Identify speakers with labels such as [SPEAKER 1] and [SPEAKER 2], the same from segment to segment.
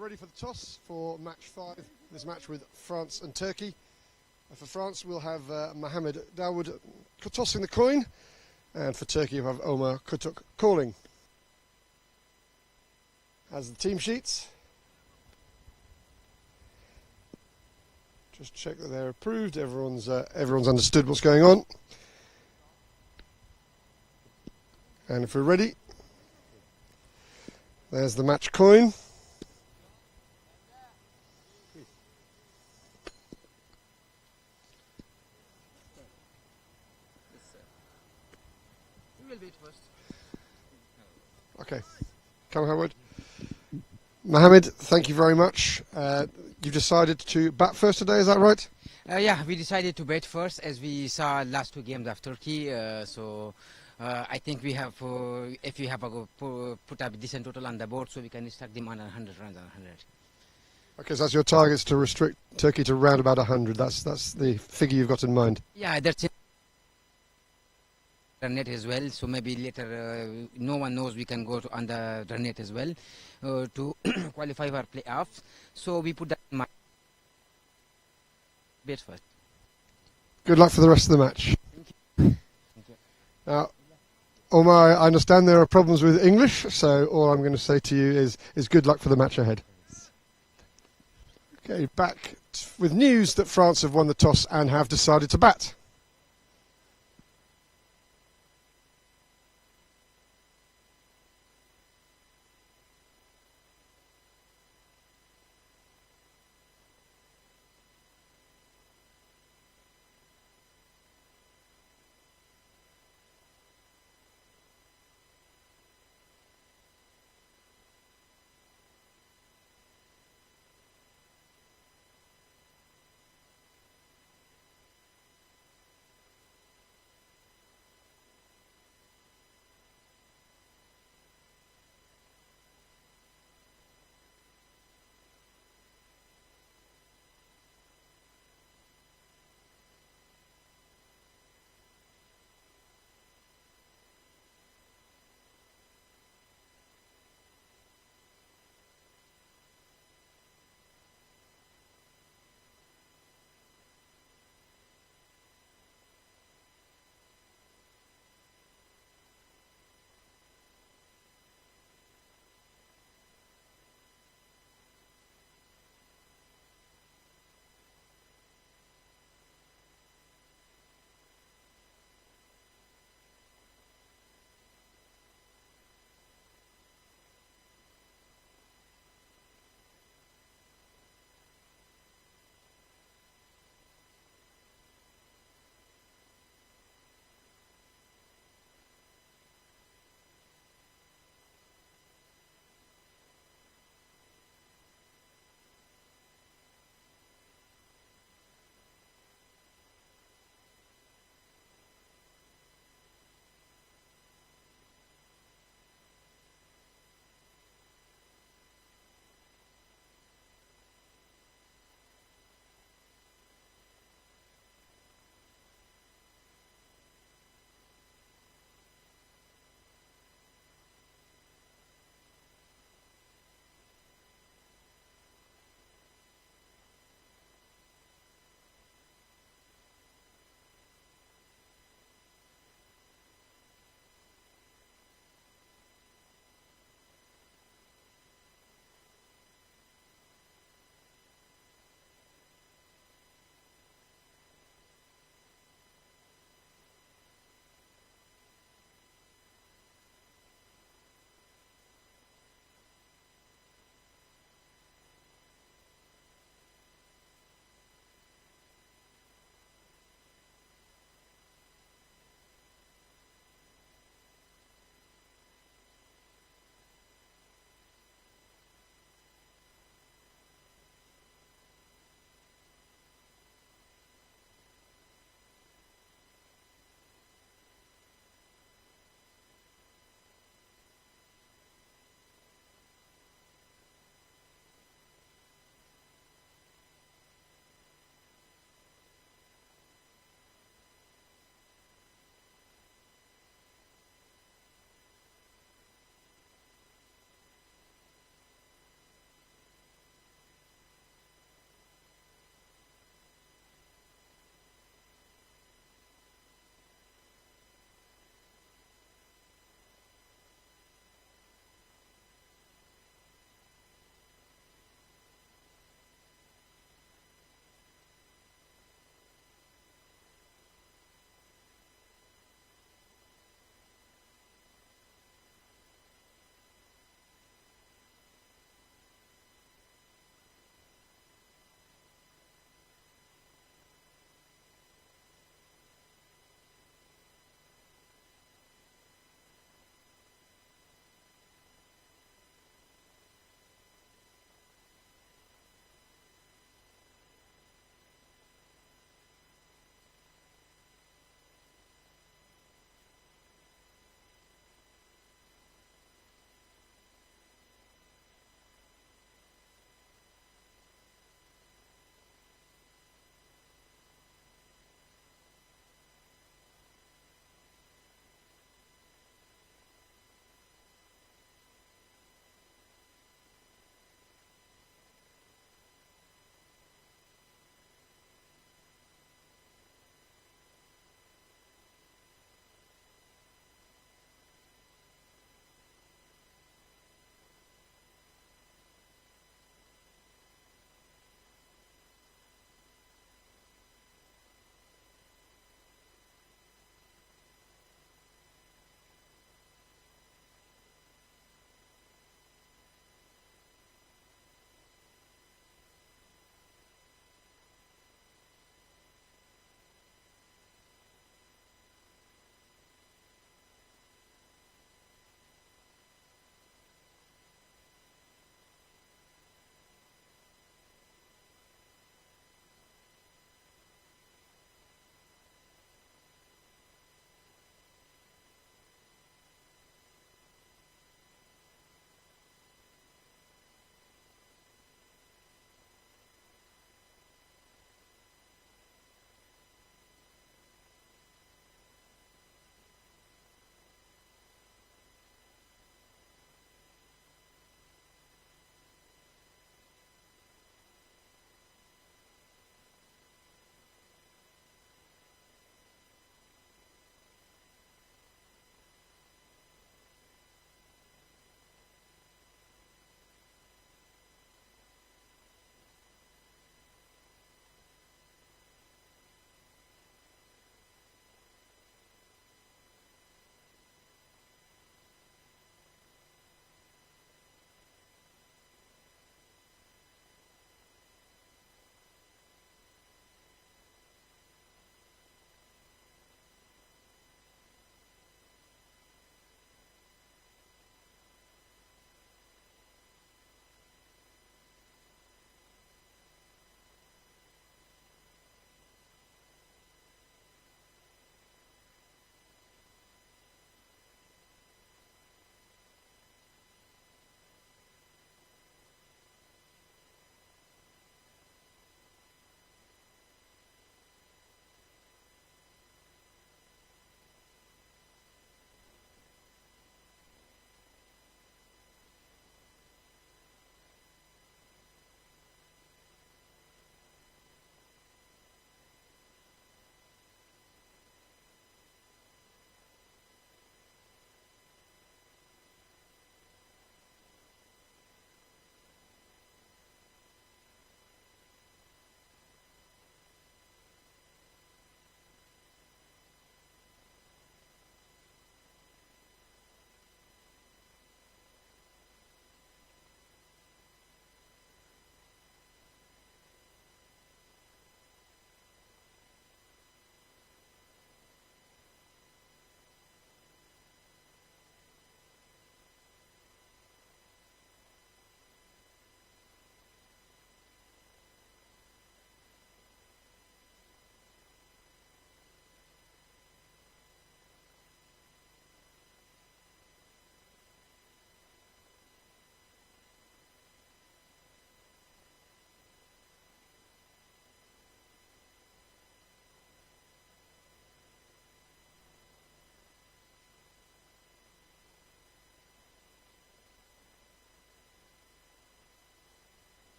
[SPEAKER 1] We're ready for the toss for match 5, this match with France and Turkey. For France, we'll have Mohamed Dawood tossing the coin, and for Turkey, we'll have Omar Kutuk calling. As the team sheets, just check that they're approved. Everyone's understood what's going on, and if we're ready, there's the match coin. Okay, come Howard. Mohamed, thank you very much. You've decided to bat first today, is that right?
[SPEAKER 2] Yeah, we decided to bat first as we saw last 2 games of Turkey. I think we have, if we have put a decent total on the board, so we can stack them on 100 runs on 100.
[SPEAKER 1] Okay, so that's your target, is to restrict Turkey to round about 100. That's the figure you've got in mind.
[SPEAKER 2] Yeah, that's it. Net as well, so maybe later no one knows, we can go on the net as well to qualify for playoffs. So we put that in mind. Bet first.
[SPEAKER 1] Good luck for the rest of the match.
[SPEAKER 2] Thank you.
[SPEAKER 1] Now, Omar, I understand there are problems with English, so all I'm going to say to you is good luck for the match ahead. Okay, back with news that France have won the toss and have decided to bat.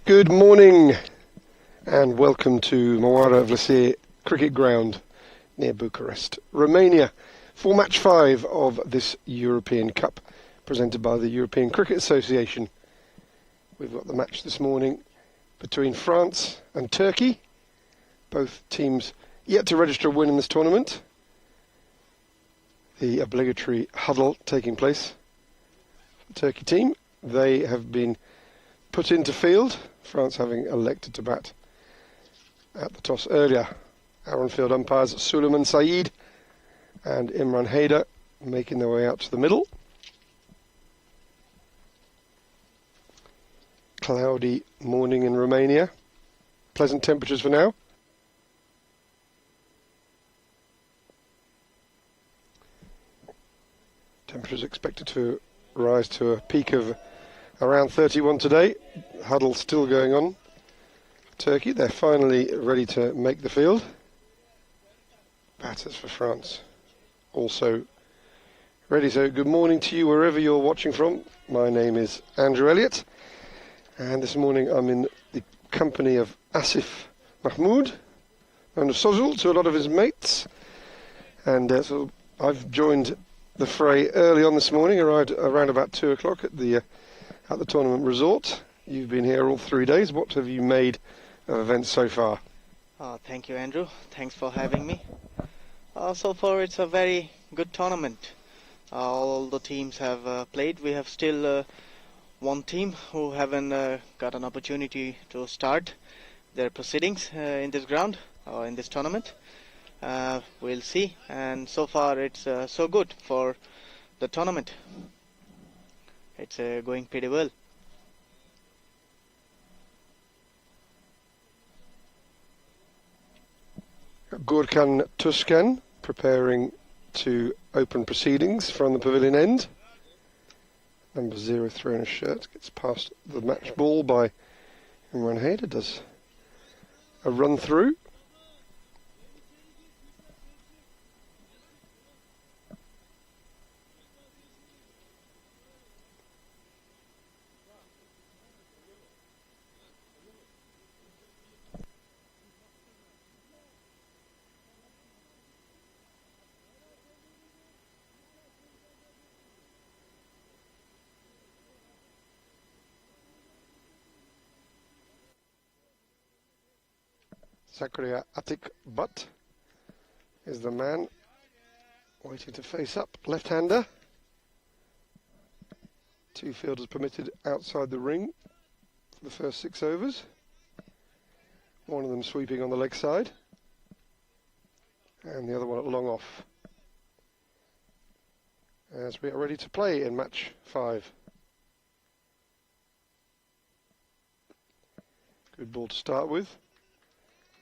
[SPEAKER 1] Good morning and welcome to Moara Vlasiei cricket ground near Bucharest, Romania, for match 5 of this European Cup presented by the European Cricket Association. We've got the match this morning between France and Turkey, both teams yet to register a win in this tournament. The obligatory huddle taking place for the Turkey team. They have been put into field, France having elected to bat at the toss earlier. Our on-field umpires Suleiman Saeed and Imran Haider making their way out to the middle. Cloudy morning in Romania. Pleasant temperatures for now. Temperatures expected to rise to a peak of around 31 today. Huddle still going on. Turkey, they're finally ready to make the field. Batters for France also ready. So good morning to you wherever you're watching from. My name is Andrew Elliott, and this morning I'm in the company of Asif Mahmood and Sozul to a lot of his mates, and so I've joined the fray early on this morning, arrived around about 2 o'clock at the tournament resort. You've been here all 3 days. What have you made of events so far?
[SPEAKER 3] Thank you, Andrew. Thanks for having me. So far it's a very good tournament. All the teams have played. We have still one team who haven't got an opportunity to start their proceedings in this ground or in this tournament. We'll see, and so far it's so good for the tournament. It's going pretty well.
[SPEAKER 1] Gurkan Tuscan preparing to open proceedings from the pavilion end. Number 03 in his shirt gets past the match ball by Imran Haider, does a run through. Zakaria Atik Butt is the man waiting to face up. Left-hander. 2 fielders permitted outside the ring for the first 6 overs. One of them sweeping on the leg side, and the other one at long off. As we are ready to play in match 5. Good ball to start with.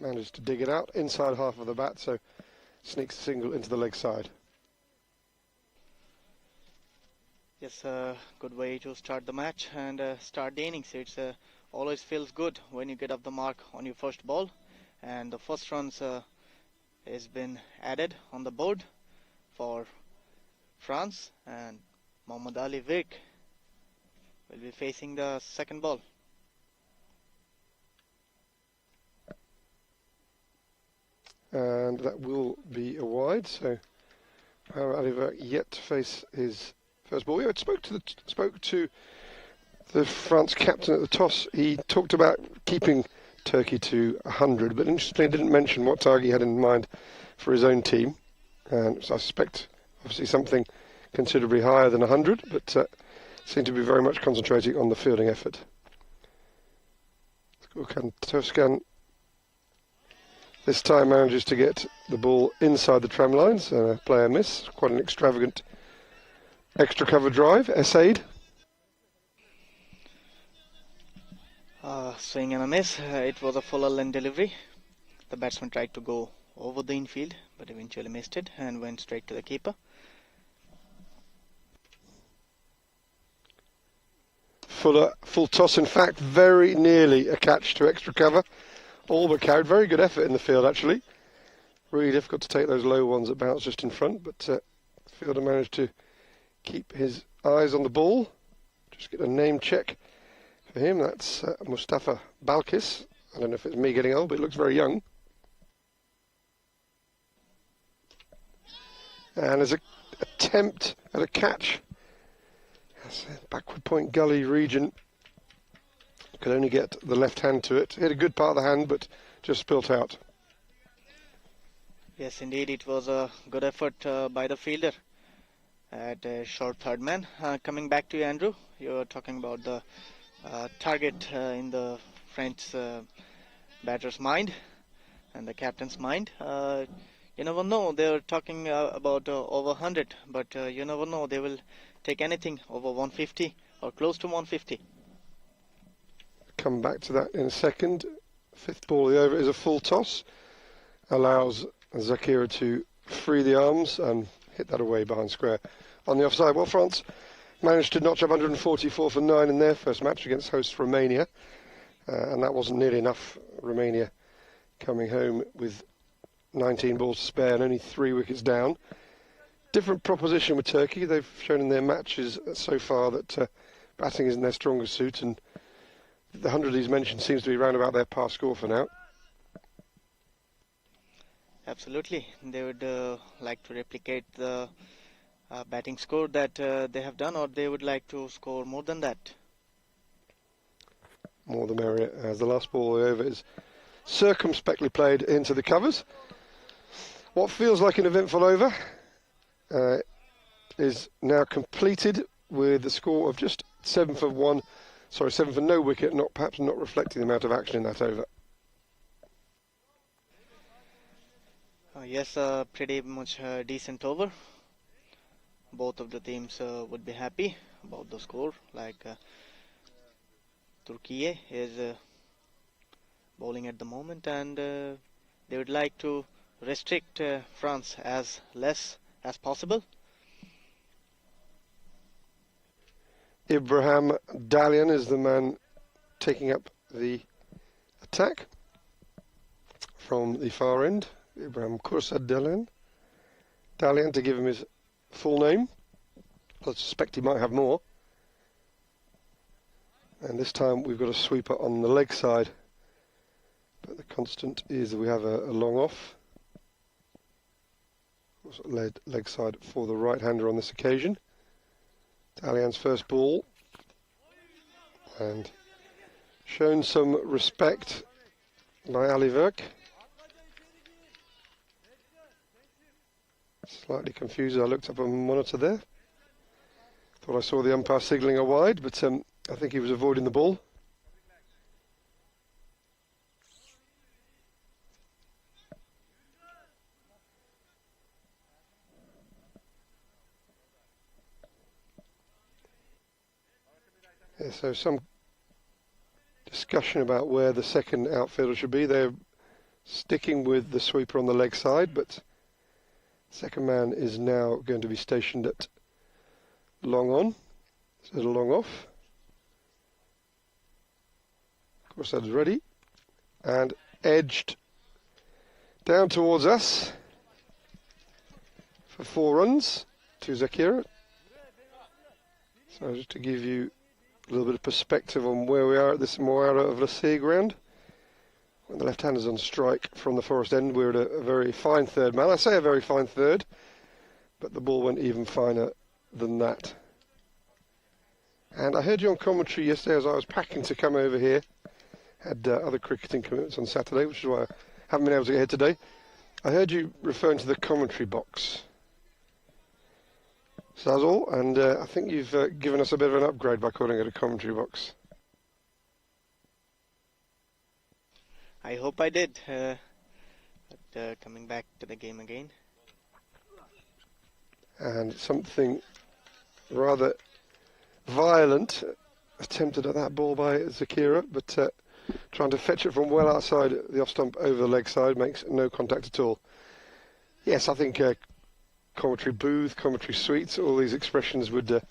[SPEAKER 1] Managed to dig it out inside half of the bat, so sneaks a single into the leg side.
[SPEAKER 3] Yes, good way to start the match and start the innings. It's always feels good when you get up the mark on your first ball, and the first runs has been added on the board for France, and Mohammad Ali Virk will be facing the second ball.
[SPEAKER 1] And that will be a wide, so Oliver yet to face his first ball. Yeah, spoke to the France captain at the toss. He talked about keeping Turkey to 100, but interestingly didn't mention what target he had in mind for his own team. And so I suspect obviously something considerably higher than 100, but seemed to be very much concentrating on the fielding effort. Gurkan Tuscan this time manages to get the ball inside the tram lines. Player miss. Quite an extravagant extra cover drive. Essayed.
[SPEAKER 3] Swing and a miss. It was a fuller length delivery. The batsman tried to go over the infield, but eventually missed it and went straight to the keeper.
[SPEAKER 1] Full toss, in fact, very nearly a catch to extra cover. All but carried. Very good effort in the field, actually. Really difficult to take those low ones that bounce just in front, but the fielder managed to keep his eyes on the ball. Just get a name check for him. That's Mustafa Balkis. I don't know if it's me getting old, but it looks very young. And there's an attempt at a catch. That's a backward point gully region. Could only get the left hand to it. Hit a good part of the hand, but just spilt out.
[SPEAKER 3] Yes, indeed, it was a good effort by the fielder at short third man. Coming back to you, Andrew, you were talking about the target in the French batter's mind and the captain's mind. You never know, they're talking about over 100, but you never know, they will take anything over 150 or close to 150.
[SPEAKER 1] Come back to that in a second. Fifth ball of the over is a full toss. Allows Zakira to free the arms and hit that away behind square on the offside. Well, France managed to notch up 144 for 9 in their first match against host Romania, and that wasn't nearly enough. Romania coming home with 19 balls to spare and only 3 wickets down. Different proposition with Turkey. They've shown in their matches so far that batting isn't their strongest suit, and the 100 he's mentioned seems to be round about their par score for now.
[SPEAKER 3] Absolutely. They would like to replicate the batting score that they have done, or they would like to score more than that.
[SPEAKER 1] More the merrier, as the last ball over is circumspectly played into the covers. What feels like an eventful over is now completed with the score of just 7 for no wicket, perhaps not reflecting the amount of action in that over.
[SPEAKER 3] Yes, pretty much decent over. Both of the teams would be happy about the score. Like Turkey is bowling at the moment, and they would like to restrict France as less as possible.
[SPEAKER 1] Ibrahim Dalian is the man taking up the attack from the far end. Ibrahim Kursad Dalian, to give him his full name. I suspect he might have more. And this time we've got a sweeper on the leg side. But the constant is that we have a long off. Leg side for the right-hander on this occasion. Dalian's first ball. And shown some respect by Ali Verk. Slightly confused, I looked up on the monitor there. Thought I saw the umpire signalling a wide, but I think he was avoiding the ball. Yeah, so some discussion about where the second outfielder should be. They're sticking with the sweeper on the leg side, but second man is now going to be stationed at long on, instead of long off. Of course, that is ready and edged down towards us for 4 runs to Zakira. So just to give you a little bit of perspective on where we are at this Moara of Vlasiei ground. When the left-hander's on strike from the forest end, we're at a very fine third man. I say a very fine third, but the ball went even finer than that. And I heard you on commentary yesterday as I was packing to come over here. Had other cricketing commitments on Saturday, which is why I haven't been able to get here today. I heard you referring to the commentary box, Sazal, and I think you've given us a bit of an upgrade by calling it a commentary box.
[SPEAKER 3] I hope I did. But coming back to the game again.
[SPEAKER 1] And something rather violent attempted at that ball by Zakira, but trying to fetch it from well outside the off stump over the leg side makes no contact at all. Yes, I think commentary booth, commentary suites, all these expressions would
[SPEAKER 3] tent,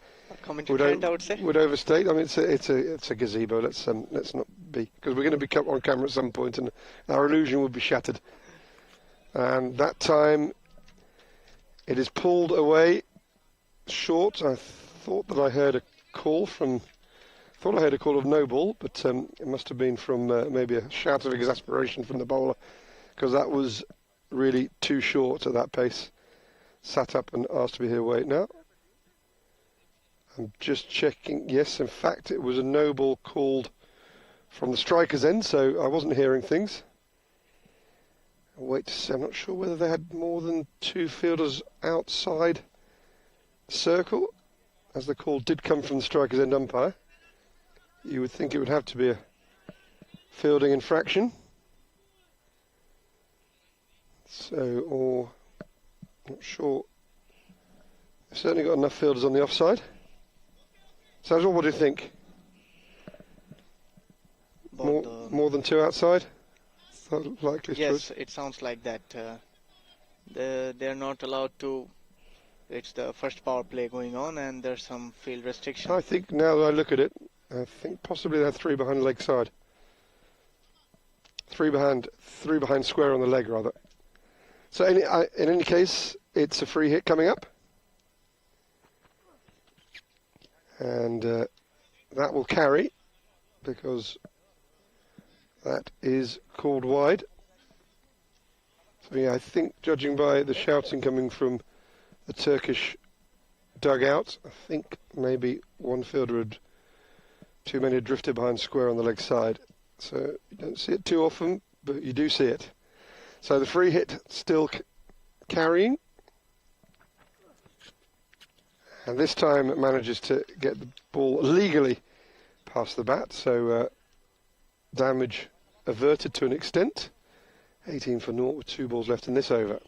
[SPEAKER 3] I would say.
[SPEAKER 1] Would overstate. I mean, it's a gazebo. Let's not be, because we're going to be on camera at some point, and our illusion would be shattered. And that time, it is pulled away short. I thought that I heard a call from thought I heard a call of no ball, but it must have been from maybe a shout of exasperation from the bowler, because that was really too short at that pace. Sat up and asked to be here. Wait now. I'm just checking. Yes, in fact, it was a no ball called from the striker's end, so I wasn't hearing things. Wait to see. I'm not sure whether they had more than 2 fielders outside the circle, as the call did come from the striker's end umpire. You would think it would have to be a fielding infraction. So, or not sure. They've certainly got enough fielders on the offside. So, what do you think? More than 2 outside? Likely.
[SPEAKER 3] Yes, it sounds like that. They're not allowed to. It's the first power play going on, and there's some field restriction.
[SPEAKER 1] I think now that I look at it, I think possibly they're 3 behind leg side. 3 behind square on the leg rather. So in any case, it's a free hit coming up, and that will carry because that is called wide. So yeah, I think judging by the shouting coming from the Turkish dugout, I think maybe one fielder had too many had drifted behind square on the leg side. So you don't see it too often, but you do see it. So the free hit still carrying. And this time it manages to get the ball legally past the bat. So damage averted to an extent. 18 for naught with 2 balls left in this over.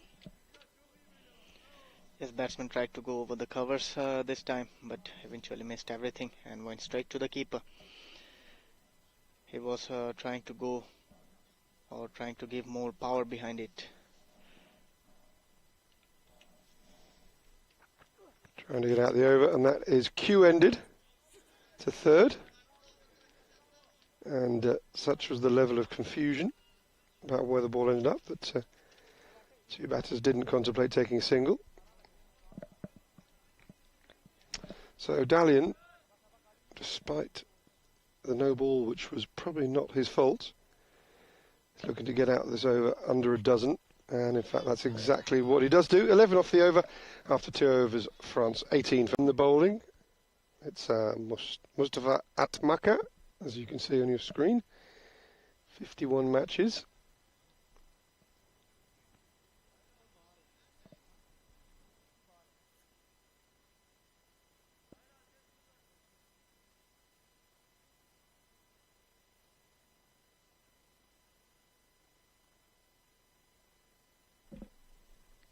[SPEAKER 3] Yes, batsman tried to go over the covers this time, but eventually missed everything and went straight to the keeper. He was trying to go or trying to give more power behind it.
[SPEAKER 1] Trying to get out the over, and that is cue-ended to third. And such was the level of confusion about where the ball ended up that 2 batters didn't contemplate taking a single. So Dalian, despite the no ball, which was probably not his fault, is looking to get out of this over under a dozen. And in fact, that's exactly what he does do. 11 off the over after 2 overs. France 18 from the bowling. It's Mustafa Atmaka, as you can see on your screen. 51 matches.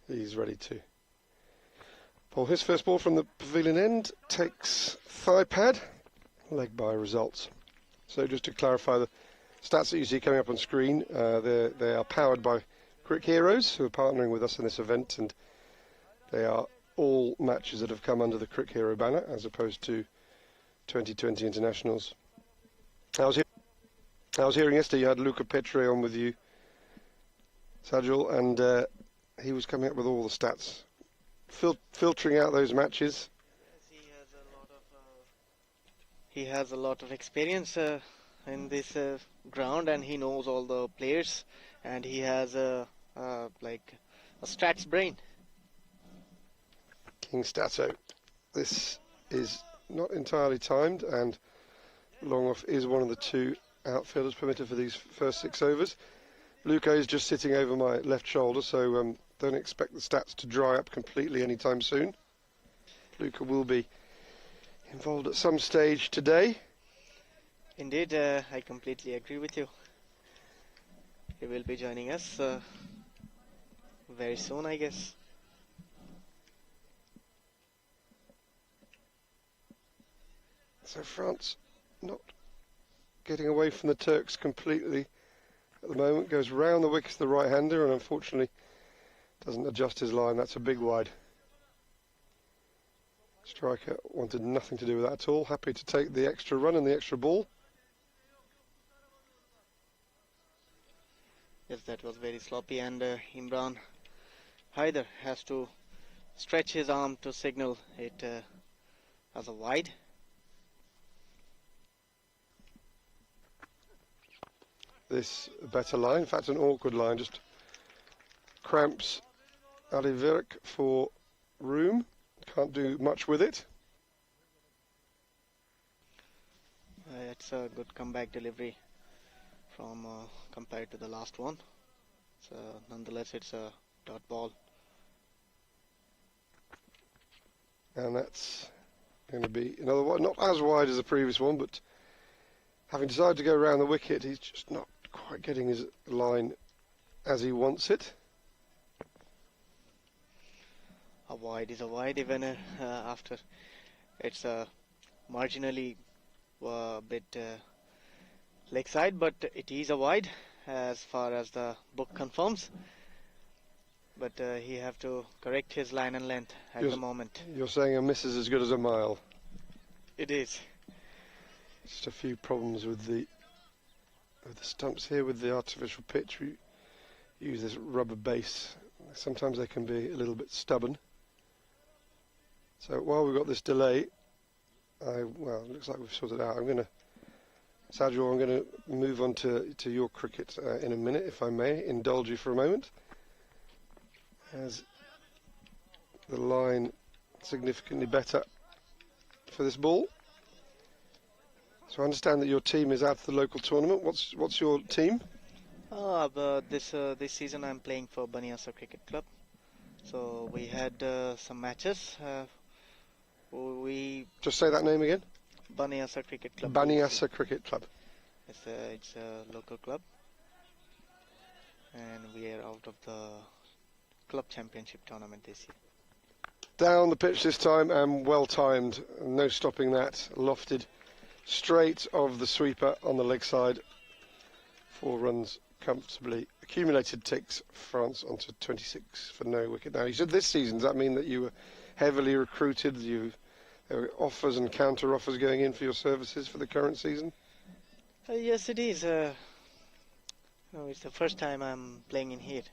[SPEAKER 1] He's ready to bowl his first ball from the pavilion end. Takes thigh pad, leg by results. So just to clarify the stats that you see coming up on screen, they are powered by Crick Heroes, who are partnering with us in this event, and they are all matches that have come under the Crick Hero banner, as opposed to 2020 internationals. I was hearing yesterday you had Luca Petre on with you, Sajal, and he was coming up with all the stats, filtering out those matches.
[SPEAKER 3] He has a lot of experience in this ground, and he knows all the players, and he has like a stats brain.
[SPEAKER 1] King Stato. This is not entirely timed, and Longoff is one of the 2 outfielders permitted for these first 6 overs. Luca is just sitting over my left shoulder, so don't expect the stats to dry up completely anytime soon. Luca will be involved at some stage today.
[SPEAKER 3] Indeed, I completely agree with you. He will be joining us very soon, I guess.
[SPEAKER 1] So France not getting away from the Turks completely at the moment. Goes round the wickets to the right-hander and unfortunately doesn't adjust his line. That's a big wide. Striker wanted nothing to do with that at all. Happy to take the extra run and the extra ball.
[SPEAKER 3] Yes, that was very sloppy, and Imran Haider has to stretch his arm to signal it as a wide.
[SPEAKER 1] this a better line. In fact, an awkward line, just cramps Ali Virk for room. Can't do much with it.
[SPEAKER 3] It's a good comeback delivery from compared to the last one. So nonetheless, it's a dot ball.
[SPEAKER 1] And that's going to be another one, not as wide as the previous one, but having decided to go around the wicket, he's just not quite getting his line as he wants it.
[SPEAKER 3] A wide is a wide, even after it's marginally a bit leg side, but it is a wide as far as the book confirms. But he have to correct his line and length at the moment.
[SPEAKER 1] You're saying a miss is as good as a mile.
[SPEAKER 3] It is.
[SPEAKER 1] Just a few problems with the stumps here with the artificial pitch. We use this rubber base. Sometimes they can be a little bit stubborn. So while we've got this delay, well, it looks like we've sorted it out. Sajul, I'm going to move on to your cricket in a minute, if I may indulge you for a moment. As the line significantly better for this ball. So I understand that your team is out of the local tournament. What's your team?
[SPEAKER 3] This season I'm playing for Baniasa Cricket Club. So we had some matches. We
[SPEAKER 1] just say that name again.
[SPEAKER 3] Baniasa Cricket Club.
[SPEAKER 1] Baniasa Cricket Club.
[SPEAKER 3] It's a local club, and we are out of the club championship tournament this year.
[SPEAKER 1] Down the pitch this time and well timed. No stopping that. Lofted straight of the sweeper on the leg side. 4 runs comfortably accumulated takes France onto 26 for no wicket. Now, you said this season, does that mean that you were heavily recruited? There were offers and counter offers going in for your services for the current season?
[SPEAKER 3] Yes, it is. No, it's the first time I'm playing in here.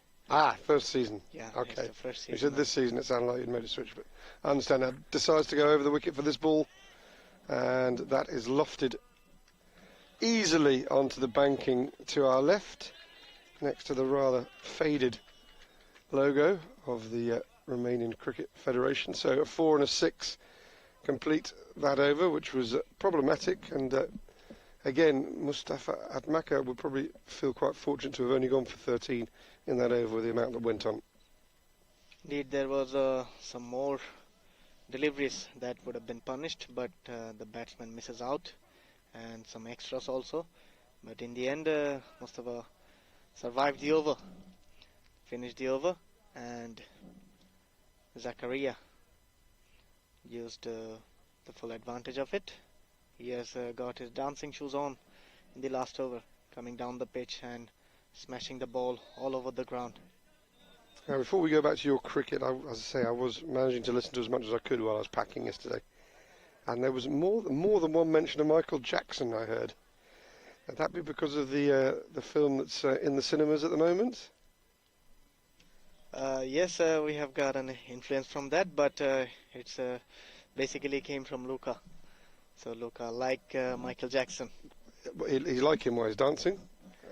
[SPEAKER 1] First season.
[SPEAKER 3] Yeah,
[SPEAKER 1] okay.
[SPEAKER 3] It's the first season.
[SPEAKER 1] You said this season it sounded like you'd made a switch, but I understand now. Decides to go over the wicket for this ball, and that is lofted easily onto the banking to our left, next to the rather faded logo of the Romanian Cricket Federation. So a 4 and a 6 complete that over, which was problematic, and again, Mustafa Atmaka would probably feel quite fortunate to have only gone for 13 in that over with the amount that went on.
[SPEAKER 3] Indeed, there was some more deliveries that would have been punished, but the batsman misses out, and some extras also. But in the end, Mustafa survived the over, finished the over, and Zakaria used the full advantage of it. He has got his dancing shoes on in the last over, coming down the pitch and smashing the ball all over the ground.
[SPEAKER 1] Now, before we go back to your cricket, as I say, I was managing to listen to as much as I could while I was packing yesterday, and there was more than one mention of Michael Jackson, I heard. Would that be because of the film that's in the cinemas at the moment?
[SPEAKER 3] Yes, we have got an influence from that, but it's basically came from Luca. So Luca, like Michael Jackson.
[SPEAKER 1] He's like him while he's dancing.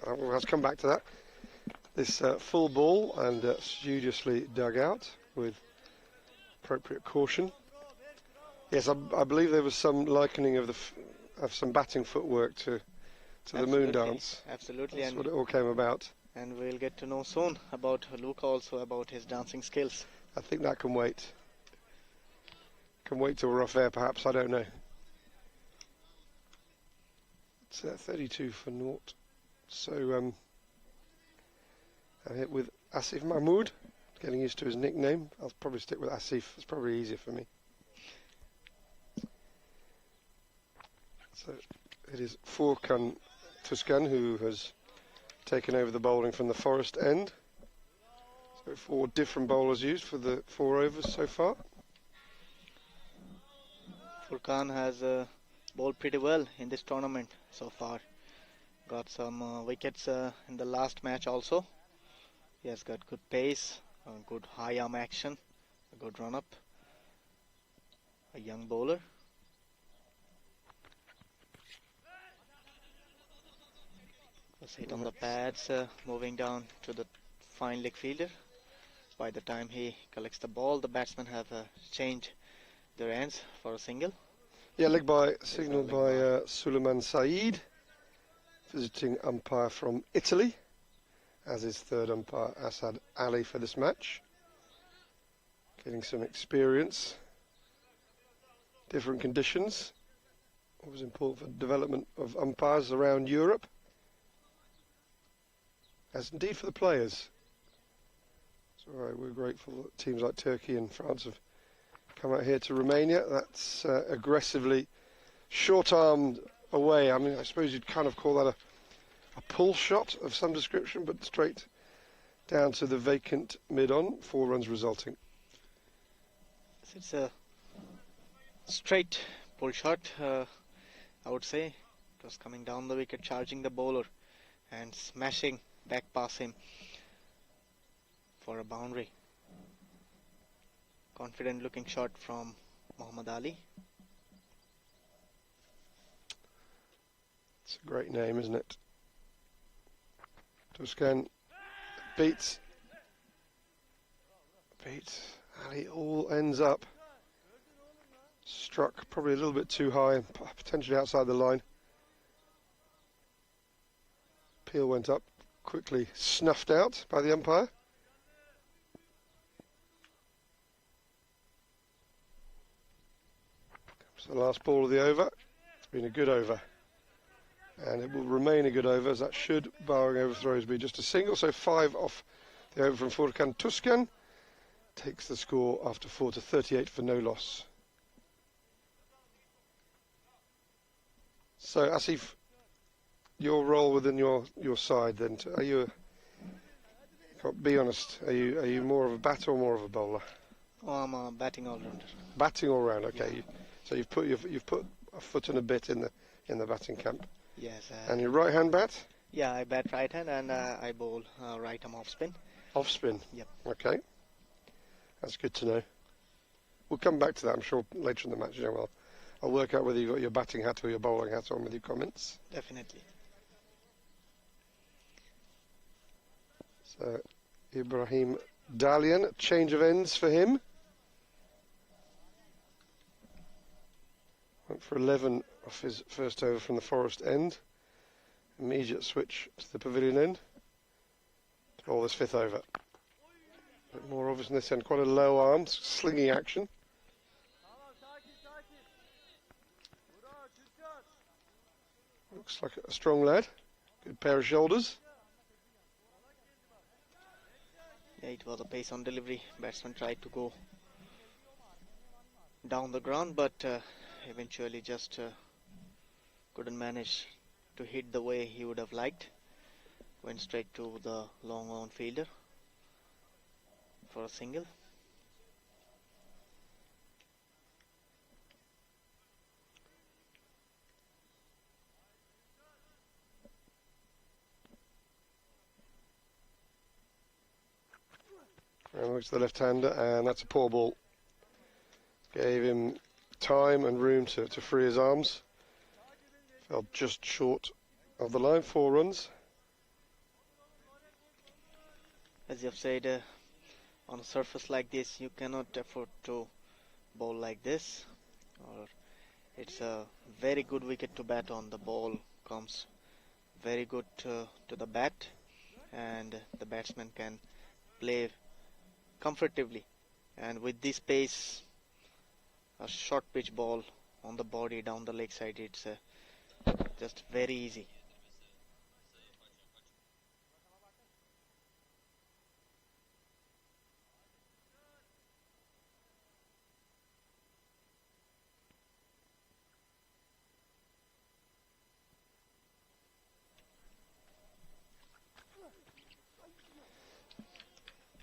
[SPEAKER 1] Let's come back to that. This full ball and studiously dug out with appropriate caution. Yes, I believe there was some likening of some batting footwork to the moon dance.
[SPEAKER 3] Absolutely.
[SPEAKER 1] That's what it all came about.
[SPEAKER 3] And we'll get to know soon about Luca, also about his dancing skills.
[SPEAKER 1] I think that can wait. Can wait till we're off air, perhaps. I don't know. It's 32 for naught. So I hit with Asif Mahmood. Getting used to his nickname. I'll probably stick with Asif. It's probably easier for me. So it is Furkan Tuscan who has taken over the bowling from the Forest end. So 4 different bowlers used for the 4 overs so far.
[SPEAKER 3] Furkan has bowled pretty well in this tournament so far. Got some wickets in the last match also. He has got good pace, good high arm action, a good run up. A young bowler. Just hit on the pads, moving down to the fine leg fielder. By the time he collects the ball, the batsmen have changed their ends for a single.
[SPEAKER 1] Yeah, leg by signalled by Suleiman Saeed, visiting umpire from Italy, as is third umpire Asad Ali for this match. Getting some experience, different conditions. Always important for development of umpires around Europe, as indeed for the players. So we're grateful that teams like Turkey and France have come out here to Romania. That's aggressively short-armed away. I mean, I suppose you'd kind of call that a pull shot of some description, but straight down to the vacant mid-on, 4 runs resulting.
[SPEAKER 3] It's a straight pull shot, I would say. It was coming down the wicket, charging the bowler and smashing back past him for a boundary. Confident looking shot from Muhammad Ali.
[SPEAKER 1] It's a great name, isn't it? Tuscan beats Ali, all ends up struck probably a little bit too high and potentially outside the line. Peel went up, quickly snuffed out by the umpire. Comes the last ball of the over. It's been a good over, and it will remain a good over, as that should, barring overthrows, be just a single. So 5 off the over from Furkan Tuscan. Takes the score after 4 to 38 for no loss. So Asif, your role within your side then, are you, be honest, are you more of a batter or more of a bowler?
[SPEAKER 3] Oh, I'm a batting all-rounder.
[SPEAKER 1] Batting all round, okay. Yeah. So you've put a foot and a bit in the batting camp.
[SPEAKER 3] Yes.
[SPEAKER 1] And your right hand bat?
[SPEAKER 3] Yeah, I bat right hand and I bowl right arm off spin.
[SPEAKER 1] Off spin.
[SPEAKER 3] Yep.
[SPEAKER 1] Okay. That's good to know. We'll come back to that, I'm sure, later in the match. You know, well, I'll work out whether you've got your batting hat or your bowling hat on with your comments.
[SPEAKER 3] Definitely.
[SPEAKER 1] So, Ibrahim Dalian, change of ends for him. Went for 11 off his first over from the forest end. Immediate switch to the pavilion end. To bowl this 5th over. A bit more obvious in this end, quite a low arm, slinging action. Looks like a strong lad. Good pair of shoulders.
[SPEAKER 3] Yeah, it was a pace on delivery. Batsman tried to go down the ground, but eventually just couldn't manage to hit the way he would have liked. Went straight to the long on fielder for a single.
[SPEAKER 1] And looks to the left-hander, and that's a poor ball. Gave him time and room to free his arms. Fell just short of the line, 4 runs.
[SPEAKER 3] As you've said, on a surface like this, you cannot afford to bowl like this. Or it's a very good wicket to bat on. The ball comes very good to the bat, and the batsman can play comfortably. And with this pace, a short pitch ball on the body down the leg side, it's just very easy.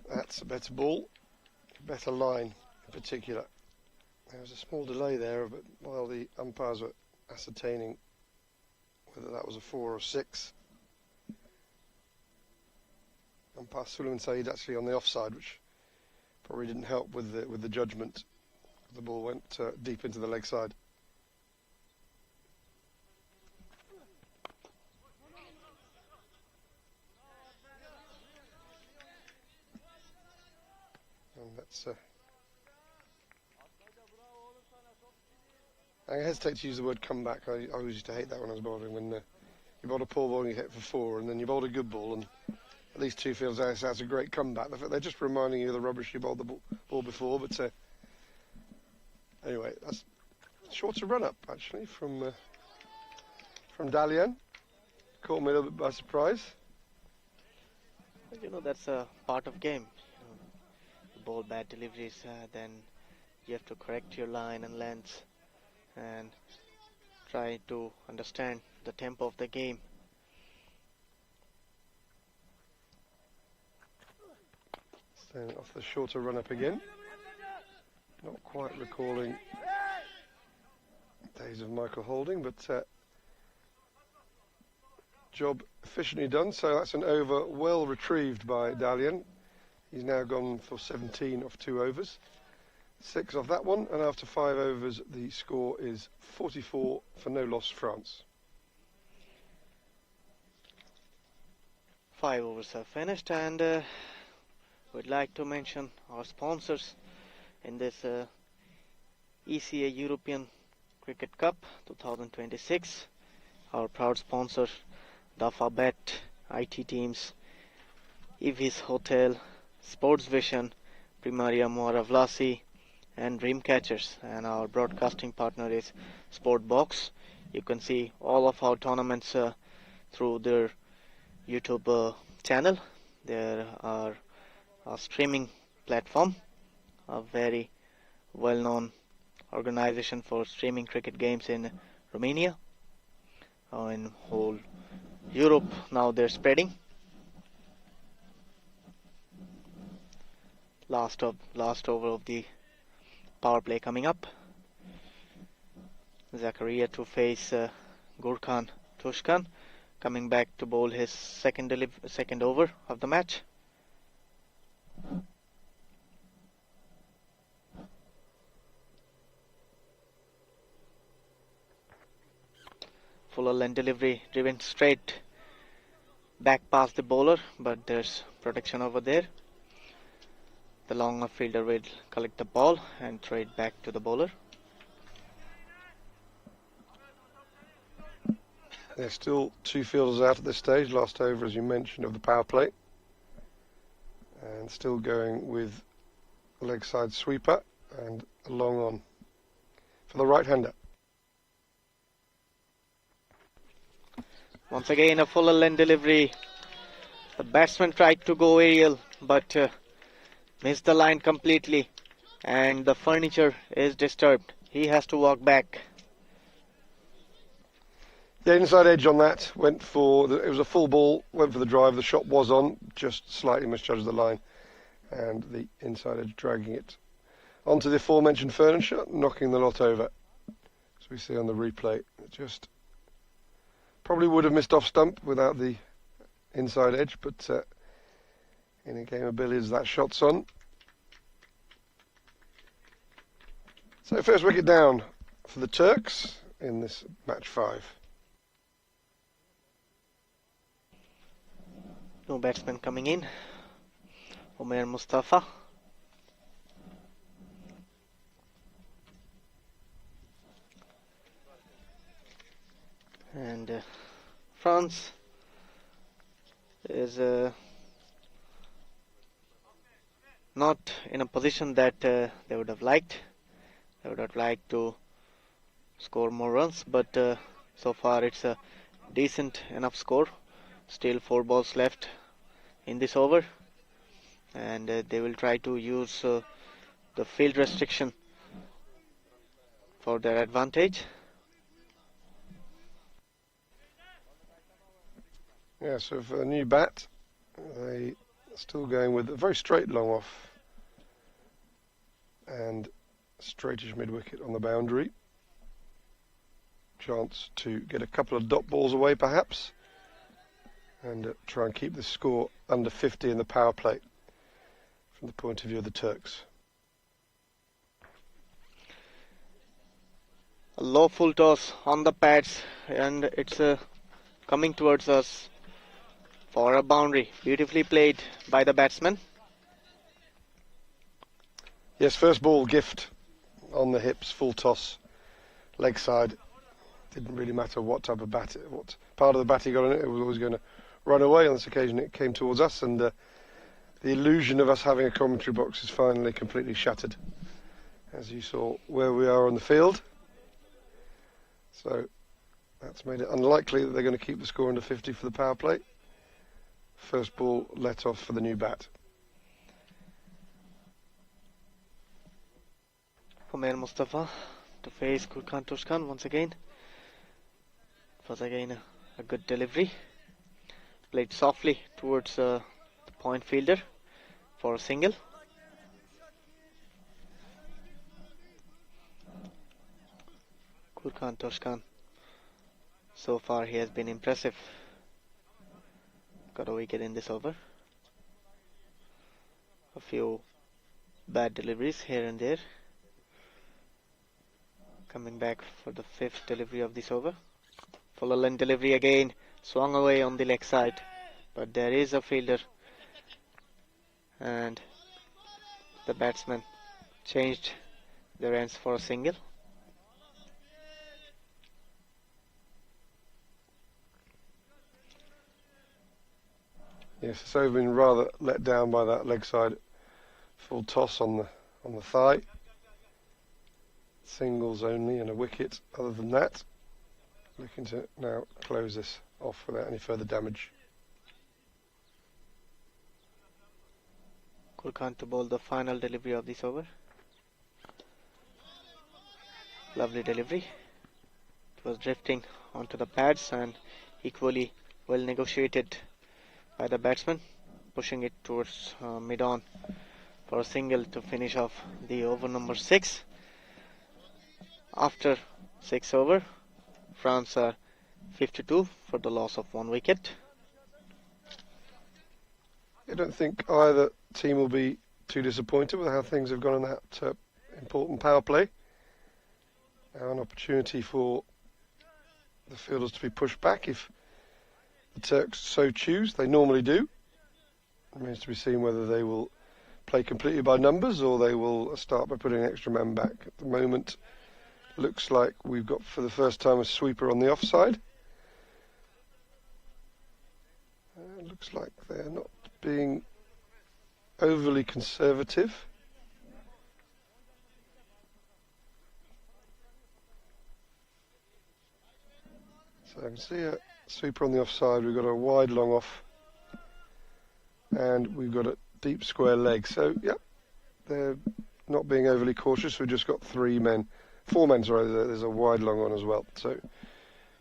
[SPEAKER 1] That's a better ball, better line in particular. There was a small delay there, but while the umpires were ascertaining whether that was a 4 or 6, umpire Suleiman Saeed actually on the offside, which probably didn't help with the judgment. The ball went deep into the leg side. That's I hesitate to use the word comeback. I always used to hate that when I was bowling, when you bowled a poor ball and you hit for 4, and then you bowled a good ball, and at least 2 fields out, that's a great comeback. They're just reminding you of the rubbish you bowled the ball before. But anyway, that's shorter run up actually from Dalian. Caught me a little bit by surprise.
[SPEAKER 3] You know, that's a part of game. You bowl bad deliveries, then you have to correct your line and length and try to understand the tempo of the game.
[SPEAKER 1] Staying off the shorter run up again. Not quite recalling days of Michael Holding, but job efficiently done. So that's an over well retrieved by Dalian. He's now gone for 17 off 2 overs. 6 off that one, and after 5 overs the score is 44 for no loss France.
[SPEAKER 3] 5 overs are finished, and we'd like to mention our sponsors in this ECA European Cricket Cup 2026. Our proud sponsors, Dafa Bet, IT Teams, Evis Hotel, Sports Vision, Primaria Moara Vlasiei, and Dreamcatchers. And our broadcasting partner is Sportbox. You can see all of our tournaments through their YouTube channel. There are a streaming platform, a very well-known organization for streaming cricket games in Romania, in whole Europe. Now they're spreading. Last over of the power play coming up. Zakaria to face Gurkhan Tushkan, coming back to bowl his second over of the match. Fuller length delivery driven straight back past the bowler, but there's protection over there. The long off fielder will collect the ball and throw it back to the bowler.
[SPEAKER 1] There's still 2 fielders out at this stage. Last over, as you mentioned, of the power play. And still going with a leg side sweeper and a long on for the right-hander.
[SPEAKER 3] Once again, a fuller length delivery. The batsman tried to go aerial, but missed the line completely, and the furniture is disturbed. He has to walk back.
[SPEAKER 1] The inside edge on that went for it was a full ball, went for the drive. The shot was on, just slightly misjudged the line, and the inside edge dragging it onto the aforementioned furniture, knocking the lot over. As we see on the replay, it just probably would have missed off stump without the inside edge, but in a game of billiards, that shot's on. So first wicket down for the Turks in this match 5.
[SPEAKER 3] No batsman coming in. Omer Mustafa. And France is not in a position that they would have liked. They would have liked to score more runs, but so far it's a decent enough score. Still 4 balls left in this over, and they will try to use the field restriction for their advantage.
[SPEAKER 1] Yeah, so for a new bat, they are still going with a very straight long off and straightish mid wicket on the boundary. Chance to get a couple of dot balls away perhaps, and try and keep the score under 50 in the power play from the point of view of the Turks.
[SPEAKER 3] A low full toss on the pads, and it's coming towards us for a boundary. Beautifully played by the batsman.
[SPEAKER 1] Yes, first ball gift on the hips, full toss, leg side. Didn't really matter what type of bat, what part of the bat he got on it. It was always going to run away. On this occasion, it came towards us, and the illusion of us having a commentary box is finally completely shattered, as you saw where we are on the field. So that's made it unlikely that they're going to keep the score under 50 for the power play. First ball let off for the new bat.
[SPEAKER 3] Umair Mustafa to face Gurkhan Tushkan once again. It was again a good delivery. Played softly towards the point fielder for a single. Gurkhan Tushkan, so far he has been impressive. Got a wicket in this over. A few bad deliveries here and there. Coming back for the 5th delivery of this over. Full length delivery again, swung away on the leg side, but there is a fielder, and the batsman changed their ends for a single.
[SPEAKER 1] Yes, so we've been rather let down by that leg side full toss on the thigh. Singles only and a wicket. Other than that, looking to now close this off without any further damage.
[SPEAKER 3] Gurkhan to bowl the final delivery of this over. Lovely delivery. It was drifting onto the pads and equally well negotiated by the batsman, pushing it towards mid-on for a single to finish off the over number 6. After 6 over, France are 52 for the loss of 1 wicket.
[SPEAKER 1] I don't think either team will be too disappointed with how things have gone in that important power play. Now an opportunity for the fielders to be pushed back if the Turks so choose. They normally do. It remains to be seen whether they will play completely by numbers or they will start by putting an extra man back. At the moment, looks like we've got for the first time a sweeper on the offside. Looks like they're not being overly conservative. So I can see a sweeper on the offside. We've got a wide long off and we've got a deep square leg. So yeah, they're not being overly cautious. We've just got 4 men, sorry, there's a wide long on as well. So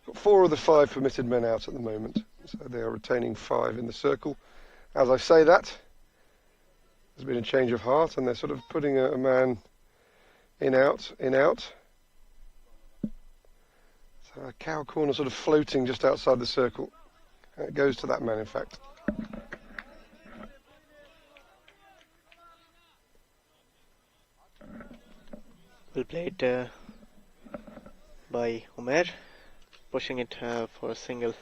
[SPEAKER 1] got 4 of the 5 permitted men out at the moment. So they are retaining 5 in the circle. As I say that, there's been a change of heart and they're sort of putting a man in out. So a cow corner sort of floating just outside the circle. And it goes to that man, in fact.
[SPEAKER 3] Well played by Umair, pushing it for a single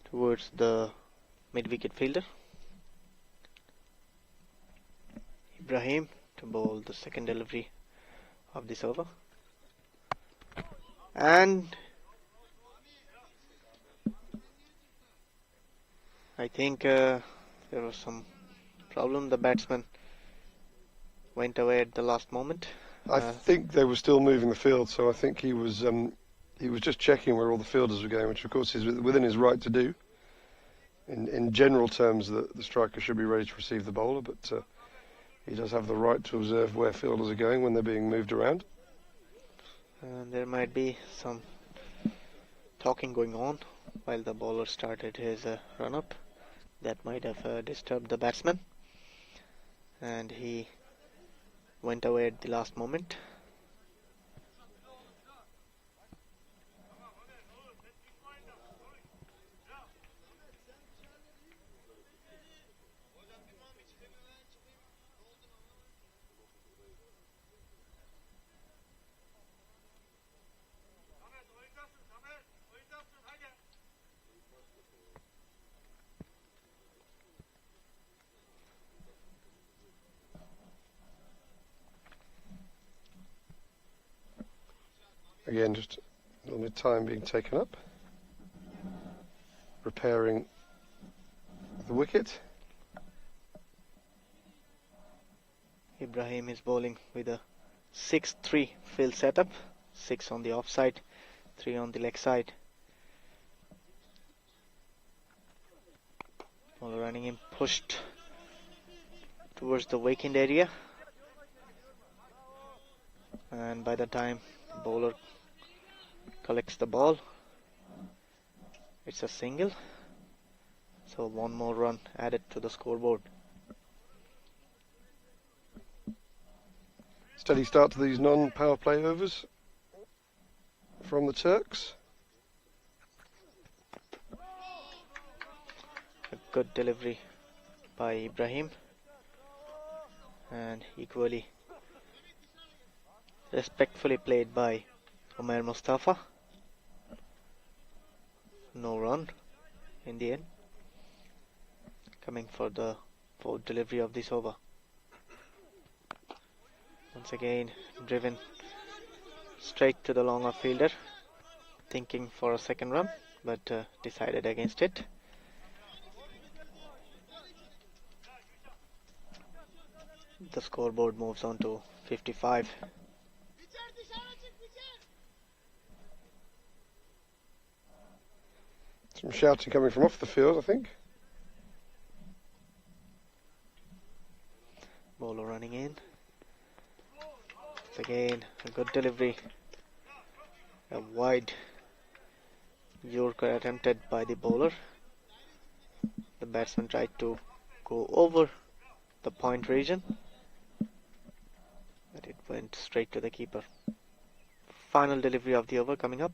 [SPEAKER 3] towards the mid-wicket fielder. Ibrahim to bowl the second delivery of this over. And I think there was some problem. The batsman went away at the last moment.
[SPEAKER 1] I think they were still moving the field, so I think he was just checking where all the fielders were going, which of course is within his right to do. In general terms, the striker should be ready to receive the bowler, but he does have the right to observe where fielders are going when they're being moved around.
[SPEAKER 3] There might be some talking going on while the bowler started his run-up. That might have disturbed the batsman, and he went away at the last moment.
[SPEAKER 1] Again, just a little bit of time being taken up, repairing the wicket.
[SPEAKER 3] Ibrahim is bowling with a 6-3 field setup, 6 on the offside, 3 on the leg side. Ball running in, pushed towards the vacant area, and by the time the bowler collects the ball, it's a single, so one more run added to the scoreboard.
[SPEAKER 1] Steady start to these non-power play overs from the Turks.
[SPEAKER 3] A good delivery by Ibrahim, and equally respectfully played by Umar Mustafa. No run in the end, coming for the fourth delivery of this over. Once again driven straight to the long off fielder, thinking for a second run, but decided against it. The scoreboard moves on to 55.
[SPEAKER 1] Some shouting coming from off the field, I think.
[SPEAKER 3] Bowler running in. Once again, a good delivery. A wide Yorker attempted by the bowler. The batsman tried to go over the point region, but it went straight to the keeper. Final delivery of the over coming up.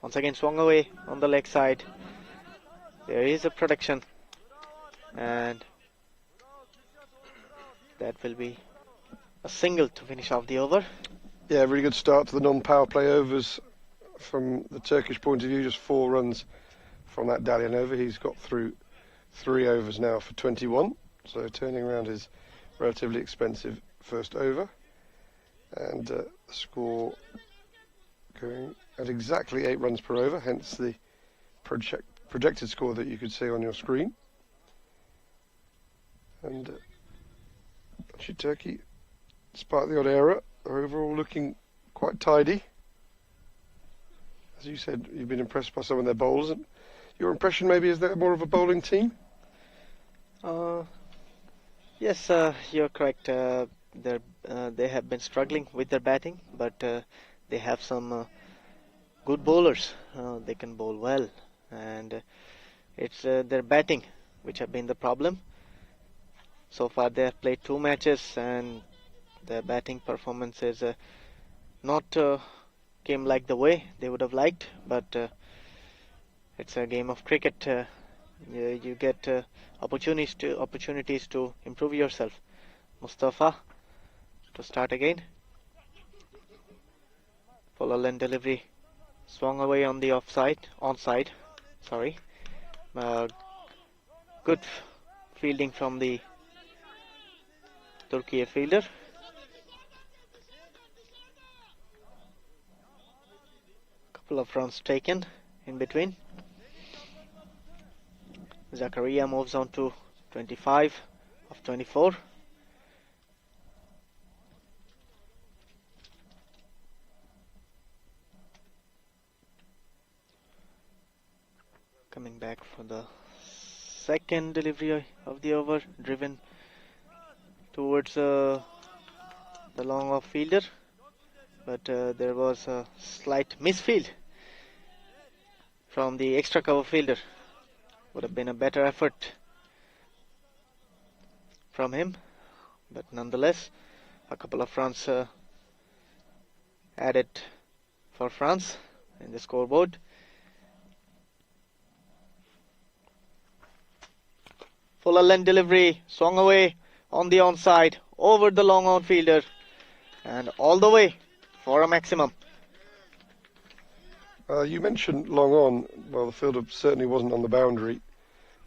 [SPEAKER 3] Once again swung away on the leg side. There is a protection, and that will be a single to finish off the over.
[SPEAKER 1] Yeah, really good start to the non-power play overs from the Turkish point of view. Just 4 runs from that Dalian over. He's got through 3 overs now for 21, so turning around his relatively expensive first over, and the score going at exactly 8 runs per over, hence the projected score that you could see on your screen. And actually Turkey, despite the odd error, are overall looking quite tidy. As you said, you've been impressed by some of their bowlers. And your impression maybe is they're more of a bowling team?
[SPEAKER 3] Yes, you're correct. They have been struggling with their batting, but they have some good bowlers. They can bowl well, and it's their batting which have been the problem. So far they have played 2 matches, and their batting performance is not came like the way they would have liked, but it's a game of cricket. You get opportunities to improve yourself. Mustafa to start again. Full length delivery, swung away on the onside. Sorry. Good fielding from the Turkey fielder. Couple of runs taken in between. Zakaria moves on to 25 of 24. Coming back for the second delivery of the over, driven towards the long off fielder, but there was a slight misfield from the extra cover fielder. Would have been a better effort from him, but nonetheless a couple of runs added for France in the scoreboard. Full length delivery, swung away on the onside, over the long on fielder, and all the way for a maximum.
[SPEAKER 1] You mentioned long on. Well, the fielder certainly wasn't on the boundary.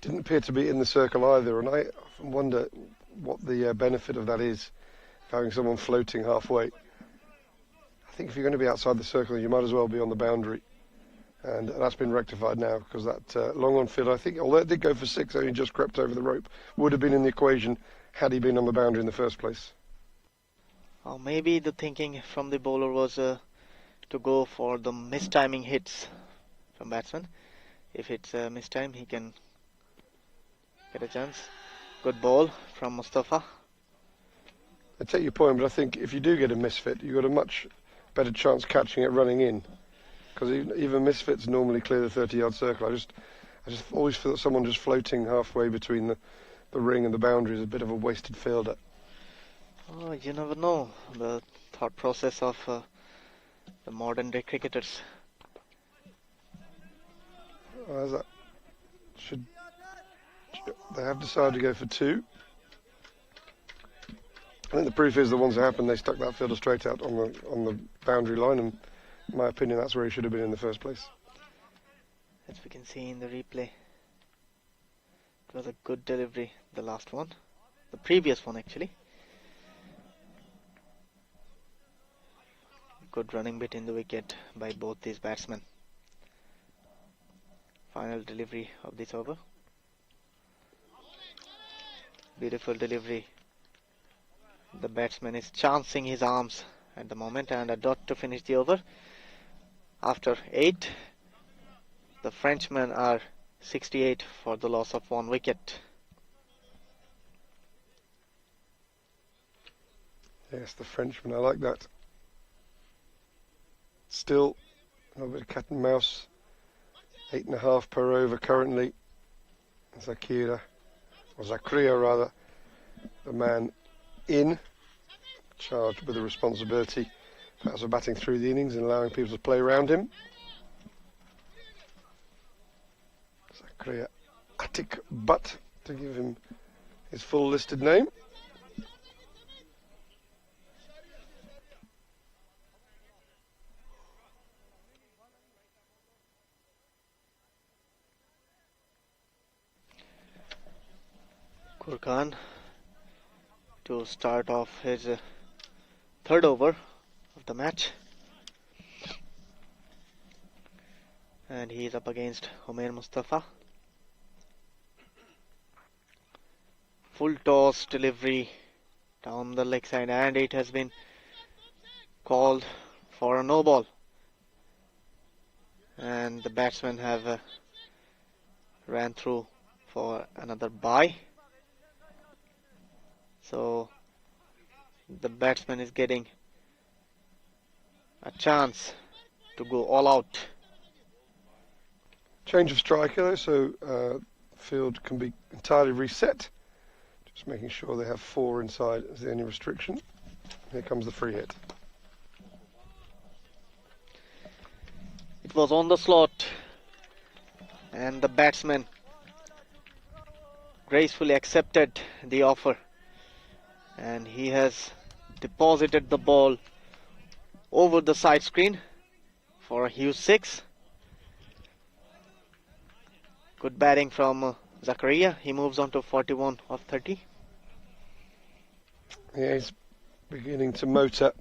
[SPEAKER 1] Didn't appear to be in the circle either, and I often wonder what the benefit of that is, having someone floating halfway. I think if you're going to be outside the circle, you might as well be on the boundary. And that's been rectified now, because that long on field, I think, although it did go for 6, only just crept over the rope, would have been in the equation had he been on the boundary in the first place.
[SPEAKER 3] Or maybe the thinking from the bowler was to go for the mistiming hits from batsman. If it's a mistime, he can get a chance. Good ball from Mustafa.
[SPEAKER 1] I take your point, but I think if you do get a misfit, you've got a much better chance catching it running in. Because even misfits normally clear the 30-yard circle. I just always feel that someone just floating halfway between the ring and the boundary is a bit of a wasted fielder.
[SPEAKER 3] Oh, you never know the thought process of the modern day cricketers.
[SPEAKER 1] They have decided to go for 2. I think the proof is the ones that happened, they stuck that fielder straight out on the boundary line, and in my opinion, that's where he should have been in the first place.
[SPEAKER 3] As we can see in the replay, it was a good delivery, the last one, the previous one actually. Good running between the wicket by both these batsmen. Final delivery of this over. Beautiful delivery. The batsman is chancing his arms at the moment, and a dot to finish the over. After 8, the Frenchmen are 68 for the loss of 1 wicket.
[SPEAKER 1] Yes, the Frenchman, I like that. Still, a little bit of cat and mouse. 8.5 per over currently. Zakaria rather, the man in, charged with the responsibility perhaps of batting through the innings and allowing people to play around him. Zakaria Atik Butt, to give him his full listed name.
[SPEAKER 3] Gurkhan to start off his 3rd over of the match, and he is up against Homer Mustafa. Full toss delivery down the leg side, and it has been called for a no ball, and the batsmen have ran through for another bye. So the batsman is getting a chance to go all out.
[SPEAKER 1] Change of striker, so field can be entirely reset. Just making sure they have 4 inside as the only restriction. Here comes the free hit.
[SPEAKER 3] It was on the slot, and the batsman gracefully accepted the offer, and he has deposited the ball over the side screen for a huge 6. Good batting from Zakaria. He moves on to 41 of 30.
[SPEAKER 1] Yeah, he's beginning to motor.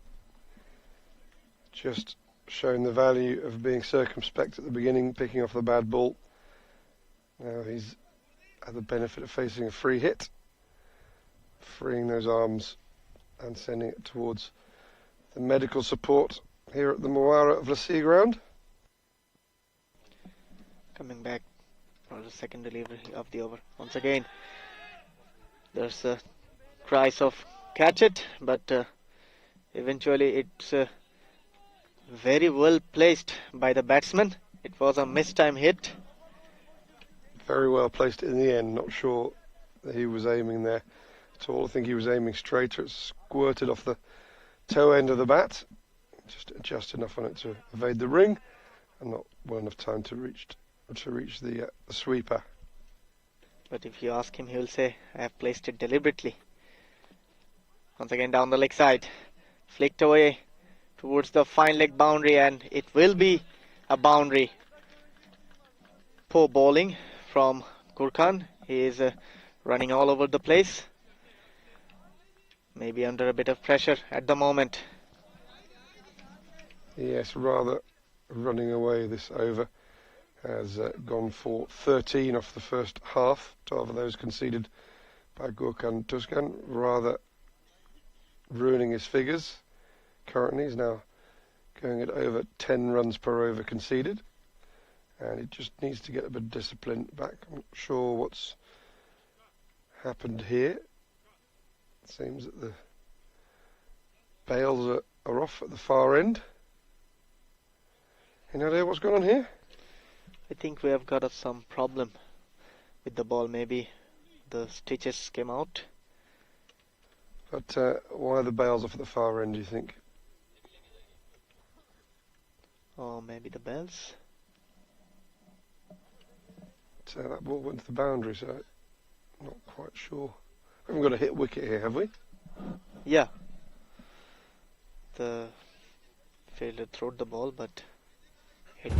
[SPEAKER 1] Just showing the value of being circumspect at the beginning, picking off the bad ball. Now he's had the benefit of facing a free hit, freeing those arms and sending it towards the medical support here at the Moara Vlasiei ground.
[SPEAKER 3] Coming back for the second delivery of the over. Once again, there's cries of catch it, but eventually it's very well placed by the batsman. It was a mistime hit.
[SPEAKER 1] Very well placed in the end. Not sure that he was aiming there at all. I think he was aiming straighter. It squirted off the toe end of the bat, just enough on it to evade the ring, and not well enough time to reach the sweeper.
[SPEAKER 3] But if you ask him, he will say, I have placed it deliberately. Once again down the leg side, flicked away towards the fine leg boundary, and it will be a boundary. Poor bowling from Gurkhan. He is running all over the place, maybe under a bit of pressure at the moment.
[SPEAKER 1] Yes, rather running away this over. Has gone for 13 off the first half. 12 of those conceded by Gurkan Tuscan, rather ruining his figures. Currently he's now going at over 10 runs per over conceded, and it just needs to get a bit of discipline back. I'm not sure what's happened here. It seems that the bails are off at the far end. Any idea what's going on here?
[SPEAKER 3] I think we have got some problem with the ball. Maybe the stitches came out.
[SPEAKER 1] But why are the bails off at the far end, do you think?
[SPEAKER 3] Or maybe the bells.
[SPEAKER 1] So that ball went to the boundary, so I'm not quite sure. We haven't got a hit wicket here, have we?
[SPEAKER 3] Yeah. The fielder threw the ball, but hit.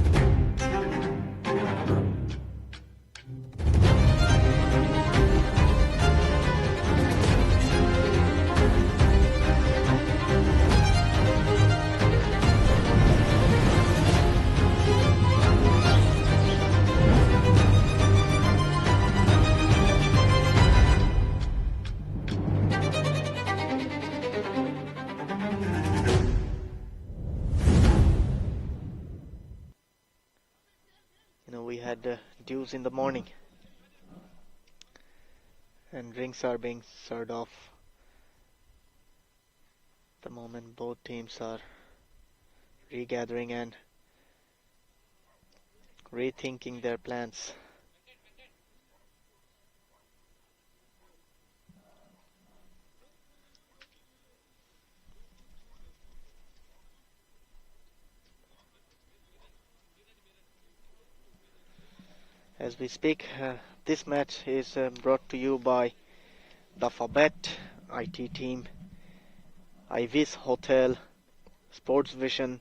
[SPEAKER 3] We had dews in the morning, and drinks are being served off. At the moment, both teams are regathering and rethinking their plans. As we speak, this match is brought to you by the Fabet IT team, Ivis Hotel, Sports Vision,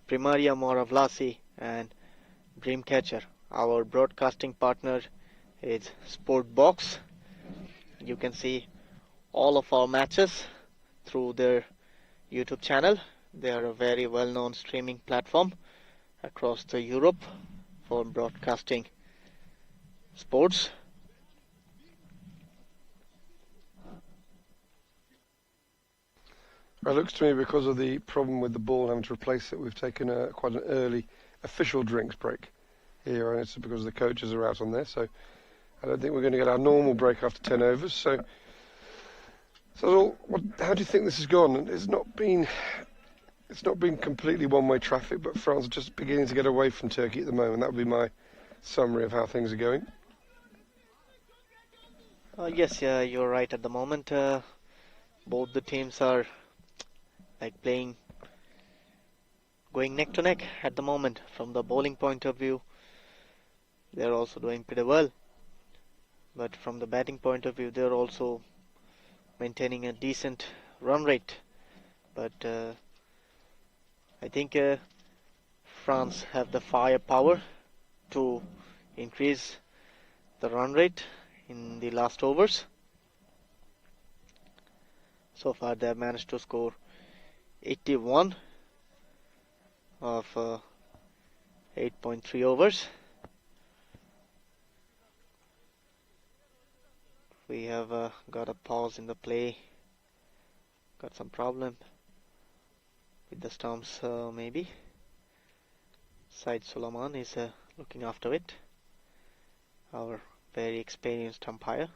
[SPEAKER 3] Primaria Moara Vlasiei, and Dreamcatcher. Our broadcasting partner is Sportbox. You can see all of our matches through their YouTube channel. They are a very well-known streaming platform across the Europe for broadcasting sports.
[SPEAKER 1] It looks to me, because of the problem with the ball having to replace it, we've taken quite an early official drinks break here, and it's because the coaches are out on there, so I don't think we're going to get our normal break after 10 overs. So how do you think this has gone? It's not been completely one-way traffic, but France are just beginning to get away from Turkey at the moment. That would be my summary of how things are going.
[SPEAKER 3] Yes, you're right. At the moment, both the teams are going neck to neck at the moment. From the bowling point of view, they're also doing pretty well. But from the batting point of view, they're also maintaining a decent run rate. But I think France have the firepower to increase the run rate in the last overs. So far they have managed to score 81 of 8.3 overs. We have got a pause in the play, got some problem with the stumps, maybe. Said Suleiman is looking after it, our very experienced umpire.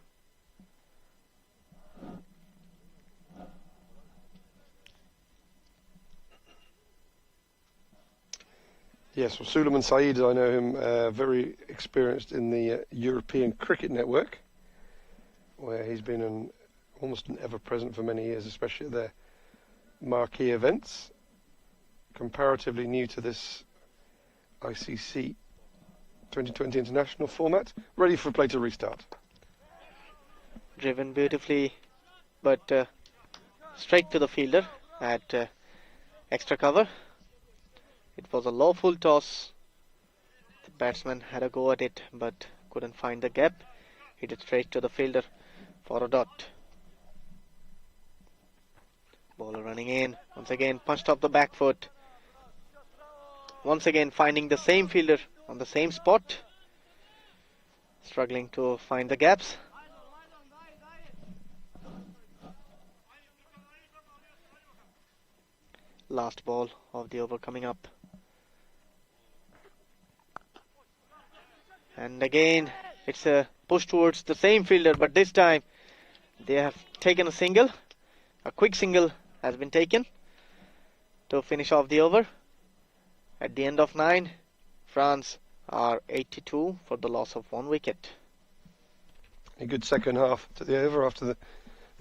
[SPEAKER 1] Yes, well, Suleiman Said, I know him, very experienced in the European Cricket Network, where he's been almost an ever-present for many years, especially at their marquee events. Comparatively new to this ICC 2020 international format. Ready for play to restart.
[SPEAKER 3] Driven beautifully, but straight to the fielder at extra cover. It was a lawful toss. The batsman had a go at it, but couldn't find the gap. Hit it straight to the fielder for a dot. Bowler running in, once again punched off the back foot. once again finding the same fielder on the same spot, struggling to find the gaps. Last ball of the over coming up. And again, it's a push towards the same fielder, but this time they have taken a single. A quick single has been taken to finish off the over. At the end of 9, France are 82 for the loss of 1 wicket.
[SPEAKER 1] A good second half to the over after the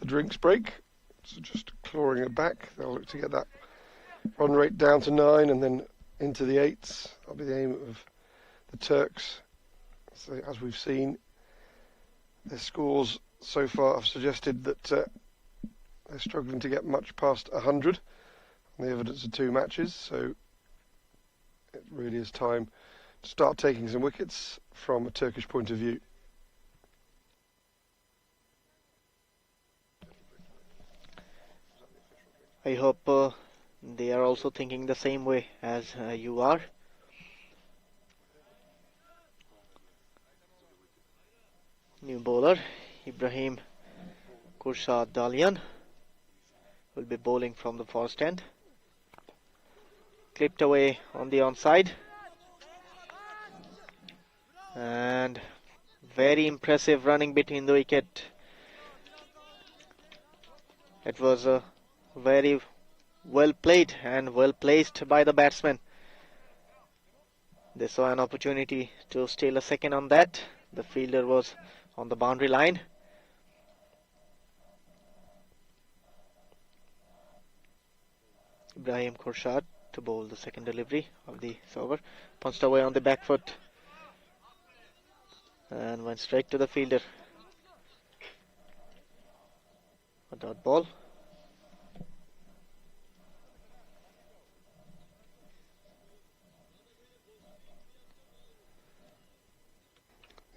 [SPEAKER 1] drinks break. So just clawing it back. They'll look to get that run rate down to 9 and then into the 8s. That'll be the aim of the Turks. So as we've seen, their scores so far have suggested that they're struggling to get much past 100 on the evidence of 2 matches. So it really is time to start taking some wickets from a Turkish point of view.
[SPEAKER 3] I hope they are also thinking the same way as you are. New bowler Ibrahim Kurshad Dalian will be bowling from the forest end. Clipped away on the onside. And very impressive running between the wicket. It was very well played and well placed by the batsman. They saw an opportunity to steal a second on that. The fielder was on the boundary line. Ibrahim Khurshad to bowl the second delivery of the over. Punched away on the back foot and went straight to the fielder. A dot ball.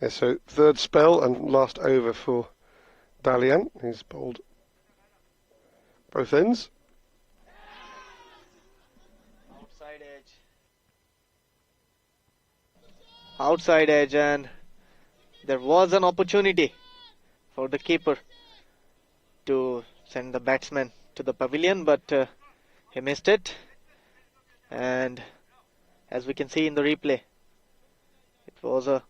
[SPEAKER 1] Yeah, so third spell and last over for Dalian. He's bowled both ends.
[SPEAKER 3] Outside edge. Outside edge, and there was an opportunity for the keeper to send the batsman to the pavilion, but he missed it. And as we can see in the replay, it was a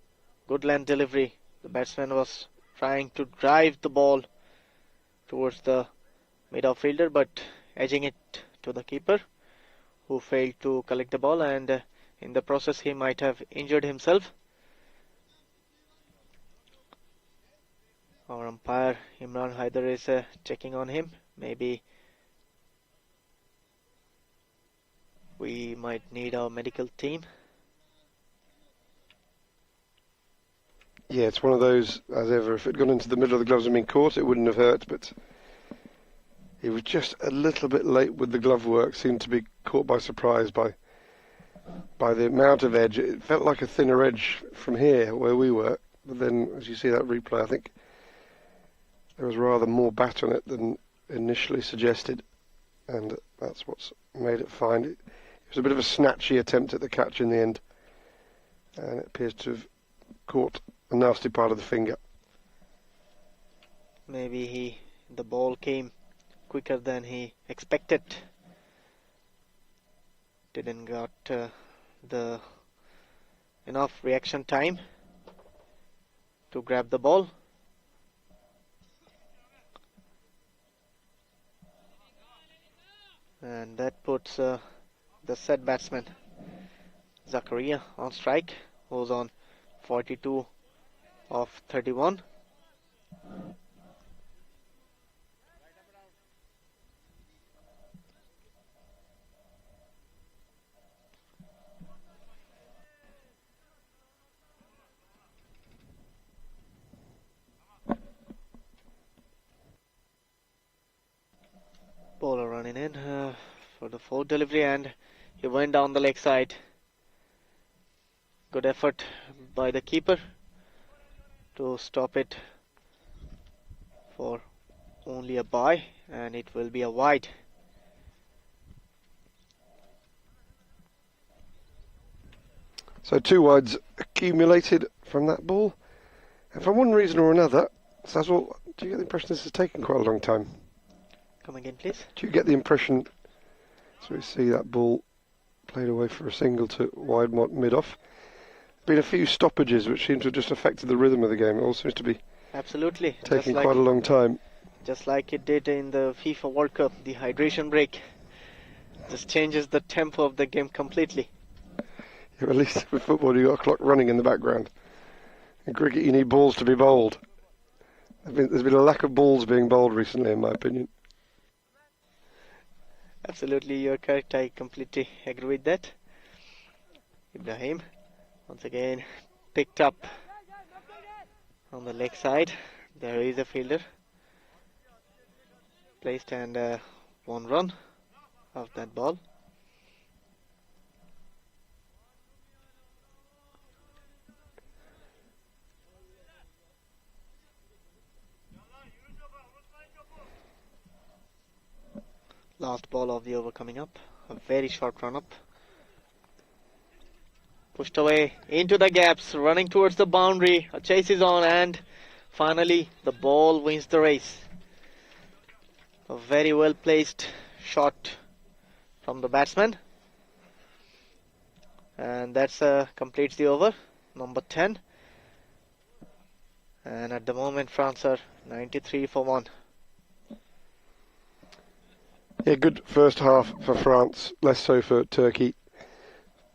[SPEAKER 3] good length delivery. The batsman was trying to drive the ball towards the mid-outfielder, but edging it to the keeper, who failed to collect the ball, and in the process he might have injured himself. Our umpire Imran Haider is checking on him. Maybe we might need our medical team.
[SPEAKER 1] Yeah, it's one of those, as ever, if it had gone into the middle of the gloves and been caught, it wouldn't have hurt, but he was just a little bit late with the glove work, seemed to be caught by surprise by the amount of edge. It felt like a thinner edge from here, where we were, but then, as you see that replay, I think there was rather more bat on it than initially suggested, and that's what's made it fine. It was a bit of a snatchy attempt at the catch in the end, and it appears to have caught a nasty part of the finger.
[SPEAKER 3] Maybe the ball came quicker than he expected. Didn't got the enough reaction time to grab the ball. And that puts the set batsman Zakaria on strike, who's on 42 of 31. Bowler running in for the fourth delivery, and he went down the leg side. Good effort by the keeper to stop it for only a bye, and it will be a wide.
[SPEAKER 1] So 2 wides accumulated from that ball. And for one reason or another, Sazwell, do you get the impression this has taken quite a long time?
[SPEAKER 3] Come again, please.
[SPEAKER 1] Do you get the impression, so we see that ball played away for a single to wide mid-off. Been a few stoppages which seem to have just affected the rhythm of the game. It all seems to be
[SPEAKER 3] Absolutely.
[SPEAKER 1] taking quite a long time.
[SPEAKER 3] Just like it did in the FIFA World Cup, the hydration break just changes the tempo of the game completely.
[SPEAKER 1] Yeah, at least with football you've got a clock running in the background. In cricket you need balls to be bowled. There's been a lack of balls being bowled recently, in my opinion.
[SPEAKER 3] Absolutely, you're correct. I completely agree with that. Ibrahim, once again, picked up on the leg side. There is a fielder placed, and 1 run of that ball. Last ball of the over coming up. A very short run up. Pushed away into the gaps, running towards the boundary. A chase is on, and finally the ball wins the race. A very well placed shot from the batsman. And that's completes the over, number 10. And at the moment France are 93 for 1.
[SPEAKER 1] Yeah, good first half for France, less so for Turkey.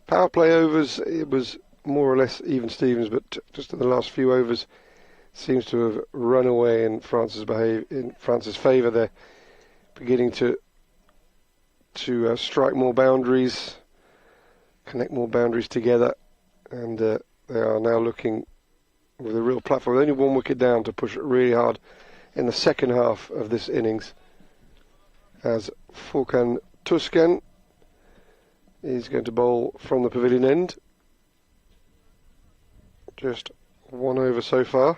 [SPEAKER 1] Power play overs, it was more or less even Stevens, but just in the last few overs seems to have run away in France's favour. They're beginning to strike more boundaries, connect more boundaries together, and they are now looking with a real platform. Only 1 wicket down to push it really hard in the second half of this innings, as Furkan Tuscan is going to bowl from the pavilion end. Just 1 over so far.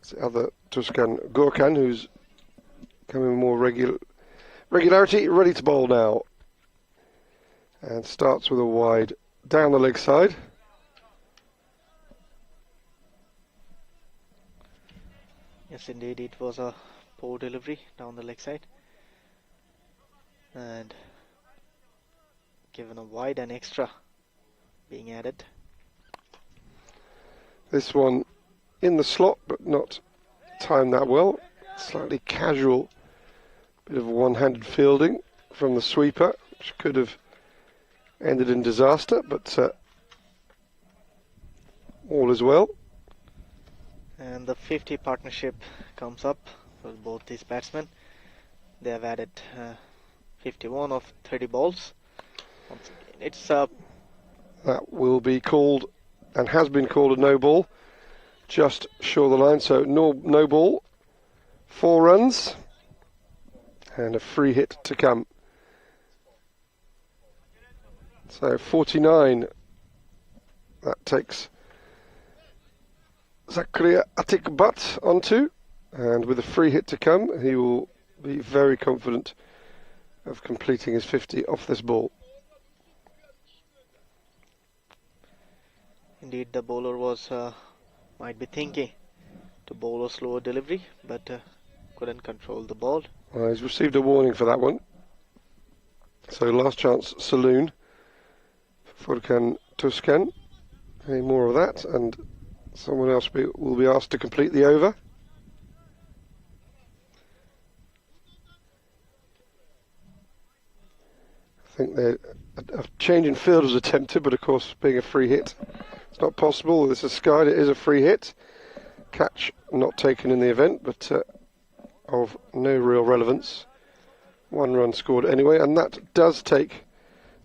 [SPEAKER 1] It's the other Tuscan Gorkan, who's coming with more regularity, ready to bowl now. And starts with a wide down the leg side.
[SPEAKER 3] Yes, indeed, it was a poor delivery down the leg side. And given a wide and extra being added.
[SPEAKER 1] This one in the slot, but not timed that well. Slightly casual bit of one-handed fielding from the sweeper, which could have ended in disaster, but all is well.
[SPEAKER 3] And the 50 partnership comes up for both these batsmen. They have added 51 of 30 balls. Once again, it's
[SPEAKER 1] that will be called, and has been called, a no ball, just short of the line. So no ball, 4 runs, and a free hit to come. So 49. That takes Zakaria Atikbat onto, and with a free hit to come, he will be very confident of completing his 50 off this ball.
[SPEAKER 3] Indeed, the bowler might be thinking to bowl a slower delivery, but couldn't control the ball.
[SPEAKER 1] Well, he's received a warning for that one. So last chance saloon for Furkan Tuscan. Any more of that, and someone else will be asked to complete the over. I think a change in field was attempted, but of course, being a free hit, it's not possible. This is skied. It is a free hit. Catch not taken in the event, but of no real relevance. 1 run scored anyway, and that does take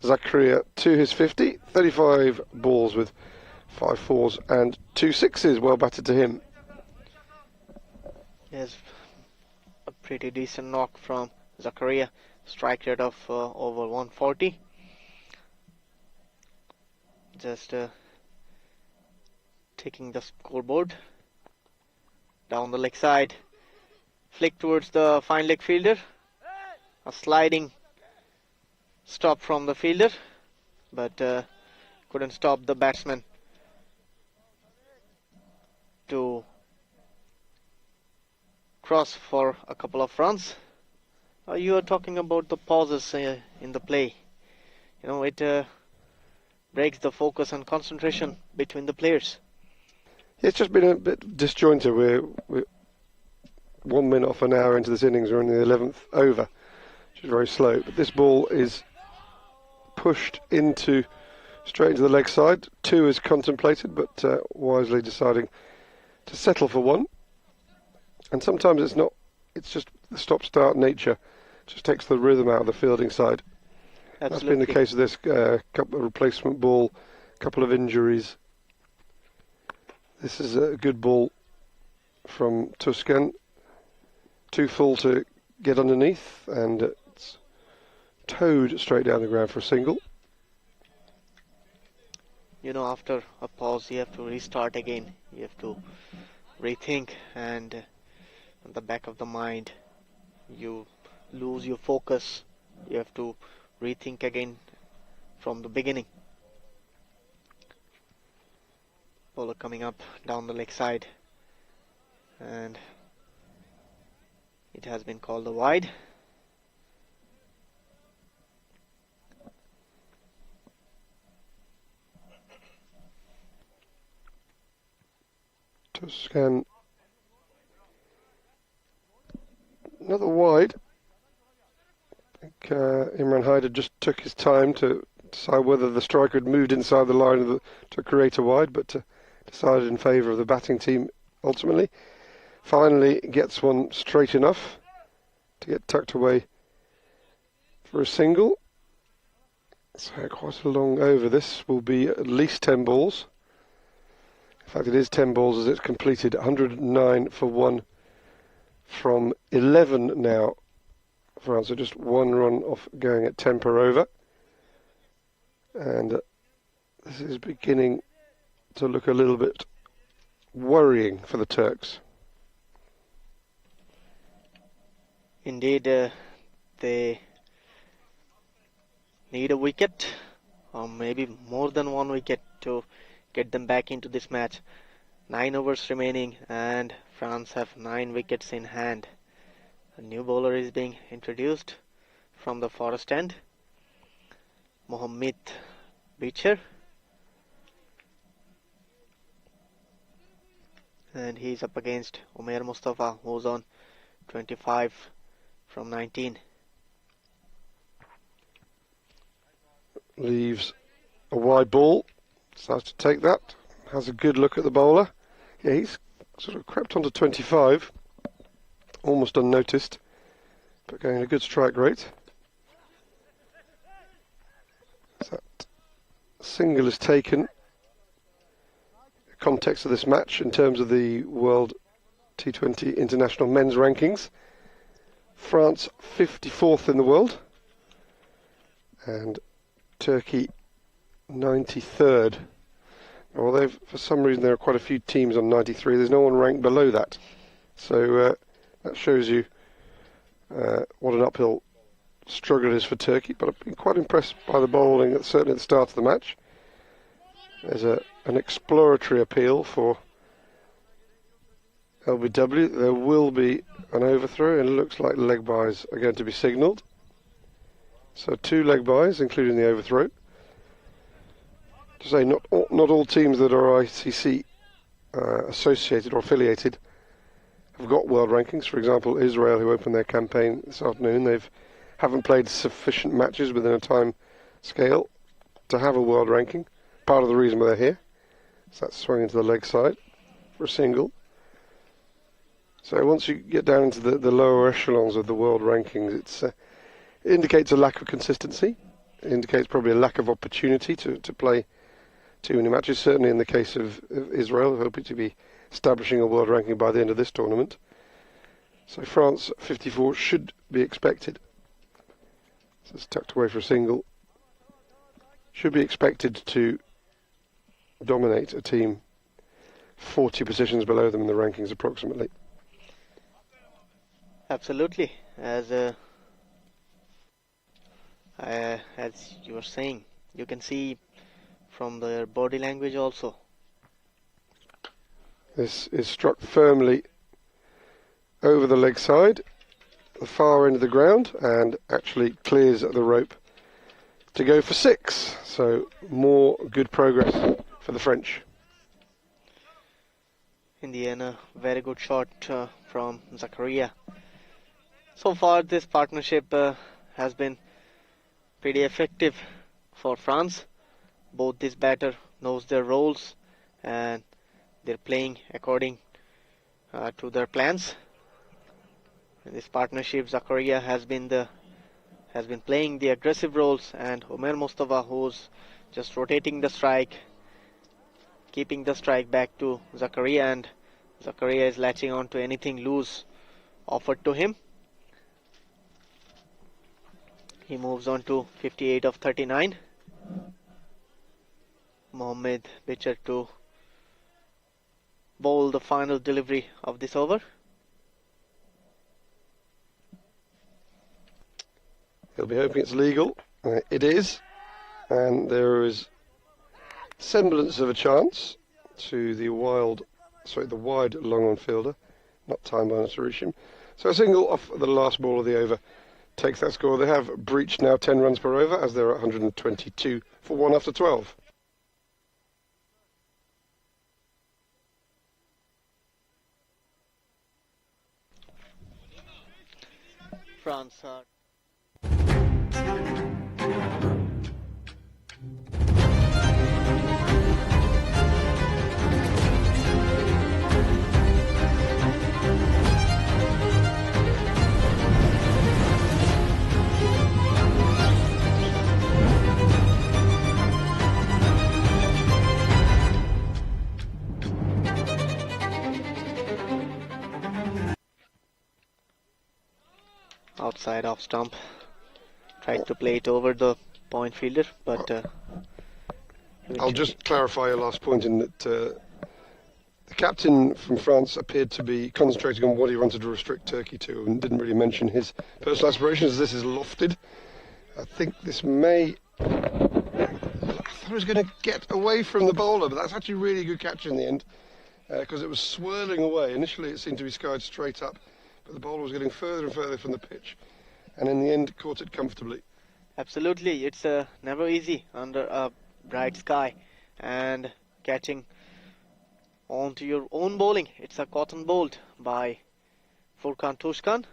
[SPEAKER 1] Zakaria to his 50. 35 balls with 5 fours and 2 sixes. Well batted to him.
[SPEAKER 3] Yes, a pretty decent knock from Zakaria. Strike rate of over 140. Just taking the scoreboard down the leg side, flick towards the fine leg fielder. A sliding stop from the fielder, but couldn't stop the batsman to cross for a couple of runs. You are talking about the pauses in the play. You know, it breaks the focus and concentration between the players.
[SPEAKER 1] It's just been a bit disjointed. We're 1 minute off an hour into this innings. We're in the 11th over, which is very slow. But this ball is pushed straight into the leg side. 2 is contemplated, but wisely deciding to settle for 1. And sometimes it's not. It's just the stop-start nature. Just takes the rhythm out of the fielding side.
[SPEAKER 3] Absolutely.
[SPEAKER 1] That's been the case of this couple of replacement ball, couple of injuries. This is a good ball from Tuscan. Too full to get underneath, and it's towed straight down the ground for a single.
[SPEAKER 3] You know, after a pause, you have to restart again. You have to rethink, and in the back of the mind, you lose your focus. You have to rethink again from the beginning. Bowler coming up down the leg side, and it has been called a wide.
[SPEAKER 1] Tuscan, another wide. I think Imran Haider just took his time to decide whether the striker had moved inside the line to create a wide, but decided in favour of the batting team ultimately. Finally gets one straight enough to get tucked away for a single. So quite a long over. This will be at least 10 balls. In fact, it is 10 balls as it's completed. 109 for 1 from 11 now. France are just 1 run off going at 10 per over. And this is beginning to look a little bit worrying for the Turks.
[SPEAKER 3] Indeed, they need a wicket, or maybe more than 1 wicket to get them back into this match. 9 overs remaining, and France have 9 wickets in hand. A new bowler is being introduced from the Forest end, Mohammed Beecher, and he's up against Umair Mustafa, who's on 25 from 19.
[SPEAKER 1] Leaves a wide ball, starts to take that, has a good look at the bowler. Yeah, he's sort of crept onto 25, almost unnoticed, but going a good strike rate. So that single is taken. The context of this match in terms of the World T20 International Men's Rankings. France 54th in the world, and Turkey 93rd. Although for some reason there are quite a few teams on 93, there's no one ranked below that. So that shows you what an uphill struggle it is for Turkey. But I've been quite impressed by the bowling, certainly at the start of the match. There's an exploratory appeal for LBW. There will be an overthrow, and it looks like leg byes are going to be signalled. So 2 leg byes, including the overthrow. To say, not all teams that are ICC associated or affiliated have got world rankings. For example, Israel, who opened their campaign this afternoon, haven't played sufficient matches within a time scale to have a world ranking. Part of the reason why they're here. So that's swung into the leg side for a single. So once you get down into the lower echelons of the world rankings, it indicates a lack of consistency. It indicates probably a lack of opportunity to play too many matches. Certainly in the case of Israel, hoping to be establishing a world ranking by the end of this tournament. So France 54 should be expected. So it's tucked away for a single. Should be expected to dominate a team 40 positions below them in the rankings approximately.
[SPEAKER 3] Absolutely, as you were saying, you can see from their body language also.
[SPEAKER 1] This is struck firmly over the leg side, the far end of the ground, and actually clears the rope to go for 6. So more good progress for the French.
[SPEAKER 3] In the end, a very good shot from Zakaria. So far this partnership has been pretty effective for France. Both this batter knows their roles and they're playing according to their plans. In this partnership, Zakaria has been playing the aggressive roles, and Omer Mustafa, who's just rotating the strike, keeping the strike back to Zakaria, and Zakaria is latching on to anything loose offered to him. He moves on to 58 of 39. Mohammed Bichar to bowl the final delivery of this over.
[SPEAKER 1] He'll be hoping it's legal. It is, and there is semblance of a chance to the wide long-on fielder, not timed by Nasrushim. So a single off the last ball of the over takes that score. They have breached now 10 runs per over as they're at 122 for 1 after 12.
[SPEAKER 3] France are outside off stump. Tried to play it over the point fielder, but
[SPEAKER 1] I'll just clarify your last point in that the captain from France appeared to be concentrating on what he wanted to restrict Turkey to and didn't really mention his personal aspirations. This is lofted. I think this may... I thought he was going to get away from the bowler, but that's actually a really good catch in the end because it was swirling away. Initially it seemed to be skied straight up, but the bowler was getting further and further from the pitch, and in the end caught it comfortably.
[SPEAKER 3] absolutely, it's never easy under a bright sky, and catching onto your own bowling. It's a cotton bowled by Furkan Tushkan.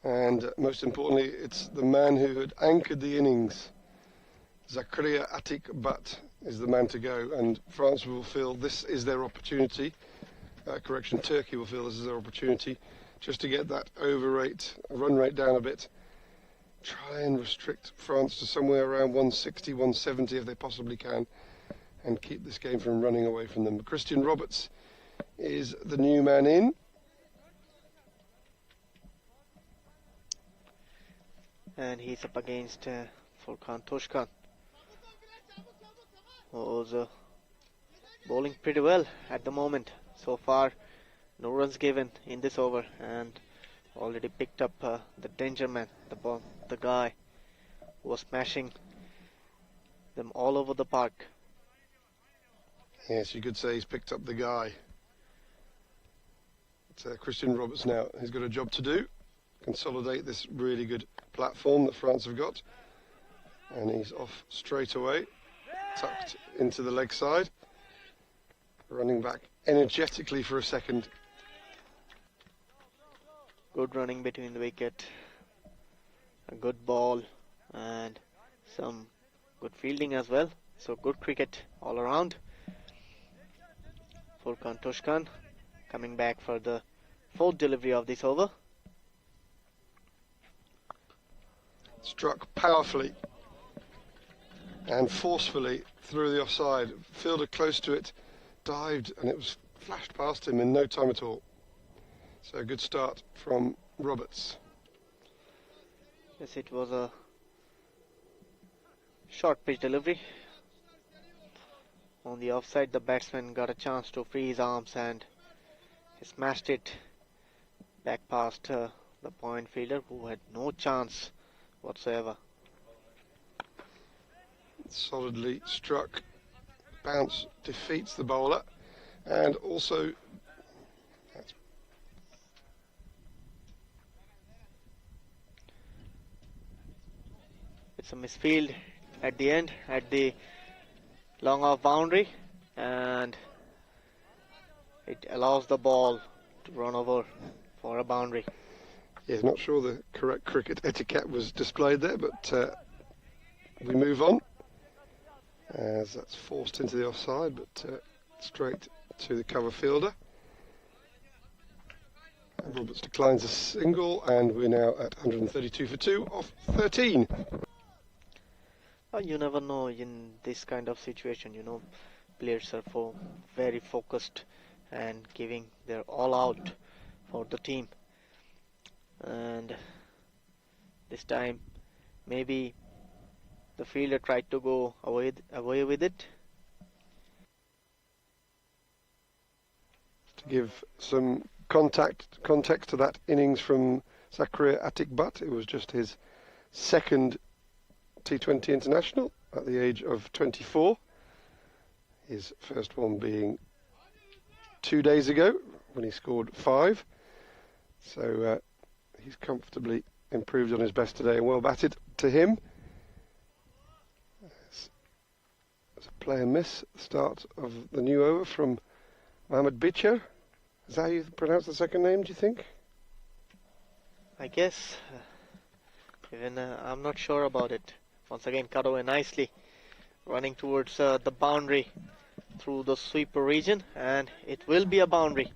[SPEAKER 1] And most importantly, it's the man who had anchored the innings. Zakaria Atik Bat is the man to go, and France will feel this is their opportunity. Turkey will feel this is their opportunity just to get that run rate down a bit. Try and restrict France to somewhere around 160, 170 if they possibly can, and keep this game from running away from them. Christian Roberts is the new man in.
[SPEAKER 3] And he's up against Furkan Tushkan, who's bowling pretty well at the moment. So far, no runs given in this over, and already picked up the danger man, the guy who was smashing them all over the park.
[SPEAKER 1] Yes, you could say he's picked up the guy. It's Christian Roberts now. He's got a job to do. Consolidate this really good platform that France have got. And he's off straight away. Tucked into the leg side. Running back energetically for a second.
[SPEAKER 3] Good running between the wicket, a good ball, and some good fielding as well. So good cricket all around. Furkan Tushkan coming back for the fourth delivery of this over.
[SPEAKER 1] Struck powerfully and forcefully through the offside. Fielder close to it, dived, and it was flashed past him in no time at all. So a good start from Roberts.
[SPEAKER 3] Yes, it was a short pitch delivery. On the offside, the batsman got a chance to free his arms and he smashed it back past the point fielder, who had no chance whatsoever.
[SPEAKER 1] solidly struck. Bounce defeats the bowler, and also
[SPEAKER 3] it's a misfield at the end, at the long off boundary, and it allows the ball to run over for a boundary.
[SPEAKER 1] Yeah, not sure the correct cricket etiquette was displayed there, but we move on as that's forced into the offside, but straight to the cover fielder. And Roberts declines a single, and we're now at 132 for 2 off 13.
[SPEAKER 3] You never know in this kind of situation, players are very focused and giving their all out for the team. And this time, maybe the fielder tried to go away with it.
[SPEAKER 1] To give some context to that innings from Zakaria Atikbat, it was just his second T20 international at the age of 24. His first one being 2 days ago when he scored 5. So he's comfortably improved on his best today, and well batted to him. There's a player miss at the start of the new over from Mohamed Bicher. Is that how you pronounce the second name, do you think?
[SPEAKER 3] I guess. Even I'm not sure about it. Once again, cut away nicely, running towards the boundary through the sweeper region, and it will be a boundary.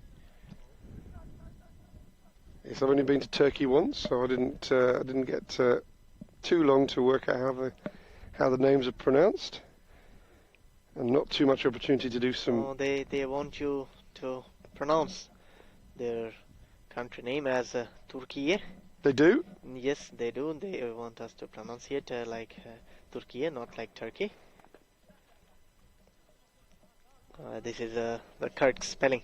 [SPEAKER 1] Yes, I've only been to Turkey once, so I didn't get too long to work out how the names are pronounced, and not too much opportunity to do some.
[SPEAKER 3] Oh, they want you to pronounce their country name as Turkey.
[SPEAKER 1] They do?
[SPEAKER 3] Yes, they do. They want us to pronounce it like Turkey, not like Turkey. This is the correct spelling.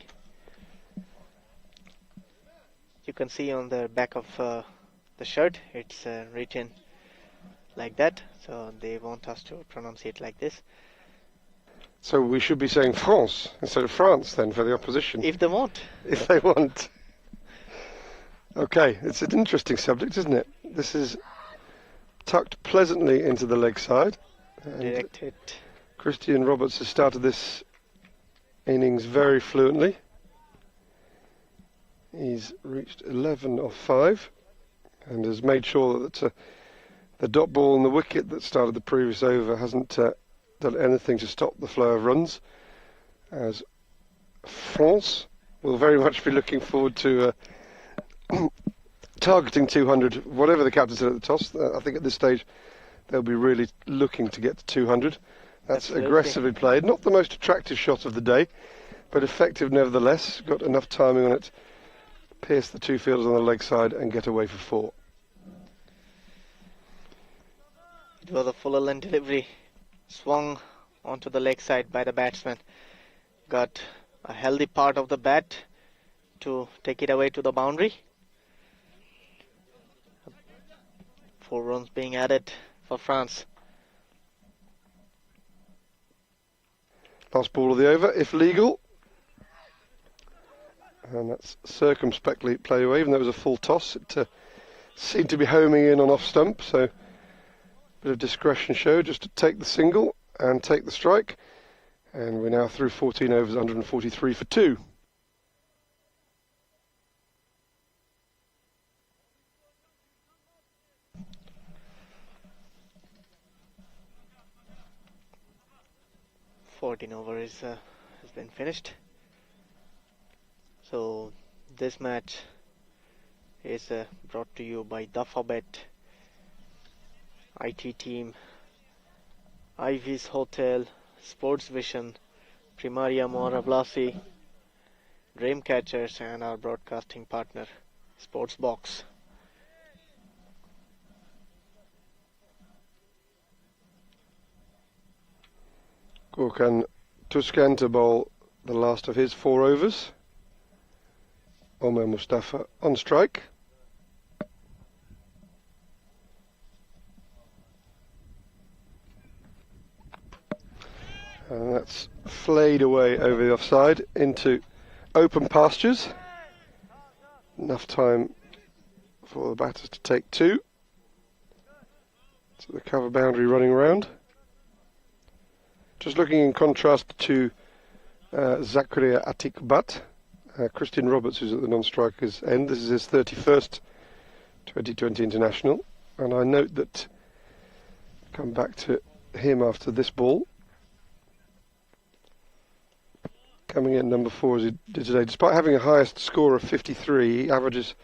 [SPEAKER 3] You can see on the back of the shirt, it's written like that. So they want us to pronounce it like this.
[SPEAKER 1] So we should be saying France instead of France then for the opposition.
[SPEAKER 3] If they want.
[SPEAKER 1] If they want. Okay, it's an interesting subject, isn't it? This is tucked pleasantly into the leg side.
[SPEAKER 3] Directed.
[SPEAKER 1] Christian Roberts has started this innings very fluently. He's reached 11 off 5 and has made sure that the dot ball and the wicket that started the previous over hasn't done anything to stop the flow of runs, as France will very much be looking forward to targeting 200, whatever the captain said at the toss. I think at this stage they'll be really looking to get to 200. That's
[SPEAKER 3] Absolutely.
[SPEAKER 1] Aggressively played. Not the most attractive shot of the day, but effective nevertheless. Got enough timing on it, pierce the two fielders on the leg side and get away for 4.
[SPEAKER 3] It was a full length delivery, swung onto the leg side by the batsman. Got a healthy part of the bat to take it away to the boundary. 4 runs being added for France.
[SPEAKER 1] Last ball of the over, if legal. And that's circumspectly played away, even though it was a full toss. It seemed to be homing in on off stump, so a bit of discretion showed just to take the single and take the strike. And we're now through 14 overs, 143 for 2.
[SPEAKER 3] Overs has been finished. So this match is brought to you by Dafabet, IT Team, Ivy's Hotel, Sports Vision, Primaria Moara Vlasiei, Dreamcatchers, and our broadcasting partner, Sportsbox.
[SPEAKER 1] Gorkan Tuscan to bowl the last of his 4 overs. Omer Mustafa on strike. And that's flayed away over the offside into open pastures. Enough time for the batters to take two. So the cover boundary running around. Just looking in contrast to Zakaria Atikbat, Christian Roberts, who's at the non-striker's end. This is his 31st 2020 international. And I note that, come back to him after this ball. Coming in number 4 as he did today. Despite having a highest score of 53, he averages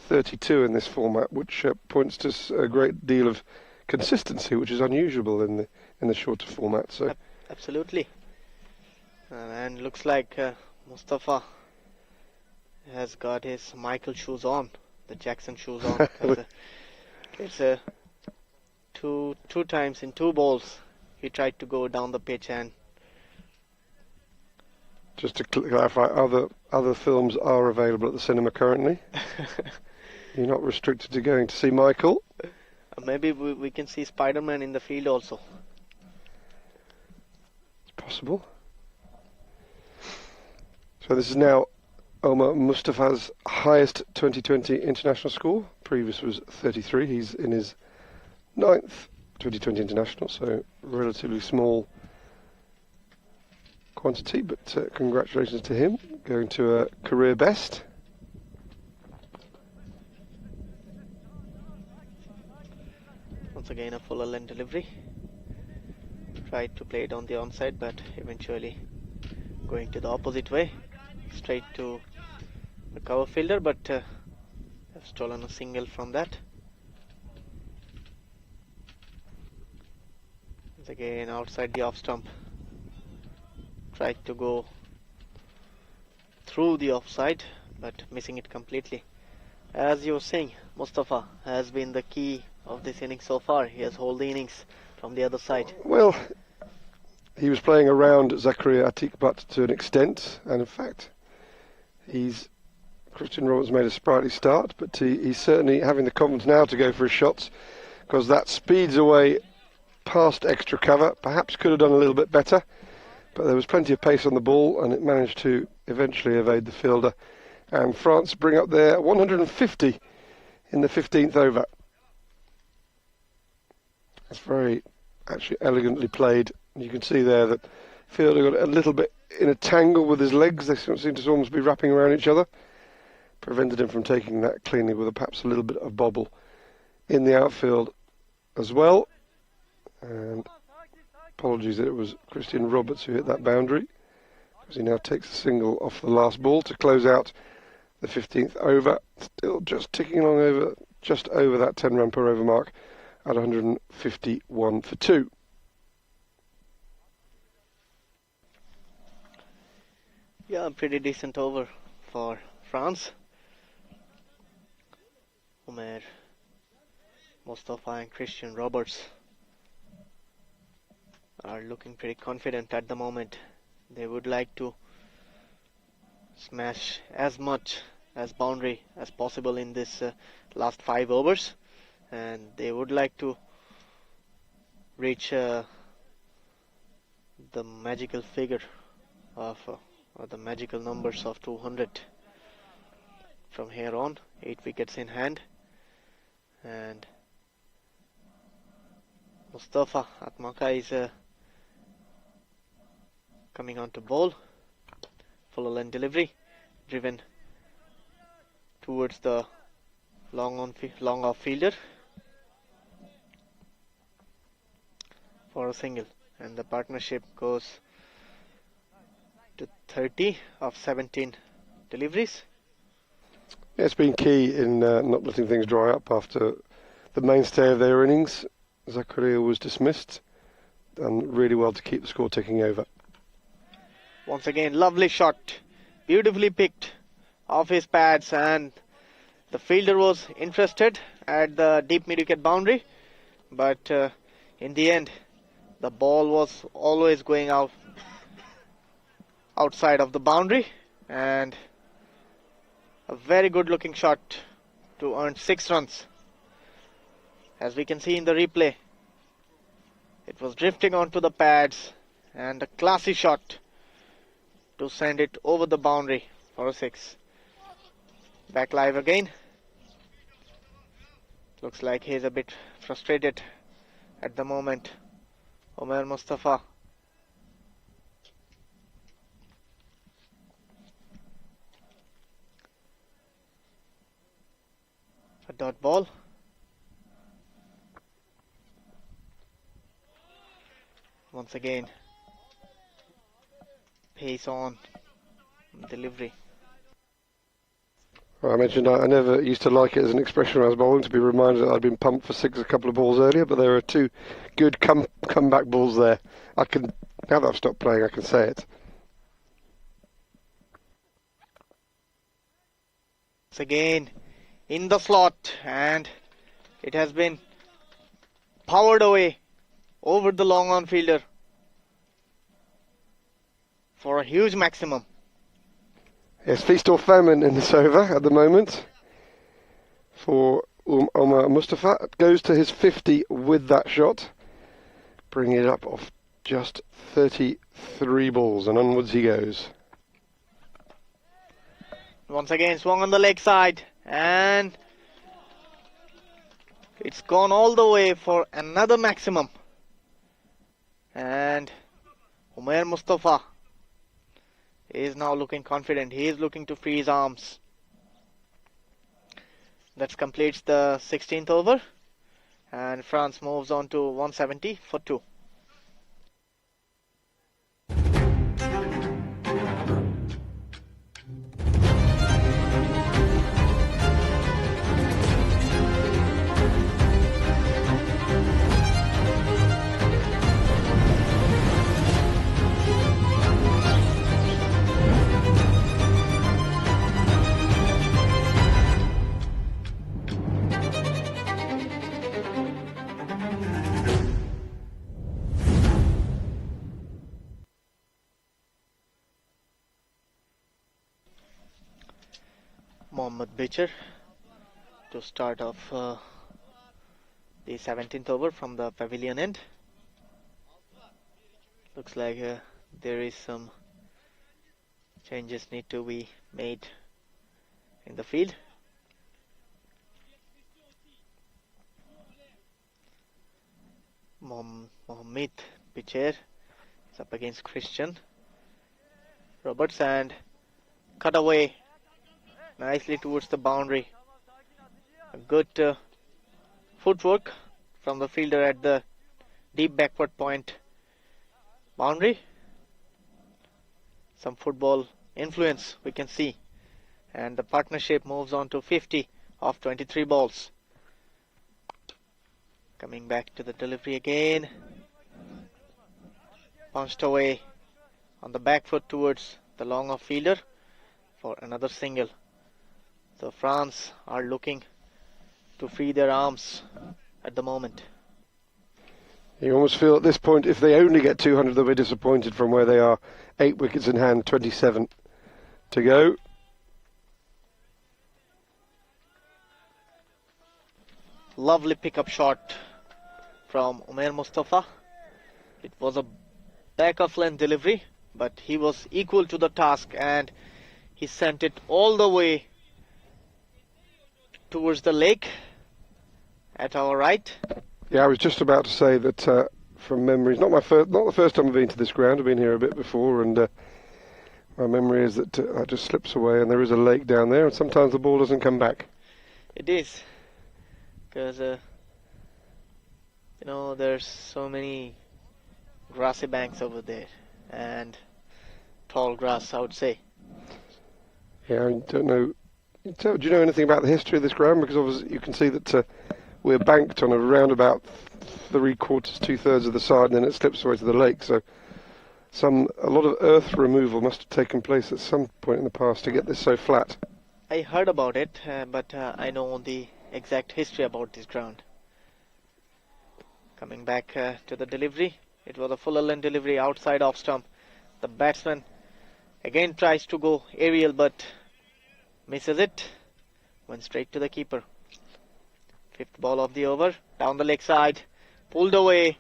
[SPEAKER 1] 32 in this format, which points to a great deal of consistency, which is unusual in the shorter format. So
[SPEAKER 3] absolutely. And looks like Mustafa has got his Michael shoes on, the Jackson shoes on. It's two times in 2 balls he tried to go down the pitch. And
[SPEAKER 1] just to clarify, other films are available at the cinema currently. You're not restricted to going to see Michael.
[SPEAKER 3] Maybe we can see Spider-Man in the field also.
[SPEAKER 1] It's possible. So this is now Omar Mustafa's highest 2020 international score. Previous was 33. He's in his 9th 2020 international, so relatively small quantity, but congratulations to him, going to a career best.
[SPEAKER 3] Once again a full length delivery. Tried to play it on the onside, but eventually going to the opposite way, straight to the cover fielder, but have stolen a single from that. Once again outside the off stump. Tried to go through the offside, but missing it completely. As you were saying, Mustafa has been the key of this innings so far. He has held the innings from the other side.
[SPEAKER 1] Well, he was playing around Zakaria Atikbat to an extent, and in fact, Christian Roberts made a sprightly start, but he's certainly having the confidence now to go for his shots, because that speeds away past extra cover. Perhaps could have done a little bit better, but there was plenty of pace on the ball, and it managed to eventually evade the fielder. And France bring up their 150 in the 15th over. That's very actually elegantly played. You can see there that fielder got a little bit in a tangle with his legs. They seem to almost be wrapping around each other. Prevented him from taking that cleanly with perhaps a little bit of bobble in the outfield as well. And apologies that it was Christian Roberts who hit that boundary, because he now takes a single off the last ball to close out the 15th over. Still just ticking along over, just over that 10 run per over mark at 151 for 2.
[SPEAKER 3] Yeah, pretty decent over for France. Omer, Mustafa and Christian Roberts are looking pretty confident at the moment. They would like to smash as much as boundary as possible in this last 5 overs, and they would like to reach the magical figure of or the magical numbers of 200 from here on. 8 wickets in hand, and Mustafa Atmaka is coming on to bowl. Full length delivery, driven towards the long off fielder for a single, and the partnership goes to 30 of 17 deliveries.
[SPEAKER 1] Yeah, it's been key in not letting things dry up after the mainstay of their innings. Zakaria was dismissed. Done really well to keep the score ticking over.
[SPEAKER 3] Once again, lovely shot, beautifully picked off his pads, and the fielder was interested at the deep mid-wicket boundary, but in the end, the ball was always going outside of the boundary, and a very good looking shot to earn 6 runs. As we can see in the replay, it was drifting onto the pads and a classy shot to send it over the boundary for a 6. Back live again. Looks like he's a bit frustrated at the moment. Omer Mustafa. A dot ball. Once again, pace on delivery.
[SPEAKER 1] I mentioned I never used to like it as an expression when I was bowling, to be reminded that I'd been pumped for 6 a couple of balls earlier, but there are 2 good comeback balls there. I can, now that I've stopped playing, I can say it.
[SPEAKER 3] Once again, in the slot, and it has been powered away over the long on fielder for a huge maximum.
[SPEAKER 1] Yes, feast or famine in this over at the moment for Omar Mustafa. Goes to his 50 with that shot, bringing it up off just 33 balls, and onwards he goes.
[SPEAKER 3] Once again, swung on the leg side, and it's gone all the way for another maximum. And Omer Mustafa is now looking confident. He is looking to free his arms. That completes the 16th over, and France moves on to 170 for 2. Mohammad Bichar to start off the 17th over from the pavilion end. Looks like there is some changes need to be made in the field. Mohammad Bichar is up against Christian Roberts, and cut away nicely towards the boundary. A good footwork from the fielder at the deep backward point boundary. Some football influence we can see, and the partnership moves on to 50 of 23 balls. Coming back to the delivery again. Punched away on the back foot towards the long off fielder for another single. So France are looking to free their arms at the moment.
[SPEAKER 1] You almost feel at this point, if they only get 200, they'll be disappointed from where they are. 8 wickets in hand, 27 to go.
[SPEAKER 3] Lovely pickup shot from Omer Mustafa. It was a back of length delivery, but he was equal to the task, and he sent it all the way towards the lake at our right.
[SPEAKER 1] Yeah, I was just about to say that from memory, it's not the first time I've been to this ground. I've been here a bit before, and my memory is that that just slips away, and there is a lake down there, and sometimes the ball doesn't come back.
[SPEAKER 3] It is, because there's so many grassy banks over there and tall grass, I would say.
[SPEAKER 1] Yeah, I don't know. Do you know anything about the history of this ground? Because obviously you can see that we're banked on around about 3/4, 2/3 of the side, and then it slips away to the lake. So a lot of earth removal must have taken place at some point in the past to get this so flat.
[SPEAKER 3] I heard about it, but I know the exact history about this ground. Coming back to the delivery, it was a full length delivery outside off stump. The batsman again tries to go aerial, but misses it. Went straight to the keeper. 5th ball of the over, down the leg side, pulled away,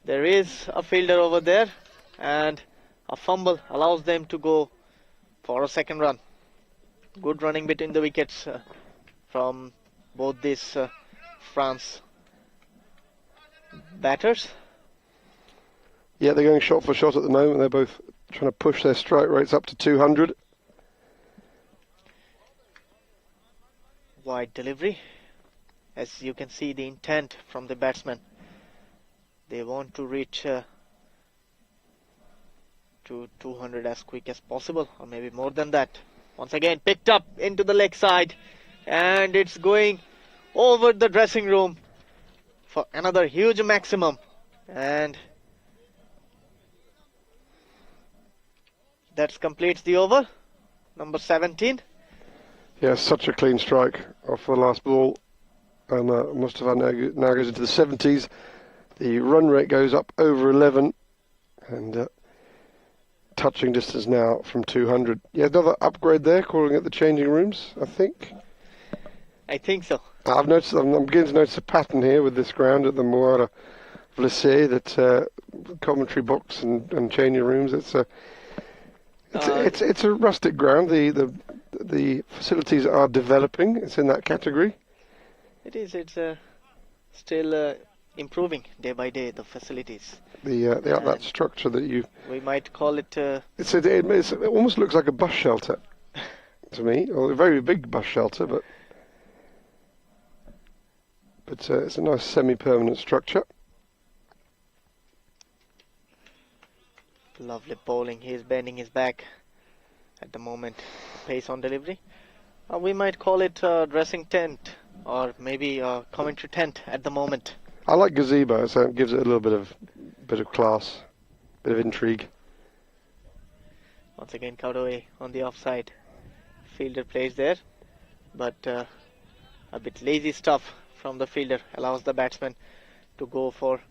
[SPEAKER 3] There is a fielder over there, and a fumble allows them to go for a second run. Good running between the wickets from both these France batters.
[SPEAKER 1] Yeah, they're going shot for shot at the moment. They're both trying to push their strike rates up to 200.
[SPEAKER 3] Wide delivery. As you can see the intent from the batsman. They want to reach to 200 as quick as possible, or maybe more than that. Once again picked up into the leg side, and it's going over the dressing room for another huge maximum. And that completes the over, number 17.
[SPEAKER 1] Yeah, such a clean strike off the last ball. And Mustafa now goes into the 70s. The run rate goes up over 11, and touching distance now from 200. Yeah, another upgrade there, calling it the changing rooms, I think.
[SPEAKER 3] I think so.
[SPEAKER 1] I'm beginning to notice a pattern here with this ground at the Moara Vlasiei, that commentary box and changing rooms. It's a rustic ground. The facilities are developing. It's in that category.
[SPEAKER 3] It is. It's still improving day by day, the facilities.
[SPEAKER 1] That structure that
[SPEAKER 3] we might call it.
[SPEAKER 1] It almost looks like a bus shelter to me, or a very big bus shelter, but it's a nice semi-permanent structure.
[SPEAKER 3] Lovely bowling. He is bending his back at the moment. Pace on delivery. We might call it a dressing tent, or maybe a commentary tent at the moment.
[SPEAKER 1] I like gazebo, so it gives it a little bit of class, bit of intrigue.
[SPEAKER 3] Once again, cut away on the offside. Fielder plays there, but a bit lazy stuff from the fielder allows the batsman to go for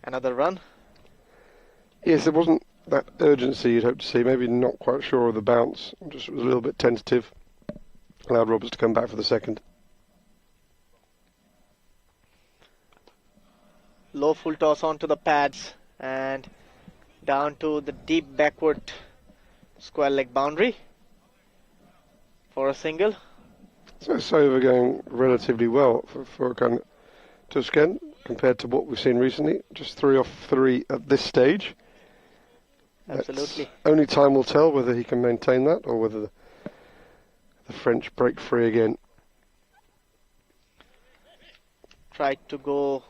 [SPEAKER 3] another run.
[SPEAKER 1] Yes, there wasn't that urgency you'd hope to see. Maybe not quite sure of the bounce. Just was a little bit tentative. Allowed Roberts to come back for the second.
[SPEAKER 3] Low full toss onto the pads and down to the deep backward square leg boundary for a single.
[SPEAKER 1] So it's over going relatively well for kind of Tusken compared to what we've seen recently. Just 3 off 3 at this stage.
[SPEAKER 3] Absolutely.
[SPEAKER 1] Only time will tell whether he can maintain that or whether the French break free again.
[SPEAKER 3] Tried to go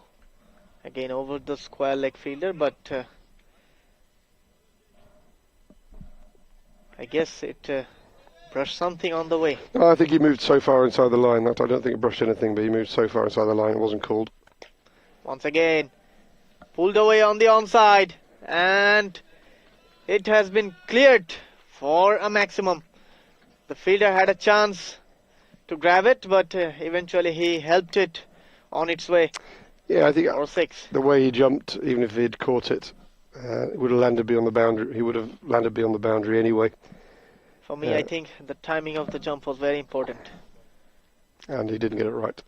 [SPEAKER 3] again over the square leg fielder, but I guess it brushed something on the way.
[SPEAKER 1] No, I think he moved so far inside the line that I don't think it brushed anything, but he moved so far inside the line it wasn't called.
[SPEAKER 3] Once again, pulled away on the onside, and it has been cleared for a maximum. The fielder had a chance to grab it, but eventually he helped it on its way.
[SPEAKER 1] Yeah, I think
[SPEAKER 3] for 6.
[SPEAKER 1] The way he jumped, even if he'd caught it, it would have landed beyond the boundary. He would have landed beyond the boundary anyway.
[SPEAKER 3] For me, I think the timing of the jump was very important.
[SPEAKER 1] And he didn't get it right.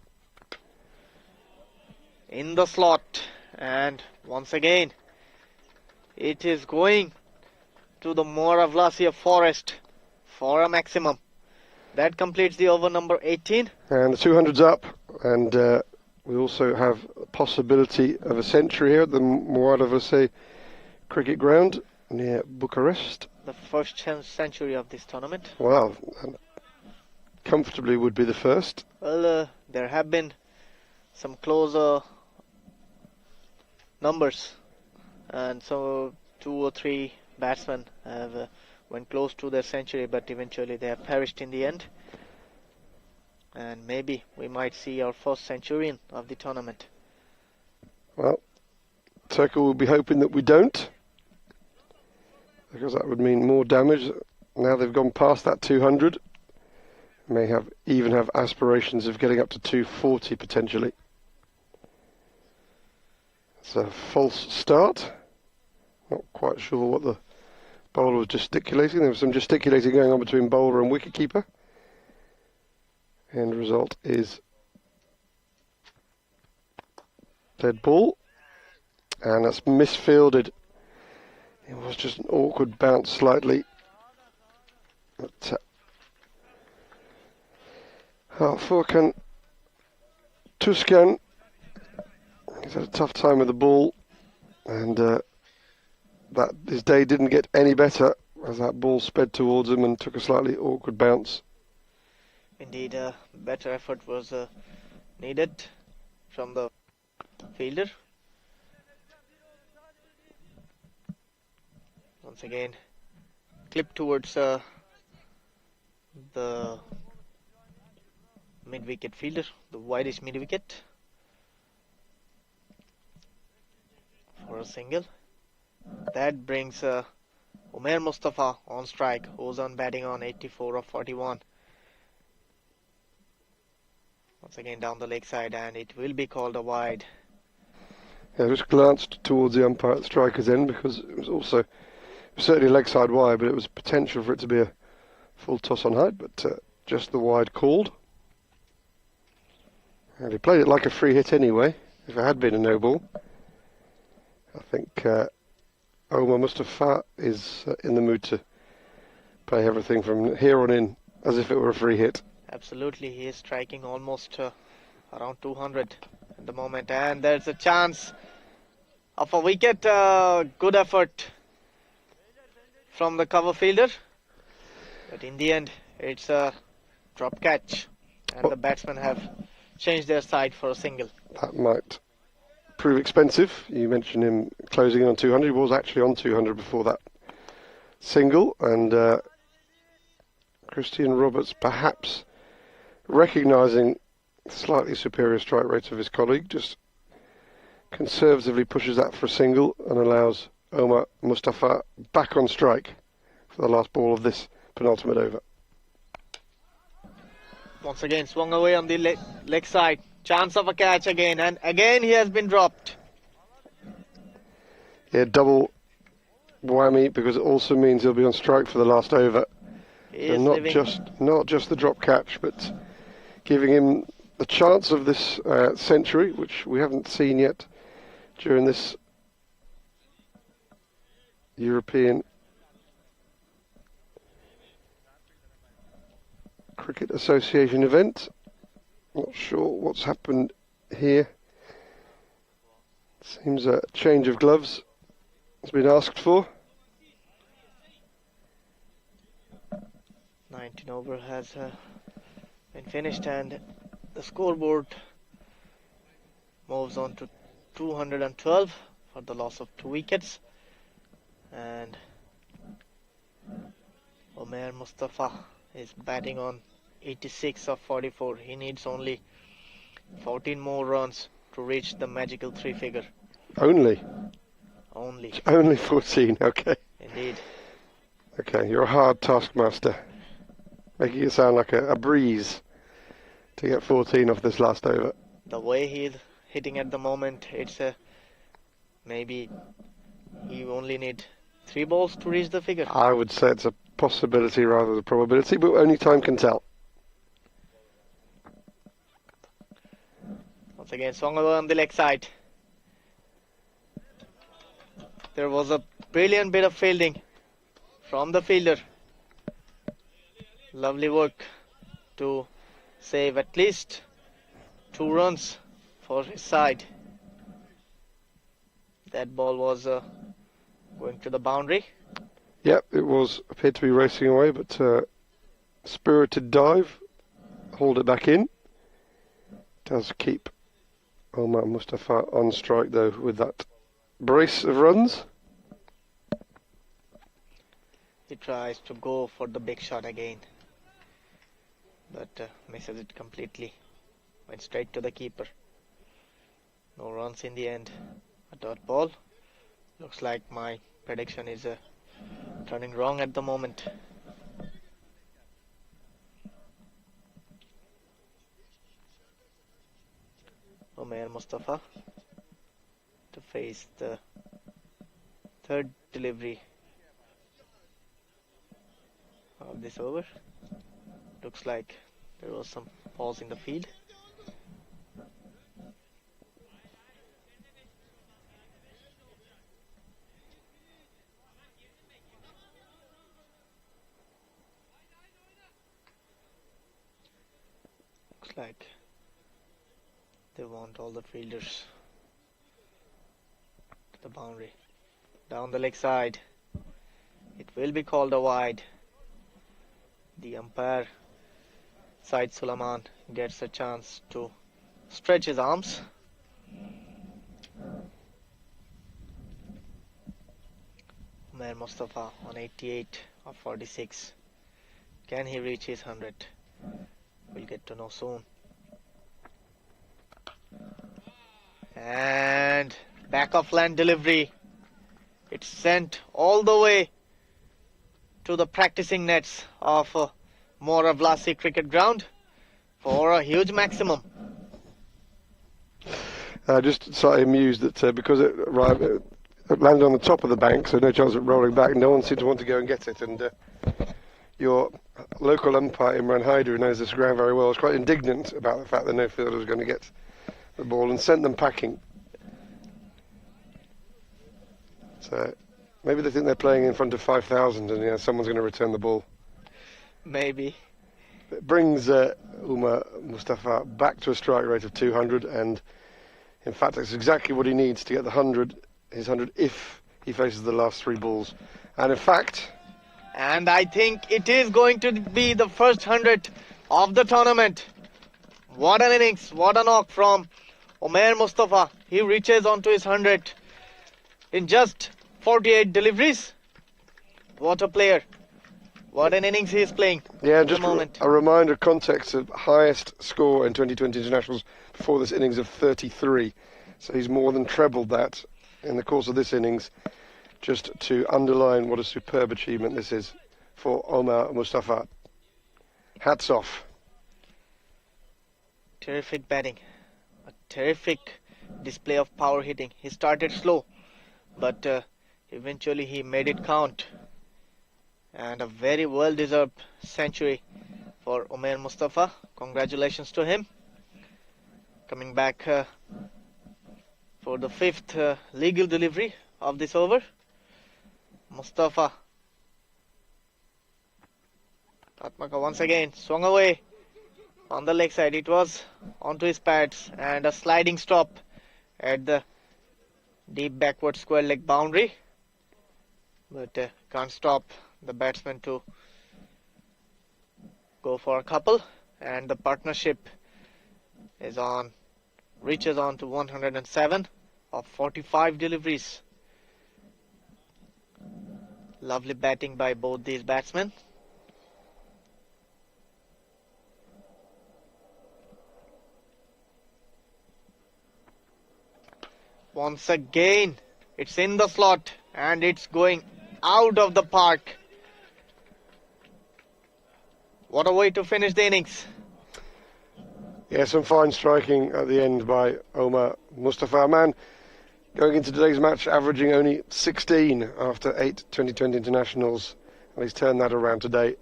[SPEAKER 3] In the slot, and once again, it is going to the Moara Vlasiei forest for a maximum. That completes the over number 18.
[SPEAKER 1] And the 200's up, and we also have a possibility of a century here at the Moara Vlasiei cricket ground near Bucharest.
[SPEAKER 3] The first century of this tournament.
[SPEAKER 1] Wow, and comfortably would be the first.
[SPEAKER 3] Well, there have been some closer numbers, and so 2 or 3 batsmen have went close to their century, but eventually they have perished in the end. And maybe we might see our first centurion of the tournament.
[SPEAKER 1] Well, Turkey will be hoping that we don't, because that would mean more damage. Now they've gone past that 200. May even have aspirations of getting up to 240 potentially. It's a false start. Not quite sure what the bowler was gesticulating. There was some gesticulating going on between bowler and wicketkeeper. And the result is dead ball. And that's misfielded. It was just an awkward bounce slightly. But Furkan Tuscan, he's had a tough time with the ball, and that his day didn't get any better as that ball sped towards him and took a slightly awkward bounce.
[SPEAKER 3] Indeed, better effort was needed from the fielder. Once again, clip towards the mid-wicket fielder, the widest mid-wicket for a single. That brings Umair Mustafa on strike, who's on batting on 84 of 41. Once again down the leg side, and it will be called a wide.
[SPEAKER 1] Yeah, I just glanced towards the umpire at the striker's end because it was certainly leg side wide, but it was potential for it to be a full toss on height, but just the wide called. And he played it like a free hit anyway, if it had been a no ball. I think Omar Mustafa is in the mood to play everything from here on in as if it were a free hit.
[SPEAKER 3] Absolutely, he is striking almost around 200 at the moment, and there's a chance of a wicket. Good effort from the cover fielder, but in the end it's a drop catch, and the batsmen have changed their side for a single.
[SPEAKER 1] That might prove expensive. You mentioned him closing in on 200. He was actually on 200 before that single, and Christian Roberts perhaps recognising the slightly superior strike rate of his colleague, just conservatively pushes that for a single and allows Omar Mustafa back on strike for the last ball of this penultimate over.
[SPEAKER 3] Once again swung away on the leg side. Chance of a catch again, and again he has been dropped.
[SPEAKER 1] Yeah, double whammy, because it also means he'll be on strike for the last over. And not just the drop catch, but giving him the chance of this century, which we haven't seen yet during this European Cricket Association event. Not sure what's happened here. Seems a change of gloves has been asked for.
[SPEAKER 3] 19 over has been finished, and the scoreboard moves on to 212 for the loss of 2 wickets, and Umair Mustafa is batting on 86 of 44. He needs only 14 more runs to reach the magical 3-figure.
[SPEAKER 1] Only 14, okay.
[SPEAKER 3] Indeed.
[SPEAKER 1] Okay, you're a hard taskmaster, making it sound like a breeze to get 14 off this last over.
[SPEAKER 3] The way he's hitting at the moment, it's maybe he only need 3 balls to reach the figure.
[SPEAKER 1] I would say it's a possibility rather than a probability, but only time can tell.
[SPEAKER 3] Once again, swung over on the leg side. There was a brilliant bit of fielding from the fielder. Lovely work to save at least 2 runs for his side. That ball was going to the boundary.
[SPEAKER 1] Yep, it was appeared to be racing away, but spirited dive, hold it back in. Does keep Omar Mustafa on strike though with that brace of runs.
[SPEAKER 3] He tries to go for the big shot again, but misses it completely. Went straight to the keeper. No runs in the end. A dot ball. Looks like my prediction is turning wrong at the moment. Umair Mustafa to face the third delivery of this over. Looks like there was some pause in the field. like they want all the fielders to the boundary. Down the leg side. It will be called a wide. The umpire, Said Sulaiman, gets a chance to stretch his arms. Umair Mustafa on 88 of 46. Can he reach his 100? We'll get to know soon. And back of land delivery. It's sent all the way to the practicing nets of Moara Vlasiei cricket ground for a huge maximum.
[SPEAKER 1] Just slightly amused that because it landed on the top of the bank, so no chance of rolling back. No one seemed to want to go and get it. And your local umpire, Imran Haider, who knows this ground very well, was quite indignant about the fact that no fielder was going to get the ball and sent them packing. So maybe they think they're playing in front of 5,000 and someone's going to return the ball.
[SPEAKER 3] Maybe.
[SPEAKER 1] It brings Umar Mustafa back to a strike rate of 200, and in fact it's exactly what he needs to get the 100, his 100, if he faces the last three balls. And in fact...
[SPEAKER 3] And I think it is going to be the first 100 of the tournament. What an innings, what a knock from Umair Mustafa. He reaches onto his 100 in just 48 deliveries. What a player. What an innings he is playing.
[SPEAKER 1] Yeah,
[SPEAKER 3] at
[SPEAKER 1] just
[SPEAKER 3] the moment.
[SPEAKER 1] a reminder, context of highest score in 2020 internationals before this innings of 33. So he's more than trebled that in the course of this innings, just to underline what a superb achievement this is for Omar Mustafa. Hats off.
[SPEAKER 3] Terrific batting. A terrific display of power hitting. He started slow, but eventually he made it count. And a very well-deserved century for Umair Mustafa. Congratulations to him. Coming back for the fifth legal delivery of this over. Mustafa. Atmaka once again swung away on the leg side. It was onto his pads and a sliding stop at the deep backward square leg boundary. But can't stop the batsman to go for a couple, and the partnership is on, reaches on to 107 of 45 deliveries. Lovely batting by both these batsmen. Once again, it's in the slot and it's going out of the park. What a way to finish the innings.
[SPEAKER 1] Yeah, some fine striking at the end by Omar Mustafa. A man going into today's match averaging only 16 after 8 2020 internationals. And he's turned that around today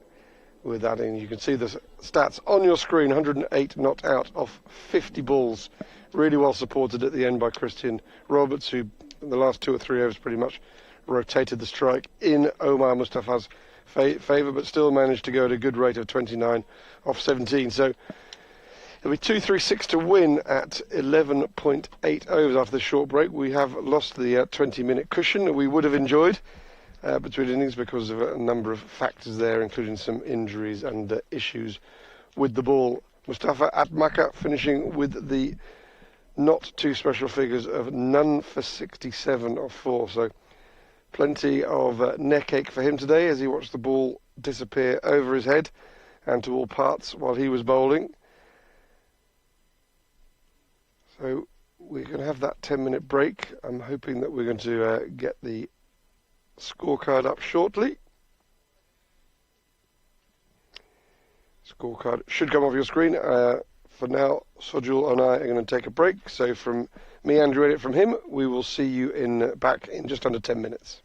[SPEAKER 1] with that in. You can see the stats on your screen. 108 not out of 50 balls. Really well supported at the end by Christian Roberts, who in the last 2 or 3 overs pretty much rotated the strike in Omar Mustafa's favour, but still managed to go at a good rate of 29 off 17. So it'll be 2-3-6 to win at 11.8 overs after the short break. We have lost the 20-minute cushion that we would have enjoyed between innings because of a number of factors there, including some injuries and issues with the ball. Mustafa Atmaka finishing with the not too special figures of none for 67 off 4. So plenty of neck ache for him today as he watched the ball disappear over his head and to all parts while he was bowling. So we're going to have that 10-minute break. I'm hoping that we're going to get the scorecard up shortly. Scorecard should come off your screen. For now, Sojul and I are going to take a break. So from me, Andrew Elliott, from him, we will see you back in just under 10 minutes.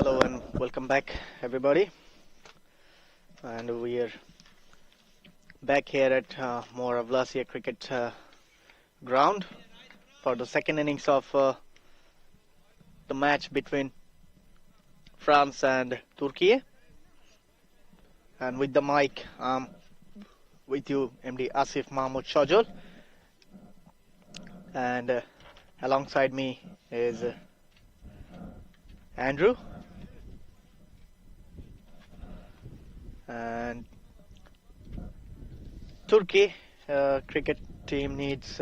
[SPEAKER 3] Hello and welcome back, everybody. And we are back here at Moara Vlasiei cricket ground for the second innings of the match between France and Turkey. And with the mic, with you, MD Asif Mahmoud Shajol. And alongside me is Andrew. And Turkey cricket team needs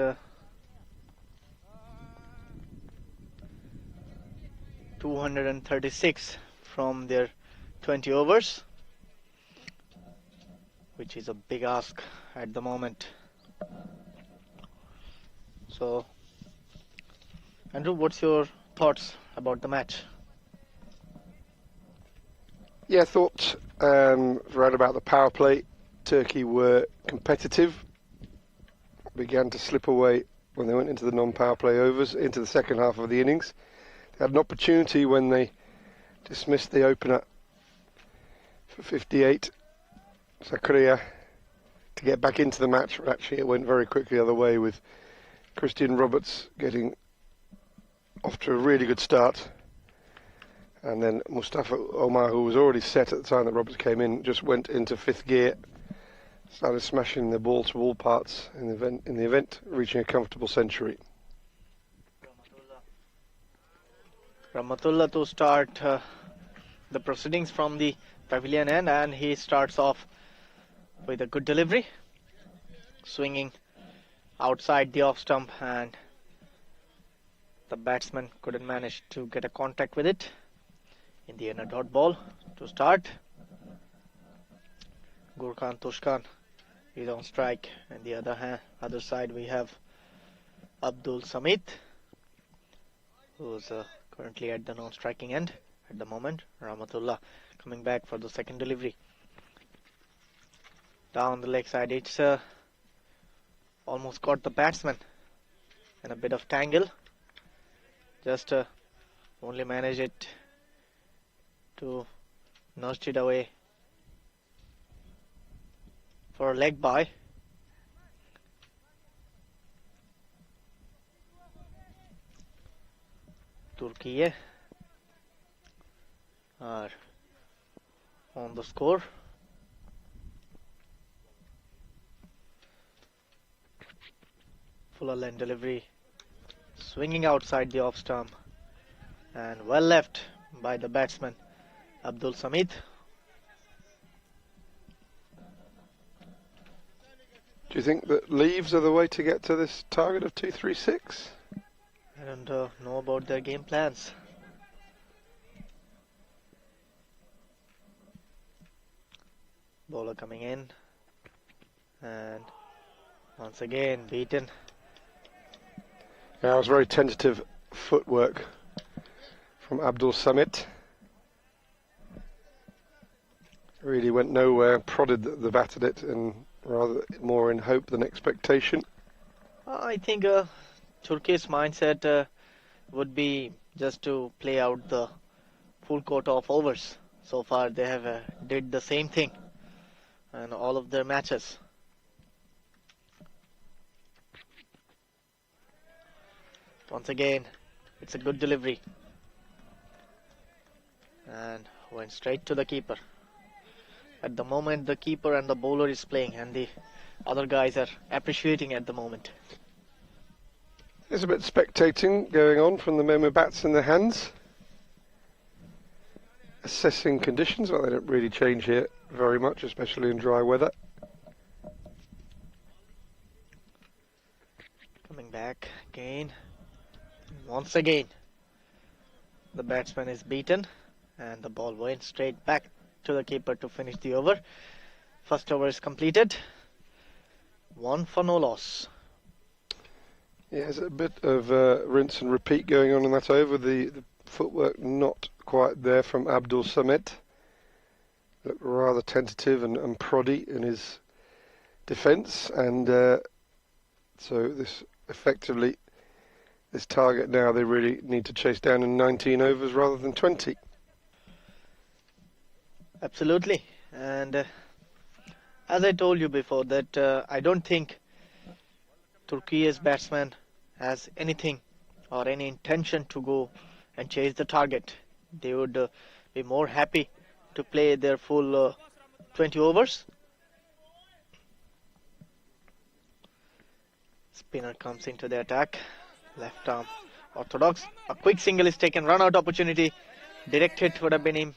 [SPEAKER 3] 236 from their 20 overs, which is a big ask at the moment. So, Andrew, what's your thoughts about the match?
[SPEAKER 1] Yeah, I thought right about the power play, Turkey were competitive, began to slip away when they went into the non-power play overs, into the second half of the innings. They had an opportunity when they dismissed the opener for 58, Zakaria, to get back into the match, but actually it went very quickly the other way, with Christian Roberts getting off to a really good start. And then Mustafa Omar, who was already set at the time that Roberts came in, just went into fifth gear, started smashing the ball to all parts in the event, reaching a comfortable century.
[SPEAKER 3] Rahmatullah to start the proceedings from the pavilion end, and he starts off with a good delivery, swinging outside the off stump, and the batsman couldn't manage to get a contact with it. In the end, a dot ball to start. Gurkhan Tushkan is on strike, and the other side we have Abdul Samit, who's currently at the non-striking end at the moment. Rahmatullah coming back for the second delivery. Down the leg side, it's almost got the batsman in a bit of tangle. Just only manage it to nudge it away for a leg bye. Turkey are on the score. Fuller length delivery, swinging outside the off stump, and well left by the batsman Abdul Samit.
[SPEAKER 1] Do you think that leaves are the way to get to this target of 236?
[SPEAKER 3] I don't know about their game plans. Bowler coming in, and once again beaten.
[SPEAKER 1] Yeah, it was very tentative footwork from Abdul Samit. Really went nowhere, prodded the bat at it, and rather more in hope than expectation.
[SPEAKER 3] I think Turkey's mindset would be just to play out the full quota of overs. So far they have did the same thing in all of their matches. Once again, it's a good delivery, and went straight to the keeper. At the moment, the keeper and the bowler is playing, and the other guys are appreciating at the moment.
[SPEAKER 1] There's a bit of spectating going on from the men with bats in their hands. Assessing conditions, well, they don't really change here very much, especially in dry weather.
[SPEAKER 3] Coming back again. Once again, the batsman is beaten, and the ball went straight back to the keeper to finish the over. First over is completed. 1 for no loss.
[SPEAKER 1] Yeah, there's a bit of rinse and repeat going on in that over. The footwork not quite there from Abdul Samit. Looked rather tentative and proddy in his defence, and so this effectively, this target now they really need to chase down in 19 overs rather than 20.
[SPEAKER 3] Absolutely. And as I told you before, that I don't think Turkey's batsman has anything or any intention to go and chase the target. They would be more happy to play their full 20 overs. Spinner comes into the attack. Left arm orthodox. A quick single is taken. Run out opportunity. Direct hit would have been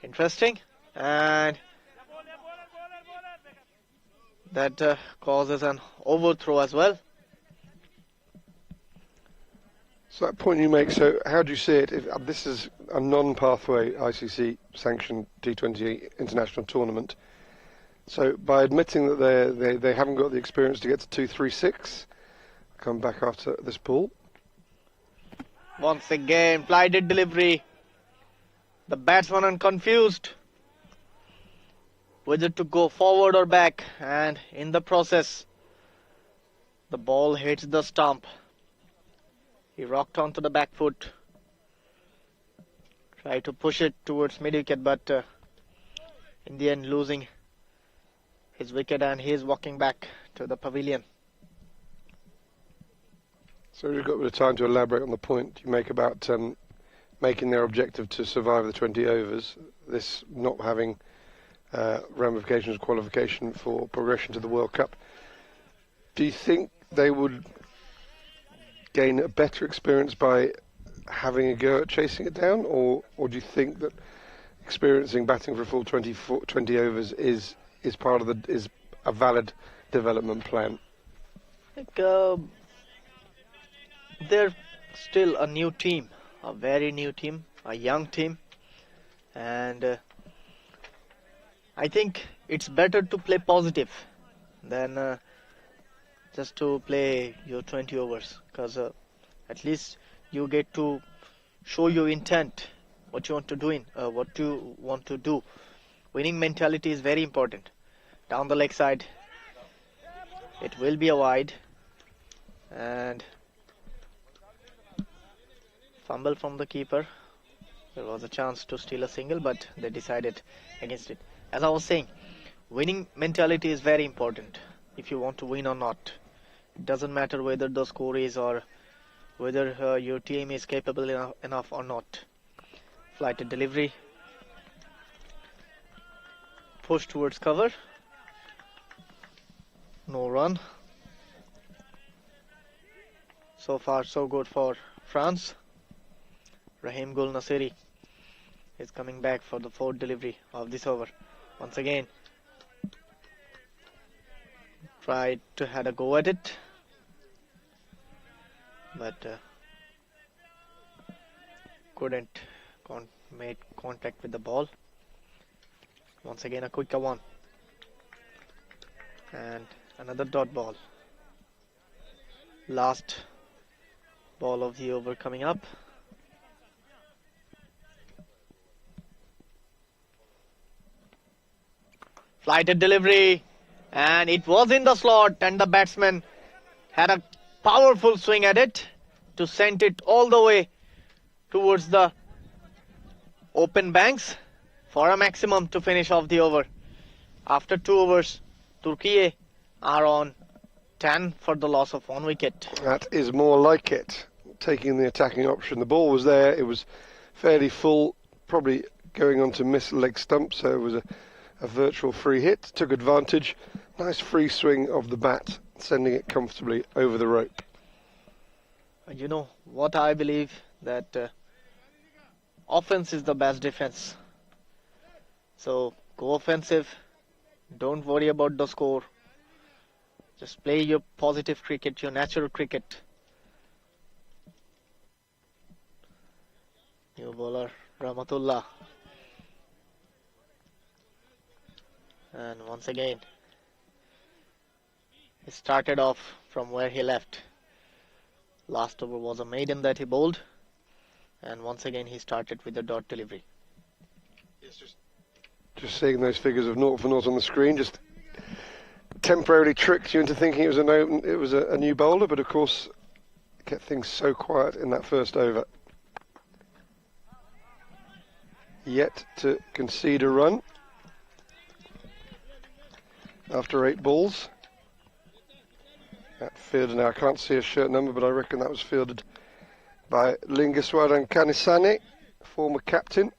[SPEAKER 3] interesting. And that causes an overthrow as well.
[SPEAKER 1] So that point you make, so how do you see it? If this is a non-pathway ICC sanctioned T20I international tournament, so by admitting that they haven't got the experience to get to 236, come back after this ball.
[SPEAKER 3] Once again, blighted delivery. The batsman are confused whether to go forward or back, and in the process, the ball hits the stump. He rocked onto the back foot, tried to push it towards mid-wicket, but in the end losing his wicket, and he is walking back to the pavilion.
[SPEAKER 1] So you've got a bit of time to elaborate on the point you make about making their objective to survive the 20 overs, this not having ramifications of qualification for progression to the World Cup. Do you think they would gain a better experience by having a go at chasing it down, or do you think that experiencing batting for a full 20 overs is part of is a valid development plan?
[SPEAKER 3] They're still a new team, a very new team, a young team, and I think it's better to play positive than just to play your 20 overs, because at least you get to show your intent, what you want to do. Winning mentality is very important. Down the leg side, it will be a wide, and fumble from the keeper. There was a chance to steal a single, but they decided against it. As I was saying, winning mentality is very important if you want to win or not. It doesn't matter whether the score is or whether your team is capable enough or not. Flighted delivery. Push towards cover. No run. So far so good for France. Rahim Gul Nasiri is coming back for the fourth delivery of this over. Once again, tried to have a go at it, but couldn't make contact with the ball. Once again, a quicker one, and another dot ball. Last ball of the over coming up. Flighted delivery, and it was in the slot, and the batsman had a powerful swing at it to send it all the way towards the open banks for a maximum to finish off the over. After 2 overs, Turkey are on 10 for the loss of 1 wicket.
[SPEAKER 1] That is more like it, taking the attacking option. The ball was there, it was fairly full, probably going on to miss leg stump, so it was a virtual free hit, took advantage. Nice free swing of the bat, sending it comfortably over the rope.
[SPEAKER 3] And you know what I believe, that offense is the best defense. So go offensive, don't worry about the score. Just play your positive cricket, your natural cricket. New bowler Rahmatullah. And once again, he started off from where he left. Last over was a maiden that he bowled, and once again he started with the dot delivery.
[SPEAKER 1] Yes, just seeing those figures of 0 for 0 on the screen just temporarily tricked you into thinking it was a new bowler, but of course kept things so quiet in that first over. yet to concede a run after 8 balls. That fielded, now I can't see a shirt number, but I reckon that was fielded by Lingeswaran Kanisane, former captain.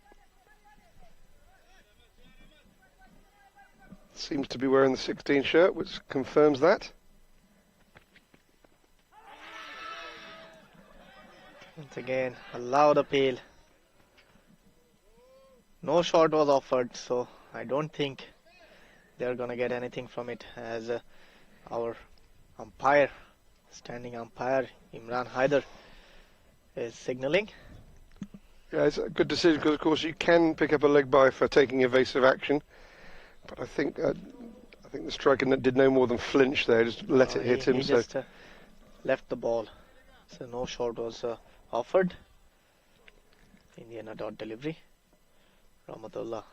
[SPEAKER 1] Seems to be wearing the 16 shirt, which confirms that.
[SPEAKER 3] Once again, a loud appeal. No shot was offered, so I don't think they're gonna get anything from it, as our umpire, standing umpire Imran Haider, is signaling.
[SPEAKER 1] Yeah, it's a good decision because, of course, you can pick up a leg bye for taking evasive action. But I think the striker did no more than flinch there, just let it hit him.
[SPEAKER 3] He just left the ball, so no shot was offered. Indiana dot delivery. Rahmatullah.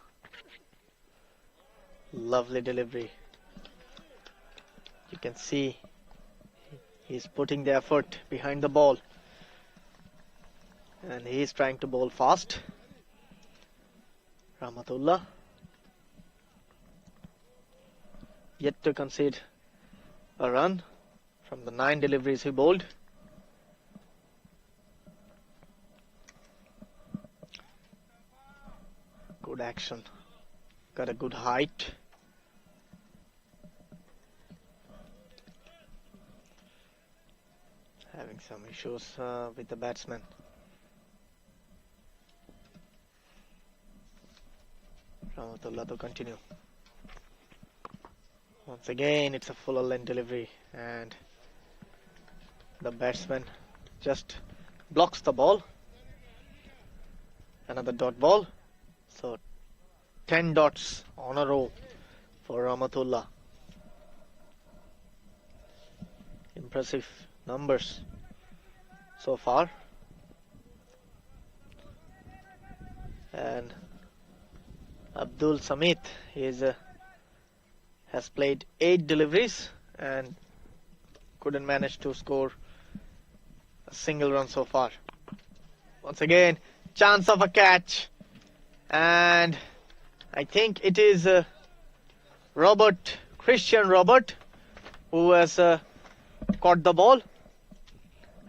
[SPEAKER 3] Lovely delivery. You can see he's putting the effort behind the ball. And he's trying to bowl fast. Rahmatullah. Yet to concede a run from the 9 deliveries he bowled. Good action. Got a good height. Having some issues with the batsman. Rahmatullah to continue. Once again, it's a full length delivery, and the batsman just blocks the ball. Another dot ball. So 10 dots on a row for Rahmatullah. Impressive numbers so far. And Abdul Samit has played 8 deliveries and couldn't manage to score a single run so far. Once again, chance of a catch, and I think it is Christian Robert who has caught the ball.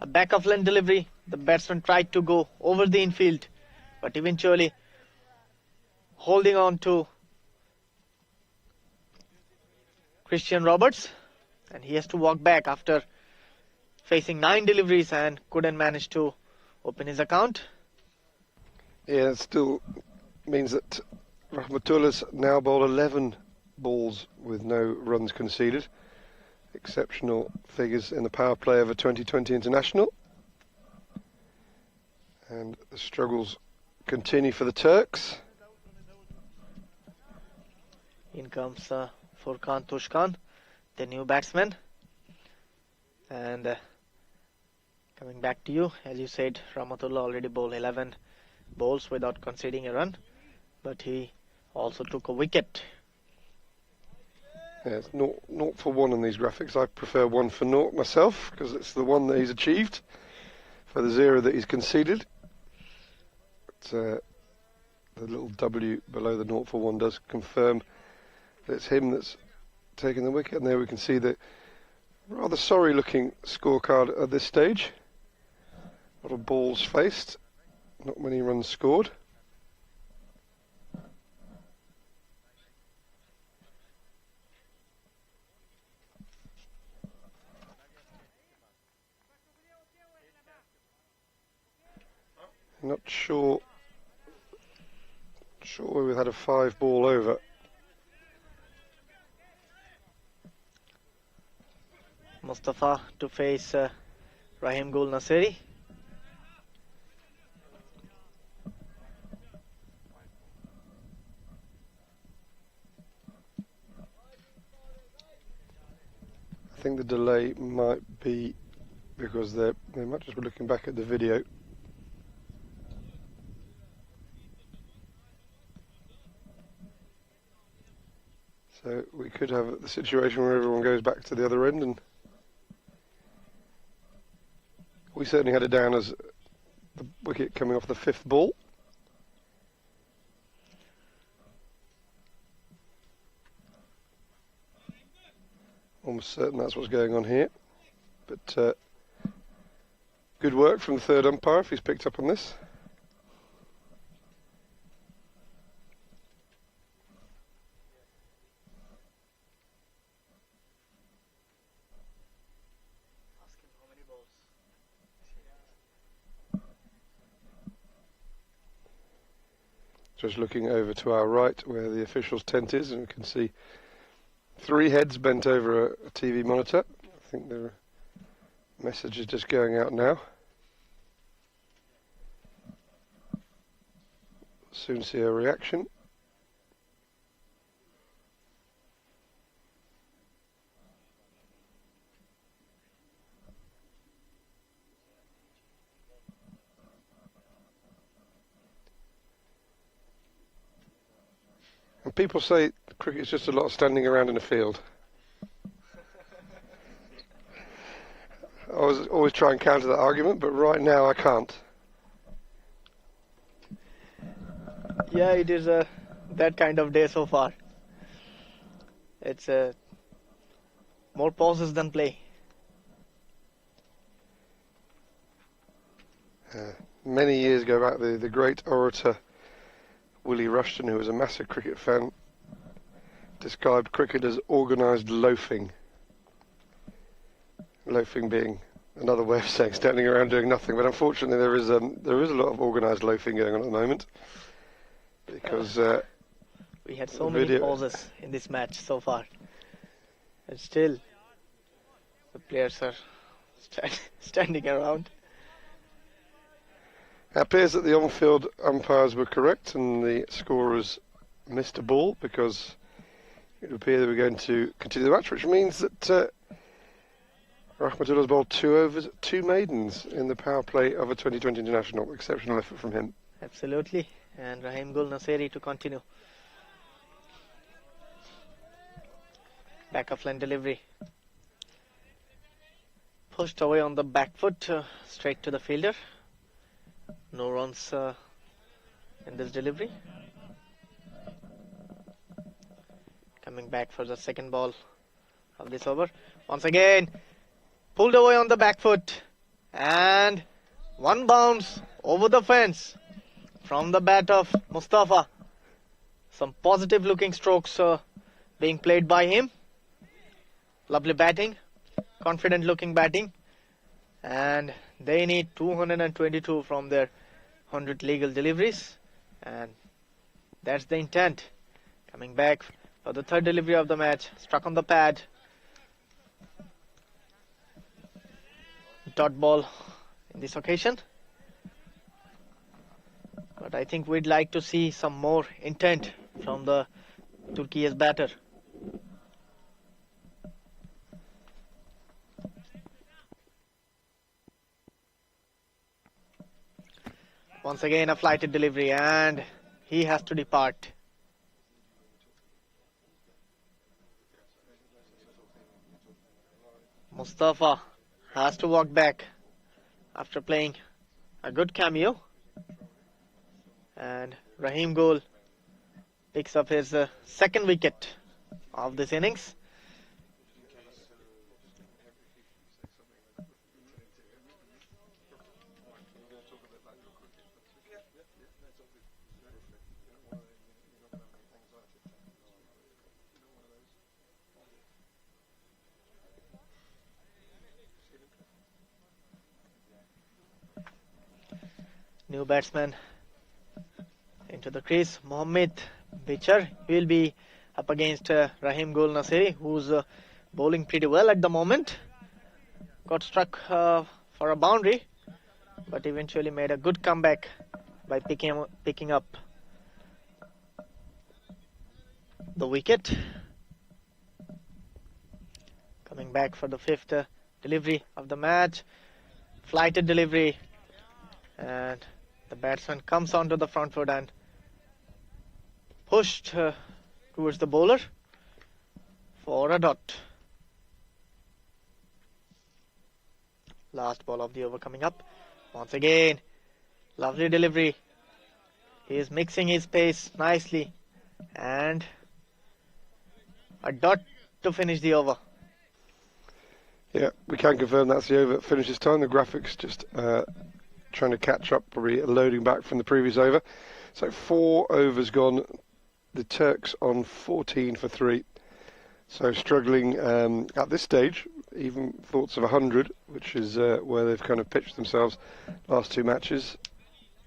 [SPEAKER 3] A back of length delivery. The batsman tried to go over the infield, but eventually holding on to Christian Roberts, and he has to walk back after facing 9 deliveries and couldn't manage to open his account.
[SPEAKER 1] Yeah, it still means that Rahmatullah's now bowled 11 balls with no runs conceded. Exceptional figures in the power play of a 2020 international. And the struggles continue for the Turks.
[SPEAKER 3] In comes Furkan Tushkan, the new batsman. And coming back to you, as you said, Rahmatullah already bowled 11 balls without conceding a run, but he also took a wicket.
[SPEAKER 1] Yeah, it's 0 for 1 on these graphics. I prefer 1 for 0 myself, because it's the one that he's achieved for the 0 that he's conceded. But, the little W below the 0 for 1 does confirm that it's him that's taken the wicket, and there we can see the rather sorry looking scorecard at this stage. A lot of balls faced, not many runs scored. Not sure we've had a 5 ball over.
[SPEAKER 3] Mustafa to face Rahim Gul Nasiri.
[SPEAKER 1] I think the delay might be because they might just be looking back at the video. So we could have the situation where everyone goes back to the other end, and we certainly had it down as the wicket coming off the 5th ball. almost certain that's what's going on here. But good work from the third umpire if he's picked up on this. Just looking over to our right where the officials' tent is, and we can see 3 heads bent over a TV monitor. I think the message is just going out now. Soon see a reaction. And people say cricket is just a lot of standing around in a field. I was always try and counter that argument, but right now I can't.
[SPEAKER 3] Yeah, it is that kind of day so far. It's more pauses than play.
[SPEAKER 1] Many years ago, back the great orator Willie Rushton, who was a massive cricket fan, described cricket as organised loafing. Loafing being another way of saying standing around doing nothing, but unfortunately there is a lot of organised loafing going on at the moment, because
[SPEAKER 3] we had so many pauses in this match so far, and still the players are standing around.
[SPEAKER 1] It appears that the on-field umpires were correct and the scorers missed a ball, because it would appear they were going to continue the match, which means that Rahmatullah's bowled 2 overs, 2 maidens in the power play of a 2020 international. Exceptional effort from him.
[SPEAKER 3] Absolutely. And Rahim Gul Naseri to continue. Back of line delivery. Pushed away on the back foot, straight to the fielder. No runs in this delivery. Coming back for the second ball of this over. Once again, pulled away on the back foot. And one bounce over the fence from the bat of Mustafa. Some positive looking strokes being played by him. Lovely batting. Confident looking batting. And they need 222 from their 100 legal deliveries. And that's the intent. Coming back for the third delivery of the match. Struck on the pad. Dot ball in this occasion. But I think we'd like to see some more intent from the Turkey's batter. Once again a flighted delivery, and he has to depart. Mustafa has to walk back after playing a good cameo. And Rahim Gul picks up his second wicket of this innings. New batsman into the crease, Mohammed Bichar. He will be up against Rahim Gul Naseri, who's bowling pretty well at the moment. Got struck for a boundary, but eventually made a good comeback by picking up the wicket. Coming back for the fifth delivery of the match. Flighted delivery, and the batsman comes onto the front foot and pushed towards the bowler for a dot. Last ball of the over coming up. Once again, lovely delivery. He is mixing his pace nicely, and a dot to finish the over.
[SPEAKER 1] Yeah, we can confirm that's the over finishes time. The graphics just trying to catch up, probably loading back from the previous over. So 4 overs gone. The Turks on 14 for 3. So struggling at this stage, even thoughts of 100, which is where they've kind of pitched themselves last 2 matches.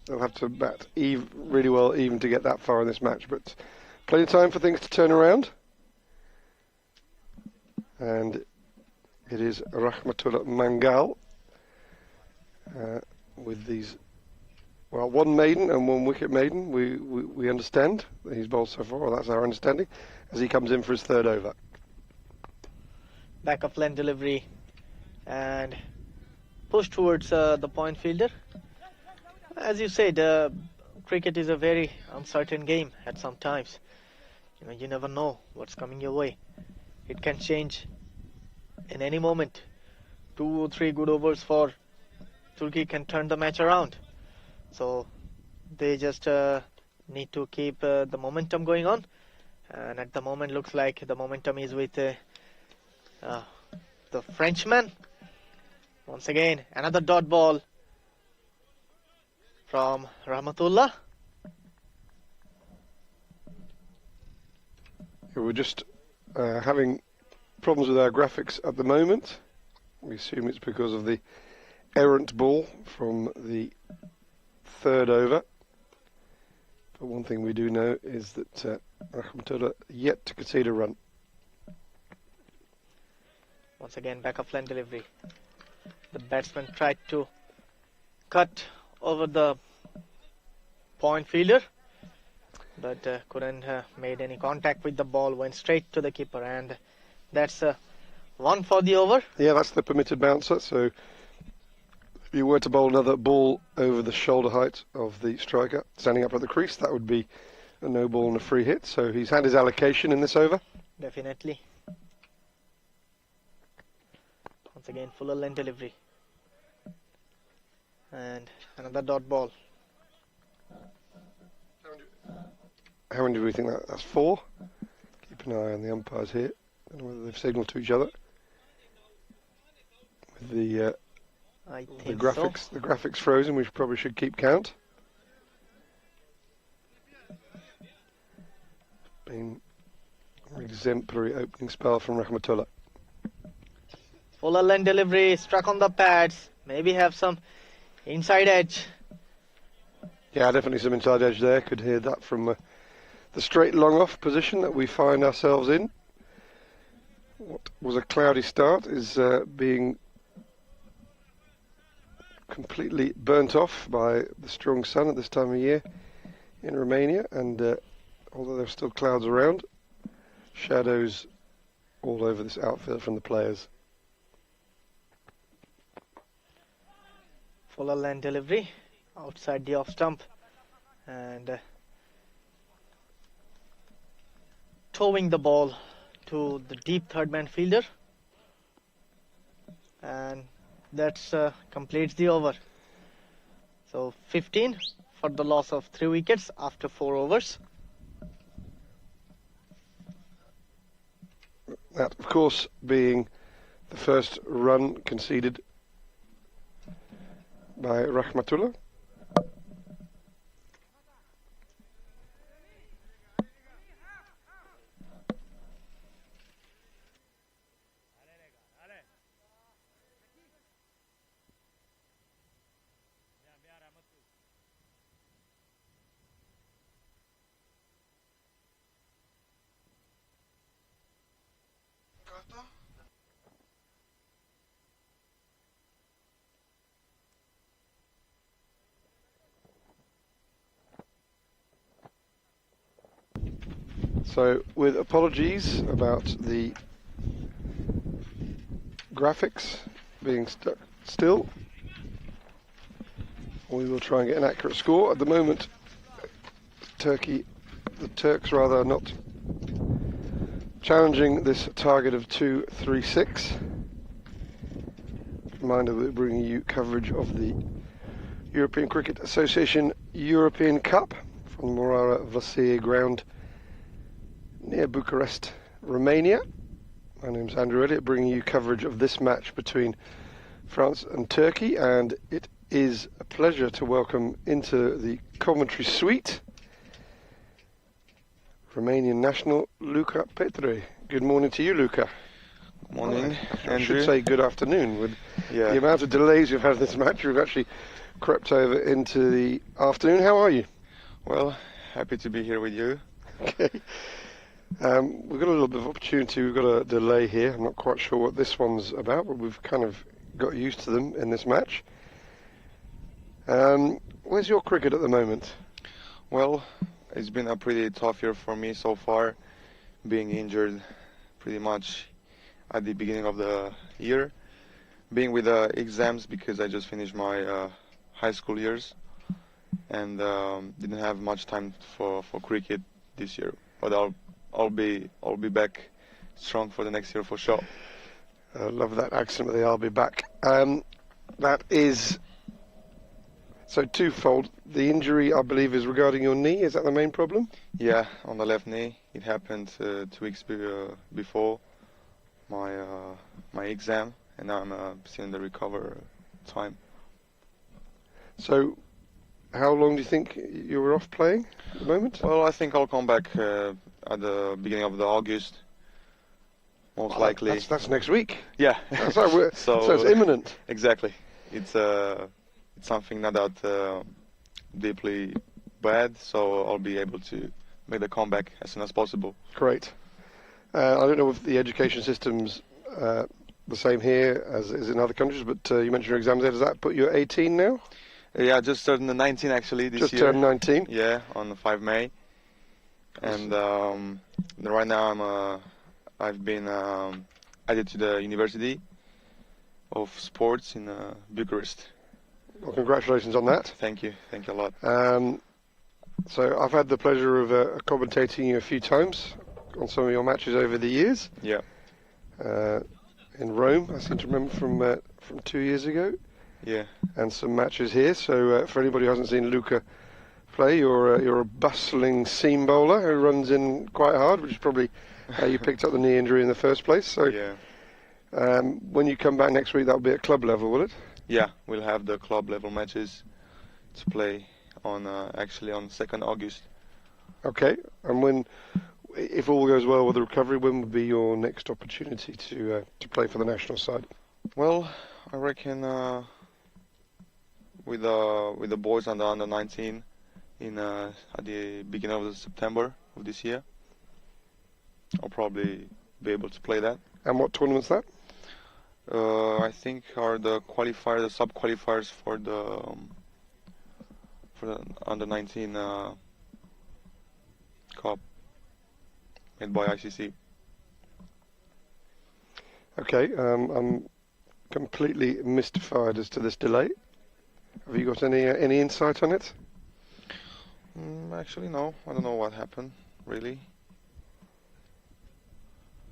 [SPEAKER 1] They'll have to bat really well even to get that far in this match, but plenty of time for things to turn around. And it is Rahmatullah Mangal with these, well, 1 maiden and 1 wicket maiden. We understand that he's bowled so far, or that's our understanding, as he comes in for his 3rd over.
[SPEAKER 3] Back of length delivery and push towards the point fielder. As you said, cricket is a very uncertain game at some times. You never know what's coming your way. It can change in any moment. 2 or 3 good overs for Turkey can turn the match around. So they just need to keep the momentum going on. And at the moment, looks like the momentum is with the Frenchman. Once again, another dot ball from Rahmatullah.
[SPEAKER 1] We're just having problems with our graphics at the moment. We assume it's because of the errant ball from the 3rd over. But one thing we do know is that Rahmatullah yet to concede a run.
[SPEAKER 3] Once again, back of length delivery. The batsman tried to cut over the point fielder, but couldn't made any contact with the ball, went straight to the keeper, and that's 1 for the over.
[SPEAKER 1] Yeah, that's the permitted bouncer. So if you were to bowl another ball over the shoulder height of the striker standing up at the crease, that would be a no ball and a free hit. So he's had his allocation in this over.
[SPEAKER 3] Definitely. Once again, fuller length delivery. And another dot ball.
[SPEAKER 1] How many do we think that's 4? Keep an eye on the umpires here. I don't know whether they've signalled to each other. With the graphics,
[SPEAKER 3] so.
[SPEAKER 1] The graphics frozen, we probably should keep count. Been an exemplary opening spell from Rahmatullah.
[SPEAKER 3] Fuller length delivery, struck on the pads. Maybe have some inside edge.
[SPEAKER 1] Yeah, definitely some inside edge there. Could hear that from the straight long off position that we find ourselves in. What was a cloudy start is being completely burnt off by the strong sun at this time of year in Romania, and although there's still clouds around, shadows all over this outfield from the players.
[SPEAKER 3] Fuller length delivery outside the off stump and towing the ball to the deep 3rd man fielder, and that's completes the over. So 15 for the loss of 3 wickets after 4 overs.
[SPEAKER 1] That, of course, being the first run conceded by Rahmatullah. So, with apologies about the graphics being stuck still, we will try and get an accurate score. At the moment, the Turks rather, are not challenging this target of 236. Reminder that we're bringing you coverage of the European Cricket Association European Cup from Moara Vlasiei ground near Bucharest, Romania. My name's Andrew Elliott, bringing you coverage of this match between France and Turkey, and it is a pleasure to welcome into the commentary suite Romanian national Luca Petre. Good morning to you, Luca.
[SPEAKER 4] Good morning,
[SPEAKER 1] I
[SPEAKER 4] Andrew.
[SPEAKER 1] should say good afternoon. With
[SPEAKER 4] Yeah.
[SPEAKER 1] the amount of delays we've had in this match, we've actually crept over into the afternoon. How are you?
[SPEAKER 4] Well, happy to be here with you.
[SPEAKER 1] Okay. We've got a little bit of opportunity. We've got a delay here. I'm not quite sure what this one's about, but we've kind of got used to them in this match. Where's your cricket at the moment?
[SPEAKER 4] Well, it's been a pretty tough year for me so far, being injured pretty much at the beginning of the year, being with exams because I just finished my high school years and didn't have much time for cricket this year. But I'll be back strong for the next year for sure.
[SPEAKER 1] I love that accent with the "I'll be back." That is so twofold. The injury, I believe, is regarding your knee. Is that the main problem?
[SPEAKER 4] Yeah, on the left knee. It happened 2 weeks before my exam, and now I'm still in the recover time.
[SPEAKER 1] So, how long do you think you were off playing at the moment?
[SPEAKER 4] Well, I think I'll come back at the beginning of the August, most likely.
[SPEAKER 1] That's next week.
[SPEAKER 4] Yeah.
[SPEAKER 1] That's right, so it's imminent.
[SPEAKER 4] Exactly. It's something not that deeply bad, so I'll be able to make the comeback as soon as possible.
[SPEAKER 1] Great. I don't know if the education system's the same here as in other countries, but you mentioned your exams there. Does that put you at 18 now?
[SPEAKER 4] Yeah, just turned 19 actually this year.
[SPEAKER 1] Just turned 19?
[SPEAKER 4] Yeah, on the 5 May. And right now I've been added to the University of Sports in Bucharest.
[SPEAKER 1] Well, congratulations on that.
[SPEAKER 4] Thank you a lot.
[SPEAKER 1] So I've had the pleasure of commentating you a few times on some of your matches over the years.
[SPEAKER 4] Yeah.
[SPEAKER 1] In Rome, I seem to remember from 2 years ago.
[SPEAKER 4] Yeah.
[SPEAKER 1] And some matches here. So for anybody who hasn't seen Luca play, you're a bustling seam bowler who runs in quite hard, which is probably how you picked up the knee injury in the first place. So
[SPEAKER 4] yeah.
[SPEAKER 1] When you come back next week, that'll be at club level, will it?
[SPEAKER 4] Yeah, we'll have the club level matches to play on actually on 2nd August.
[SPEAKER 1] Okay. And if all goes well with the recovery, when would be your next opportunity to play for the national side?
[SPEAKER 4] Well, I reckon with the boys under 19 at the beginning of September of this year, I'll probably be able to play that.
[SPEAKER 1] And what tournament's that?
[SPEAKER 4] I think are the sub qualifiers for the under 19 cup made by ICC.
[SPEAKER 1] Okay, I'm completely mystified as to this delay. Have you got any insight on it?
[SPEAKER 4] Actually, no. I don't know what happened, really.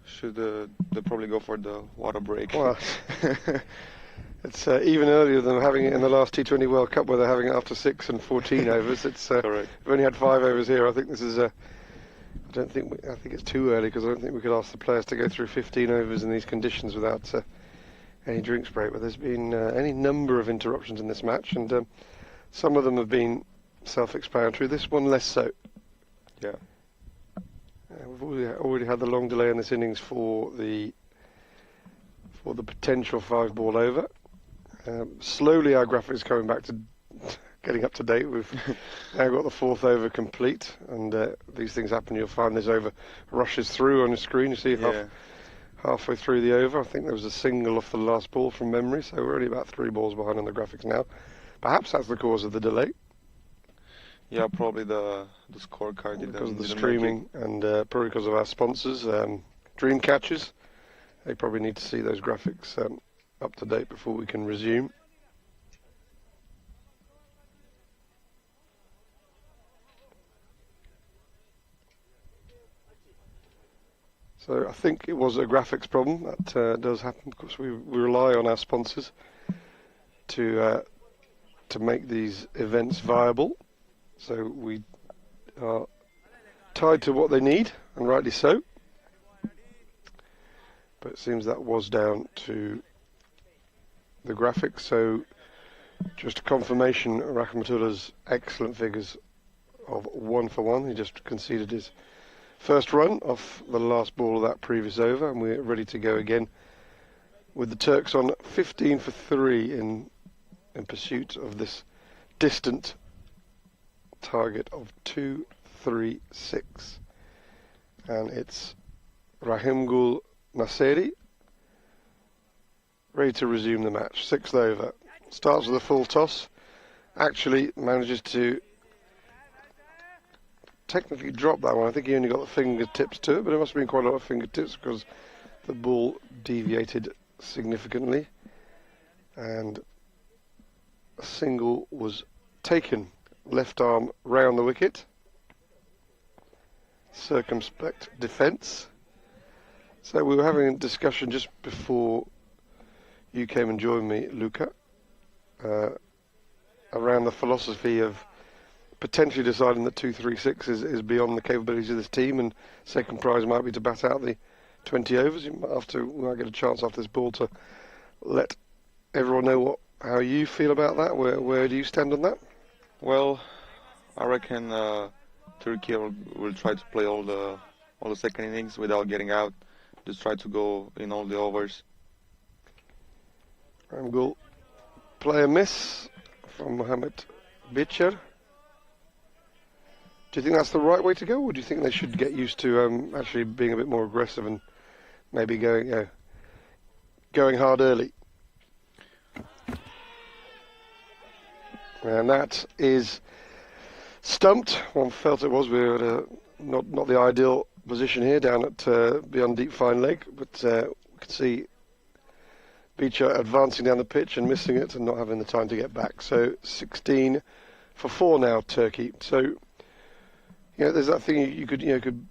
[SPEAKER 4] Should they probably go for the water break?
[SPEAKER 1] Well, it's even earlier than having it in the last T20 World Cup, where they're having it after 6 and 14 overs. It's
[SPEAKER 4] correct.
[SPEAKER 1] We've only had 5 overs here. I think this is I think it's too early, because I don't think we could ask the players to go through 15 overs in these conditions without any drinks break. But there's been any number of interruptions in this match, and some of them have been self-explanatory. This one less so.
[SPEAKER 4] Yeah.
[SPEAKER 1] We've already had the long delay in this innings for the potential 5-ball over. Slowly our graphics coming back to getting up to date. We've now got the 4th over complete, and these things happen. You'll find this over rushes through on your screen. You see halfway through the over. I think there was a single off the last ball from memory, so we're only about 3 balls behind on the graphics now. Perhaps that's the cause of the delay.
[SPEAKER 4] Yeah, probably the scorecard
[SPEAKER 1] because of the streaming, and probably because of our sponsors, Dreamcatchers. They probably need to see those graphics up to date before we can resume. So I think it was a graphics problem. That does happen. Of course, we rely on our sponsors to make these events viable. So we are tied to what they need, and rightly so. but it seems that was down to the graphics. So just a confirmation, Rahmatullah's excellent figures of 1 for 1. He just conceded his first run off the last ball of that previous over, and we're ready to go again with the Turks on 15 for 3 in pursuit of this distant target of 236. And it's Rahimgul Naseri ready to resume the match. 6th over. Starts with a full toss. Actually manages to technically drop that one. I think he only got the fingertips to it, but it must have been quite a lot of fingertips because the ball deviated significantly. And a single was taken. Left arm round the wicket. Circumspect defence. So we were having a discussion just before you came and joined me, Luca, around the philosophy of potentially deciding that 236 is beyond the capabilities of this team, and second prize might be to bat out the 20 overs. We might get a chance after this ball to let everyone know how you feel about that. Where do you stand on that?
[SPEAKER 4] Well, I reckon Turkey will try to play all the second innings without getting out. Just try to go in all the overs.
[SPEAKER 1] Ramgul, play a miss from Mohammed Bichir. Do you think that's the right way to go, or do you think they should get used to actually being a bit more aggressive and maybe going hard early? And that is stumped. One felt it was. We were at not the ideal position here, down at beyond deep fine leg, but we could see Beecher advancing down the pitch and missing it and not having the time to get back. So 16 for 4 now, Turkey. So there's that thing you could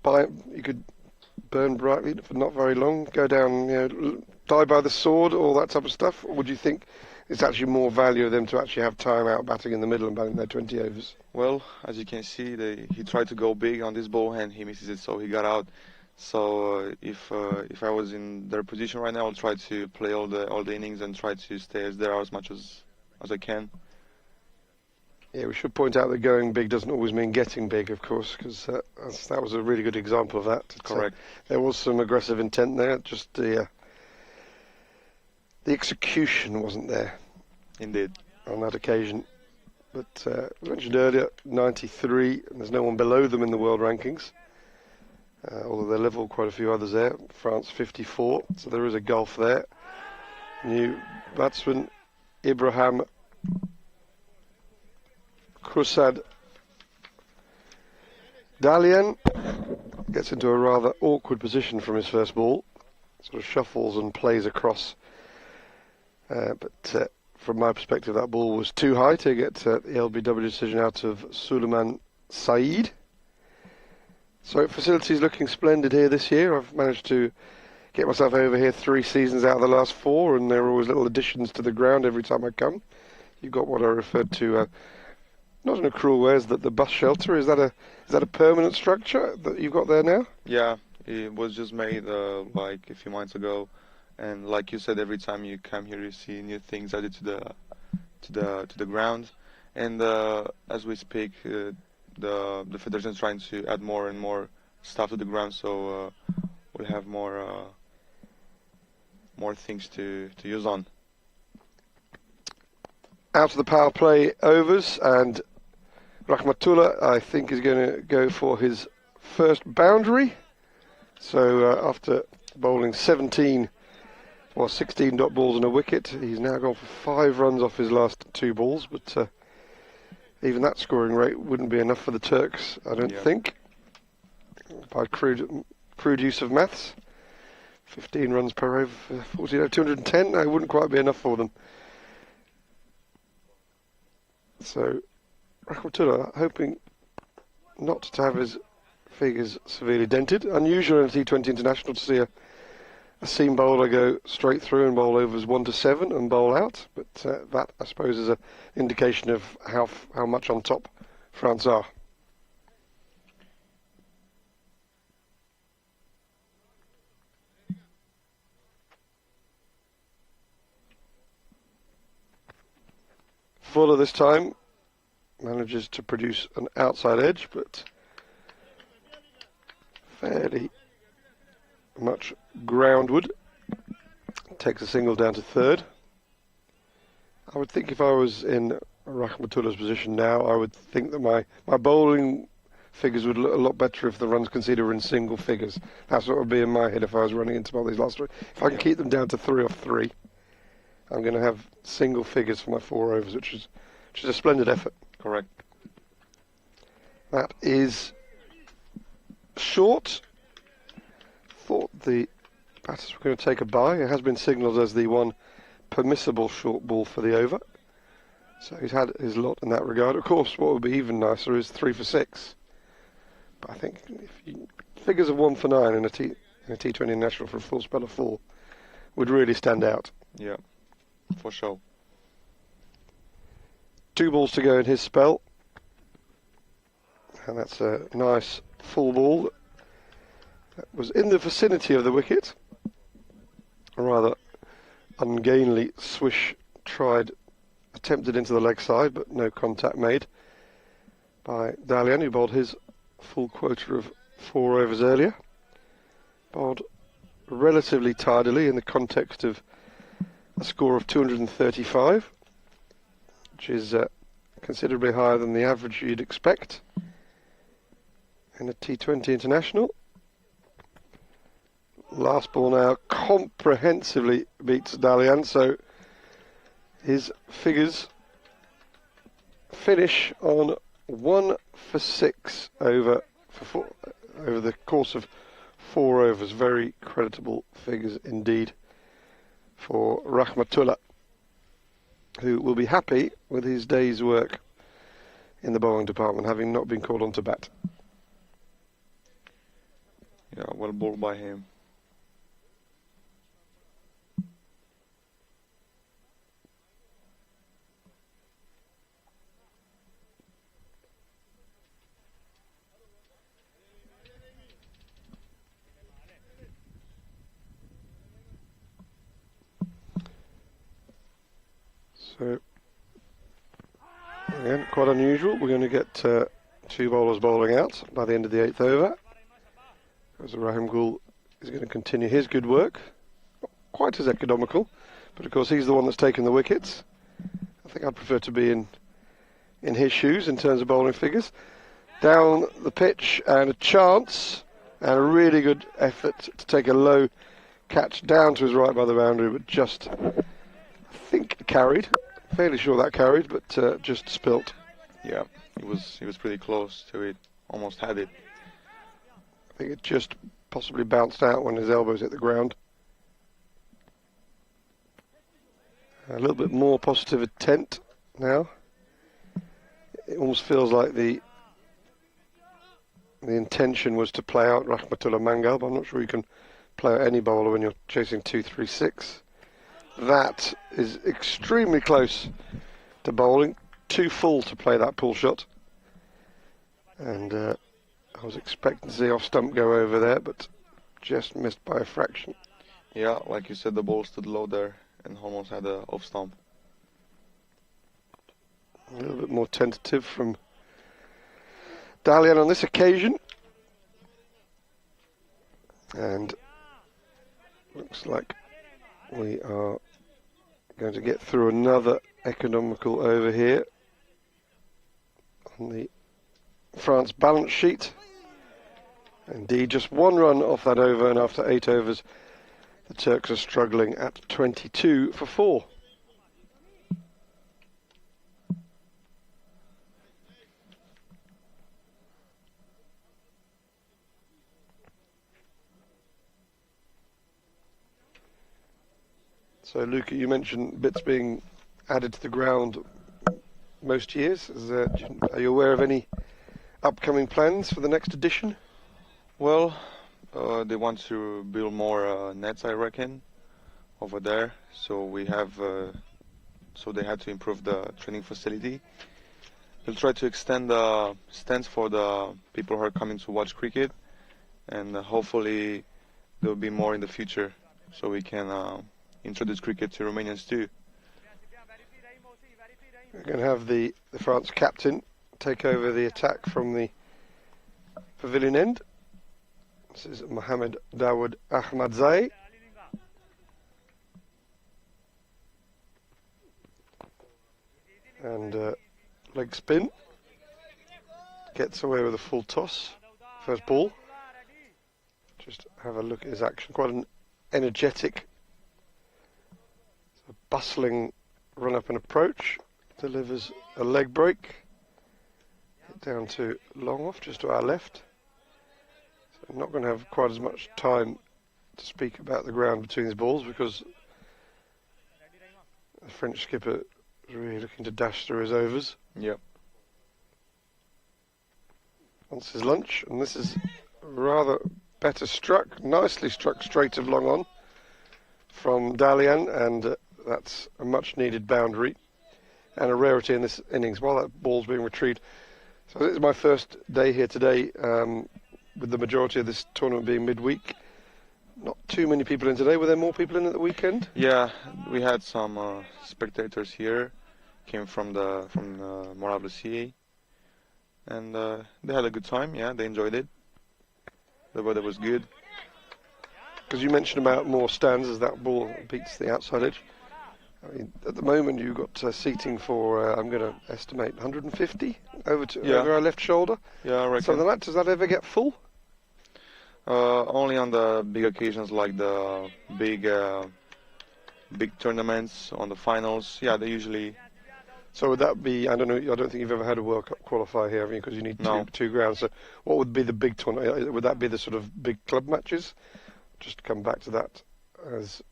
[SPEAKER 1] burn brightly for not very long, go down, die by the sword, all that type of stuff. Or would you think it's actually more value of them to actually have time out batting in the middle and batting their 20 overs?
[SPEAKER 4] Well, as you can see, he tried to go big on this ball and he misses it, so he got out. So if I was in their position right now, I'll try to play all the innings and try to stay there as much as I can.
[SPEAKER 1] Yeah, we should point out that going big doesn't always mean getting big, of course, because that was a really good example of that.
[SPEAKER 4] Correct.
[SPEAKER 1] There was some aggressive intent there, just the execution wasn't there.
[SPEAKER 4] Indeed.
[SPEAKER 1] On that occasion. But as mentioned earlier, 93, and there's no one below them in the world rankings. Although they level quite a few others there. France 54, so there is a gulf there. New batsman Ibrahim Krusad Dalian gets into a rather awkward position from his first ball. Sort of shuffles and plays across. But from my perspective, that ball was too high to get the LBW decision out of Suleiman Saeed. So facilities looking splendid here this year. I've managed to get myself over here 3 seasons out of the last 4, and there are always little additions to the ground every time I come. You've got what I referred to, not in a cruel way, is that the bus shelter. Is that a permanent structure that you've got there now?
[SPEAKER 4] Yeah, it was just made like a few months ago, and like you said, every time you come here, you see new things added to the ground, and as we speak. The federation is trying to add more and more stuff to the ground, so we'll have more things to use on.
[SPEAKER 1] Out of the power play overs, and Rahmatullah, I think, is going to go for his first boundary. So after bowling 16 dot balls and a wicket, he's now gone for 5 runs off his last 2 balls, but even that scoring rate wouldn't be enough for the Turks, I don't think, by crude use of maths. 15 runs per over for 210, it wouldn't quite be enough for them. So, Rahmatullah hoping not to have his figures severely dented. Unusual in a T20 international to see a seam bowler go straight through and bowl overs 1 to 7 and bowl out, but that I suppose is an indication of how much on top France are. Fuller this time manages to produce an outside edge, but fairly much groundward. Takes a single down to third. I would think if I was in Rahmatullah's position now, I would think that my bowling figures would look a lot better if the runs conceded were in single figures. That's what would be in my head if I was running into all these last three. If I can keep them down to 3 off 3, I'm going to have single figures for my 4 overs, which is a splendid effort.
[SPEAKER 4] Correct.
[SPEAKER 1] That is short. Thought the batters were going to take a bye. It has been signalled as the one permissible short ball for the over. So he's had his lot in that regard. Of course, what would be even nicer is 3 for 6. But I think figures of 1 for 9 in a T20 International for a full spell of 4 would really stand out.
[SPEAKER 4] Yeah, for sure.
[SPEAKER 1] 2 balls to go in his spell. And that's a nice full ball that was in the vicinity of the wicket. A rather ungainly swish attempted into the leg side, but no contact made by Dalian, who bowled his full quota of 4 overs earlier. Bowled relatively tidily in the context of a score of 235, which is considerably higher than the average you'd expect in a T20 International. Last ball now comprehensively beats Dalian, so his figures finish on 1 for 6 over the course of 4 overs. Very creditable figures indeed for Rahmatullah, who will be happy with his day's work in the bowling department, having not been called on to bat.
[SPEAKER 4] Yeah, well bowled by him.
[SPEAKER 1] So, again, quite unusual. We're going to get 2 bowlers bowling out by the end of the 8th over. As Rahim Gul is going to continue his good work. Not quite as economical, but of course he's the one that's taken the wickets. I think I'd prefer to be in his shoes in terms of bowling figures. Down the pitch and a chance, and a really good effort to take a low catch down to his right by the boundary, but just, I think, carried. Fairly sure that carried, but just spilt.
[SPEAKER 4] Yeah, he was pretty close to it. Almost had it.
[SPEAKER 1] I think it just possibly bounced out when his elbows hit the ground. A little bit more positive intent now. It almost feels like the intention was to play out Rahmatullah Mangal, but I'm not sure you can play out any bowler when you're chasing 2-3-6. That is extremely close to bowling. Too full to play that pull shot. And I was expecting to see off stump go over there, but just missed by a fraction.
[SPEAKER 4] Yeah, like you said, the ball stood low there and almost had a off stump.
[SPEAKER 1] A little bit more tentative from Dalian on this occasion. And looks like we are going to get through another economical over here on the France balance sheet. Indeed, just 1 run off that over, and after 8 overs, the Turks are struggling at 22 for 4. So, Luca, you mentioned bits being added to the ground most years. Are you aware of any upcoming plans for the next edition?
[SPEAKER 4] Well, they want to build more nets, I reckon, over there. So we have, so they had to improve the training facility. They'll try to extend the stands for the people who are coming to watch cricket, and hopefully there will be more in the future, so we can introduce cricket to Romanians too.
[SPEAKER 1] We're going to have the France captain take over the attack from the pavilion end. This is Mohamed Dawood Ahmadzai. And leg spin. Gets away with a full toss. First ball. Just have a look at his action. Quite an energetic, bustling run up and approach. Delivers a leg break. Hit down to long off, just to our left. So I'm not going to have quite as much time to speak about the ground between these balls because the French skipper is really looking to dash through his overs.
[SPEAKER 4] Yep.
[SPEAKER 1] Wants his lunch, and this is rather better struck, nicely struck straight of long on from Dalian, and that's a much needed boundary and a rarity in this innings while that ball's being retrieved. So this is my first day here today, with the majority of this tournament being midweek. Not too many people in today. Were there more people in at the weekend?
[SPEAKER 4] Yeah, we had some spectators here, came from Moara, Vlasiei, and they had a good time. Yeah, they enjoyed it. The weather was good.
[SPEAKER 1] Because you mentioned about more stands as that ball beats the outside edge. I mean, at the moment you've got seating for, I'm going to estimate, 150 over our left shoulder.
[SPEAKER 4] Yeah, I reckon.
[SPEAKER 1] Something like that. Does that ever get full?
[SPEAKER 4] Only on the big occasions like the big tournaments, on the finals. Yeah, they usually.
[SPEAKER 1] So would that be? I don't know. I don't think you've ever had a World Cup qualifier here, have you? Because you need two grounds. So what would be the big tournament? Would that be the sort of big club matches? Just to come back to that, as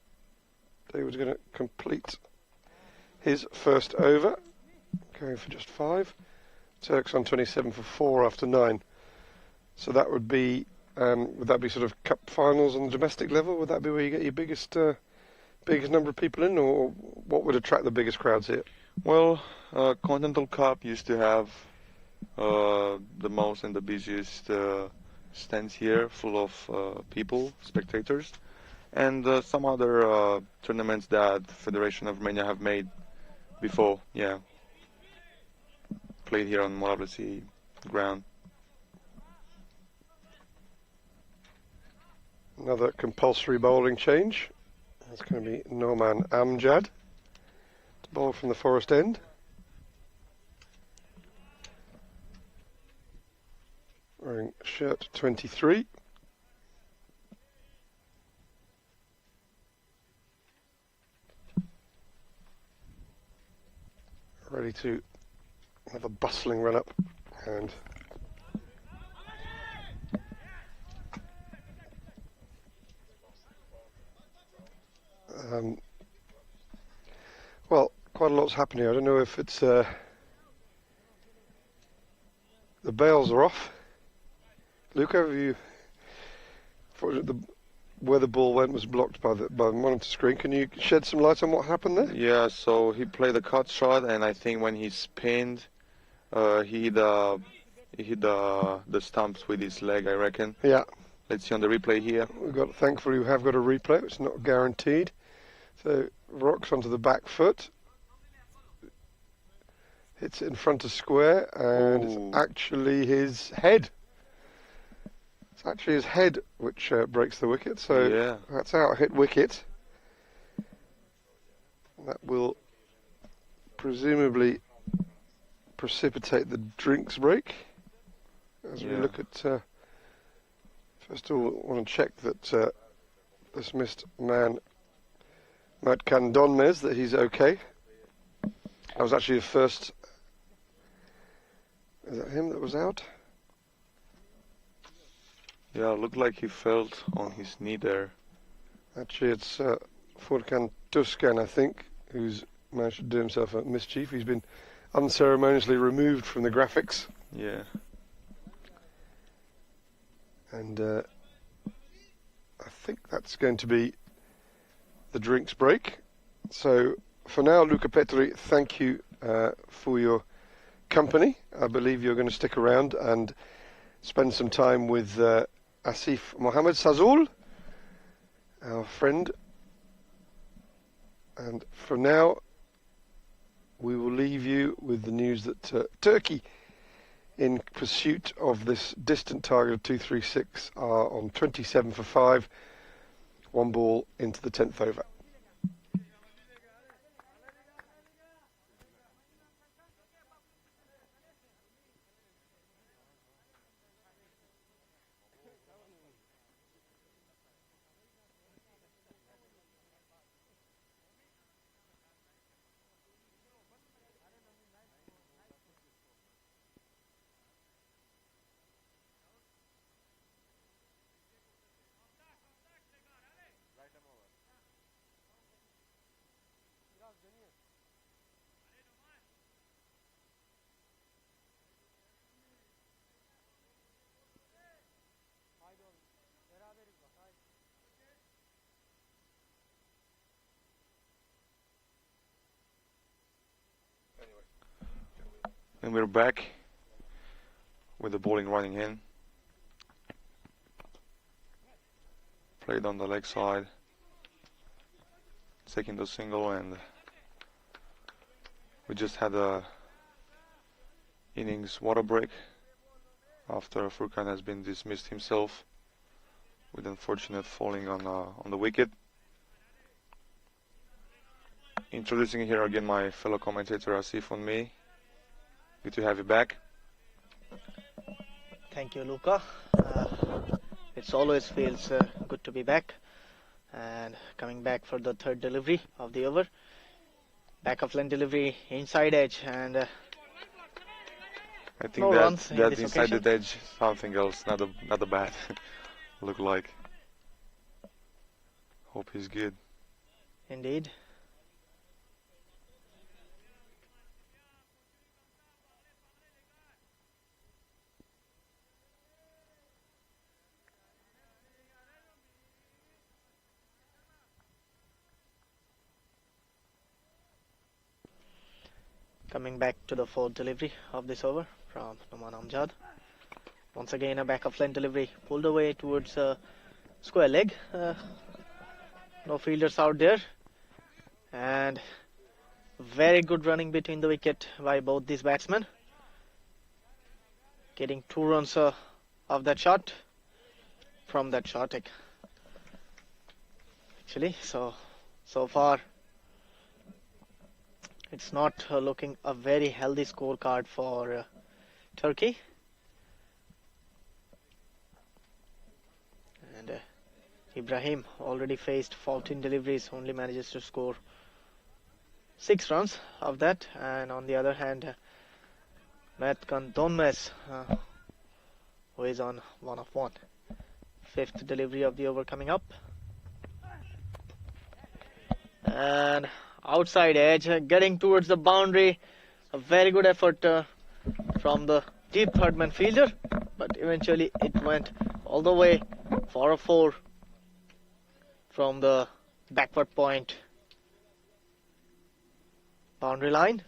[SPEAKER 1] David's going to complete his first over, going for just 5. Turks on 27 for 4 after 9. So that would be. Would that be sort of cup finals on the domestic level? Would that be where you get your biggest number of people in, or what would attract the biggest crowds here?
[SPEAKER 4] Well, Continental Cup used to have the most and the busiest stands here, full of people, spectators, and some other tournaments that Federation of Romania have made before. Yeah, played here on Moara Vlasiei ground.
[SPEAKER 1] Another compulsory bowling change. That's going to be Norman Amjad to bowl from the forest end. Wearing shirt 23. Ready to have a bustling run up and well, quite a lot's happening. I don't know if it's the bails are off. Luca, have you? Where the ball went was blocked by the monitor screen. Can you shed some light on what happened there?
[SPEAKER 4] Yeah, so he played a cut shot, and I think when he spinned, he hit the stumps with his leg, I reckon.
[SPEAKER 1] Yeah.
[SPEAKER 4] Let's see on the replay here.
[SPEAKER 1] Thankfully, we have got a replay. It's not guaranteed. So rocks onto the back foot, hits it in front of square, and it's actually his head. It's actually his head which breaks the wicket. So that's out, hit wicket. That will presumably precipitate the drinks break. As we look at, first of all, I want to check that this missed man, Matkan Donmez, that he's okay. That was actually the first. Is that him that was out?
[SPEAKER 4] Yeah, it looked like he felt on his knee there.
[SPEAKER 1] Actually, it's Furkan Tuscan, I think, who's managed to do himself a mischief. He's been unceremoniously removed from the graphics.
[SPEAKER 4] Yeah.
[SPEAKER 1] And I think that's going to be the drinks break. So for now, Luca Petri, thank you for your company. I believe you're going to stick around and spend some time with Asif Mohammed Sazul, our friend. And for now, we will leave you with the news that Turkey, in pursuit of this distant target of 236, are on 27 for 5, 1 ball into the 10th over.
[SPEAKER 4] And we're back with the bowling running in. Played on the leg side, taking the single, and we just had a innings water break after Furkan has been dismissed himself with unfortunate falling on the wicket. Introducing here again my fellow commentator Asif on me. Good to have you back.
[SPEAKER 3] Thank you, Luca. It always feels good to be back, and coming back for the third delivery of the over. Back of line delivery, inside edge, and
[SPEAKER 4] I think
[SPEAKER 3] no runs in
[SPEAKER 4] that
[SPEAKER 3] this
[SPEAKER 4] inside
[SPEAKER 3] occasion.
[SPEAKER 4] the edge, something else, not a bat. Look like. Hope he's good.
[SPEAKER 3] Indeed. Coming back to the fourth delivery of this over from Numan Amjad. Once again a back of line delivery, pulled away towards square leg. No fielders out there, and very good running between the wicket by both these batsmen, getting 2 runs of that shot from that shot actually. So far it's not looking a very healthy scorecard for Turkey. And Ibrahim already faced 14 deliveries, only manages to score 6 runs of that. And on the other hand, Metkan Donmes, who is on 1 of 1. 5th delivery of the over coming up. And outside edge, getting towards the boundary. A very good effort from the deep third man fielder, but eventually it went all the way for a 4 from the backward point boundary line.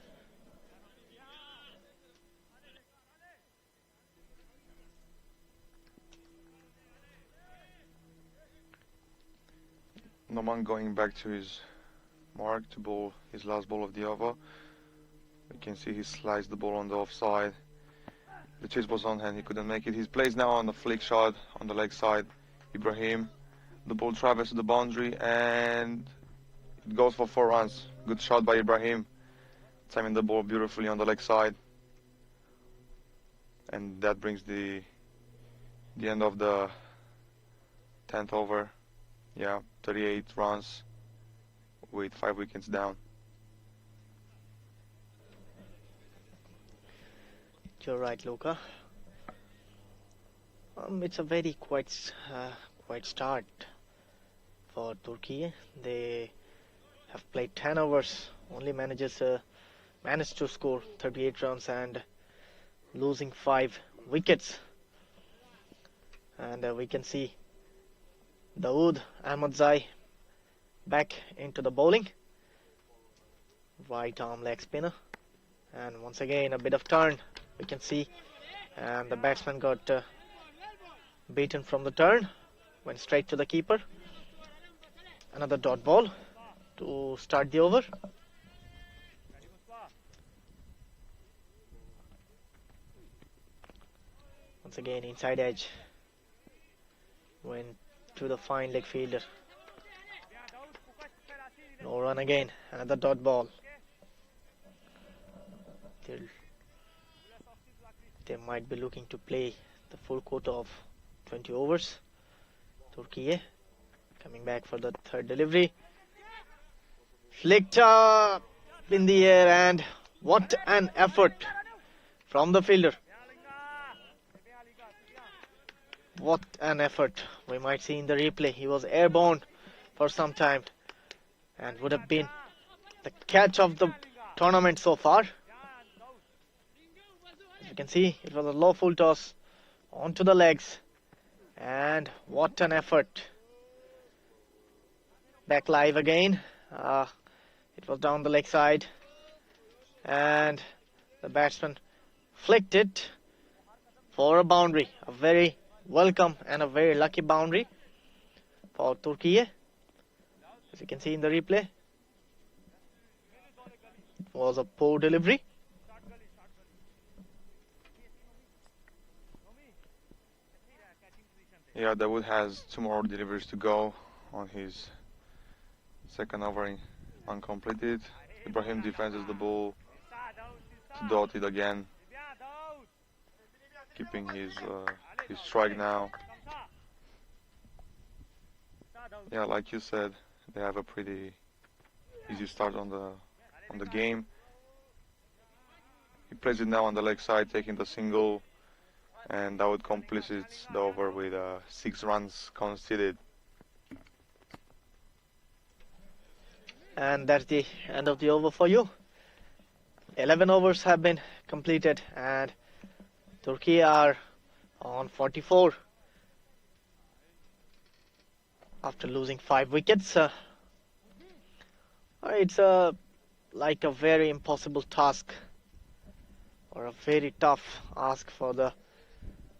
[SPEAKER 4] Noman going back to his mark to bowl his last ball of the over. We can see he sliced the ball on the offside. The chase was on hand, he couldn't make it. He plays now on the flick shot on the leg side. Ibrahim, the ball travels to the boundary and it goes for 4 runs. Good shot by Ibrahim, timing the ball beautifully on the leg side. And that brings the end of the 10th over. Yeah, 38 runs with 5 wickets down.
[SPEAKER 3] You're right, Luca. It's a very quiet start for Turkey. They have played 10 overs, only managed to score 38 runs and losing 5 wickets. And we can see Dawood Ahmadzai back into the bowling. Right arm leg spinner, and once again a bit of turn we can see, and the batsman got beaten from the turn, went straight to the keeper. Another dot ball to start the over. Once again, inside edge. Went to the fine leg fielder. No run again. Another dot ball. They might be looking to play the full quota of 20 overs. Turkey coming back for the third delivery. Flicked up in the air, and what an effort from the fielder. What an effort. We might see in the replay. He was airborne for some time and would have been the catch of the tournament so far. As you can see, it was a low full toss onto the legs, and what an effort. Back live again. It was down the leg side, and the batsman flicked it for a boundary. A very welcome and a very lucky boundary for Turkey. As you can see in the replay, it was a poor delivery.
[SPEAKER 4] Yeah, Dawood has 2 more deliveries to go on his second over uncompleted. Ibrahim defenses the ball to dot it again, keeping his strike now. Yeah, like you said, they have a pretty easy start on the game. He plays it now on the leg side, taking the single, and Dawood completes the over with 6 runs conceded.
[SPEAKER 3] And that's the end of the over for you. 11 overs have been completed, and Turkey are on 44 after losing 5 wickets. It's like a very impossible task, or a very tough ask for the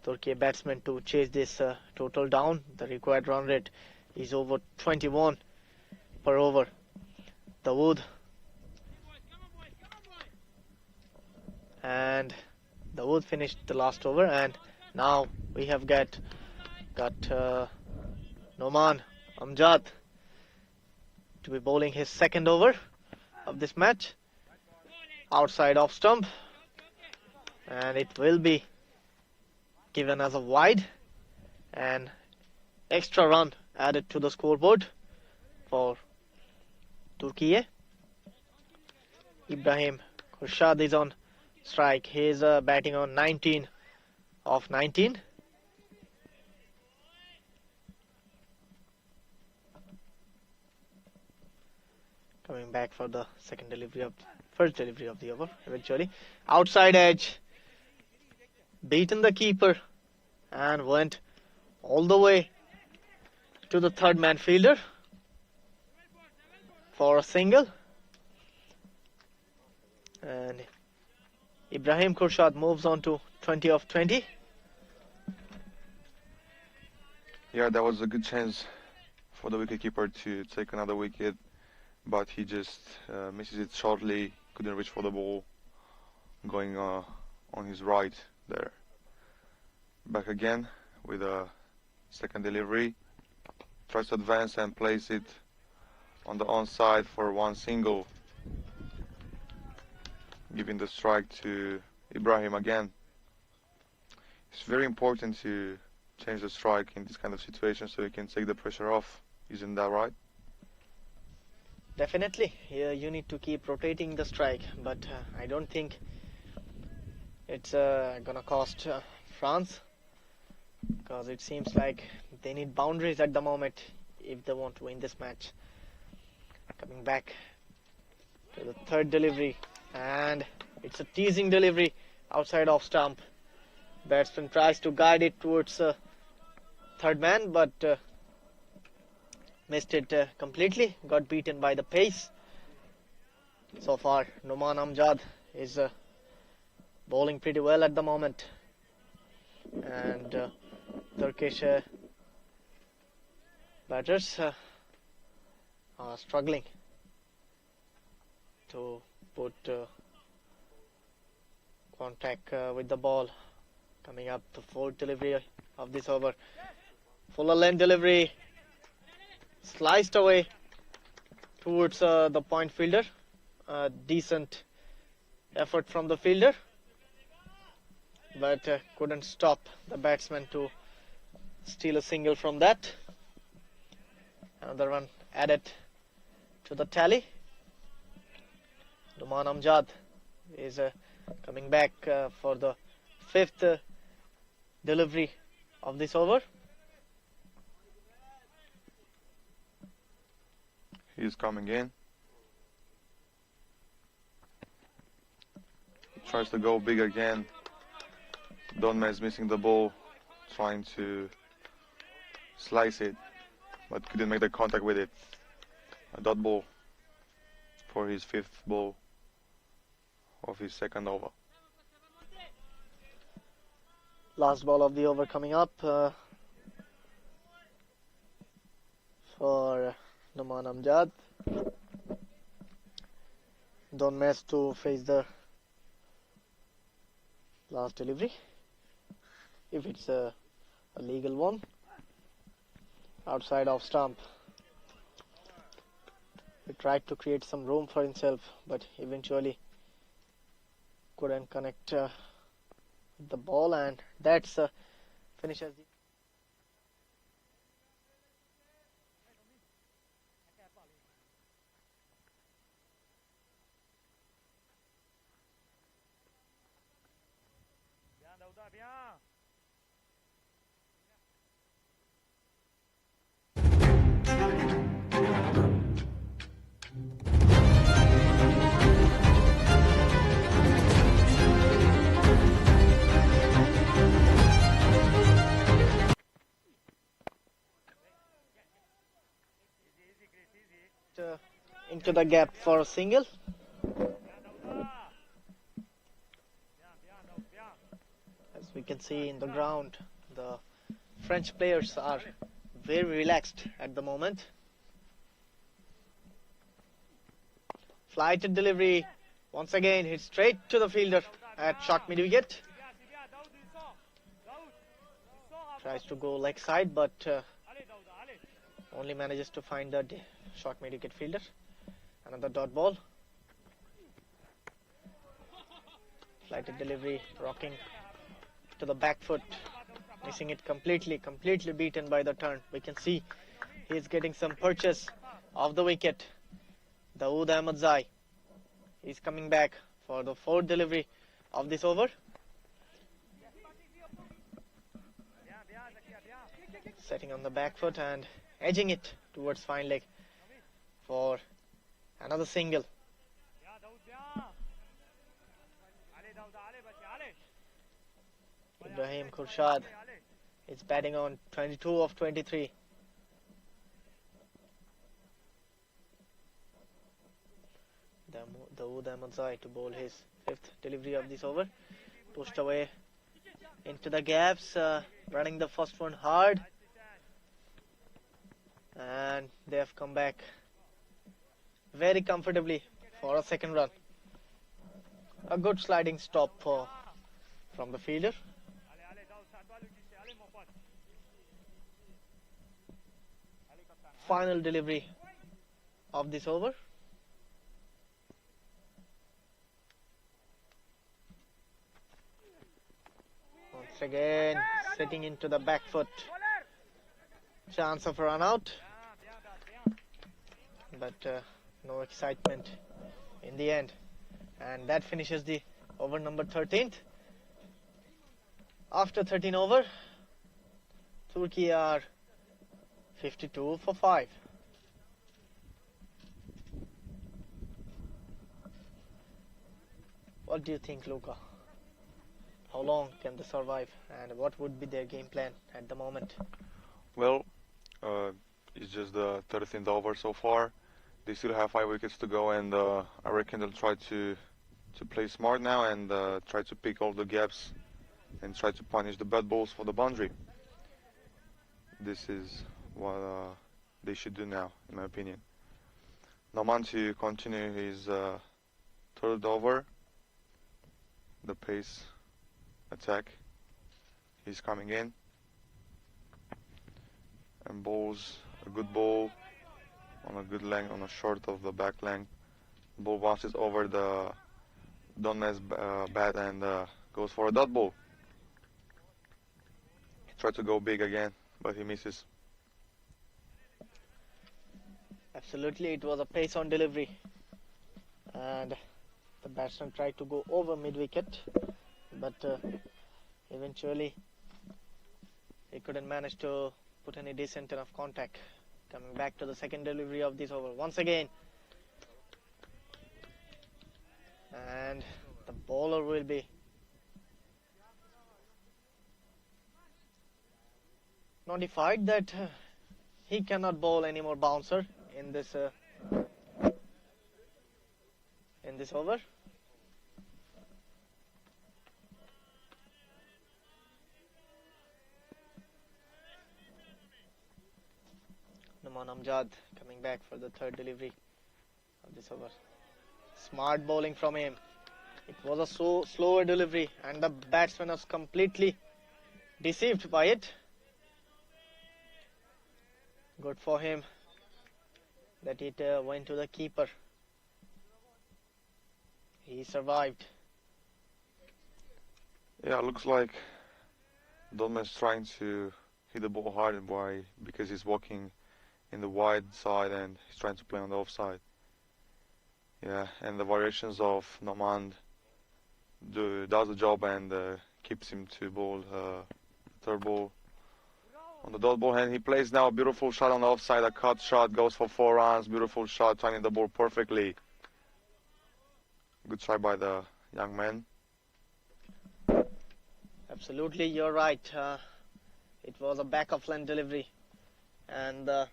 [SPEAKER 3] Turkey batsmen to chase this total down. The required run rate is over 21 per over. Dawood, and Dawood finished the last over, and now we have got Noman Amjad to be bowling his second over of this match, outside off stump, and it will be given as a wide, and extra run added to the scoreboard for Turkey. Ibrahim Khurshad is on strike. He is batting on 19 of 19. Coming back for the first delivery of the over eventually. Outside edge. Beaten the keeper and went all the way to the third man fielder for a single. And Ibrahim Khurshad moves on to 20 of 20.
[SPEAKER 4] Yeah, that was a good chance for the wicketkeeper to take another wicket, but he just misses it shortly, couldn't reach for the ball, going on his right there. Back again with a second delivery, tries to advance and place it on the onside for one single, giving the strike to Ibrahim again. It's very important to change the strike in this kind of situation so you can take the pressure off. Isn't that right?
[SPEAKER 3] Definitely. Yeah, you need to keep rotating the strike, but I don't think it's gonna cost France, because it seems like they need boundaries at the moment if they want to win this match. Coming back to the third delivery, and it's a teasing delivery outside off stump. Batsman tries to guide it towards third man, but missed it completely, got beaten by the pace. So far, Noman Amjad is bowling pretty well at the moment, and Turkish batters are struggling to put contact with the ball. Coming up, the fourth delivery of this over. Fuller length delivery. Sliced away towards the point fielder. Decent effort from the fielder, but couldn't stop the batsman to steal a single from that. Another one added to the tally. Numan Amjad is coming back for the fifth delivery of this over.
[SPEAKER 4] He's coming in. Tries to go big again. Donme is missing the ball, trying to slice it, but couldn't make the contact with it. A dot ball for his fifth ball of his second over.
[SPEAKER 3] Last ball of the over coming up for Numan Amjad. Don't mess to face the last delivery, if it's a legal one, outside of stump. He tried to create some room for himself, but eventually couldn't connect the ball, and that's finishes the into the gap for a single. As we can see in the ground, the French players are very relaxed at the moment. Flighted delivery once again hits straight to the fielder at short mid wicket. Tries to go leg side, but only manages to find the short mid wicket fielder. Another dot ball. Flighted delivery, rocking to the back foot, missing it completely beaten by the turn. We can see he is getting some purchase of the wicket. Dawood Ahmadzai is coming back for the fourth delivery of this over. Setting on the back foot and edging it towards fine leg for another single. Ibrahim Khurshad is batting on 22 of 23. Dawood Ahmadzai to bowl his fifth delivery of this over. Pushed away into the gaps, running the first one hard. And they have come back very comfortably for a second run. A good sliding stop from the fielder. Final delivery of this over. Once again, setting into the back foot. Chance of a run out, but no excitement in the end. And that finishes the over number 13th. After 13 over, Turkey are 52 for 5. What do you think, Luca? How long can they survive, and what would be their game plan at the moment?
[SPEAKER 4] Well, it's just the 13th over so far. They still have 5 wickets to go, and I reckon they'll try to play smart now and try to pick all the gaps and try to punish the bad balls for the boundary. This is what they should do now, in my opinion. Noman to continue his third over, the pace attack. he's coming in and bowls a good ball on a good length, on a short of the back length. Ball bounces over the Donmez bat and goes for a dot ball. He tried to go big again, but he misses.
[SPEAKER 3] Absolutely, it was a pace on delivery, and the batsman tried to go over mid-wicket, but eventually he couldn't manage to put any decent enough contact. Coming back to the second delivery of this over once again, and the bowler will be notified that he cannot bowl any more bouncer in this over. Numan Amjad coming back for the third delivery of this over. Smart bowling from him. It was a slower delivery and the batsman was completely deceived by it. Good for him that it went to the keeper. He survived.
[SPEAKER 4] Yeah, looks like Donman's trying to hit the ball hard because he's walking in the wide side and he's trying to play on the offside. Yeah, and the variations of Noman does the job and keeps him to bowl third ball on the dot ball, and he plays now a beautiful shot on the offside. A cut shot goes for 4 runs. Beautiful shot, timing the ball perfectly. Good try by the young man.
[SPEAKER 3] Absolutely, you're right. It was a back of length delivery, and the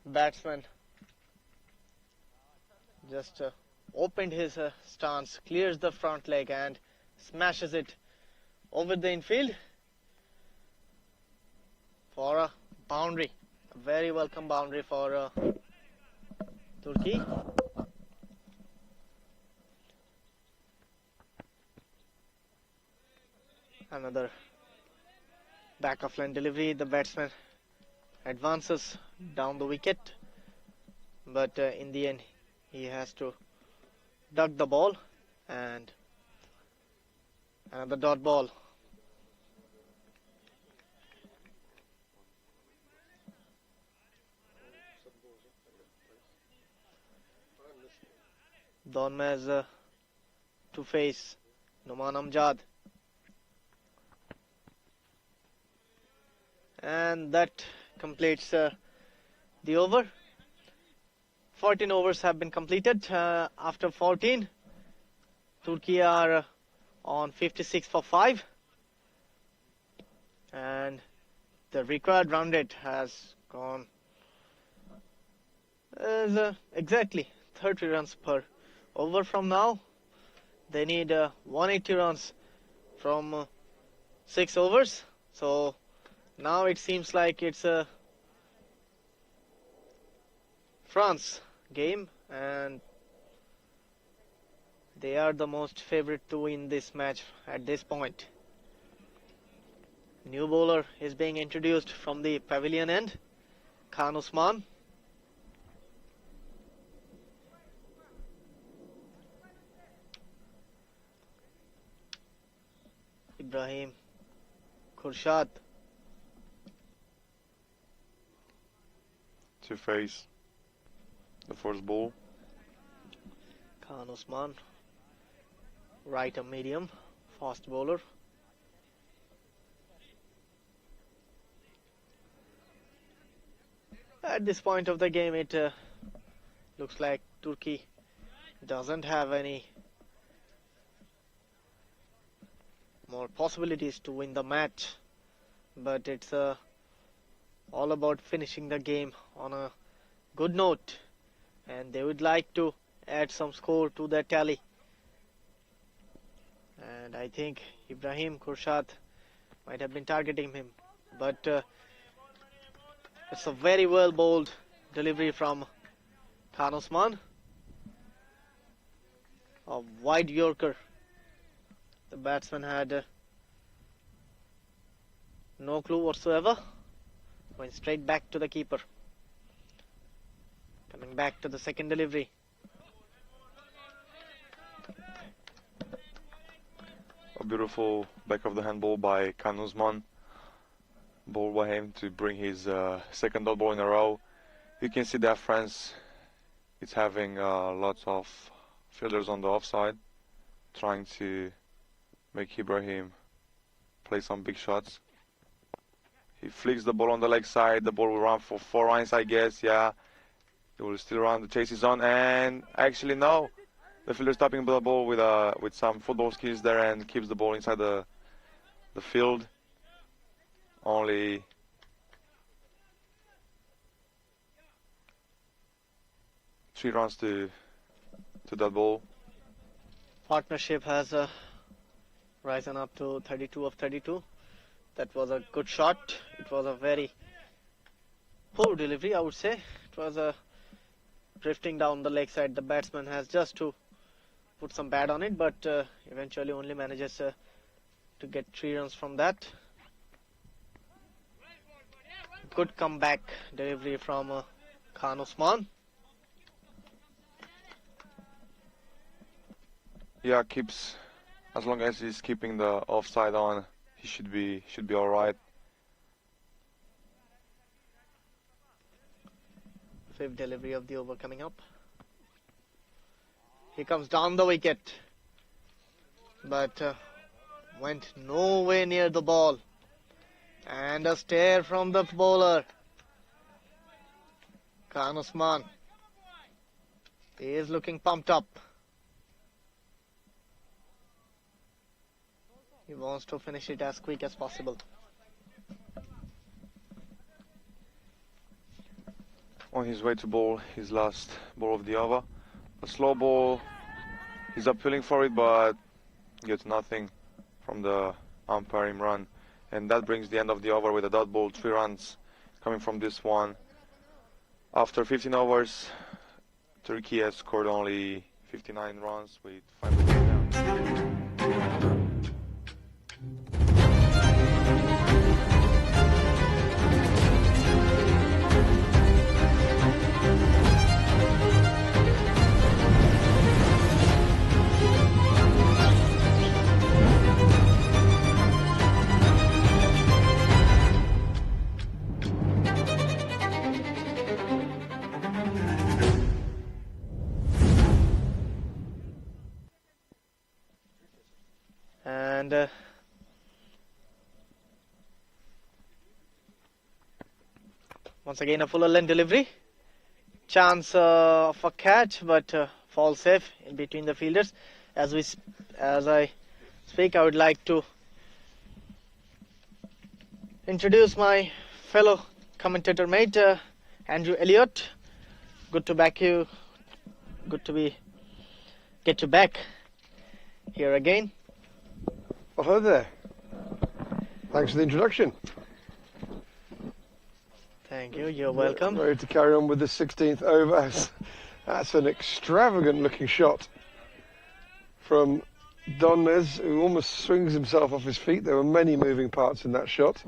[SPEAKER 3] batsman just opened his stance, clears the front leg and smashes it over the infield for a boundary. A very welcome boundary for Turkey. Another back of line delivery. The batsman advances down the wicket, but in the end he has to duck the ball, and another dot ball. Donmez to face Numan Amjad. And that completes the over. 14 overs have been completed. After 14, Turkey are on 56 for 5. And the required run rate has gone as exactly 30 runs per over from now. They need 180 runs from 6 overs. So now it seems like it's a France game, and they are the most favorite to win this match at this point. New bowler is being introduced from the pavilion end, Khan Usman. Ibrahim Khurshad
[SPEAKER 4] to face the first ball.
[SPEAKER 3] Khan Usman, right and medium, fast bowler. At this point of the game, it looks like Turkey doesn't have any more possibilities to win the match, but it's all about finishing the game on a good note, and they would like to add some score to their tally. And I think Ibrahim Khurshad might have been targeting him, but it's a very well bowled delivery from Khan Usman. A wide Yorker. The batsman had No clue whatsoever. Going straight back to the keeper. Coming back to the second delivery.
[SPEAKER 4] A beautiful back of the handball by Can Usman. Ball by him to bring his second dot ball in a row. You can see that France is having lots of fielders on the offside, trying to make Ibrahim play some big shots. He flicks the ball on the leg side. The ball will run for 4 lines, I guess. Yeah, it will still run. The chase is on, and actually no, the fielder stopping the ball with some football skills there and keeps the ball inside the field. Only 3 runs to that ball.
[SPEAKER 3] Partnership has risen up to 32 of 32. That was a good shot. It was a very poor delivery, I would say. It was drifting down the leg side. The batsman has just to put some pad on it, but eventually only manages to get 3 runs from that. Good comeback delivery from Can Usman.
[SPEAKER 4] Yeah, keeps, as long as he's keeping the offside on, he should be all right.
[SPEAKER 3] 5th delivery of the over coming up. He comes down the wicket, but went nowhere near the ball. And a stare from the bowler. Can Usman. He is looking pumped up. He wants to finish it as quick as possible.
[SPEAKER 4] On his way to bowl his last ball of the over. A slow ball. He's appealing for it, but gets nothing from the umpire Imran. And that brings the end of the over with a dot ball. 3 runs coming from this one. After 15 overs, Turkey has scored only 59 runs with 5 wickets down.
[SPEAKER 3] And once again a fuller length delivery. Chance of a catch, but falls safe in between the fielders. As I speak, I would like to introduce my fellow commentator mate, Andrew Elliott. Good to back you. Good to get you back here again.
[SPEAKER 1] Well, hello there. Thanks for the introduction.
[SPEAKER 3] Thank you. You're welcome.
[SPEAKER 1] Ready to carry on with the 16th over. That's an extravagant looking shot from Donmez, who almost swings himself off his feet. There were many moving parts in that shot,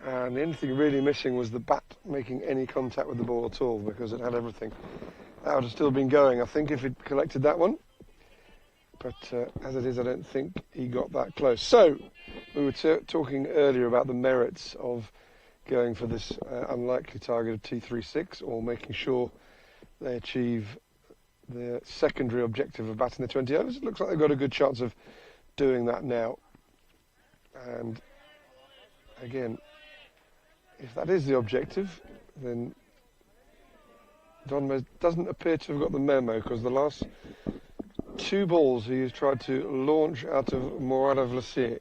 [SPEAKER 1] and the only thing really missing was the bat making any contact with the ball at all, because it had everything. That would have still been going, I think, if he'd collected that one. But as it is, I don't think he got that close. So, we were talking earlier about the merits of going for this unlikely target of T36, or making sure they achieve the secondary objective of batting the 20 overs. It looks like they've got a good chance of doing that now. And again, if that is the objective, then Donmez doesn't appear to have got the memo, because the last 2 balls he has tried to launch out of Moara Vlasiei.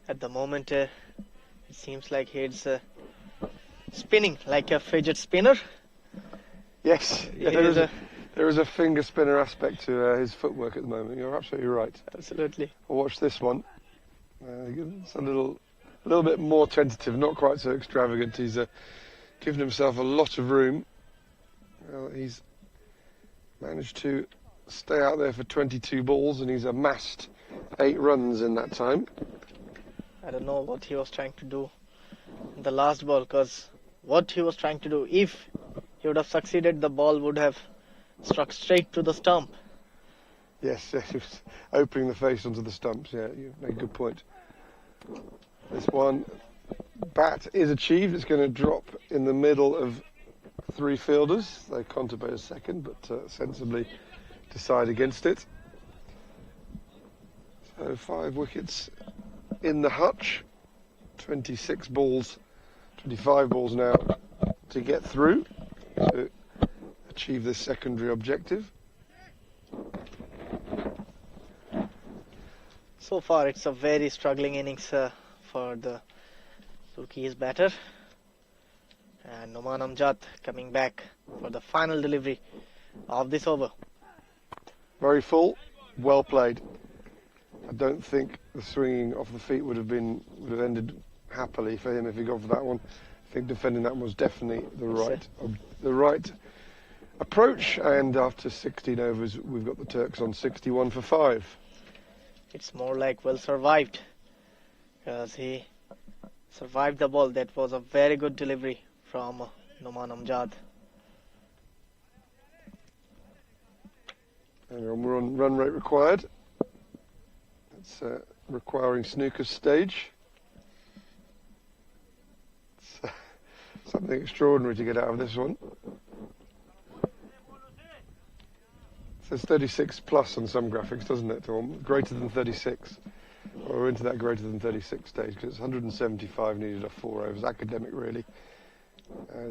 [SPEAKER 3] At the moment, it seems like he's spinning like a fidget spinner.
[SPEAKER 1] Yes, yeah, there is a finger spinner aspect to his footwork at the moment. You're absolutely right.
[SPEAKER 3] Absolutely.
[SPEAKER 1] I'll watch this one. It's a little bit more tentative, not quite so extravagant. He's given himself a lot of room. Well, he's managed to stay out there for 22 balls, and he's amassed 8 runs in that time.
[SPEAKER 3] I don't know what he was trying to do in the last ball, because what he was trying to do, if he would have succeeded, the ball would have struck straight to the stump.
[SPEAKER 1] Yes, he was opening the face onto the stumps. Yeah, you make a good point. This one, bat is achieved. It's going to drop in the middle of three fielders. They contemplate a second, but sensibly decide against it. So 5 wickets in the hutch. 25 balls now to get through to achieve this secondary objective.
[SPEAKER 3] So far it's a very struggling innings for the Turkey's batter, and Noman Amjad coming back for the final delivery of this over.
[SPEAKER 1] Very full, well played. I don't think the swinging off the feet would have ended happily for him if he got for that one. I think defending that was definitely the right approach, and after 16 overs we've got the Turks on 61 for 5.
[SPEAKER 3] It's more like well survived, because he survived the ball. That was a very good delivery from Noman Amjad.
[SPEAKER 1] And we're on run rate required. It's requiring snooker's stage. It's something extraordinary to get out of this one. It says 36 plus on some graphics, doesn't it, Tom? Greater than 36. Well, we're into that greater than 36 stage, because it's 175 needed off 4 overs. Academic, really.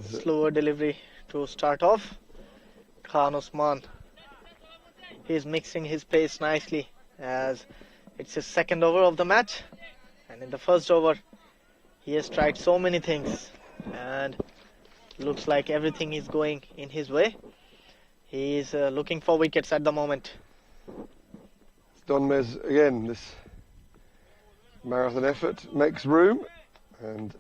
[SPEAKER 3] Slower delivery to start off. Khan Osman. He's mixing his pace nicely, as it's his second over of the match. And in the first over, he has tried so many things, and looks like everything is going in his way. He is looking for wickets at the moment.
[SPEAKER 1] Don Mez, again, this marathon effort makes room, and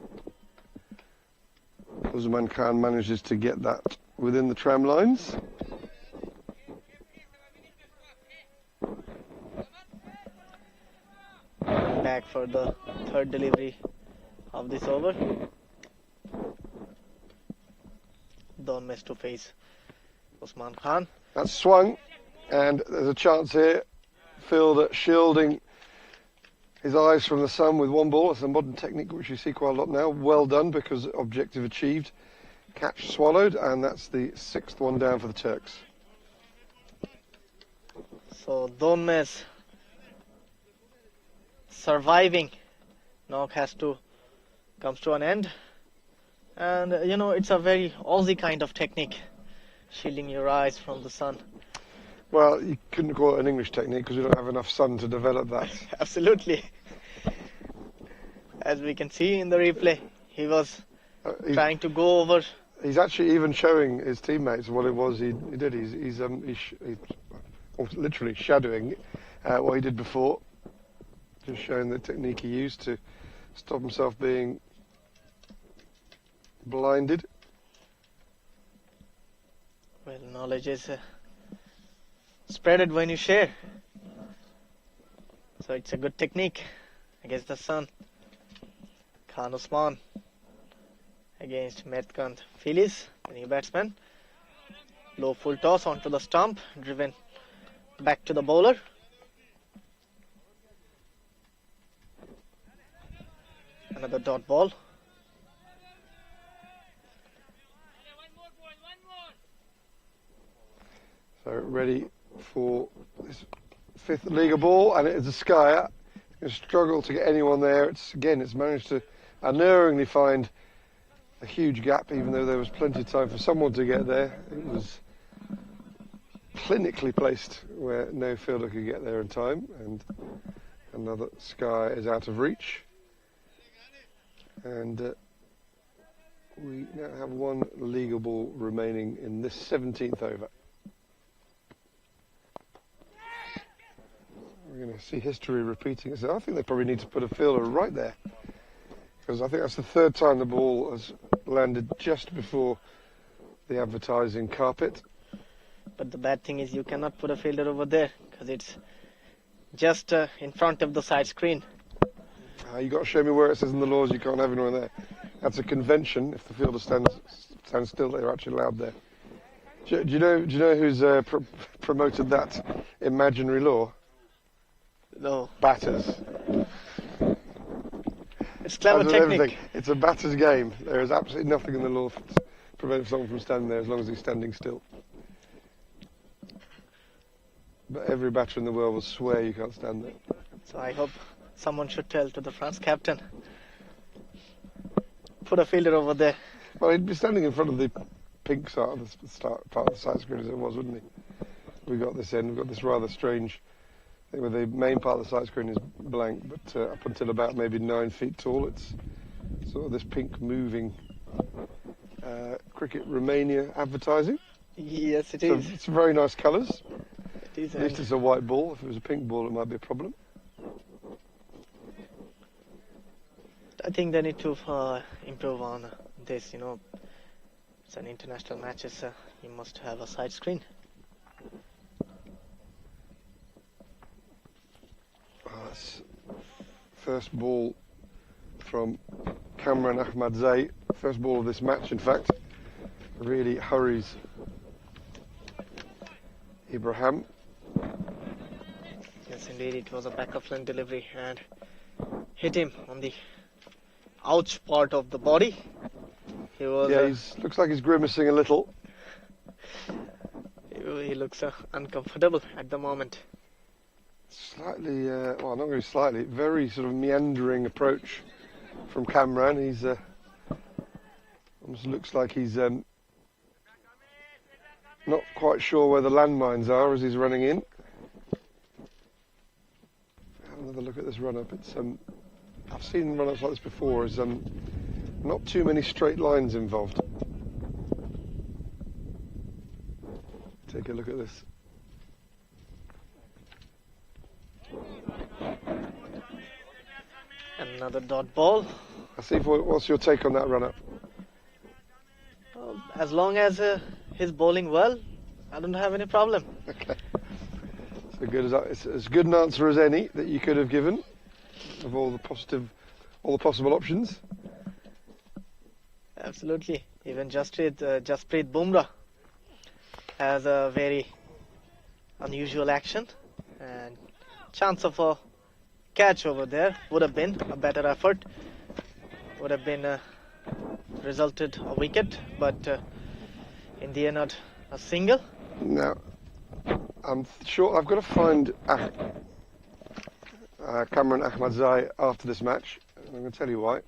[SPEAKER 1] Usman Khan manages to get that within the tram lines.
[SPEAKER 3] Back for the third delivery of this over. Don Mez to face Usman Khan.
[SPEAKER 1] That's swung, and there's a chance here. Fielder shielding his eyes from the sun with one ball. It's a modern technique which you see quite a lot now. Well done, because objective achieved. Catch swallowed, and that's the 6th one down for the Turks.
[SPEAKER 3] So Don Mez surviving knock comes to an end, and it's a very Aussie kind of technique, shielding your eyes from the sun.
[SPEAKER 1] Well, you couldn't call it an English technique because we don't have enough sun to develop that.
[SPEAKER 3] Absolutely. As we can see in the replay, he was trying to go over.
[SPEAKER 1] He's actually even showing his teammates what it was he did. He's literally shadowing what he did before, just showing the technique he used to stop himself being blinded.
[SPEAKER 3] Well, knowledge is spreaded when you share. So it's a good technique against the sun. Khan Osman against Mehtkant Filiz, the new batsman. Low full toss onto the stump, driven back to the bowler. Another dot ball.
[SPEAKER 1] So ready for this 5th Liga ball, and it is a skyer. It's going to struggle to get anyone there. It's managed to unerringly find a huge gap, even though there was plenty of time for someone to get there. It was clinically placed where no fielder could get there in time, and another sky is out of reach. And we now have 1 Liga ball remaining in this 17th over. We're going to see history repeating itself. I think they probably need to put a fielder right there, because I think that's the 3rd time the ball has landed just before the advertising carpet.
[SPEAKER 3] But the bad thing is you cannot put a fielder over there, because it's just in front of the side screen.
[SPEAKER 1] You got to show me where it says in the laws you can't have anyone there. That's a convention. If the fielder stands still, they're actually allowed there. Do you know who's promoted that imaginary law?
[SPEAKER 3] No.
[SPEAKER 1] Batters.
[SPEAKER 3] It's clever technique.
[SPEAKER 1] Everything. It's a batter's game. There is absolutely nothing in the law to prevent someone from standing there as long as he's standing still. But every batter in the world will swear you can't stand there.
[SPEAKER 3] So I hope someone should tell to the France captain. Put a fielder over there.
[SPEAKER 1] Well, he'd be standing in front of the pink side of the part of the side screen as it was, wouldn't he? We got this in. We've got this rather strange thing where the main part of the side screen is blank, but up until about maybe 9 feet tall, it's sort of this pink moving Cricket Romania advertising.
[SPEAKER 3] Yes, it
[SPEAKER 1] so
[SPEAKER 3] is.
[SPEAKER 1] It's very nice colours.
[SPEAKER 3] It is.
[SPEAKER 1] At least it's a white ball. If it was a pink ball, it might be a problem.
[SPEAKER 3] I think they need to improve on this. It's an international match. You must have a side screen.
[SPEAKER 1] First ball from Kamran Ahmadzai. First ball of this match, in fact. Really hurries Ibrahim.
[SPEAKER 3] Yes, indeed. It was a backup length delivery and hit him on the ouch part of the body. He was.
[SPEAKER 1] Yeah, looks like he's grimacing a little.
[SPEAKER 3] He looks uncomfortable at the moment.
[SPEAKER 1] Slightly, well, not really slightly, very sort of meandering approach from Kamran. He's almost looks like he's not quite sure where the landmines are as he's running in. Have another look at this run-up. It's I've seen run-ups like this before. There's not too many straight lines involved. Take a look at this.
[SPEAKER 3] Another dot ball.
[SPEAKER 1] Asif, what's your take on that run-up?
[SPEAKER 3] As long as he's bowling well, I don't have any problem.
[SPEAKER 1] Okay. It's as good an answer as any that you could have given of all the possible options.
[SPEAKER 3] Absolutely. Even Jasprit Bumrah has a very unusual action, and chance of a catch over there would have been a better effort. Would have been resulted a wicket, but in the end not a single.
[SPEAKER 1] Now, I'm sure I've got to find Kamran Ahmadzai after this match. I'm going to tell you why.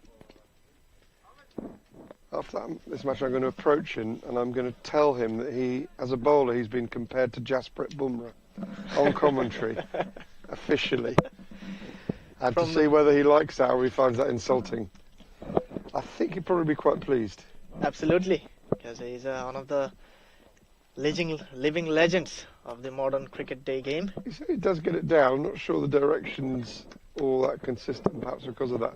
[SPEAKER 1] After this match, I'm going to approach him and I'm going to tell him that as a bowler, he's been compared to Jasprit Bumrah on commentary, officially. And to see whether he likes that or he finds that insulting. I think he'd probably be quite pleased.
[SPEAKER 3] Absolutely, because he's one of the living legends of the modern cricket day game.
[SPEAKER 1] He does get it down. I'm not sure the direction's all that consistent, perhaps because of that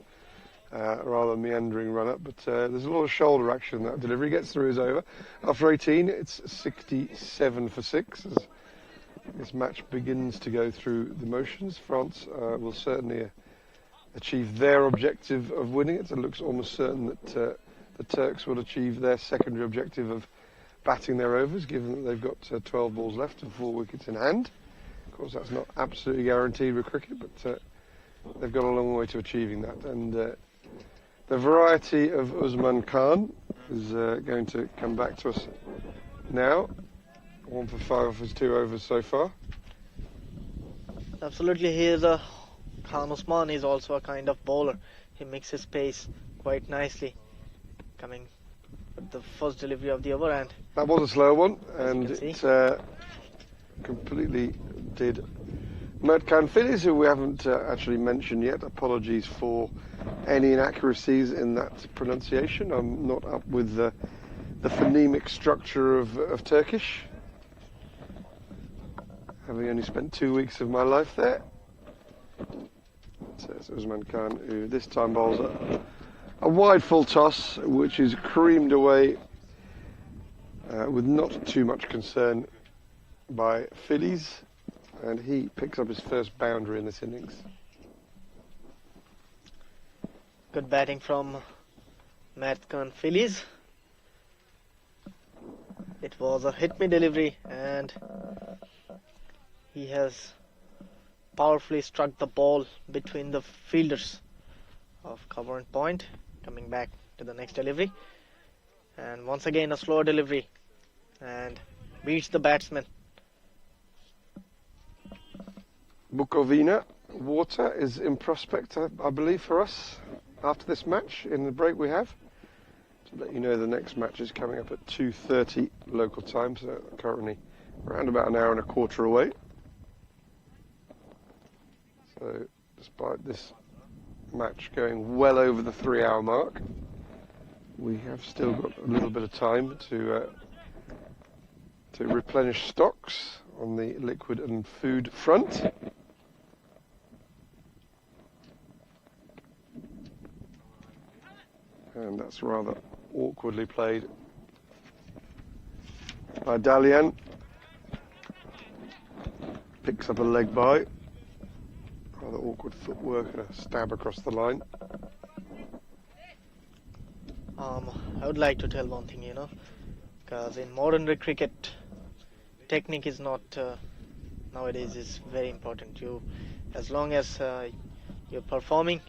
[SPEAKER 1] rather meandering run-up. But there's a lot of shoulder action in that delivery. Gets through his over. After 18, it's 67 for 6. As this match begins to go through the motions, France will certainly achieve their objective of winning it. It looks almost certain that the Turks will achieve their secondary objective of batting their overs, given that they've got 12 balls left and 4 wickets in hand. Of course, that's not absolutely guaranteed with cricket, but they've got a long way to achieving that. And the variety of Usman Khan is going to come back to us now. 1 for 5 of his 2 overs so far.
[SPEAKER 3] Absolutely, Khan Usman is also a kind of bowler. He mixes pace quite nicely, coming with the first delivery of the over, and
[SPEAKER 1] that was a slow one, and
[SPEAKER 3] it
[SPEAKER 1] completely did. Mert Khan Phillies, who we haven't actually mentioned yet. Apologies for any inaccuracies in that pronunciation. I'm not up with the phonemic structure of Turkish, having only spent 2 weeks of my life there. So it's Usman Khan, who this time bowls a wide full toss, which is creamed away with not too much concern by Phillies, and he picks up his first boundary in this innings.
[SPEAKER 3] Good batting from Matkan Phillies. It was a hit me delivery and he has powerfully struck the ball between the fielders of cover and point. Coming back to the next delivery, and once again a slower delivery and beats the batsman.
[SPEAKER 1] Bukovina water is in prospect, I believe, for us after this match in the break we have. To let you know, the next match is coming up at 2:30 local time, so currently around about an hour and a quarter away. So despite this match going well over the 3-hour mark, we have still got a little bit of time to replenish stocks on the liquid and food front. And that's rather awkwardly played by Dalian. Picks up a leg by. Rather awkward footwork and a stab across the line.
[SPEAKER 3] I would like to tell one thing, because in modern day cricket, technique is not nowadays is very important. As long as you're performing,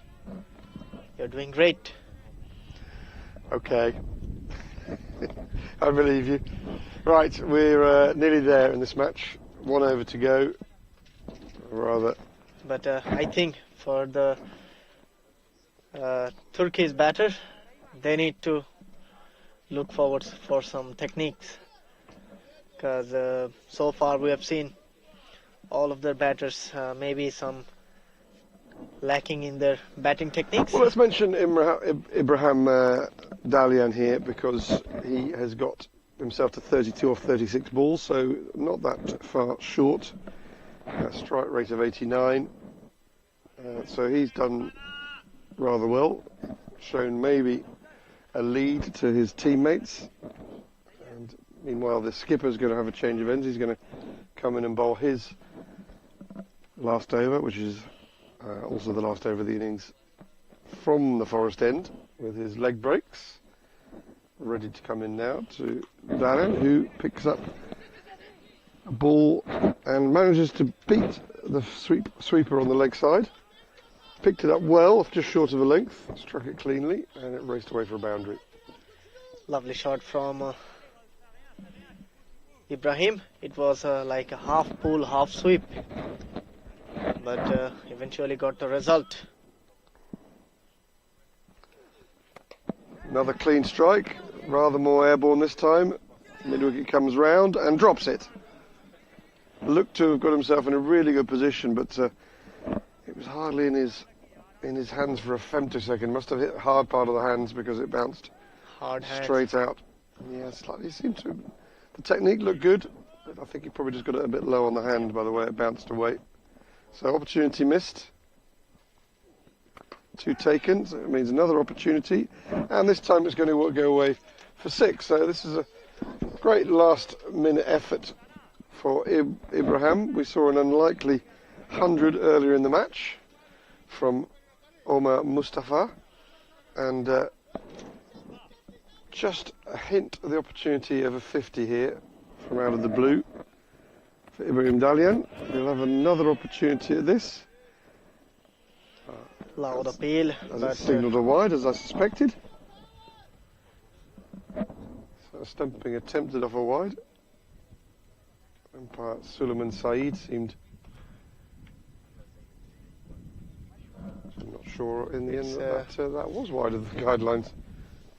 [SPEAKER 3] you're doing great.
[SPEAKER 1] Okay, I believe you. Right, we're nearly there in this match. 1 over to go. Rather.
[SPEAKER 3] But I think for the Turkey's batter, they need to look forward for some techniques, because so far we have seen all of their batters maybe some lacking in their batting techniques.
[SPEAKER 1] Well, let's mention Ibrahim Dalian here, because he has got himself to 32 off 36 balls, so not that far short. Strike rate of 89. So he's done rather well, shown maybe a lead to his teammates. And meanwhile, the skipper's going to have a change of ends. He's going to come in and bowl his last over, which is also the last over of the innings from the Forest End, with his leg breaks. Ready to come in now to Dalian, who picks up a ball and manages to beat the sweeper on the leg side. Picked it up well, just short of a length, struck it cleanly, and it raced away for a boundary.
[SPEAKER 3] Lovely shot from Ibrahim. It was like a half pull, half sweep, but eventually got the result.
[SPEAKER 1] Another clean strike, rather more airborne this time. Mid-wicket comes round and drops it. Looked to have got himself in a really good position, but it was hardly in his hands for a femtosecond. Must have hit the hard part of the hands because it bounced straight out. Yeah, slightly seemed to. The technique looked good, but I think he probably just got it a bit low on the hand by the way it bounced away. So opportunity missed. 2 taken, so it means another opportunity, and this time it's going to go away for 6. So this is a great last-minute effort for Ibrahim. We saw an unlikely 100 earlier in the match from Omar Mustafa, and just a hint of the opportunity of a 50 here from out of the blue for Ibrahim Dalian. We'll have another opportunity at this.
[SPEAKER 3] Loud appeal.
[SPEAKER 1] As it signalled a wide, as I suspected. So a stumping attempted off a wide. Umpire Suleiman Saeed seemed, I'm not sure in the end that was wide of the guidelines.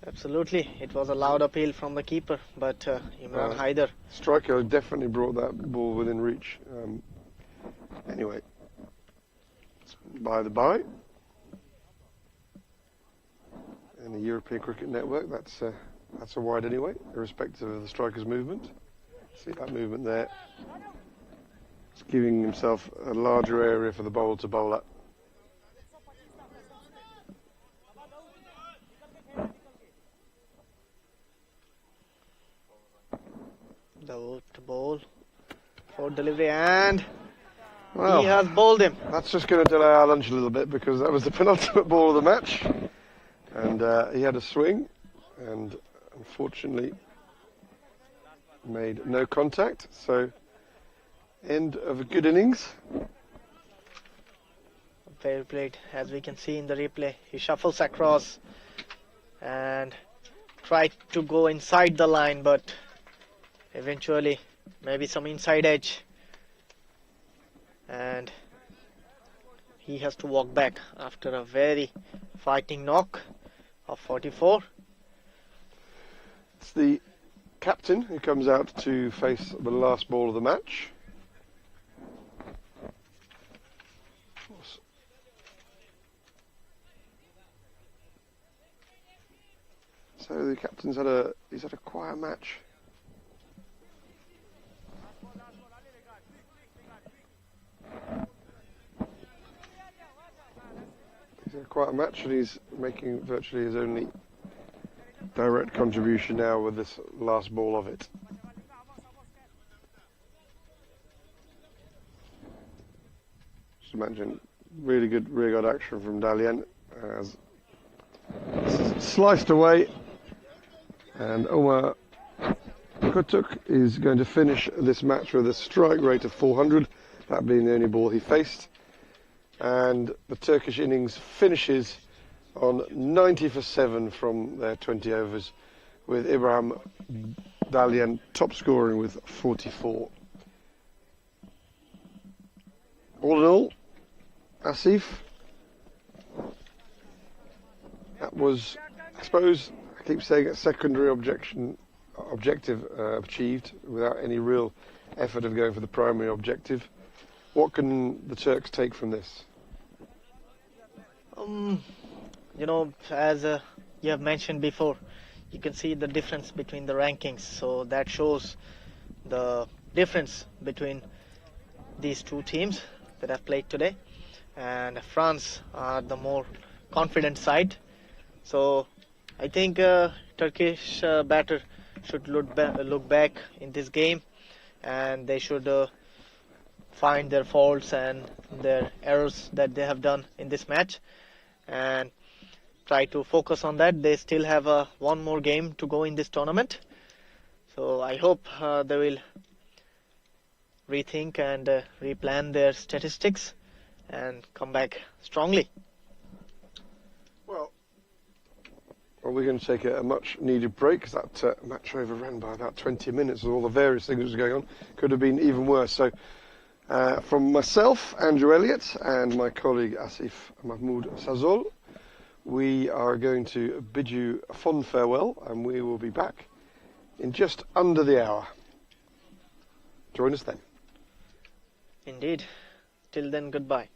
[SPEAKER 3] Absolutely, it was a loud appeal from the keeper, but Imran Haider.
[SPEAKER 1] Striker definitely brought that ball within reach. Anyway, by the by. In the European Cricket Network, that's a wide anyway, irrespective of the striker's movement. See that movement there. It's giving himself a larger area for the bowler to bowl at.
[SPEAKER 3] To bowl for delivery, and
[SPEAKER 1] well,
[SPEAKER 3] he has bowled him.
[SPEAKER 1] That's just going to delay our lunch a little bit, because that was the penultimate ball of the match. And he had a swing and unfortunately made no contact. So end of a good innings.
[SPEAKER 3] Well played. As we can see in the replay, he shuffles across and tried to go inside the line, but eventually maybe some inside edge, and he has to walk back after a very fighting knock of 44.
[SPEAKER 1] It's the captain who comes out to face the last ball of the match. So the captain's he's had a quiet match. He's had a quiet match and he's making virtually his only direct contribution now with this last ball of it. Just imagine really good action from Dalian as sliced away, and Omar Kutuk is going to finish this match with a strike rate of 400, that being the only ball he faced, and the Turkish innings finishes on 90 for 7 from their 20 overs, with Ibrahim Dalian top scoring with 44. All in all, Asif, that was, I suppose, I keep saying a secondary objective achieved without any real effort of going for the primary objective. What can the Turks take from this?
[SPEAKER 3] You know, as you have mentioned before, you can see the difference between the rankings. So that shows the difference between these two teams that have played today. And France are the more confident side. So I think Turkish batter should look back in this game, and they should find their faults and their errors that they have done in this match, and try to focus on that. They still have one more game to go in this tournament, so I hope they will rethink and replan their statistics and come back strongly.
[SPEAKER 1] Well, we're going to take a much needed break, because that match overran by about 20 minutes with all the various things that was going on. Could have been even worse. So from myself, Andrew Elliott, and my colleague Asif Mahmoud Sazol, we are going to bid you a fond farewell, and we will be back in just under the hour. Join us then.
[SPEAKER 3] Indeed. Till then, goodbye.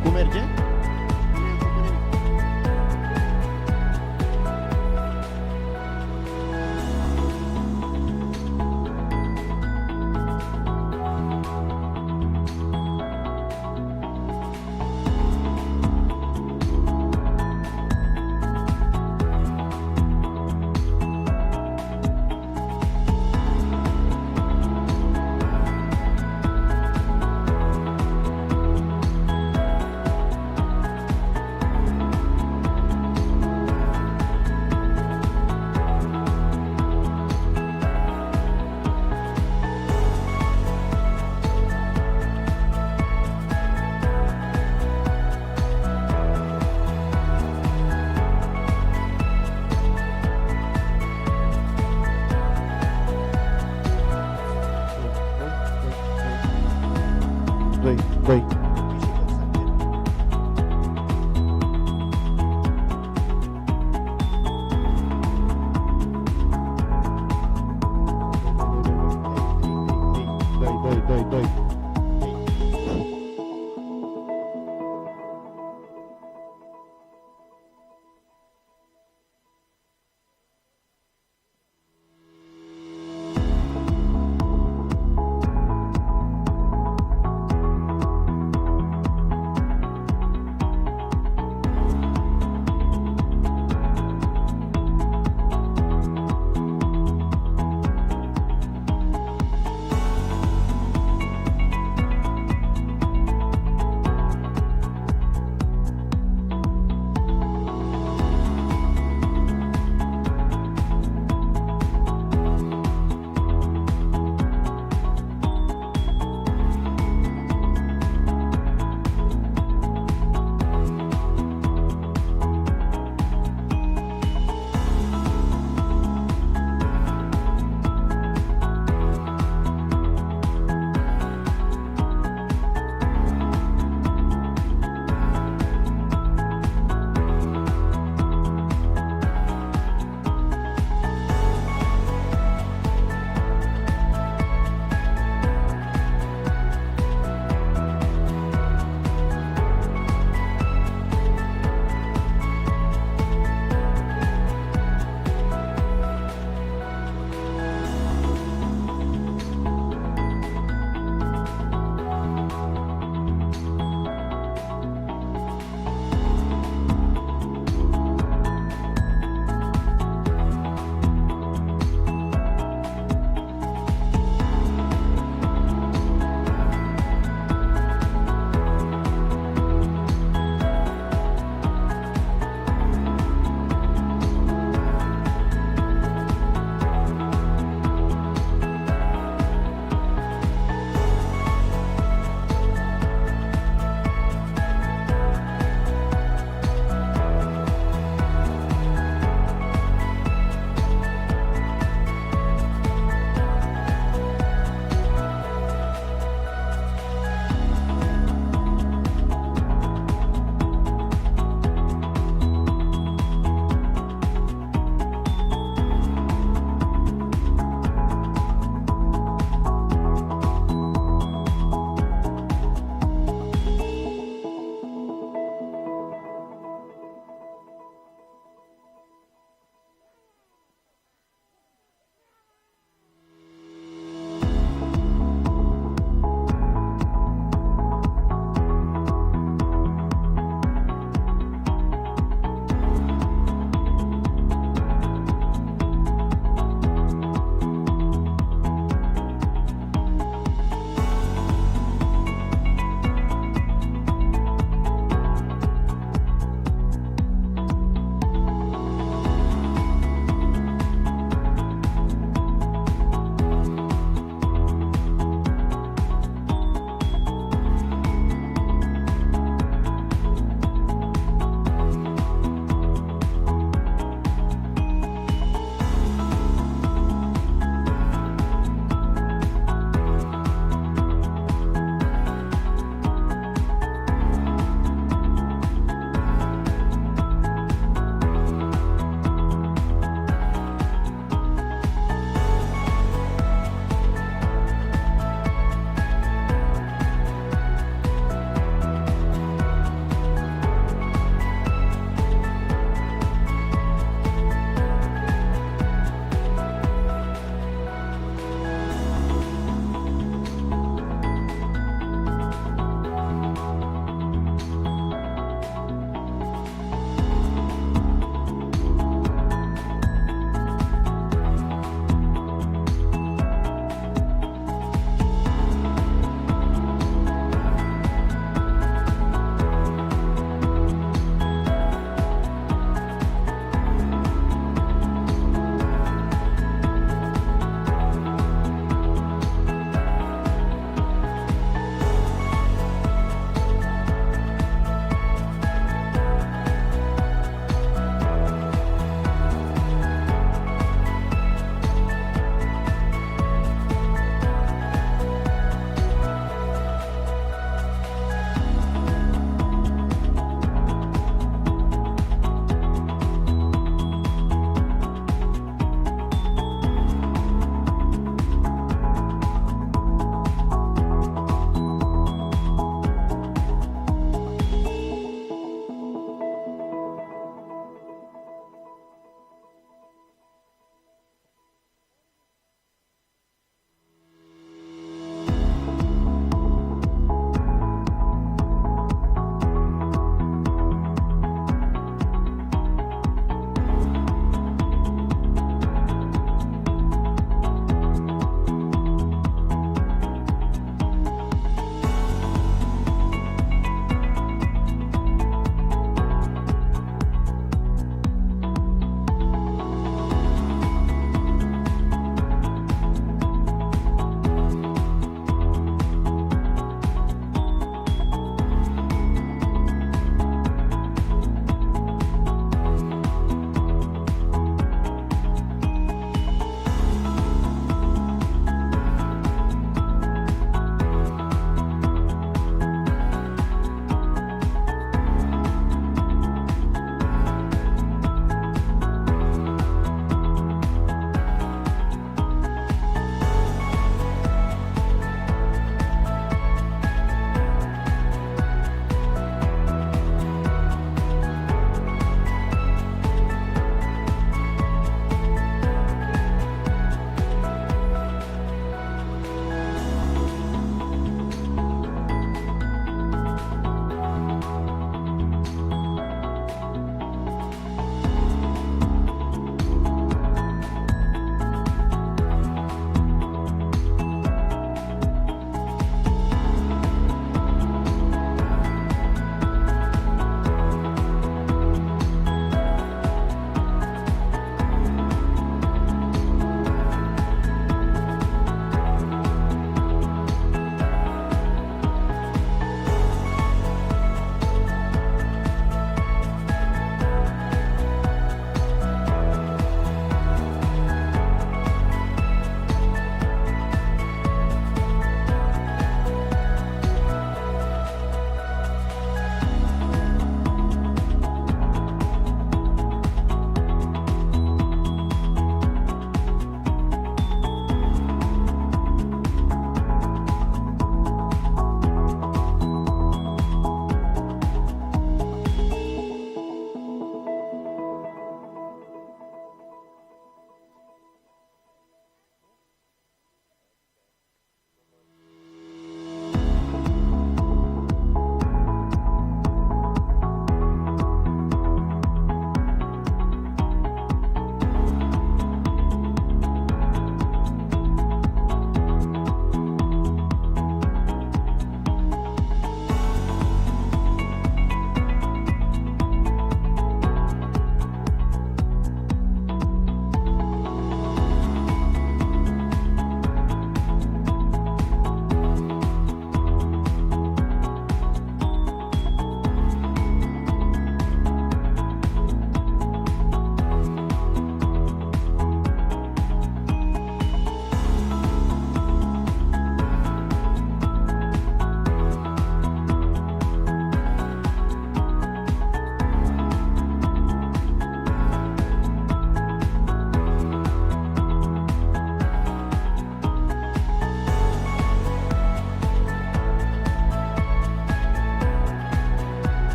[SPEAKER 5] Acum merge?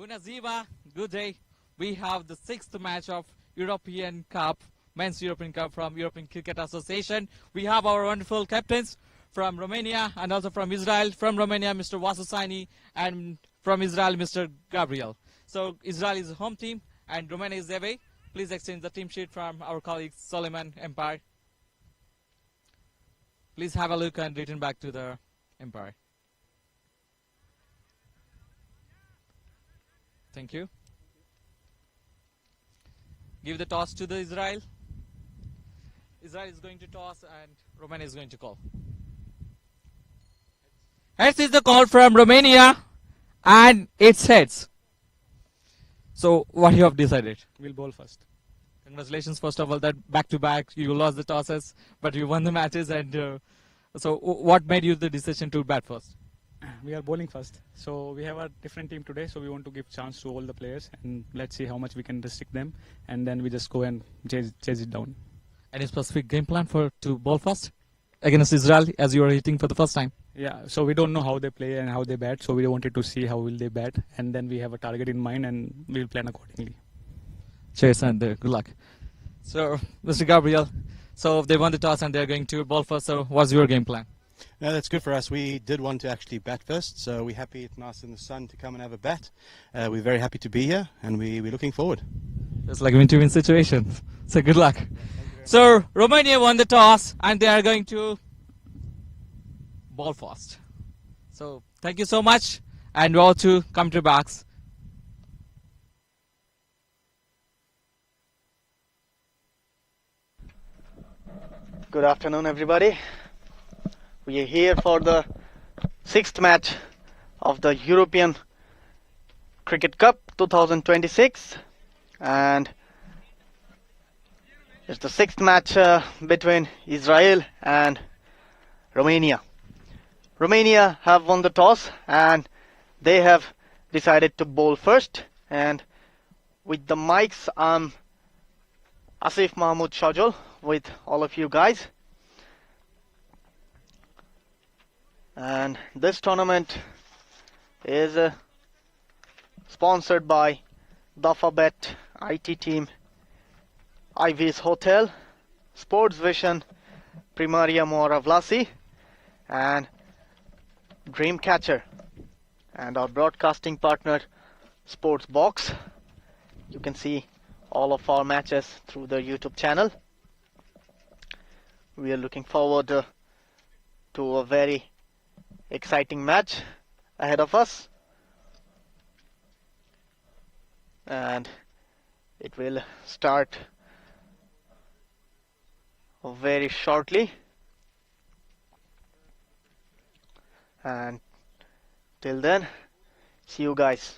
[SPEAKER 5] Bună ziua, good day. We have the 6th match of European Cup, Men's European Cup from European Cricket Association. We have our wonderful captains from Romania and also from Israel. From Romania, Mr. Vlasiei, and from Israel, Mr. Gabriel. So Israel is the home team and Romania is away. Please exchange the team sheet from our colleagues Solomon Empire. Please have a look and return back to the Empire. Thank you. Give the toss to the Israel. Israel is going to toss and Romania is going to call. Heads is the call from Romania and it's heads. So what you have decided?
[SPEAKER 6] We'll bowl first.
[SPEAKER 5] Congratulations first of all that back to back you lost the tosses but you won the matches and so what made you the decision to bat first?
[SPEAKER 6] We are bowling first. So we have a different team today, so we want to give chance to all the players and let's see how much we can restrict them and then we just go and chase it down.
[SPEAKER 5] Any specific game plan to bowl first against Israel as you are hitting for the first time?
[SPEAKER 6] Yeah, so we don't know how they play and how they bat, so we wanted to see how will they bat and then we have a target in mind and we'll plan accordingly.
[SPEAKER 5] Cheers and good luck. So, Mr. Gabriel, so they won the toss and they're going to bowl first, so what's your game plan?
[SPEAKER 7] No, that's good for us. We did want to actually bat first, so we're happy it's nice in the sun to come and have a bat. We're very happy to be here and we're looking forward.
[SPEAKER 5] It's like a win-to-win situation, so good luck. So, Romania won the toss and they are going to bowl first. So, thank you so much and all to come to backs.
[SPEAKER 3] Good afternoon, everybody. We are here for the 6th match of the European Cricket Cup 2026 and it's the 6th match between Israel and Romania. Romania have won the toss and they have decided to bowl first, and with the mics I'm Asif Mahmood Shajol with all of you guys. And this tournament is sponsored by Dafabet IT Team, Ivy's Hotel, Sports Vision, Primaria Moara Vlasiei, and Dreamcatcher, and our broadcasting partner Sports Box. You can see all of our matches through the YouTube channel. We are looking forward to a very exciting match ahead of us, and it will start very shortly, and till then, see you guys.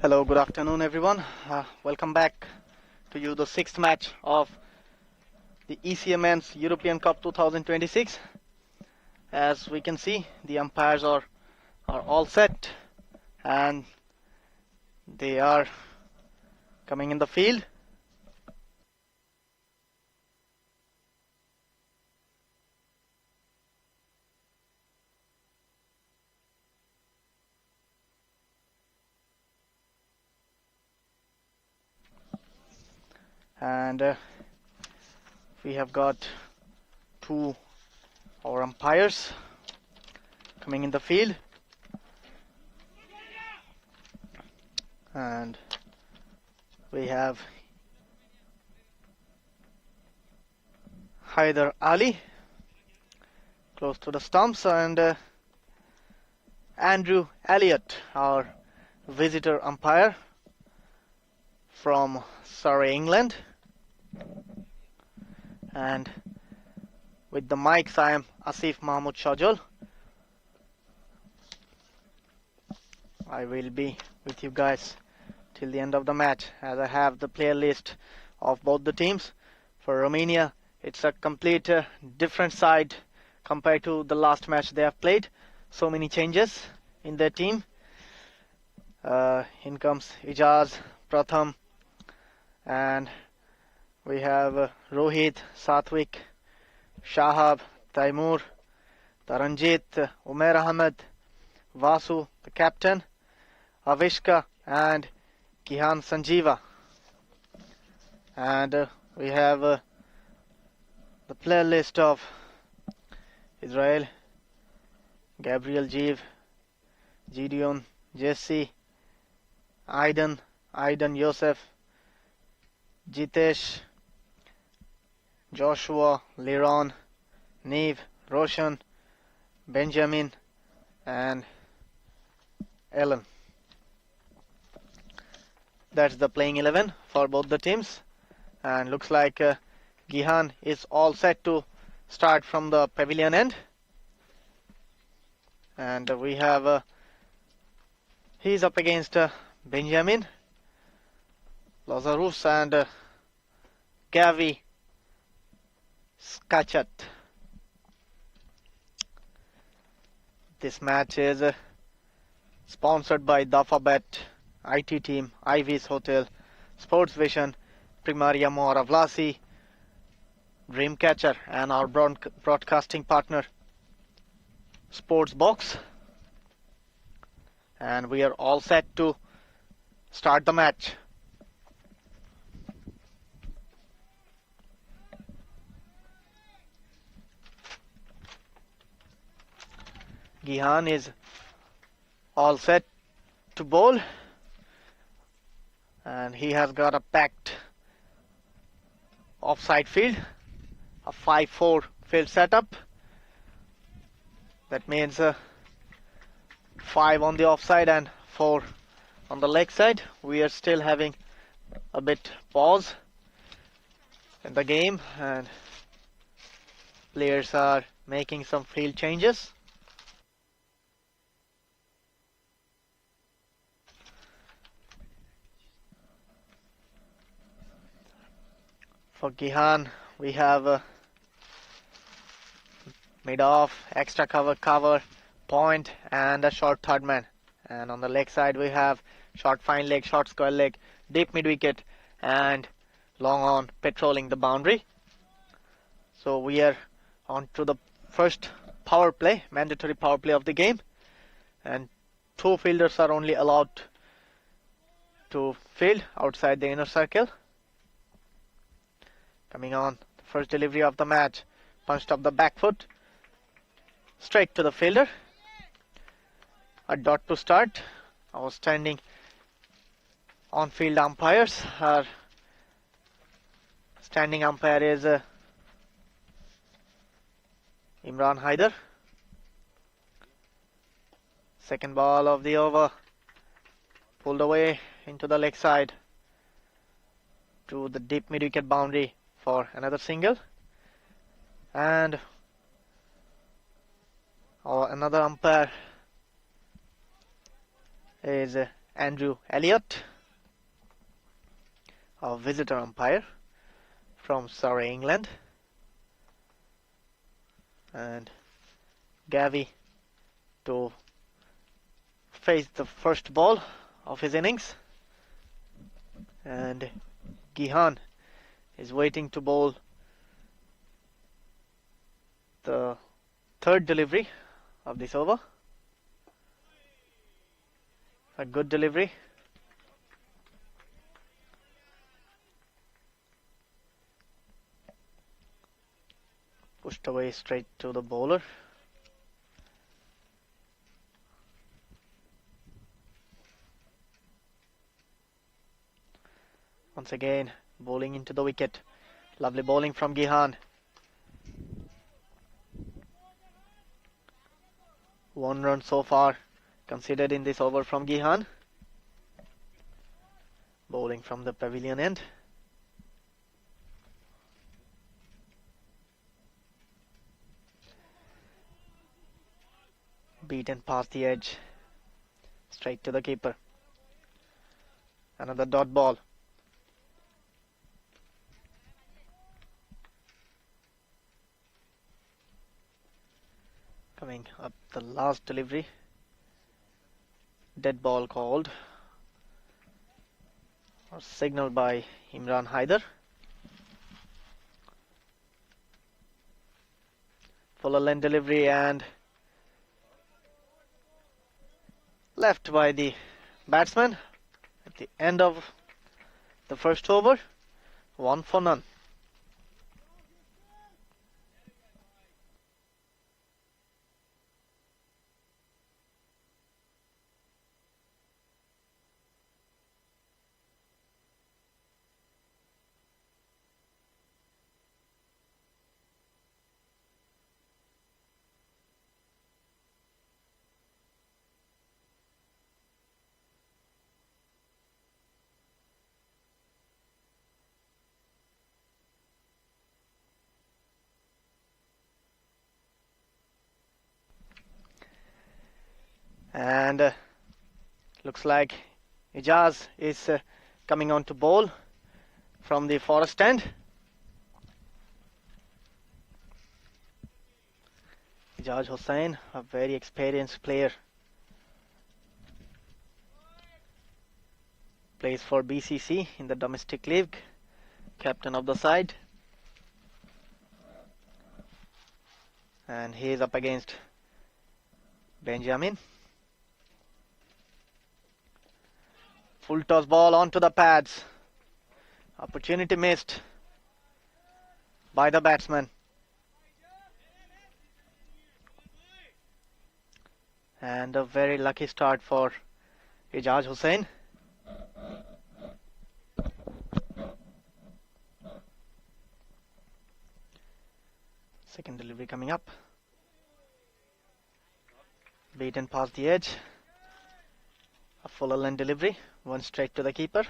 [SPEAKER 3] Hello, good afternoon everyone. Welcome back to you, the sixth match of the ECA Men's European Cup 2026. As we can see, the umpires are all set and they are coming in the field. And we have got two our umpires coming in the field, and we have Haider Ali close to the stumps, and Andrew Elliott, our visitor umpire from Surrey, England. And with the mics, I am Asif Mahmood Shajol. I will be with you guys till the end of the match, as I have the player list of both the teams. For Romania, it's a complete different side compared to the last match they have played. So many changes in their team. In comes Ijaz, Pratham, and we have Rohit, Satvik, Shahab, Taimur, Taranjit, Umair Ahmed, Vasu, the captain, Avishka, and Kihan Sanjeeva. And we have the player list of Israel, Gabriel Jeev, Gideon, Jesse, Aidan Yosef, Jitesh, Joshua, Liron, Neve, Roshan, Benjamin, and Ellen. That's the playing 11 for both the teams, and looks like Gihan is all set to start from the pavilion end. And we have he's up against Benjamin, Lazarus, and Gavi Skachat. This match is sponsored by Dafabet, IT Team, Ivy's Hotel, Sports Vision, Primaria Moara Vlasiei, Dreamcatcher, and our broadcasting partner Sports Box. And we are all set to start the match. Gihan is all set to bowl, and he has got a packed offside field, a 5-4 field setup. That means 5 on the offside and 4 on the leg side. We are still having a bit pause in the game, and players are making some field changes. For Gihan, we have mid-off, extra cover, point, and a short third man. And on the leg side, we have short fine leg, short square leg, deep mid-wicket, and long on patrolling the boundary. So we are on to the first power play, mandatory power play of the game. And 2 fielders are only allowed to field outside the inner circle. Coming on, the first delivery of the match, punched up the back foot, straight to the fielder. A dot to start. Our standing on-field umpires. Our standing umpire is Imran Haider. Second ball of the over, pulled away into the leg side to the deep mid-wicket boundary for another single. And another umpire is Andrew Elliott, our visitor umpire from Surrey, England, and Gavi to face the first ball of his innings, and Gihan is waiting to bowl the third delivery of this over. A good delivery. Pushed away straight to the bowler. Once again, bowling into the wicket. Lovely bowling from Gihan. One run so far considered in this over from Gihan. Bowling from the pavilion end. Beaten past the edge. Straight to the keeper. Another dot ball. Coming up the last delivery. Dead ball called or signaled by Imran Haider. Fuller length delivery and left by the batsman at the end of the first over. 1 for none. And looks like Ijaz is coming on to bowl from the forest end. Ijaz Hussain, a very experienced player. Plays for BCC in the domestic league. Captain of the side. And he is up against Benjamin. Full toss ball onto the pads. Opportunity missed by the batsman. And a very lucky start for Ijaz Hussain. Second delivery coming up. Beaten past the edge. A fuller length delivery. One straight to the keeper.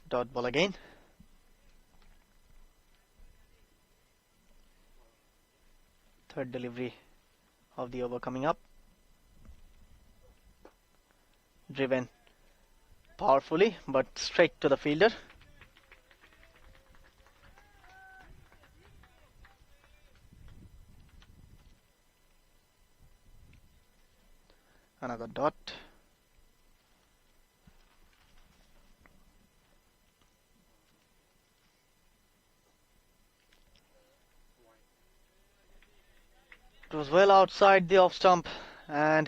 [SPEAKER 3] Dot ball again. Third delivery of the over coming up. Driven powerfully but straight to the fielder. Another dot. It was well outside the off stump, and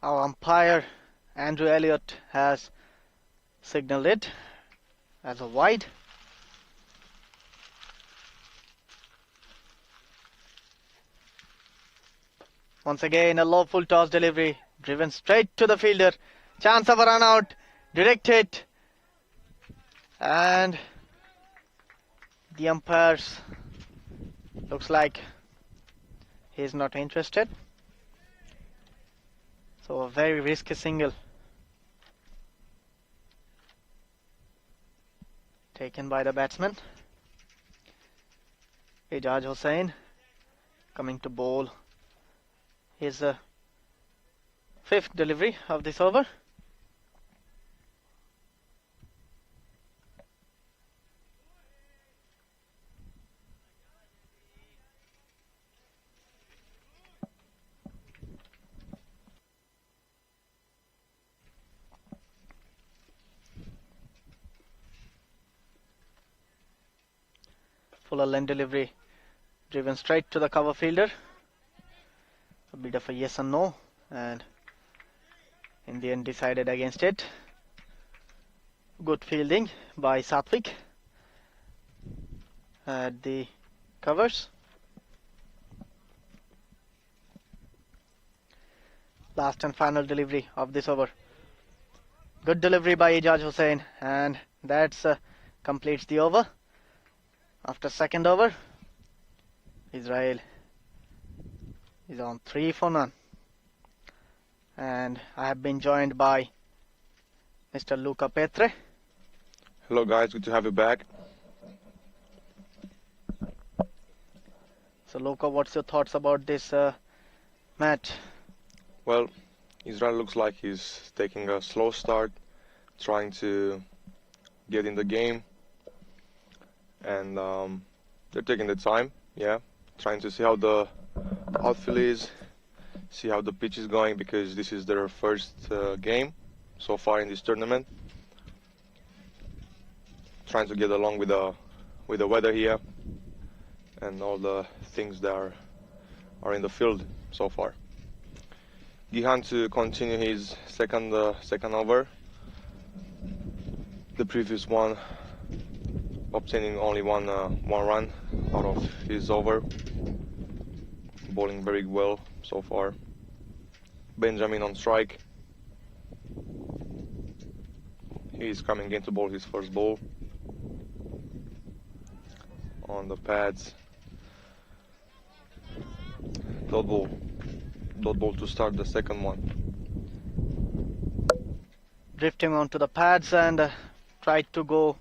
[SPEAKER 3] our umpire Andrew Elliott has signaled it as a wide. Once again, a low full toss delivery, driven straight to the fielder. Chance of a run out, direct hit, and the umpires looks like he's not interested. So a very risky single taken by the batsman. Ijaz Hussain coming to bowl his fifth delivery of this over. Fuller length delivery driven straight to the cover fielder. A bit of a yes and no, and in the end decided against it. Good fielding by Satvik at the covers. Last and final delivery of this over. Good delivery by Ijaz Hussain, and that's completes the over. After second over, Israel is on 3 for none. And I have been joined by Mr. Luca Petre.
[SPEAKER 4] Hello guys, good to have you back.
[SPEAKER 3] So Luca, what's your thoughts about this match?
[SPEAKER 4] Well, Israel looks like he's taking a slow start, trying to get in the game. And they're taking the time, trying to see how the outfield is, see how the pitch is going, because this is their first game so far in this tournament. Trying to get along with the weather here and all the things that are in the field so far. Gihan to continue his second over. The previous one obtaining only one run out of his over. Bowling very well so far. Benjamin on strike. He is coming in to bowl his first ball. On the pads. Dot ball to start the second one.
[SPEAKER 3] Drifting onto the pads and tried to go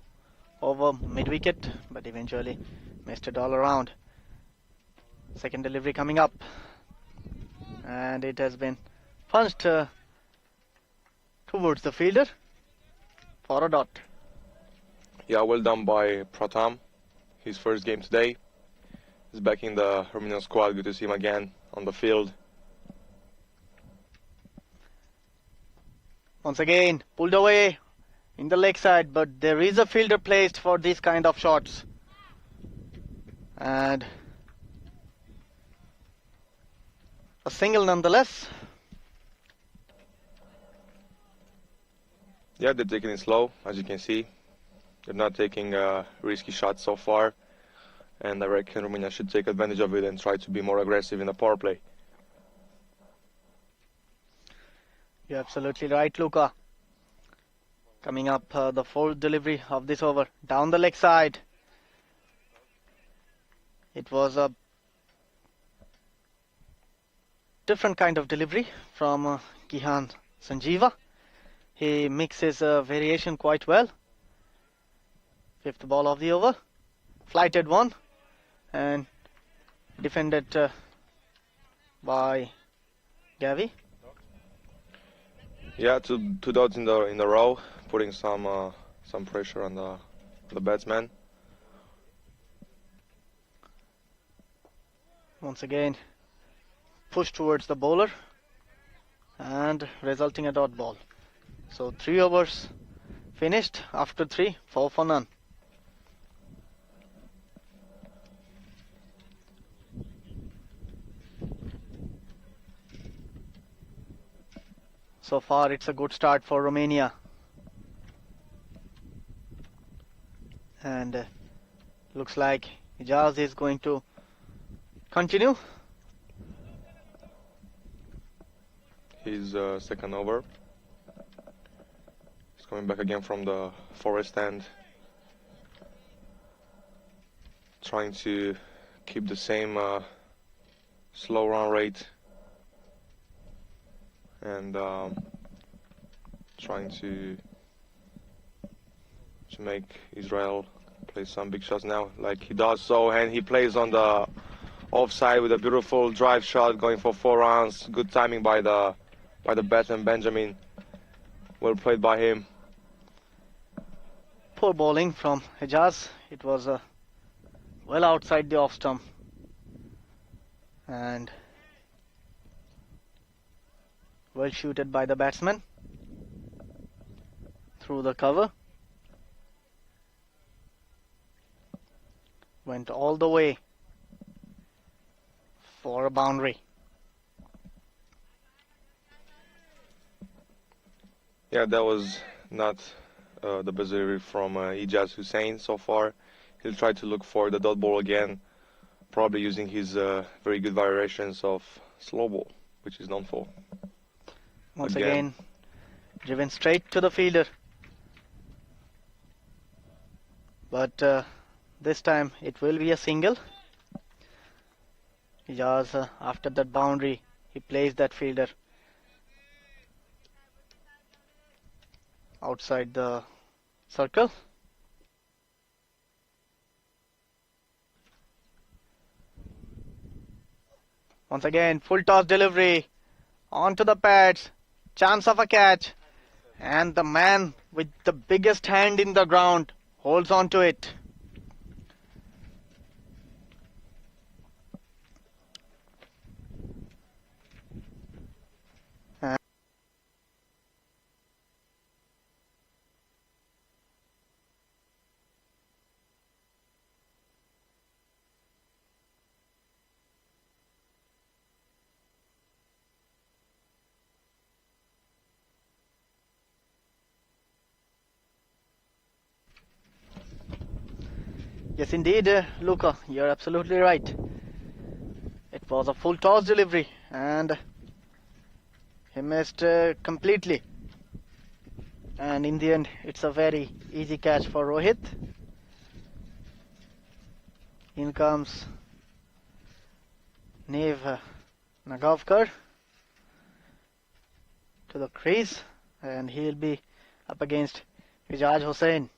[SPEAKER 3] over mid-wicket, but eventually missed it all around. Second delivery coming up, and it has been punched towards the fielder for a dot.
[SPEAKER 4] Yeah, well done by Pratham. His first game today. He's back in the Romanian squad. Good to see him again on the field.
[SPEAKER 3] Once again, pulled away in the leg side, but there is a fielder placed for these kind of shots. And a single nonetheless.
[SPEAKER 4] Yeah, they're taking it slow, as you can see. They're not taking risky shots so far. And I reckon Romania should take advantage of it and try to be more aggressive in the power play.
[SPEAKER 3] You're absolutely right, Luca. Coming up, the fourth delivery of this over. Down the leg side. It was a different kind of delivery from Gihan Sanjeeva. He mixes variation quite well. Fifth ball of the over. Flighted one. And defended by Gavi.
[SPEAKER 4] Yeah, two dots in the row, putting some pressure on the batsman.
[SPEAKER 3] Once again, push towards the bowler and resulting a dot ball. So 3 overs finished after 3, 4 for none. So far, it's a good start for Romania. And looks like Ijaz is going to continue.
[SPEAKER 4] His second over. He's coming back again from the forest end. Trying to keep the same slow run rate. And trying to make Israel play some big shots now, like he does so, and he plays on offside with a beautiful drive shot going for 4 runs. Good timing by the batsman Benjamin. Well played by him.
[SPEAKER 3] Poor bowling from Hijaz. It was well outside the off stump. And well shooted by the batsman through the cover. Went all the way for a boundary.
[SPEAKER 4] Yeah, that was not the best delivery from Ijaz Hussain so far. He'll try to look for the dot ball again, probably using his very good variations of slow ball, which is known for.
[SPEAKER 3] Once again, driven straight to the fielder. But this time it will be a single. Ijaz, after that boundary, he placed that fielder outside the circle. Once again, full toss delivery onto the pads, chance of a catch, and the man with the biggest hand in the ground holds on to it. Yes, indeed, Luca, you're absolutely right. It was a full toss delivery and he missed completely. And in the end, it's a very easy catch for Rohit. In comes Nev Nagavkar to the crease, and he'll be up against Ijaz Hussain.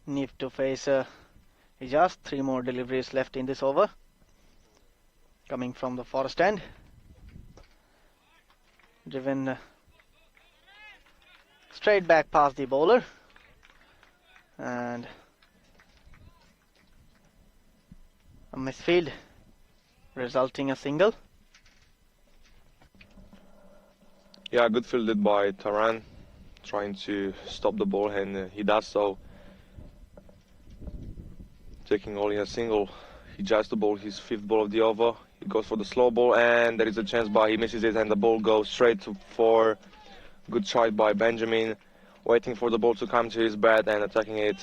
[SPEAKER 3] Neef to face Ijaz. 3 more deliveries left in this over. Coming from the forest end. Driven straight back past the bowler. And a misfield, resulting a single.
[SPEAKER 4] Yeah, good fielded by Taran, trying to stop the ball, and he does so. Taking only a single. He just the ball, his 5th ball of the over. He goes for the slow ball, and there is a chance, but he misses it, and the ball goes straight for good shot by Benjamin, waiting for the ball to come to his bat and attacking it,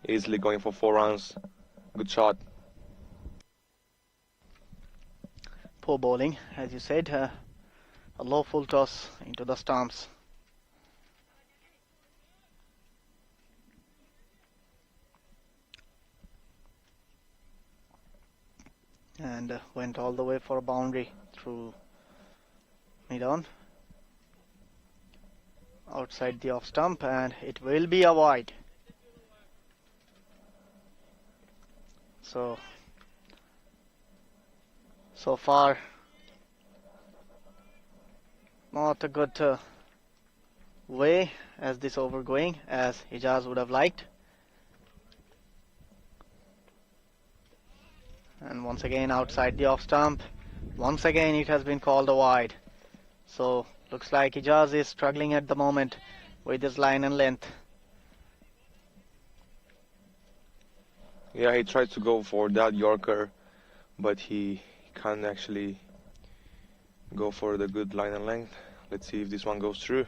[SPEAKER 4] easily going for 4 runs. Good shot.
[SPEAKER 3] Poor bowling, as you said, a low full toss into the stumps. And went all the way for a boundary through mid-on, outside the off stump, and it will be a wide. So far not a good way as this over going, as Ijaz would have liked. And once again outside the off stump. Once again it has been called a wide. So looks like Ijaz is struggling at the moment with his line and length.
[SPEAKER 4] Yeah, he tried to go for that Yorker, but he can't actually go for the good line and length. Let's see if this one goes through.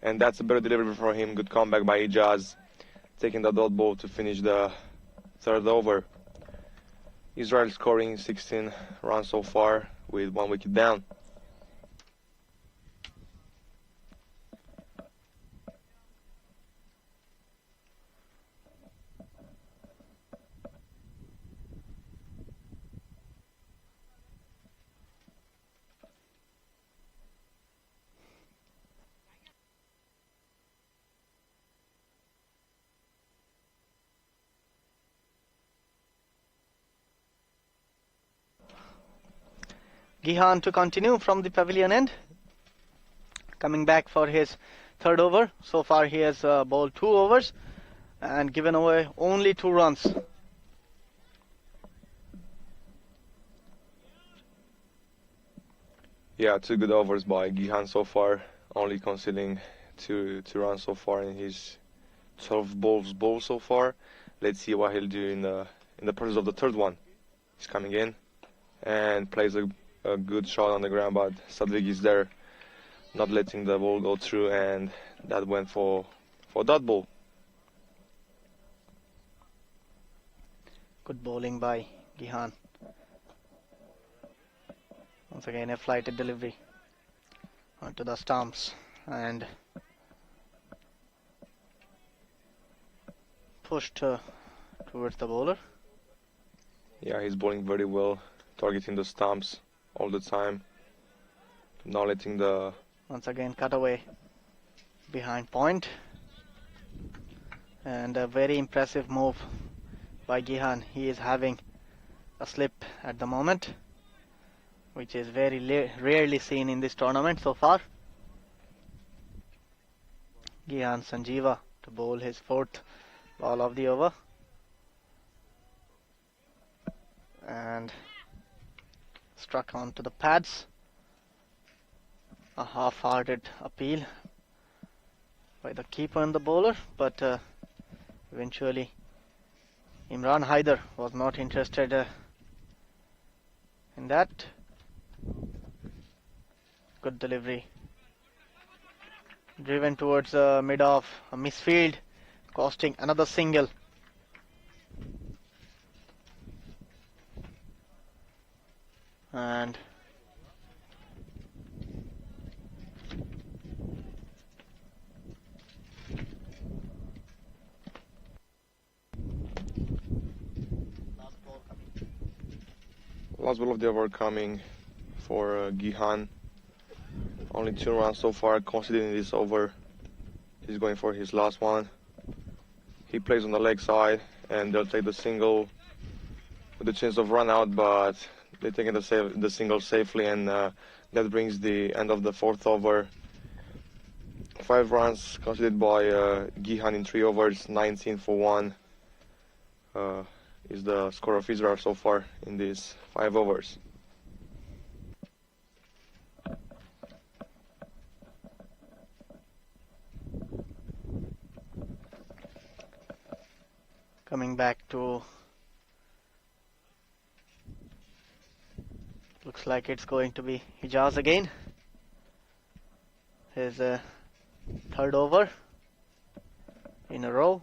[SPEAKER 4] And that's a better delivery for him. Good comeback by Ijaz, taking the dot ball to finish the 3rd over. Israel scoring 16 runs so far with 1 wicket down.
[SPEAKER 3] Gihan to continue from the pavilion end. Coming back for his third over. So far he has bowled 2 overs and given away only 2 runs.
[SPEAKER 4] Yeah, 2 good overs by Gihan so far, only conceding two runs so far in his 12 balls bowled so far. Let's see what he'll do in the process of the third one. He's coming in and plays a good shot on the ground, but Sadvik is there, not letting the ball go through, and that went for that ball.
[SPEAKER 3] Good bowling by Gihan. Once again a flighted delivery onto the stumps and pushed towards the bowler.
[SPEAKER 4] Yeah, he's bowling very well, targeting the stumps all the time, not letting the...
[SPEAKER 3] Once again cut away behind point, and a very impressive move by Gihan. He is having a slip at the moment, which is very rarely seen in this tournament so far. Gihan Sanjeeva to bowl his 4th ball of the over, and struck onto the pads. A half-hearted appeal by the keeper and the bowler, but eventually Imran Haider was not interested in that. Good delivery. Driven towards the mid-off, a misfield, costing another single. And
[SPEAKER 4] last ball of the over coming for Gihan. Only 2 runs so far, considering this over. He's going for his last one. He plays on the leg side, and they'll take the single with the chance of run out, but they're taking the single safely, and that brings the end of the 4th over. 5 runs conceded by Gihan in 3 overs, 19 for 1 is the score of Israel so far in these 5 overs.
[SPEAKER 3] coming back to, looks like it's going to be Hijaz again. His 3rd over in a row.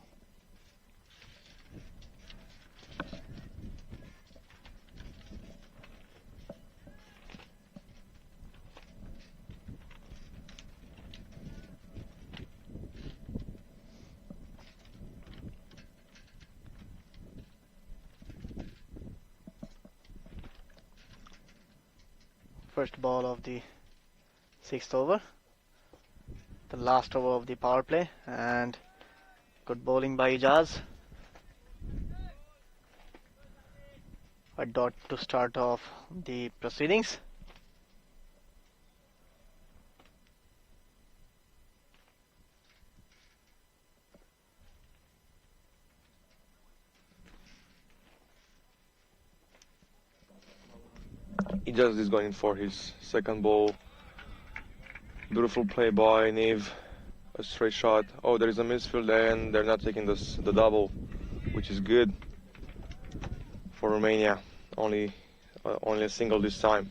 [SPEAKER 3] First ball of the 6th over, the last over of the power play, and good bowling by Ijaz. A dot to start off the proceedings.
[SPEAKER 4] Ijaz is going for his 2nd ball. Beautiful play by Neve. A straight shot. Oh, there is a misfield there, and they're not taking the double, which is good for Romania. Only a single this time.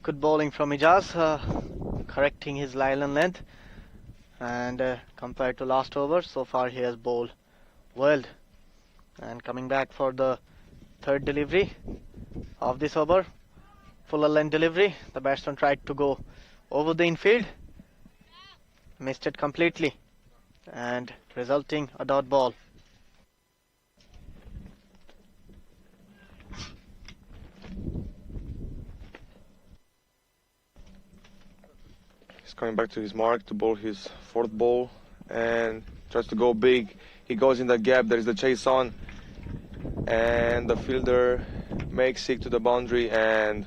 [SPEAKER 3] Good bowling from Ijaz, correcting his line length, and compared to last over, so far he has bowled well. And coming back for the 3rd delivery of this over, fuller length delivery. The batsman tried to go over the infield, missed it completely, and resulting a dot ball.
[SPEAKER 4] He's coming back to his mark to bowl his 4th ball and tries to go big. He goes in the gap. There is the chase on, and the fielder makes seek to the boundary and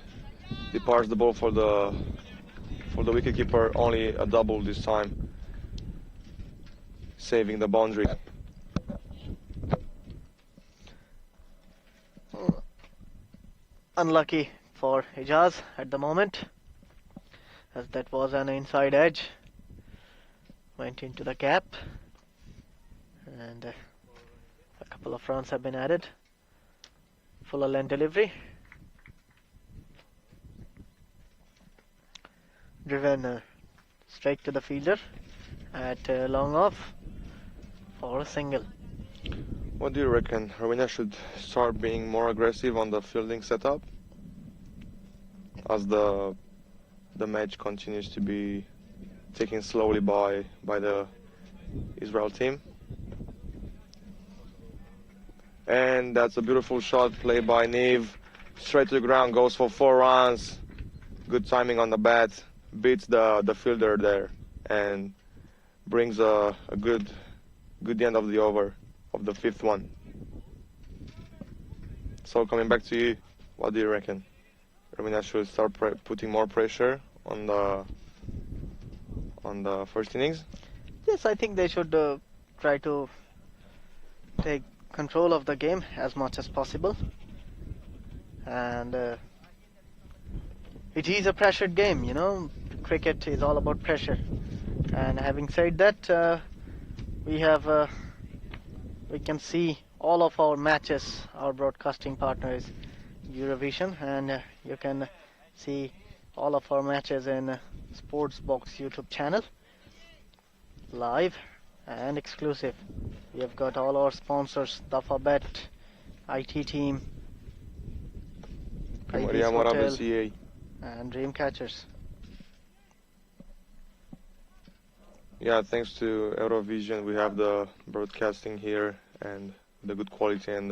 [SPEAKER 4] departs the ball for the wicketkeeper. Only a double this time, saving the boundary.
[SPEAKER 3] Unlucky for Hijaz at the moment, as that was an inside edge, went into the gap, and a couple of runs have been added. Fuller length delivery, driven straight to the fielder at long off for a single.
[SPEAKER 4] What do you reckon? Romania should start being more aggressive on the fielding setup as the match continues to be taken slowly by the Israel team. And that's a beautiful shot played by Neve, straight to the ground, goes for 4 runs. Good timing on the bat, beats the fielder there, and brings a good end of the over, of the 5th one. So coming back to you, what do you reckon? Romania should start putting more pressure on the first innings?
[SPEAKER 3] Yes, I think they should try to take control of the game as much as possible, and it is a pressured game, you know. Cricket is all about pressure, and having said that, we can see all of our matches. Our broadcasting partner is Eurovision, and you can see all of our matches in Sports Box YouTube channel, live and exclusive. We have got all our sponsors, Dafabet, IT Team,
[SPEAKER 4] Moara, Vlasiei,
[SPEAKER 3] and Dreamcatchers.
[SPEAKER 4] Yeah, thanks to Eurovision we have the broadcasting here and the good quality, and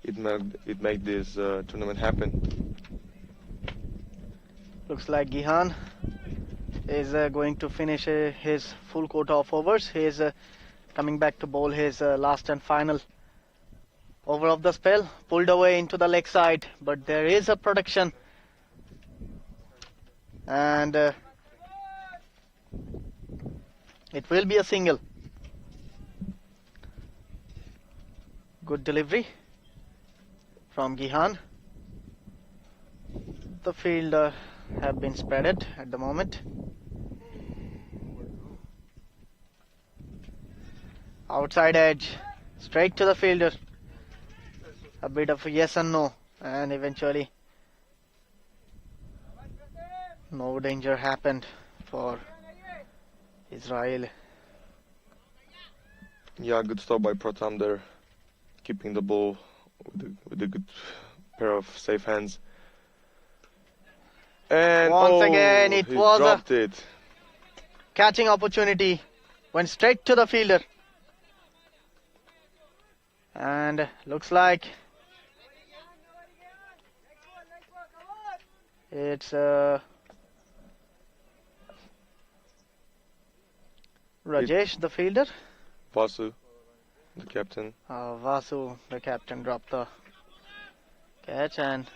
[SPEAKER 4] it made this tournament happen.
[SPEAKER 3] Looks like Gihan is going to finish his full quota of overs. He is coming back to bowl his last and final over of the spell. Pulled away into the leg side, but there is a production, and it will be a single. Good delivery from Gihan. The field have been spreaded at the moment. Outside edge, straight to the fielder. A bit of a yes and no, and eventually no danger happened for Israel.
[SPEAKER 4] Yeah, good stop by Pratam there, keeping the ball with a good pair of safe hands. And
[SPEAKER 3] once again, it was
[SPEAKER 4] dropped it.
[SPEAKER 3] Catching opportunity, went straight to the fielder, and looks like it's Rajesh, the fielder.
[SPEAKER 4] Vasu, the captain.
[SPEAKER 3] Vasu, the captain, dropped the catch, and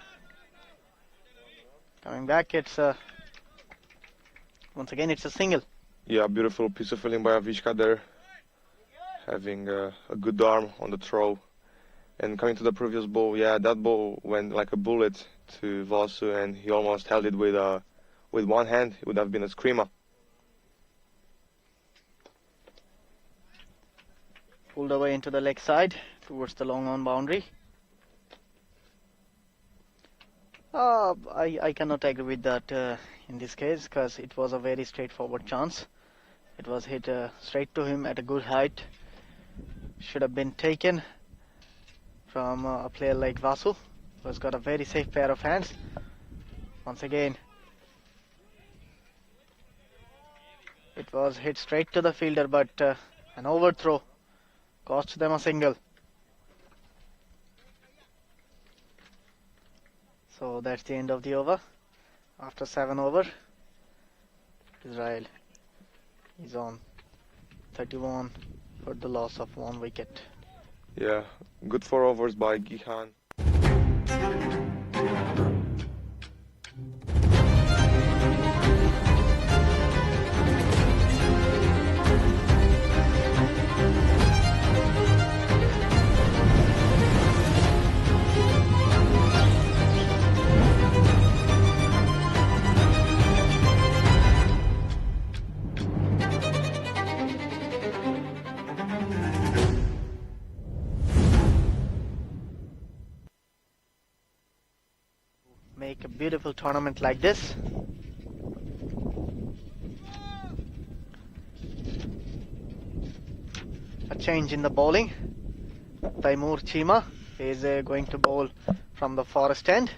[SPEAKER 3] coming back, it's once again it's a single.
[SPEAKER 4] Yeah, beautiful piece of fielding by Avishka there, having a good arm on the throw. And coming to the previous ball, yeah, that ball went like a bullet to Vasu, and he almost held it with one hand. It would have been a screamer.
[SPEAKER 3] Pulled away into the leg side towards the long on boundary. I cannot agree with that in this case, because it was a very straightforward chance. It was hit straight to him at a good height. Should have been taken from a player like Vasu, who has got a very safe pair of hands. Once again, it was hit straight to the fielder, but an overthrow cost them a single. So that's the end of the over. After 7 over, Israel is on 31 for the loss of 1 wicket.
[SPEAKER 4] Yeah, good 4 overs by Gihan.
[SPEAKER 3] Make a beautiful tournament like this. A change in the bowling. Taimur Chima is going to bowl from the forest end.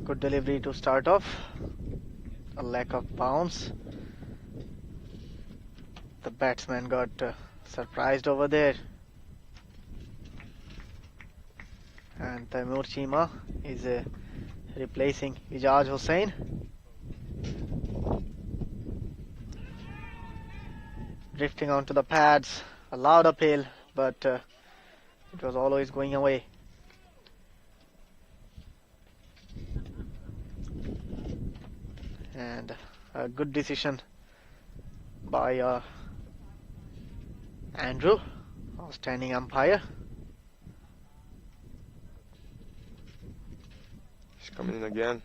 [SPEAKER 3] Good delivery to start off. A lack of bounce. The batsman got surprised over there. And Taimur Chima is replacing Ijaz Hussain. Drifting onto the pads, a loud appeal, but it was always going away. And a good decision by Andrew, outstanding umpire.
[SPEAKER 4] He's coming in again.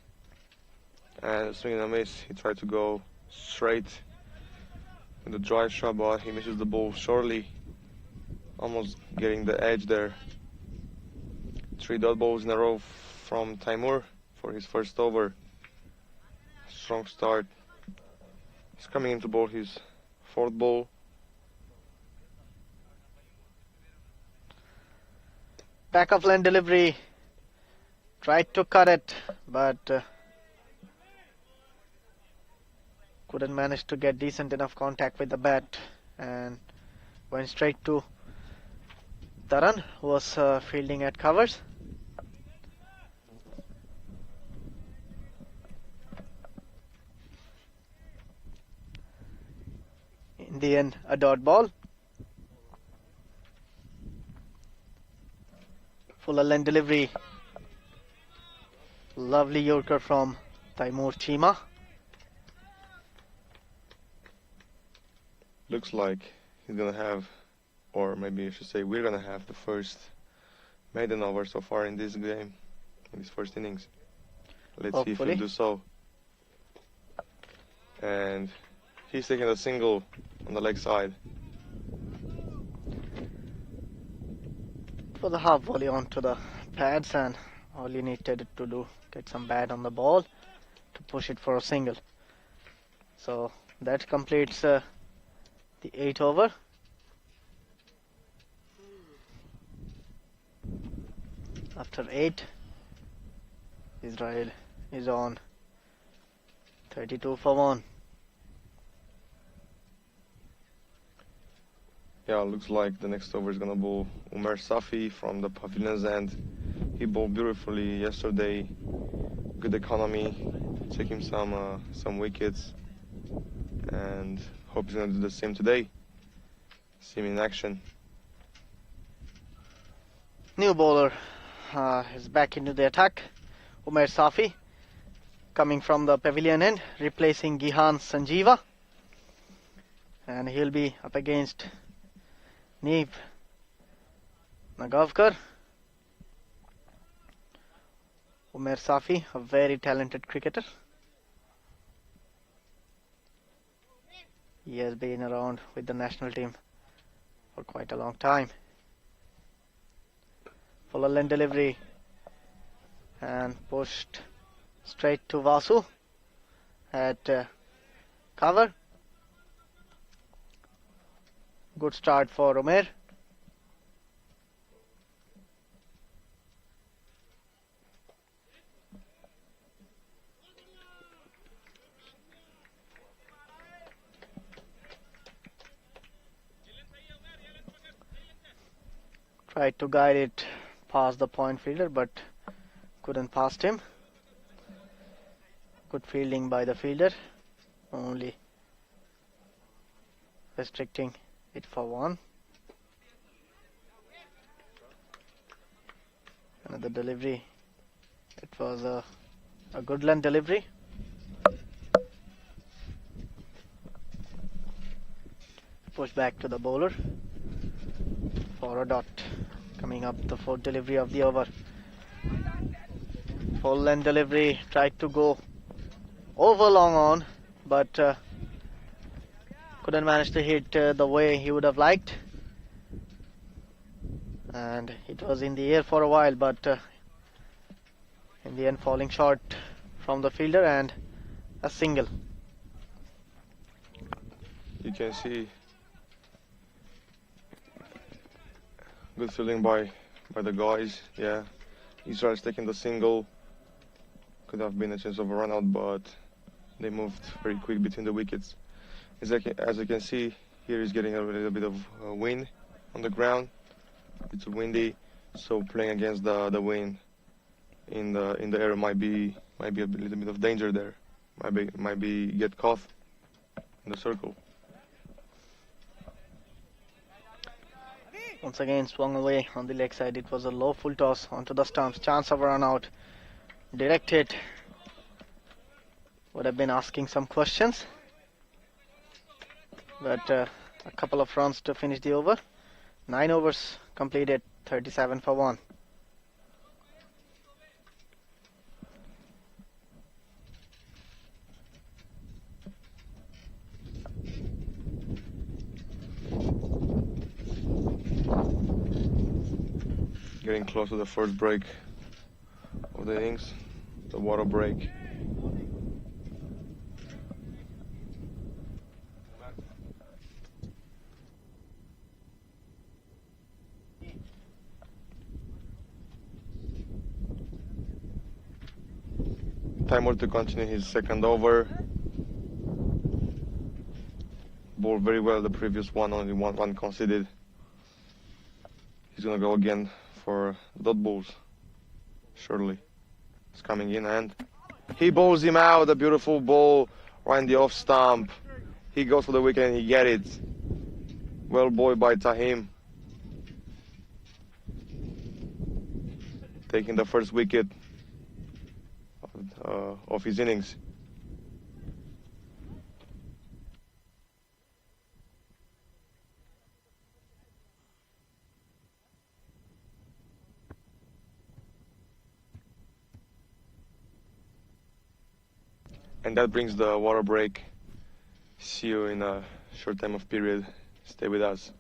[SPEAKER 4] And swing and a miss. He tried to go straight with the drive shot, but he misses the ball shortly. Almost getting the edge there. 3 dot balls in a row from Taimur for his first over. Strong start. He's coming in to bowl his 4th ball.
[SPEAKER 3] Back of line delivery. Tried to cut it, but couldn't manage to get decent enough contact with the bat, and went straight to Taran, who was fielding at covers. In the end, a dot ball. Full length delivery. Lovely Yorker from Taimur Chima.
[SPEAKER 4] Looks like he's gonna have, or maybe I should say we're gonna have the first maiden over so far in this game, in this first innings. Let's see if he'll do so. And he's taking a single on the leg side.
[SPEAKER 3] For the half volley onto the pads, and all you needed to do, get some bat on the ball to push it for a single. So that completes the 8th over. After 8, Israel is on 32 for 1.
[SPEAKER 4] Yeah, looks like the next over is gonna bowl Umar Safi from the Pavilions end. He bowled beautifully yesterday. Good economy, taking some wickets, and hope he's gonna do the same today. See him in action.
[SPEAKER 3] New bowler is back into the attack. Umar Safi coming from the pavilion end, replacing Gihan Sanjeeva, and he'll be up against Neev Nagavkar. Umar Safi, a very talented cricketer. He has been around with the national team for quite a long time. Full length delivery and pushed straight to Vasu at cover. Good start for Umer. Tried to guide it past the point fielder, but couldn't pass him. Good fielding by the fielder, only restricting 8 for 1. Another delivery. It was a good length delivery. Push back to the bowler for a dot. Coming up the fourth delivery of the over. Full length delivery. Tried to go over long on, but couldn't manage to hit the way he would have liked. And it was in the air for a while, but in the end falling short from the fielder and a single.
[SPEAKER 4] You can see good fielding by the guys. Yeah, Israel's taking the single. Could have been a chance of a run out, but they moved very quick between the wickets. As you can see, here he's getting a little bit of wind on the ground. It's windy, so playing against the wind in the air might be a little bit of danger there. Might be get caught in the circle.
[SPEAKER 3] Once again swung away on the leg side. It was a low full toss onto the stumps. Chance of a run out. Direct hit. Would have been asking some questions, but a couple of runs to finish the over. 9 overs completed, 37 for 1.
[SPEAKER 4] Getting close to the first break of the innings, the water break. Timer to continue his second over. Bowled very well the previous one, only one conceded. He's gonna go again for dot balls. Surely. It's coming in and he bowls him out. A beautiful ball right in the off stump. He goes for the wicket and he gets it. Well bowled by Tahim. Taking the first wicket of his innings. And that brings the water break. See you in a short time of period. Stay with us.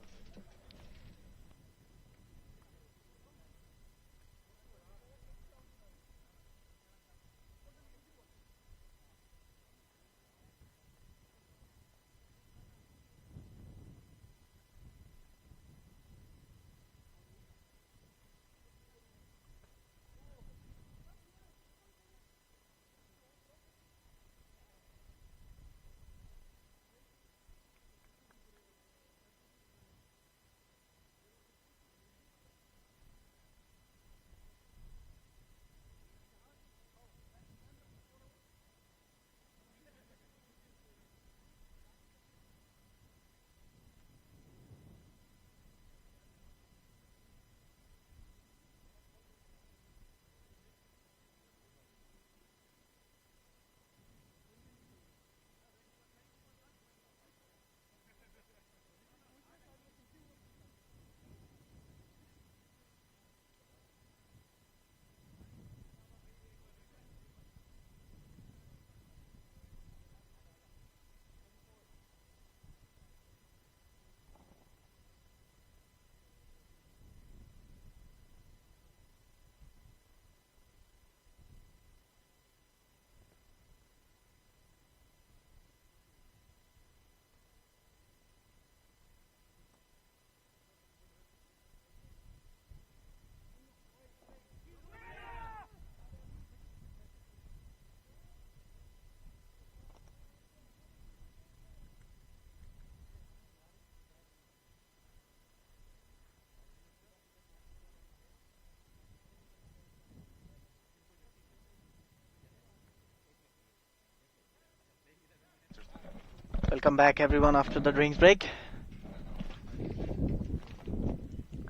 [SPEAKER 3] Welcome back everyone after the drinks break.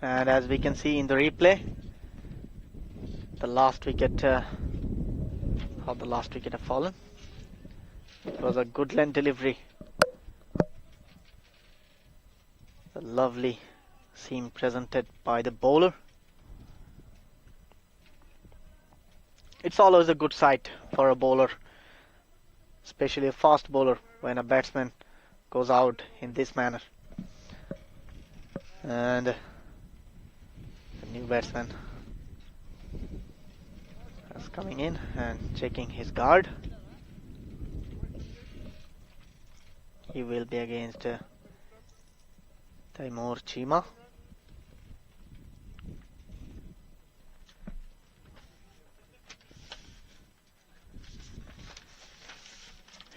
[SPEAKER 3] And as we can see in the replay, the last wicket, how the last wicket have fallen. It was a good length delivery. A lovely seam presented by the bowler. It's always a good sight for a bowler, especially a fast bowler, when a batsman goes out in this manner. And the new batsman is coming in and checking his guard. He will be against T20I.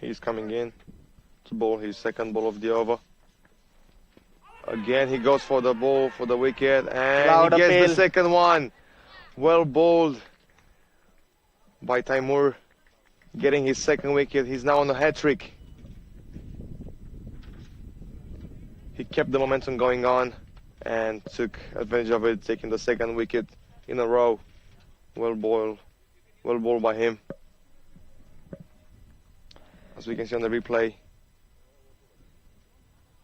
[SPEAKER 4] He's coming in to bowl his second ball of the over. Again, he goes for the ball, for the wicket, and
[SPEAKER 3] Loud
[SPEAKER 4] he gets
[SPEAKER 3] appeal.
[SPEAKER 4] the second one. Well bowled by Taimur, getting his second wicket. He's now on a hat-trick. He kept the momentum going on and took advantage of it, taking the second wicket in a row. Well bowled by him. As we can see on the replay.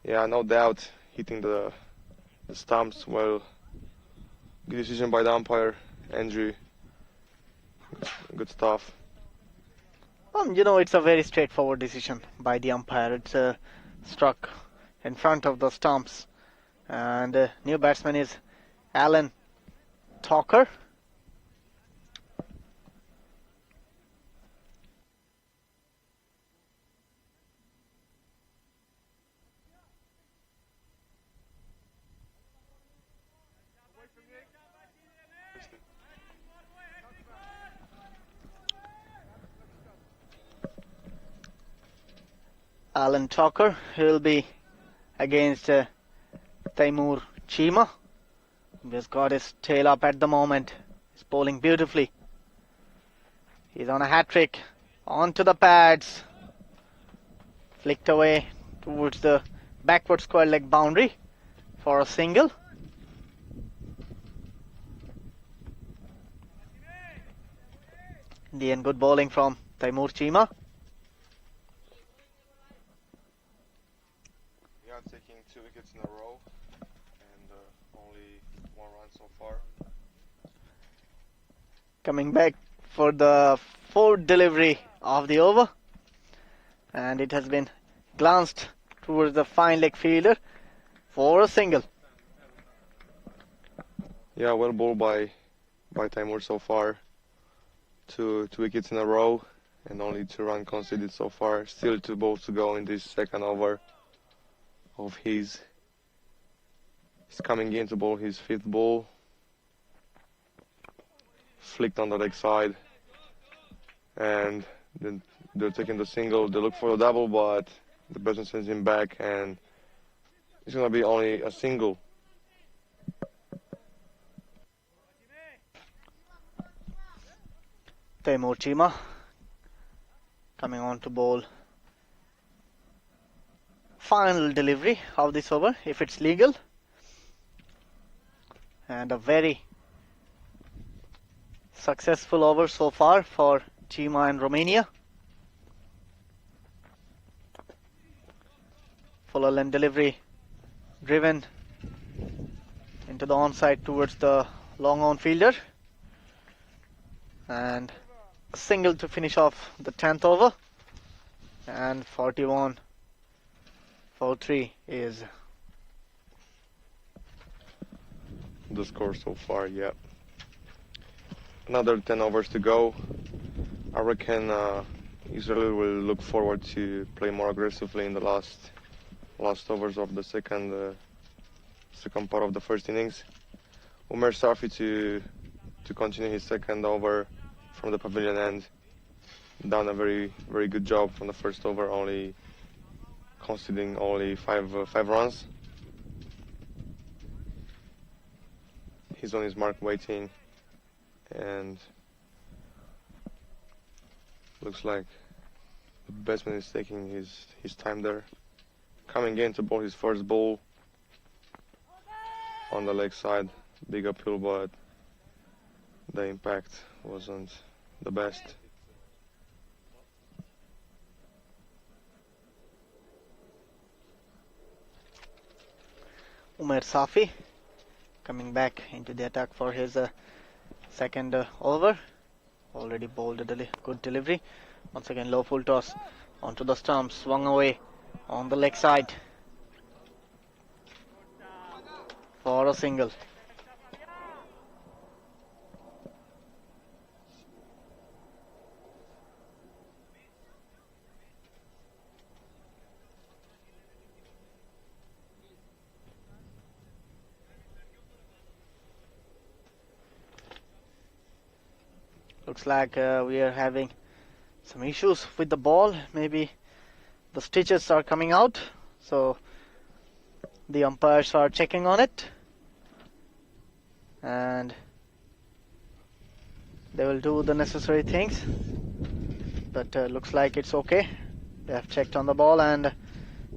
[SPEAKER 4] Yeah, no doubt, hitting the stumps. Well, good decision by the umpire, Andrew. Good stuff.
[SPEAKER 3] You know, it's a very straightforward decision by the umpire. It's struck in front of the stumps. And new batsman is Alan Talker. Alan Talker, he'll be against Taimur Chima, who has got his tail up at the moment. He's bowling beautifully. He's on a hat-trick, onto the pads, flicked away towards the backward square leg boundary for a single. In the end, good bowling from Taimur Chima.
[SPEAKER 4] Taking 2 wickets in a row and only 1 run so far.
[SPEAKER 3] Coming back for the 4th delivery of the over, and it has been glanced towards the fine leg fielder for a single.
[SPEAKER 4] Yeah, well bowled by Taimur so far. 2 wickets in a row and only 2 runs conceded so far. Still 2 balls to go in this second over of his. He's coming in to bowl his 5th ball. Flicked on the leg side, and then they're taking the single. They look for the double, but the batsman sends him back, and it's gonna be only a single.
[SPEAKER 3] Taimur Chima coming on to bowl final delivery of this over, if it's legal. And a very successful over so far for Chima and Romania. Fuller length delivery driven into the onside towards the long on fielder. And a single to finish off the 10th over. And 41-43 is
[SPEAKER 4] the score so far. Yeah, another 10 overs to go. I reckon Israel will look forward to play more aggressively in the last overs of the second part of the first innings. Umer Safi to continue his second over from the pavilion end. Done a very good job from the first over, only conceding only five runs. He's on his mark waiting, and looks like the batsman is taking his time there. Coming in to bowl his first ball. on the leg side, big uphill, but the impact wasn't the best.
[SPEAKER 3] Umer Safi coming back into the attack for his second over. Already bowled a good delivery. Once again, low full toss onto the stumps, swung away on the leg side for a single. Looks like we are having some issues with the ball. Maybe the stitches are coming out, so the umpires are checking on it, and they will do the necessary things. But looks like it's okay. They have checked on the ball and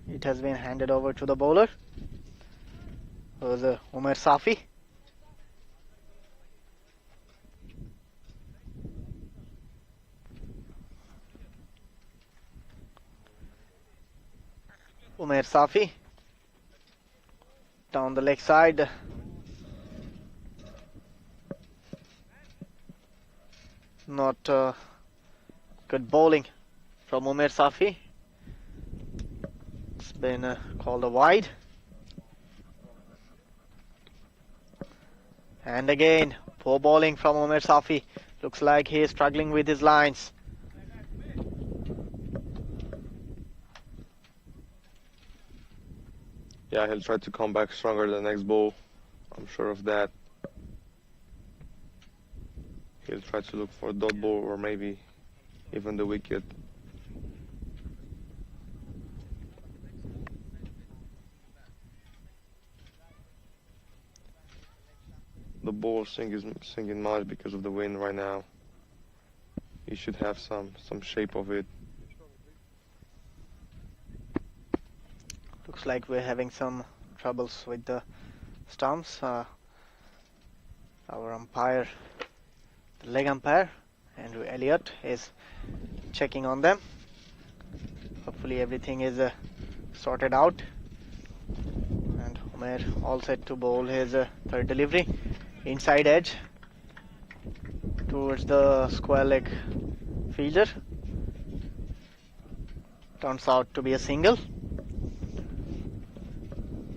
[SPEAKER 3] it has been handed over to the bowler, who is Umer Safi. Umer Safi down the leg side. Not good bowling from Umer Safi. It's been called a wide. And again, poor bowling from Umer Safi. Looks like he is struggling with his lines.
[SPEAKER 4] Yeah, he'll try to come back stronger the next ball. I'm sure of that. He'll try to look for a dot ball or maybe even the wicket. The ball sinking much because of the wind right now. He should have some shape of it.
[SPEAKER 3] Looks like we're having some troubles with the stumps. Our umpire, the leg umpire, Andrew Elliott, is checking on them. Hopefully everything is sorted out. And Umer all set to bowl his third delivery. Inside edge towards the square leg fielder. Turns out to be a single.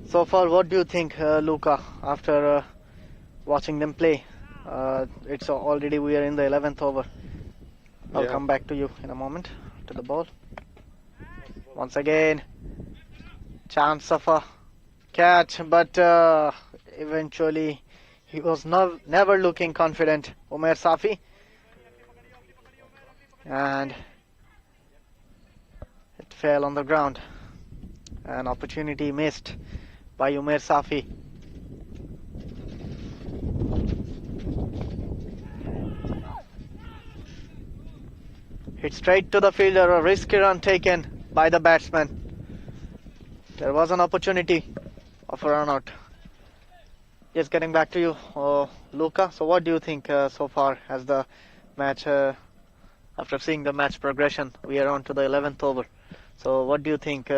[SPEAKER 3] So far, what do you think, Luca, after watching them play? It's already, we are in the 11th over. I'll come back to you in a moment, to the ball. Once again, chance of a catch, but eventually he was never looking confident, Umer Safi. And it fell on the ground. An opportunity missed by Umer Safi. Hit straight to the fielder, a risky run taken by the batsman. There was an opportunity of a run out. Just getting back to you, Luca. So what do you think so far as the match, after seeing the match progression, we are on to the 11th over. So what do you think,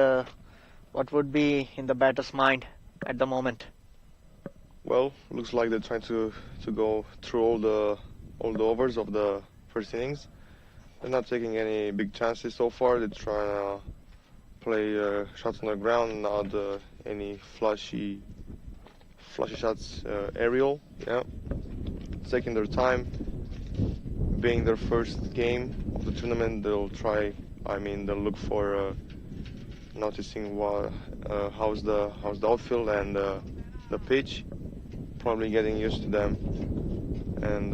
[SPEAKER 3] what would be in the batter's mind at the moment?
[SPEAKER 4] Well, looks like they're trying to go through all the overs of the first innings. They're not taking any big chances so far. They're trying to play shots on the ground, not any flashy shots aerial. Yeah, taking their time. Being their first game of the tournament, they'll try. They'll look for noticing how's the outfield and the pitch. Probably getting used to them, and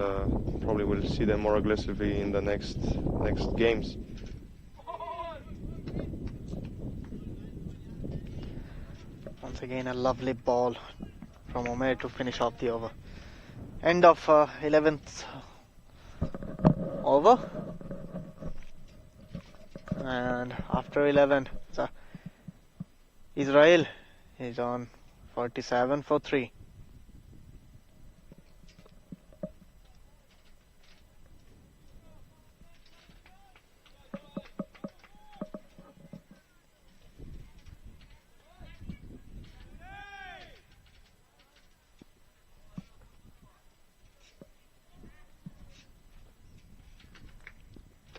[SPEAKER 4] probably will see them more aggressively in the next games.
[SPEAKER 3] Once again, a lovely ball from Umer to finish off the over. End of 11th over, and after 11, Israel is on 47 for 3.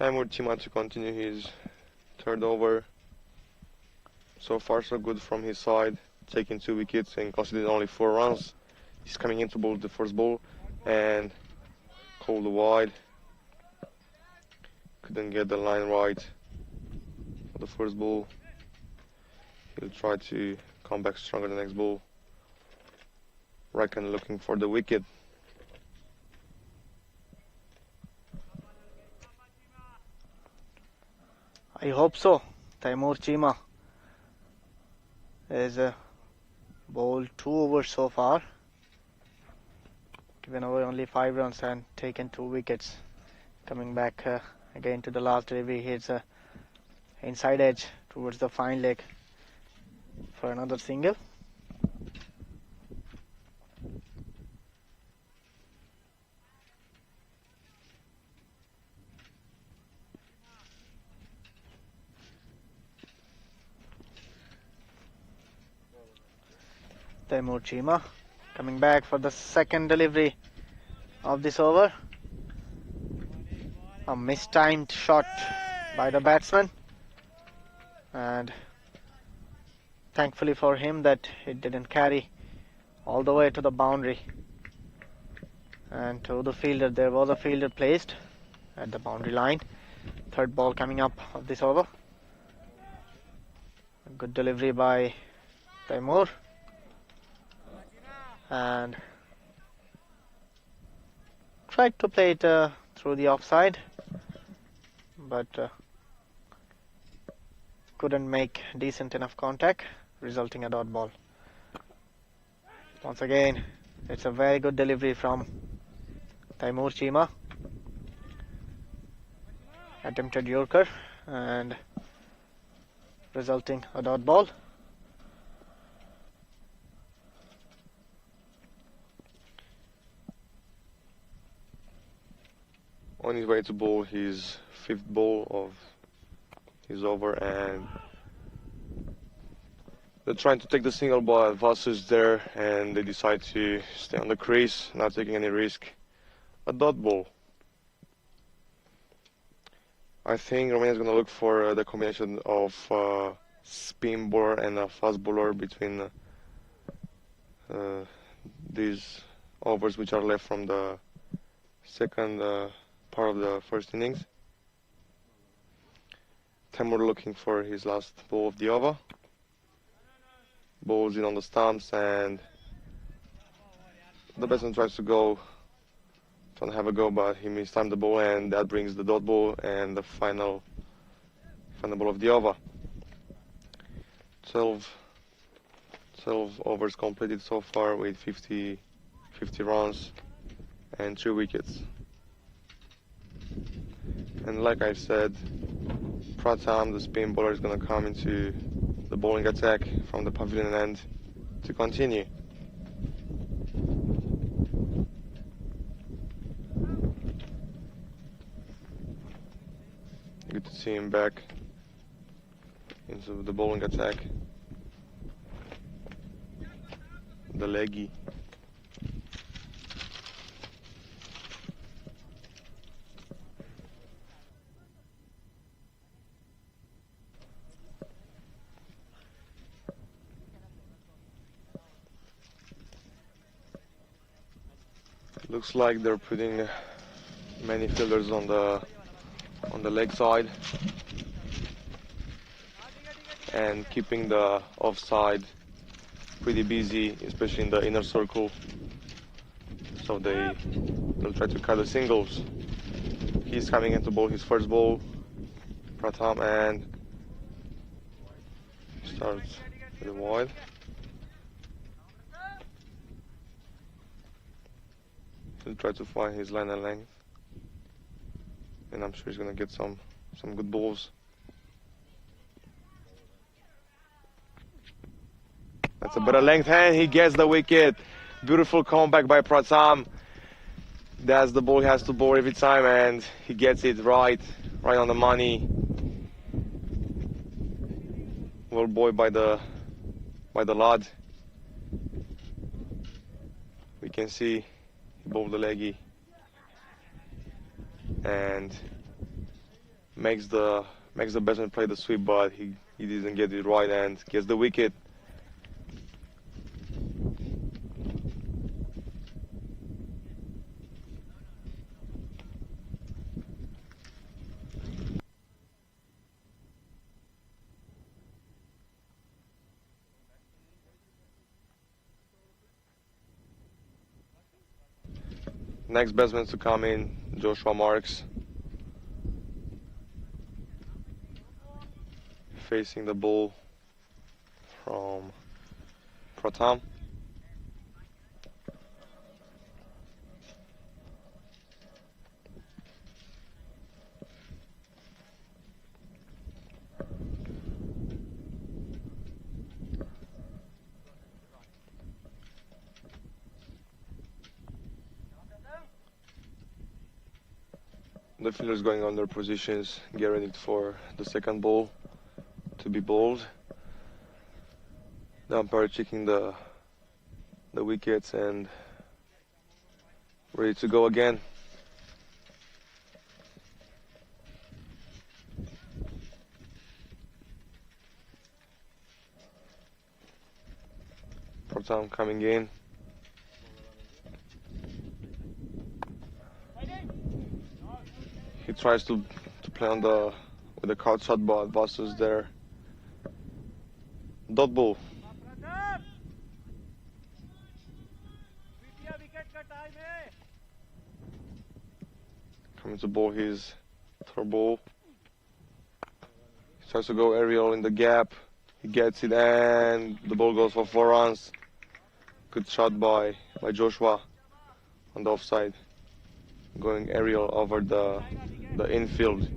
[SPEAKER 4] Timur Tima to continue his third over. So far so good from his side, taking 2 wickets and conceding only 4 runs. He's coming in to bowl the first ball and called wide. Couldn't get the line right for the first ball. He'll try to come back stronger the next ball. Reckon looking for the wicket.
[SPEAKER 3] I hope so. Timur Chima is bowled 2 overs so far, given away only 5 runs and taken 2 wickets. Coming back again to the last delivery, he hits a inside edge towards the fine leg for another single. Timur Chima coming back for the second delivery of this over. A mistimed shot by the batsman, and thankfully for him that it didn't carry all the way to the boundary and to the fielder. There was a fielder placed at the boundary line. Third ball coming up of this over. A good delivery by Timur, and tried to play it through the offside, but couldn't make decent enough contact, resulting a dot ball. Once again, it's a very good delivery from Timur Chima. Attempted Yorker and resulting a dot ball.
[SPEAKER 4] On his way to bowl his 5th ball of his over, and they're trying to take the single ball. Vlasiei there, and they decide to stay on the crease, not taking any risk. A dot ball. I think Romania is going to look for the combination of spin bowler and a fast bowler between these overs which are left from the second part of the first innings. Timur looking for his last ball of the over. Bowls in on the stumps, and the batsman tries to have a go, but he mistimed the ball, and that brings the dot ball and the final ball of the over. 12 overs completed so far with 50 runs and 3 wickets. And like I said, Pratham, the spin bowler, is going to come into the bowling attack from the pavilion end to continue. Good to see him back into the bowling attack. The leggy. Looks like they're putting many fielders on the leg side and keeping the offside pretty busy, especially in the inner circle. So they'll try to cut the singles. He's coming in to bowl his first ball, Pratham, and starts with a wide. He'll try to find his line and length, and I'm sure he's gonna get some good balls. That's a better length, and he gets the wicket. Beautiful comeback by Pratham. That's the ball he has to bowl every time, and he gets it right on the money. Well bowled by the lad. We can see he bowled the leggy, and makes the batsman play the sweep, but he didn't get it right and gets the wicket. Next batsman to come in, Joshua Marks, facing the ball from Pratham. The fielders going on their positions, get ready for the second ball to be bowled. The umpire checking the wickets and ready to go again. Pratham coming in. He tries to play on with the card shot, but Vastu's there. Dot ball. Coming to bowl his third ball. He tries to go aerial in the gap. He gets it and the ball goes for 4 runs. Good shot by Joshua on the offside. Going aerial over the infield.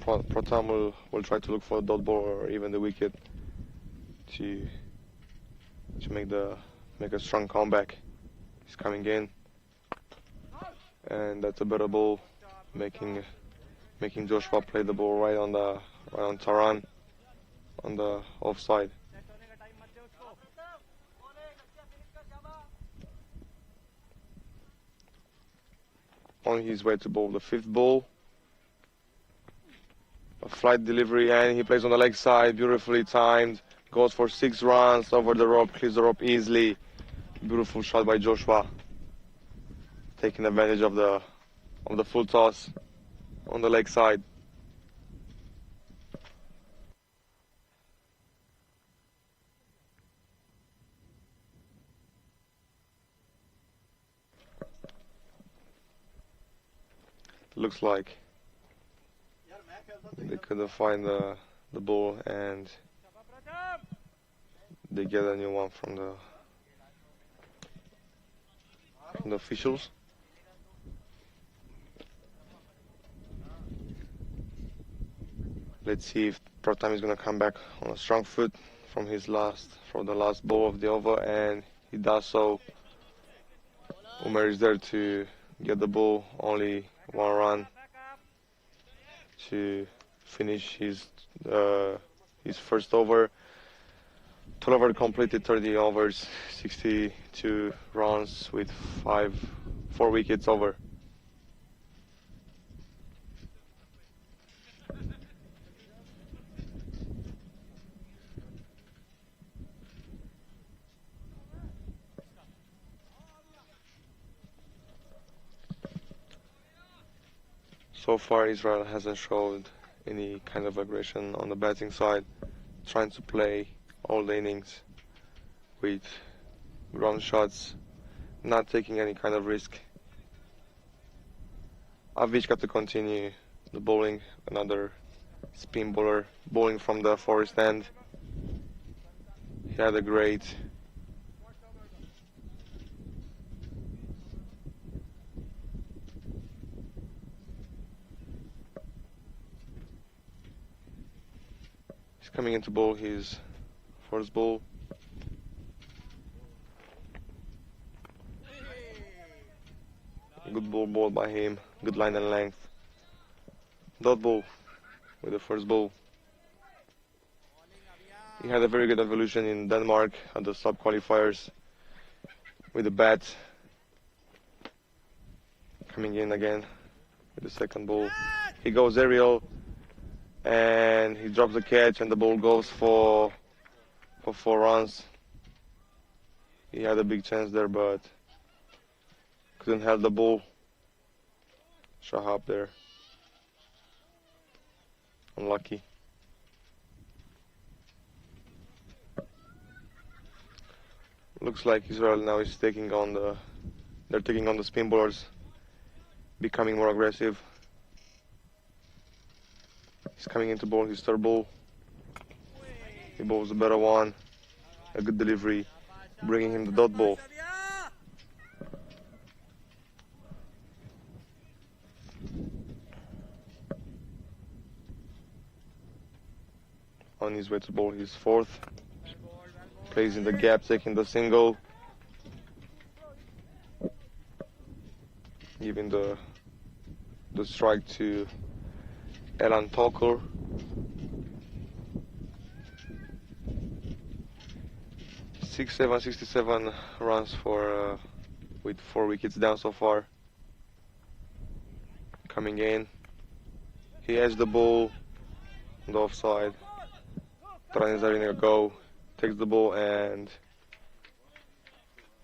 [SPEAKER 4] Pratham will try to look for a dot ball or even the wicket to make a strong comeback. He's coming in, and that's a better ball, making Joshua play the ball right on Taran on the offside. On his way to bowl the 5th ball. A flight delivery, and he plays on the leg side, beautifully timed. Goes for 6 runs over the rope, clears the rope easily. Beautiful shot by Joshua, taking advantage of the full toss on the leg side. Looks like they couldn't find the ball, and they get a new one from the officials. Let's see if Pratham is going to come back on a strong foot from the last ball of the over, and he does so. Umer is there to get the ball, only 1 run to finish his first over. 12 over completed, 30 overs, 62 runs with 4 wickets over. So far, Israel hasn't showed any kind of aggression on the batting side, trying to play all the innings with ground shots, not taking any kind of risk. Avish got to continue the bowling, another spin bowler bowling from the forest end. He had a great coming into bowl his first ball. Good ball bowled by him, good line and length. Dot ball with the first ball. He had a very good evolution in Denmark at the sub qualifiers with the bat. Coming in again with the second ball. He goes aerial and he drops the catch and the ball goes for 4 runs. He had a big chance there but couldn't have the ball. Shahab there. Unlucky. Looks like Israel now is taking on the spin bowlers, becoming more aggressive. He's coming into bowl his third ball. He bowls a better one, a good delivery, bringing him the dot ball. On his way to bowl his fourth. Plays in the gap, taking the single. Giving the strike to Elan Tokor. Six, 67 runs for with 4 wickets down so far. Coming in, he has the ball on the offside. Tranzarina go, takes the ball and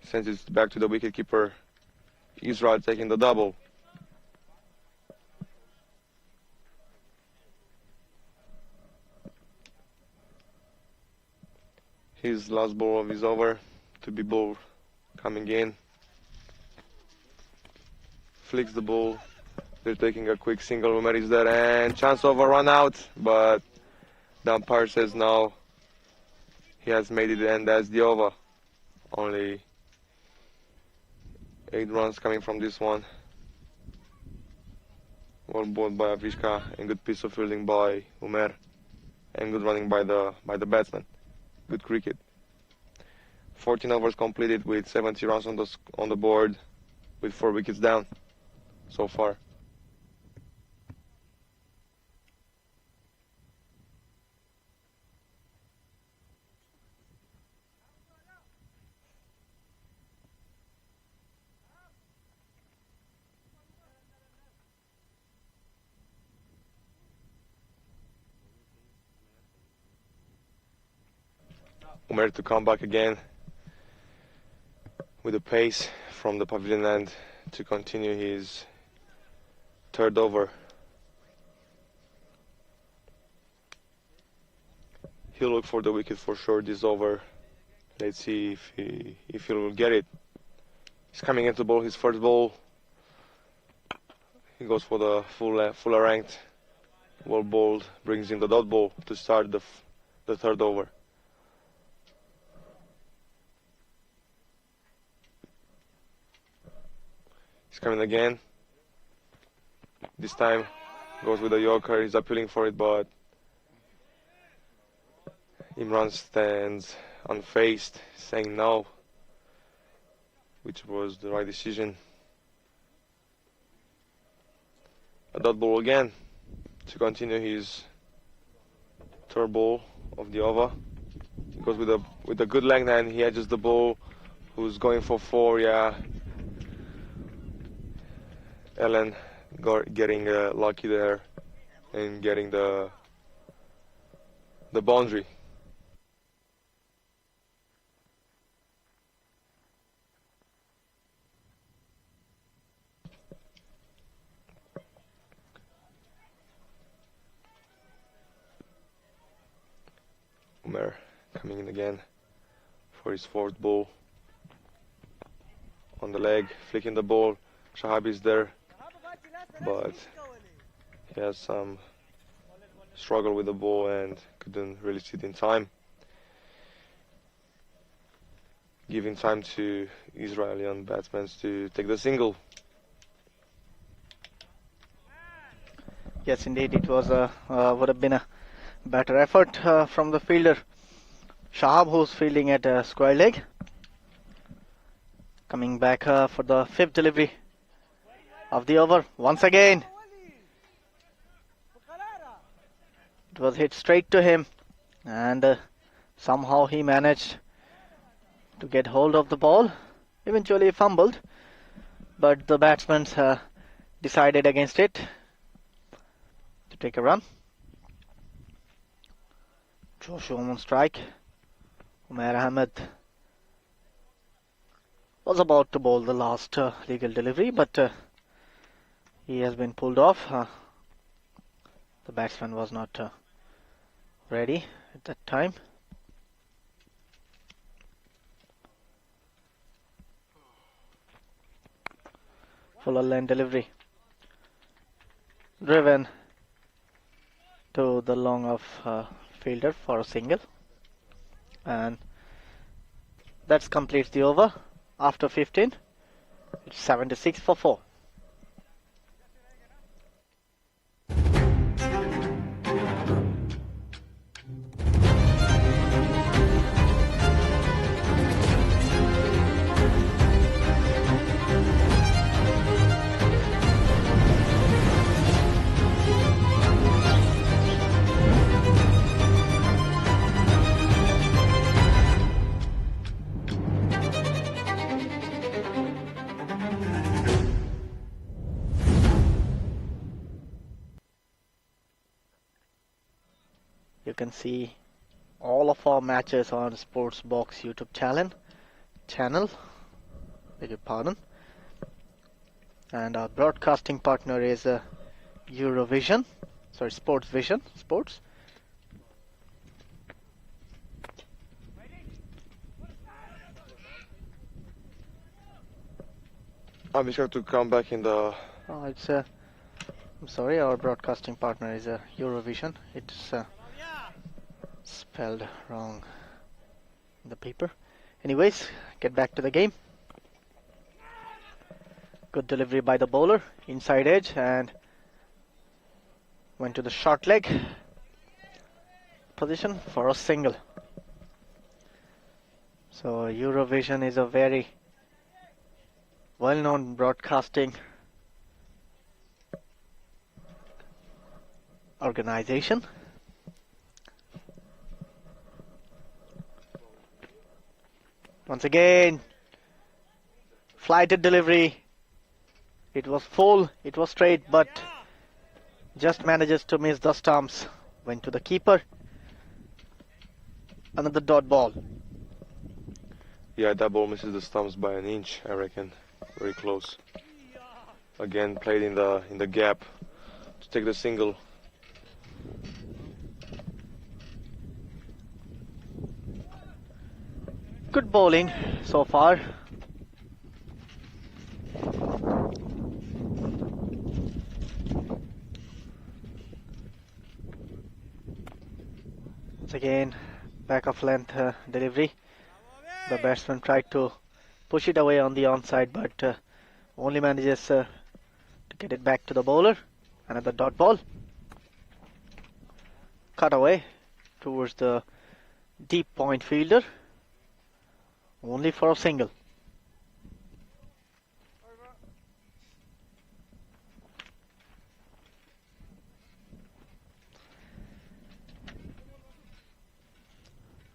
[SPEAKER 4] sends it back to the wicketkeeper. Israel taking the double. His last ball of his over to be bowled. Coming in, flicks the ball. They're taking a quick single. Umer is there and chance over, run out, but the umpire says no. He has made it and that's the over. Only 8 runs coming from this one. Well bowled by Avishka and good piece of fielding by Umer and good running by the batsman. Good cricket. 14 overs completed with 70 runs on the board with 4 wickets down so far. Umer to come back again with the pace from the pavilion end to continue his third over. He'll look for the wicket for sure this over. Let's see if he will get it. He's coming in to bowl his first ball. He goes for the fuller ranked. Well bowled, brings in the dot ball to start the third over. He's coming again. This time goes with the Yorker. He's appealing for it, but Imran stands unfazed, saying no, which was the right decision. A dot ball again to continue his third ball of the over. He goes with a good length and he edges the ball, who's going for 4. Yeah. Ellen getting lucky there and getting the boundary. Umer coming in again for his fourth ball. On the leg, flicking the ball. Shahab is there, but he has some struggle with the ball and couldn't release it in time. Giving time to Israeli batsmen to take the single.
[SPEAKER 3] Yes, indeed, it was would have been a better effort from the fielder Shahab, who's fielding at square leg. Coming back for the 5th delivery of the over once again. It was hit straight to him and Somehow he managed to get hold of the ball. Eventually fumbled, but the batsmen decided against it to take a run. Joshua on strike. Umair Ahmed was about to bowl the last legal delivery, but he has been pulled off. The batsman was not ready at that time. Fuller line delivery. Driven to the long of fielder for a single. And that completes the over. After 15, it's 76 for 4. You can see all of our matches on Sportsbox YouTube channel. Beg your pardon. And our broadcasting partner is Eurovision. Sorry, Sports Vision. Sports.
[SPEAKER 4] I'll be sure to come back in the...
[SPEAKER 3] Oh, it's I'm sorry, our broadcasting partner is Eurovision. It's spelled wrong in the paper. Anyways, get back to the game. Good delivery by the bowler, inside edge, and went to the short leg position for a single. So Eurovision is a very well-known broadcasting organization. Once again, flighted delivery. It was full, it was straight, but just manages to miss the stumps. Went to the keeper. Another dot ball.
[SPEAKER 4] Yeah, that ball misses the stumps by an inch, I reckon. Very close. Again, played in the gap to take the single.
[SPEAKER 3] Good bowling so far. Once again, back of length delivery. The batsman tried to push it away on the onside, but only manages to get it back to the bowler. Another dot ball. Cut away towards the deep point fielder. Only for a single.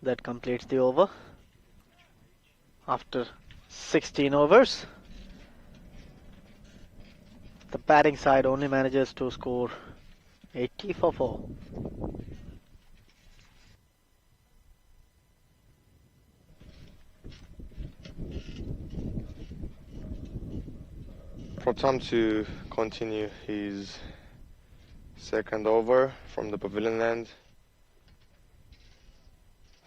[SPEAKER 3] That completes the over. After 16 overs, the batting side only manages to score 80 for 4.
[SPEAKER 4] For Tom to continue his second over from the pavilion end.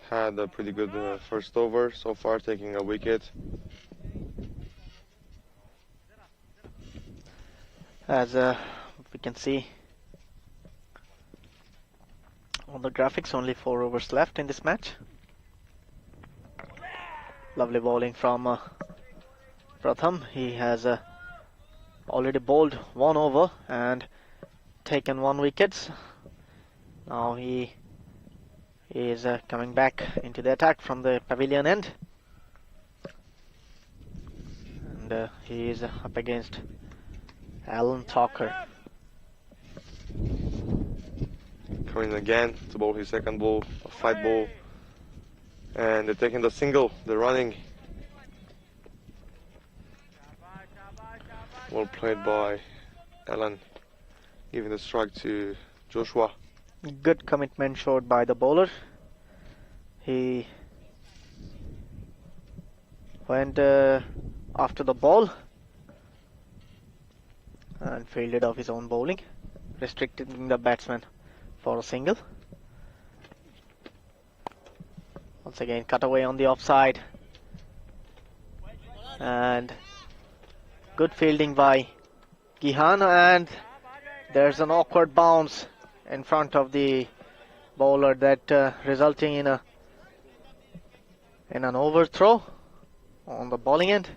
[SPEAKER 4] Had a pretty good first over so far, taking a wicket.
[SPEAKER 3] As we can see on the graphics, only 4 overs left in this match. Lovely bowling from Pratham. He has already bowled 1 over and taken 1 wicket. Now he is coming back into the attack from the pavilion end, and he is up against Alan Talker.
[SPEAKER 4] Coming again to bowl his second ball, a fight ball. And they're taking the single, they're running. Well played by Alan, giving the strike to Joshua.
[SPEAKER 3] Good commitment showed by the bowler. He went after the ball and fielded off his own bowling, restricting the batsman for a single. Once again, cut away on the offside. And good fielding by Gihan, and there's an awkward bounce in front of the bowler that resulting in an overthrow on the bowling end.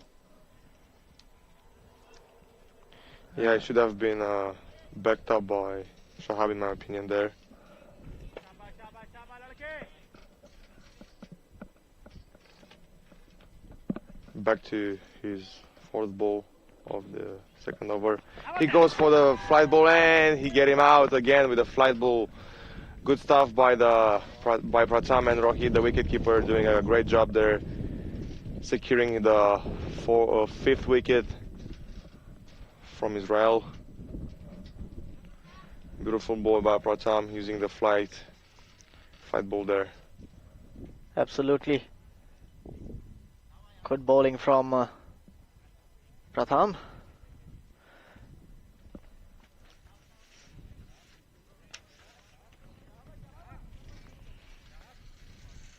[SPEAKER 4] Yeah, it should have been backed up by Shahab in my opinion there. Back to his fourth ball of the second over. He goes for the flight ball and he get him out again with a flight ball. Good stuff by Pratham and Rohit, the wicketkeeper, doing a great job there, securing the fifth wicket from Israel. Beautiful ball by Pratham using the flight ball there.
[SPEAKER 3] Absolutely. Good bowling from Pratham.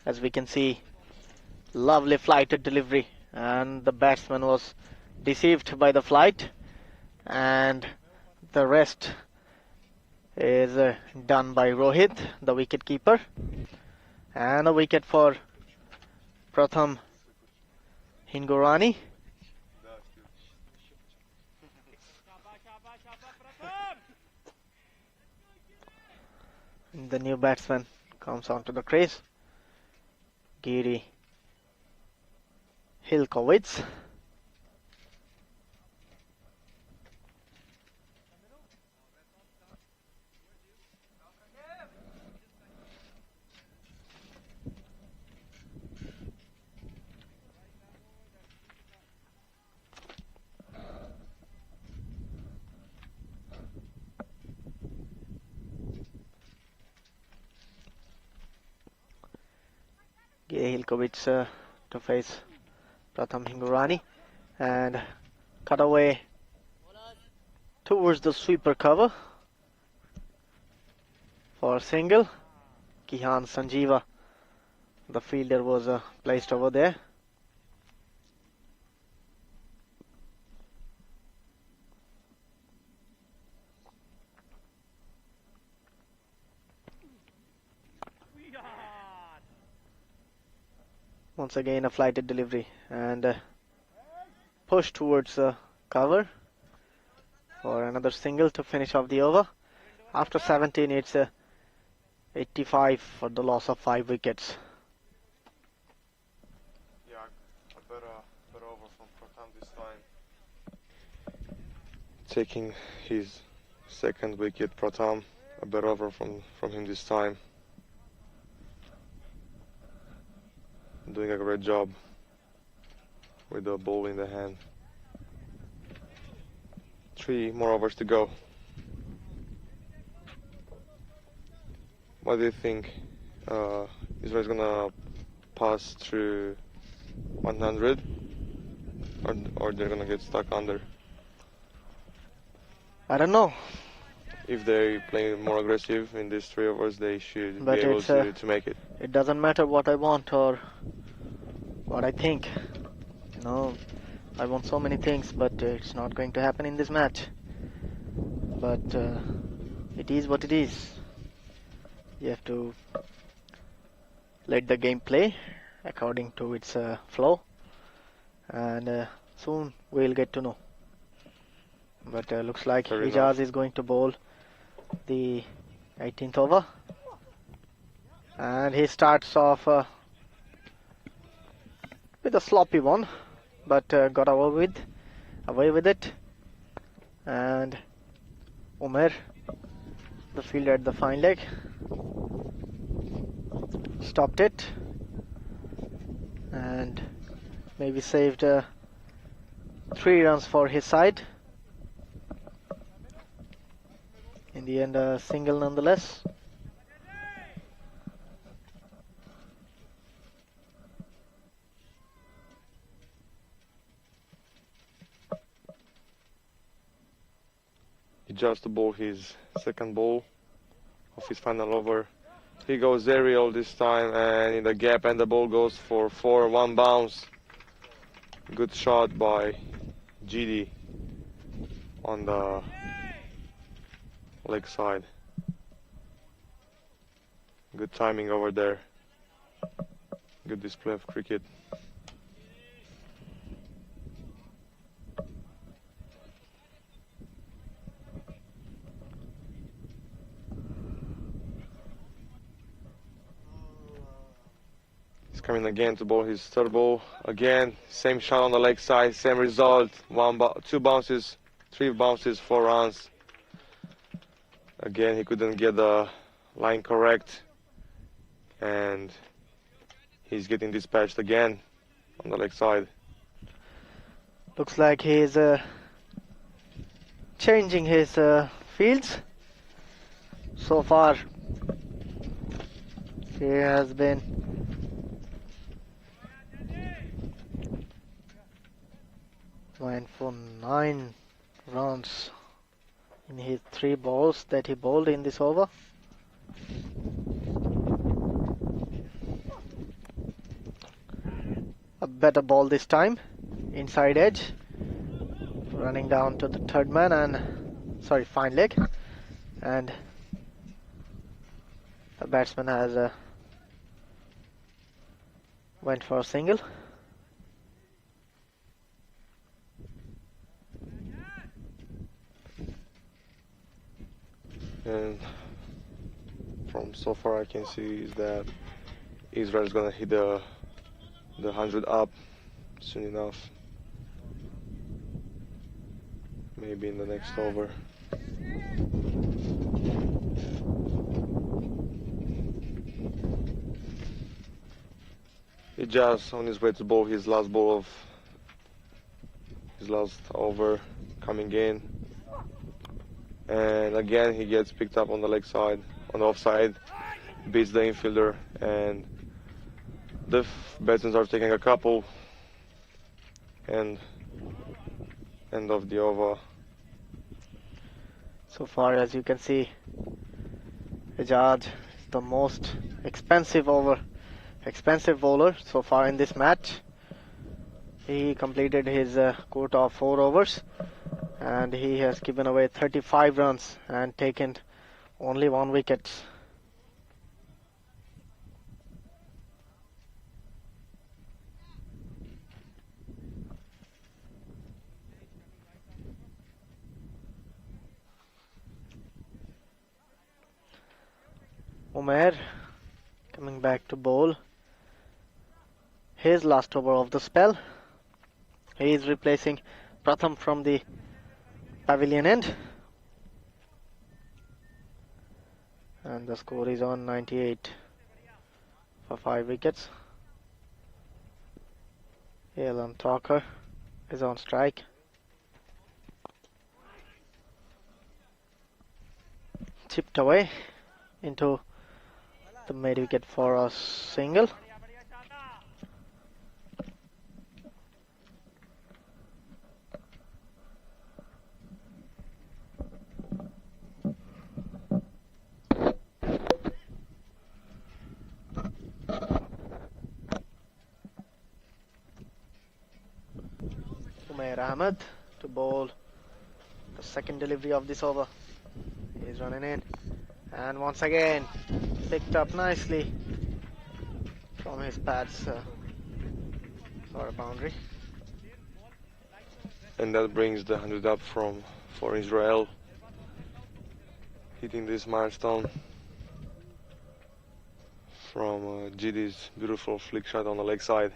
[SPEAKER 3] As we can see, lovely flighted delivery, and the batsman was deceived by the flight, and the rest is done by Rohit, the wicket keeper, and a wicket for Pratham Hingorani. The new batsman comes onto the crease, Giri Hilkowitz. Giri Hilkowitz to face Pratham Hingorani, and cut away towards the sweeper cover for a single. Kihan Sanjeeva, the fielder, was placed over there. Once again a flighted delivery and push towards the cover for another single to finish off the over. After 17 it's 85 for the loss of 5 wickets.
[SPEAKER 4] Yeah, a better over from Pratham this time. Taking his second wicket, Pratham, a better over from him this time. Doing a great job with the ball in the hand. 3 more overs to go. What do you think? Israel's gonna pass through 100, or they're gonna get stuck under?
[SPEAKER 3] I don't know.
[SPEAKER 4] If they play more aggressive in these 3 overs, they should
[SPEAKER 3] But
[SPEAKER 4] be able to make it.
[SPEAKER 3] It doesn't matter what I want or what I think. No, I want so many things, but it's not going to happen in this match. But it is what it is. You have to let the game play according to its flow, and soon we'll get to know. But looks like Hijaz is going to bowl the 18th over, and he starts off with a sloppy one, but got away with it. And Umer, the fielder at the fine leg, stopped it, and maybe saved 3 runs for his side. In the end, a single nonetheless.
[SPEAKER 4] He just bowled his second ball of his final over. He goes aerial this time and in the gap, and the ball goes for 4, 1 bounce. Good shot by GD on the leg side. Good timing over there. Good display of cricket. He's coming again to bowl his third ball. Again, same shot on the leg side, same result. 2 bounces, 3 bounces, 4 runs. Again, he couldn't get the line correct, and he's getting dispatched again on the leg side.
[SPEAKER 3] Looks like he's changing his fields. So far, he has been went for 9 runs in his 3 balls that he bowled in this over. A better ball this time, inside edge, running down to the third man and fine leg, and the batsman has went for a single.
[SPEAKER 4] And from so far I can see is that Israel is gonna hit the 100 up soon enough. Maybe in the next over. He just on his way to bowl his last ball of his last over, coming in. And again he gets picked up on the leg side, on the offside, beats the infielder, and the batsmen are taking a couple, and end of the over.
[SPEAKER 3] So far, as you can see, Ejad is the most expensive bowler so far in this match. He completed his quota of 4 overs, and he has given away 35 runs and taken only 1 wicket. Umair coming back to bowl his last over of the spell. He is replacing Pratham from the pavilion end, and the score is on 98 for 5 wickets. Alan Talker is on strike. Chipped away into the mid wicket for a single. Umair Ahmed to bowl the second delivery of this over. He's running in, and once again picked up nicely from his pads for a boundary.
[SPEAKER 4] And that brings the 100 up for Israel, hitting this milestone from GD's beautiful flick shot on the leg side.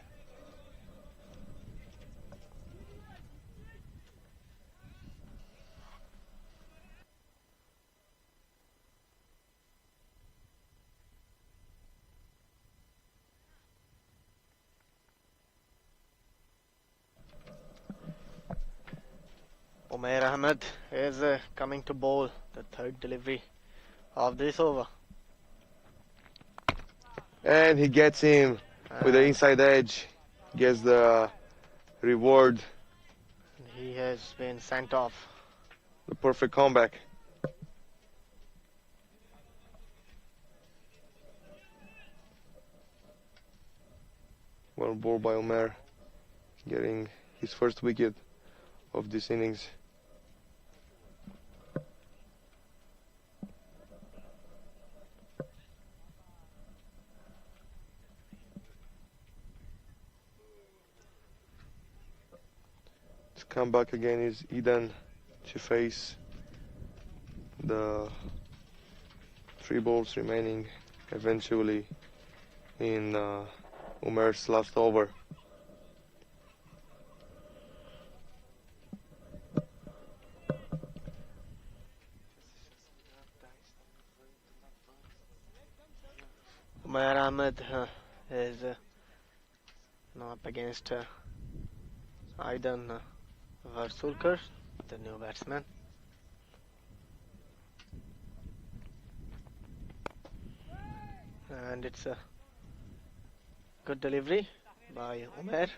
[SPEAKER 3] Umair Ahmed is coming to bowl the third delivery of this over.
[SPEAKER 4] And he gets him with the inside edge, gets the reward,
[SPEAKER 3] He has been sent off.
[SPEAKER 4] the perfect comeback. Well bowled by Umair, getting his first wicket of this innings. To come back again is Eden to face the 3 balls remaining eventually in Umair's last over.
[SPEAKER 3] Umair Ahmed is now up against Aidan Varsulkar, the new batsman. And it's a good delivery by Umair.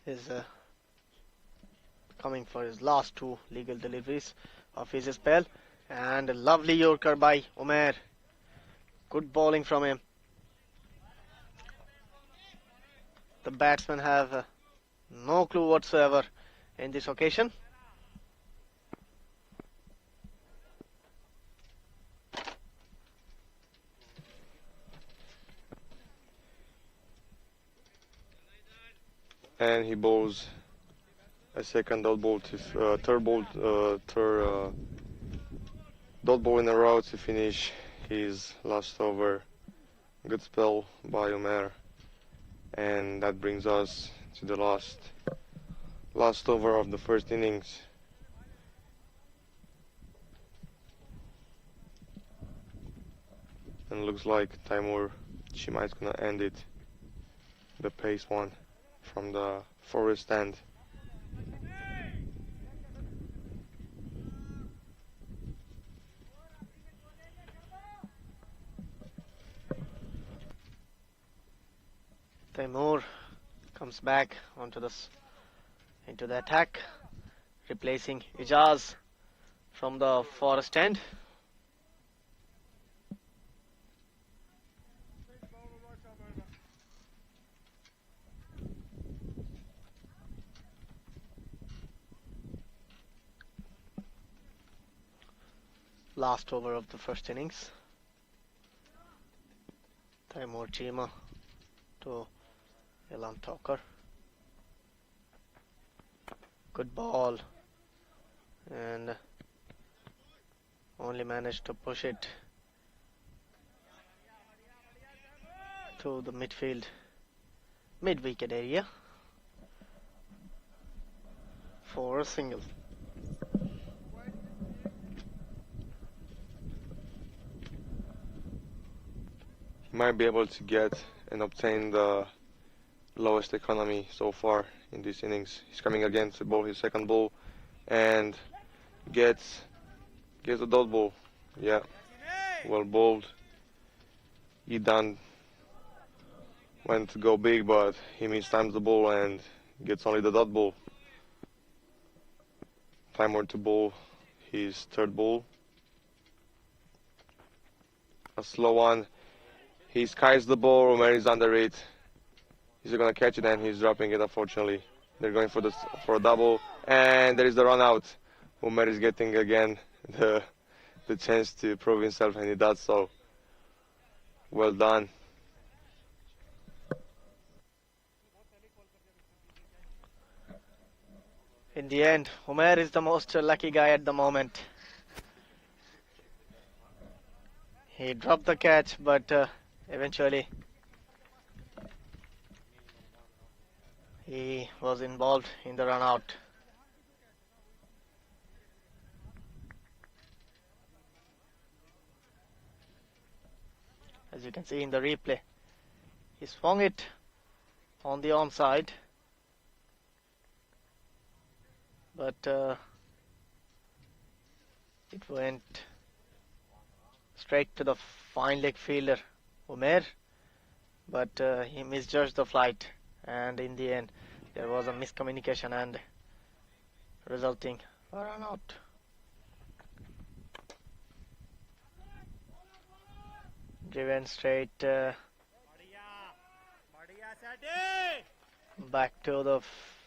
[SPEAKER 3] Is coming for his last 2 legal deliveries of his spell, and a lovely Yorker by Umair. Good bowling from him. The batsmen have no clue whatsoever in this occasion.
[SPEAKER 4] And he bowls a second dot ball to third dot ball in a row to finish his last over. Good spell by Umair, and that brings us to the last over of the first innings. And looks like Taimur Chimai's gonna end it, the pace one from the forest stand.
[SPEAKER 3] Taimur comes back into the attack, replacing Ijaz from the forest end. Last over of the first innings. Taimur Chima to Ilan Tokar. Good ball, and only managed to push it to the midfield, mid-wicket area for a single.
[SPEAKER 4] He might be able to get and obtain the lowest economy so far in this innings. He's coming again to bowl his second ball and gets a dot ball. Yeah, well bowled. Idan went to go big, but he mistimes the ball and gets only the dot ball. Taimur to bowl his third ball. A slow one. He skies the ball, Umair is under it. He's gonna catch it and he's dropping it, unfortunately. They're going for a double, and there is the run out. Umair is getting again the chance to prove himself, and he does so. Well done.
[SPEAKER 3] In the end, Umair is the most lucky guy at the moment. He dropped the catch, but eventually he was involved in the run out. as you can see in the replay. He swung it on the onside, but it went straight to the fine leg fielder Umer, but he misjudged the flight, and in the end there was a miscommunication and resulting a run out. Driven straight back to the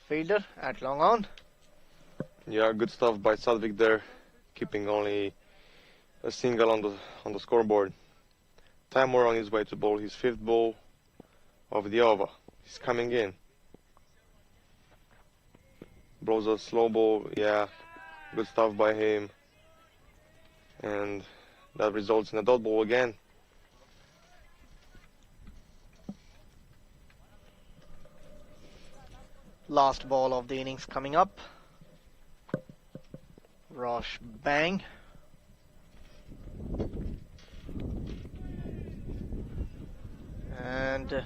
[SPEAKER 3] fielder at long on.
[SPEAKER 4] Yeah, good stuff by Sadvik there, keeping only a single on the scoreboard. Timur on his way to bowl his 5th ball of the over. He's coming in. Blows a slow ball, yeah, good stuff by him. And that results in a dot ball again.
[SPEAKER 3] Last ball of the innings coming up. Rosh bang. And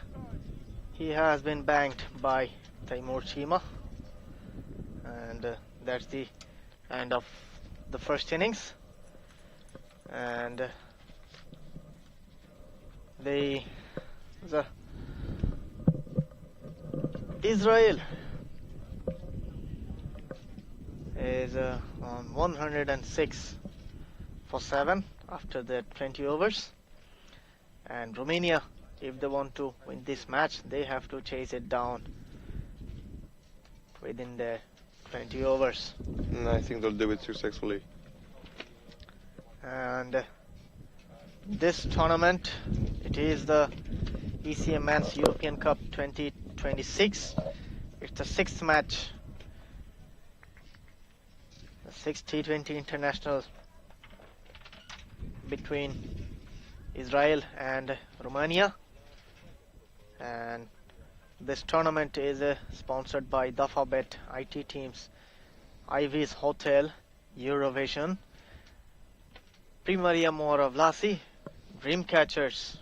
[SPEAKER 3] he has been banged by Timur Chima. And that's the end of the first innings. And the Israel is on 106 for 7 after the 20 overs, and Romania, if they want to win this match, they have to chase it down within the 20 overs.
[SPEAKER 4] And I think they'll do it successfully.
[SPEAKER 3] And this tournament, it is the ECA Men's European Cup 2026. It's the 6th match, the 6th T20 International between Israel and Romania. And this tournament is sponsored by Dafabet IT Teams, Ivy's Hotel, Eurovision, Primaria Moara Vlasiei, Dreamcatchers.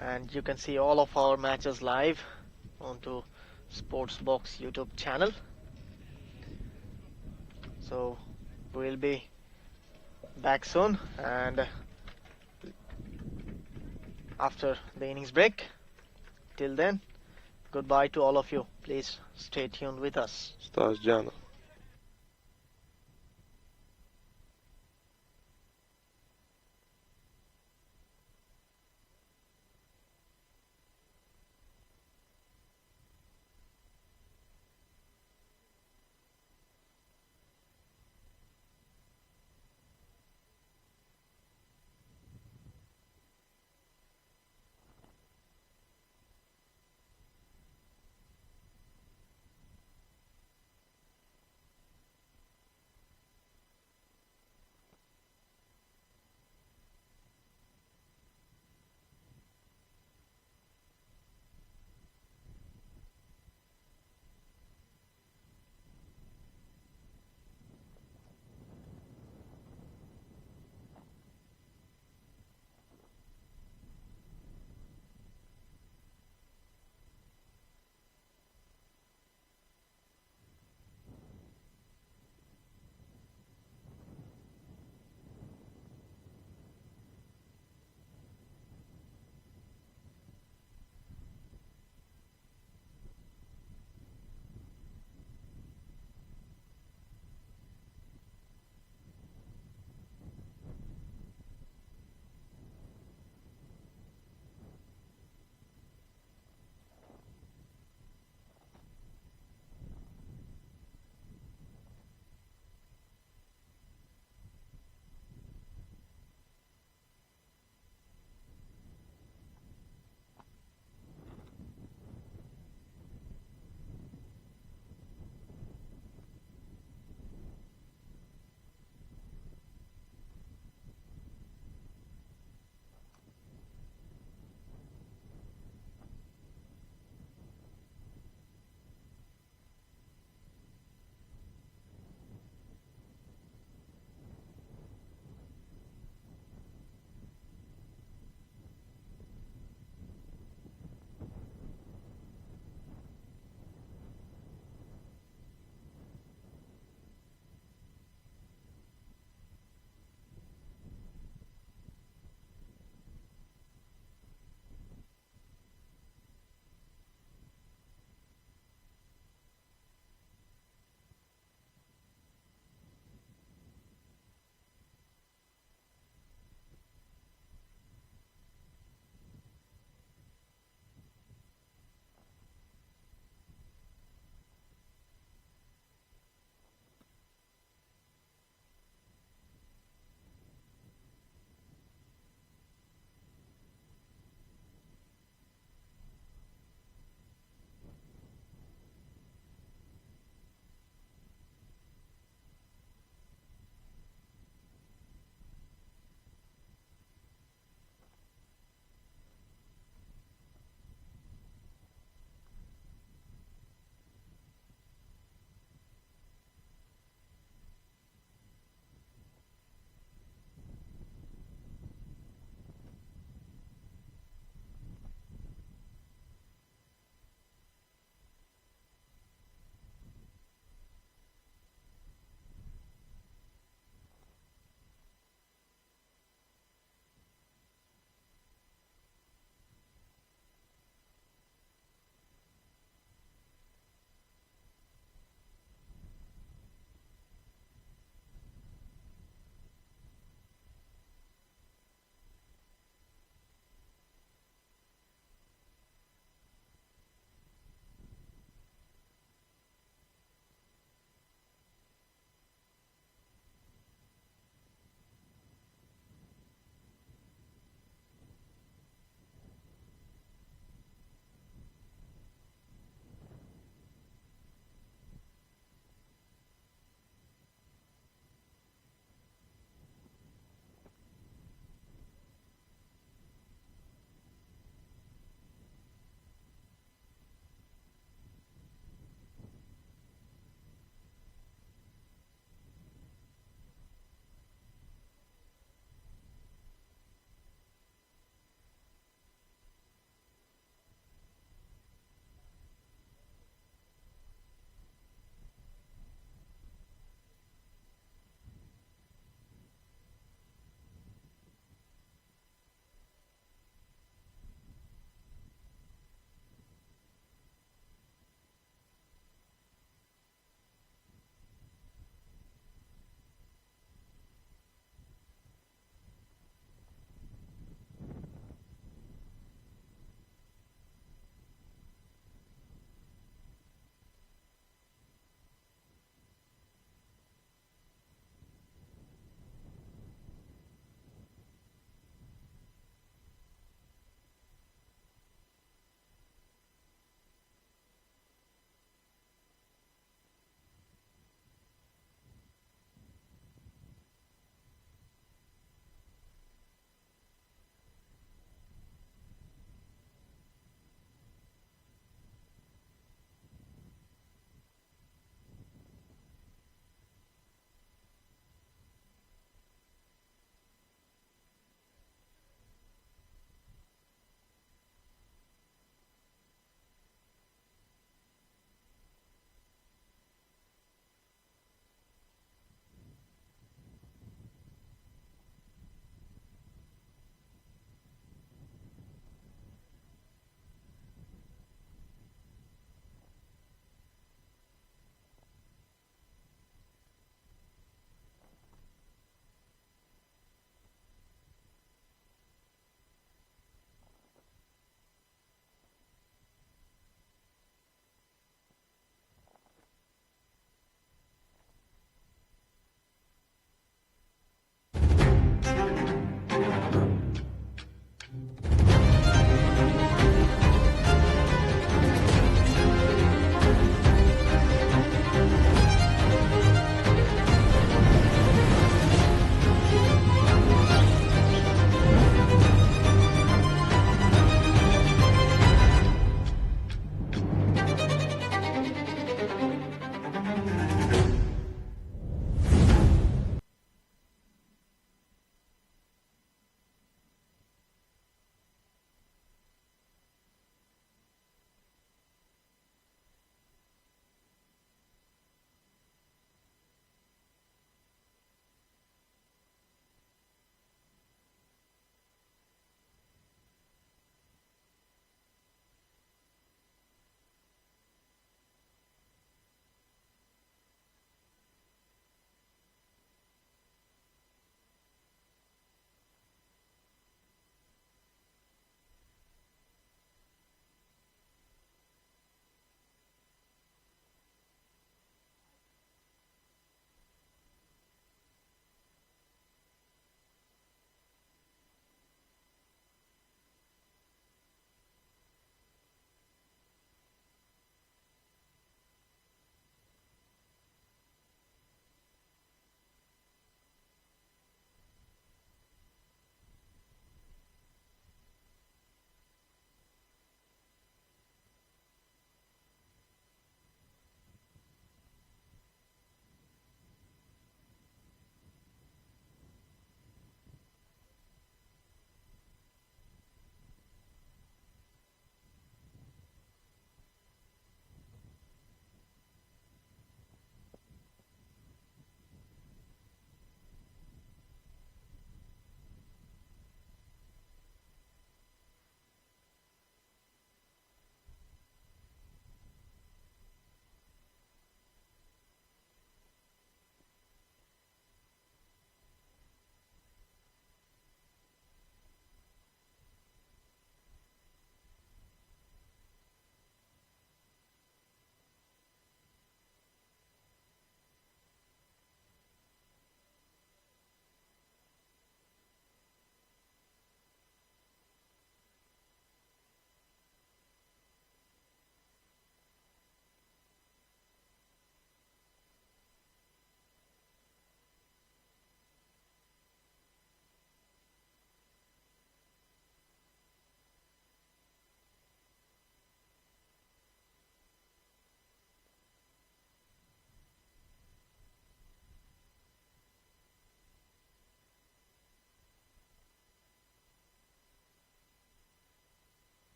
[SPEAKER 3] And you can see all of our matches live onto Sportsbox YouTube channel. So we'll be back soon, and after the innings break. Till then, goodbye to all of you. Please stay tuned with us.
[SPEAKER 4] Stas Jana.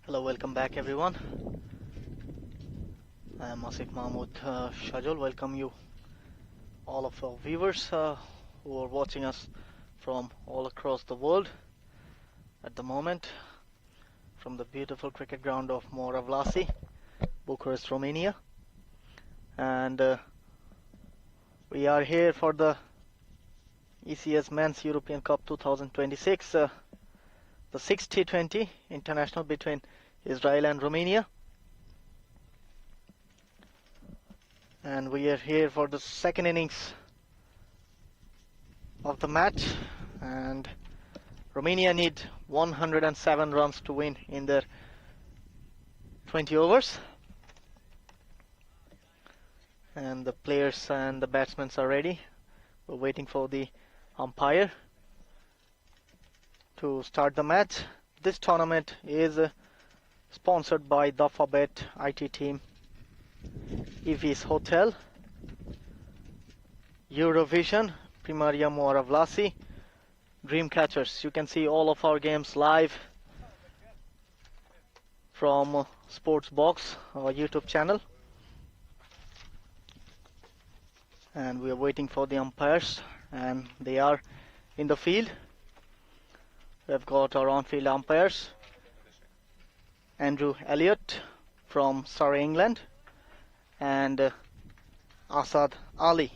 [SPEAKER 3] Hello, welcome back everyone. I am Asif Mahmood Shajol. Welcome you, all of our viewers who are watching us from all across the world at the moment from the beautiful cricket ground of Moara, Vlasiei, Bucharest, Romania. And we are here for the ECA's Men's European Cup 2026, the 6th T20 international between Israel and Romania. And we are here for the second innings of the match, and Romania need 107 runs to win in their 20 overs. And the players and the batsmen are ready. We're waiting for the umpire to start the match. This tournament is sponsored by the Alphabet IT team, Evis Hotel, Eurovision, Primaria Moara Vlasiei, Dreamcatchers. You can see all of our games live from Sportsbox, our YouTube channel. And we are waiting for the umpires, and they are in the field. We've got our on-field umpires, Andrew Elliott from Surrey, England, and Asad Ali.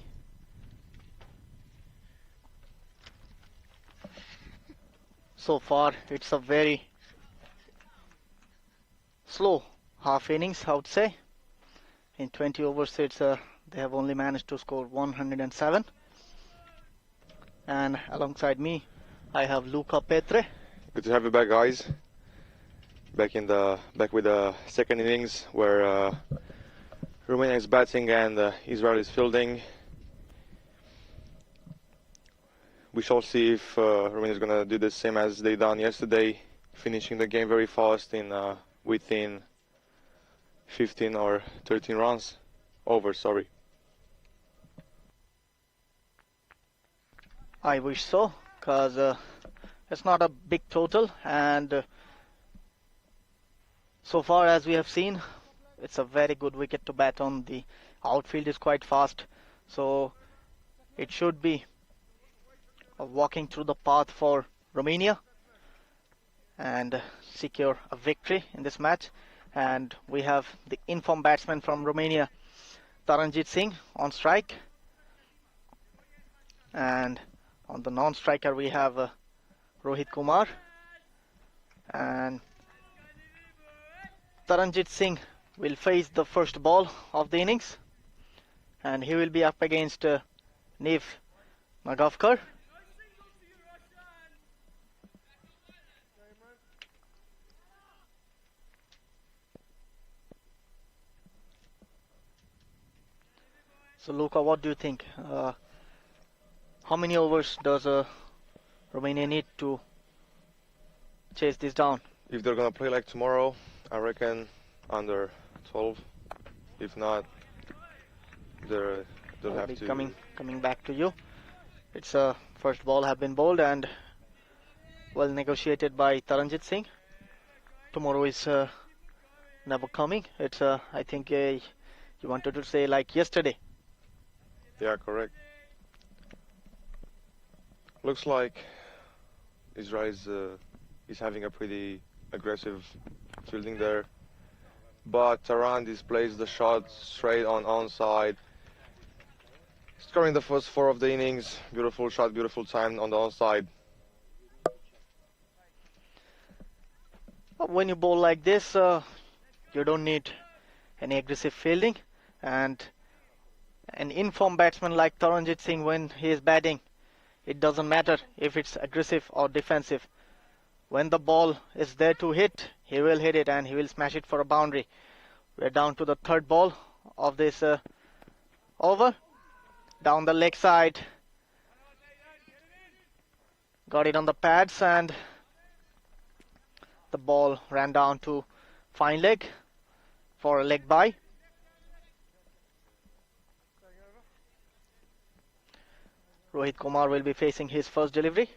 [SPEAKER 3] So far, it's a very slow half innings, I would say. In 20 overs, they have only managed to score 107. And alongside me, I have Luca Petre.
[SPEAKER 4] Good to have you back, guys. Back with the second innings, where Romania is batting and Israel is fielding. We shall see if Romania is going to do the same as they done yesterday, finishing the game very fast in within 15 or 13 runs. Over, sorry.
[SPEAKER 3] I wish so, because it's not a big total, and so far as we have seen, it's a very good wicket to bat on. The outfield is quite fast, so it should be walking through the path for Romania and secure a victory in this match. And we have the informed batsman from Romania, Taranjit Singh, on strike, and on the non-striker we have Rohit Kumar. And Taranjit Singh will face the first ball of the innings, and he will be up against Niv Magavkar. So Luca, what do you think? How many overs does Romania need to chase this down?
[SPEAKER 4] If they're going to play like tomorrow, I reckon under 12. If not, they'll have
[SPEAKER 3] be
[SPEAKER 4] to...
[SPEAKER 3] Coming back to you. It's first ball have been bowled and well negotiated by Taranjit Singh. Tomorrow is never coming. It's I think you wanted to say like yesterday.
[SPEAKER 4] Yeah, correct. Looks like Israel is having a pretty aggressive fielding there, but Taran displays the shot straight on onside, scoring the first 4 of the innings. Beautiful shot, beautiful time on the onside.
[SPEAKER 3] When you bowl like this, you don't need any aggressive fielding, and an informed batsman like Taranjit Singh, when he is batting, it doesn't matter if it's aggressive or defensive. When the ball is there to hit, he will hit it and he will smash it for a boundary. We're down to the third ball of this over. Down the leg side. Got it on the pads, and the ball ran down to fine leg for a leg bye. Rohit Kumar will be facing his first delivery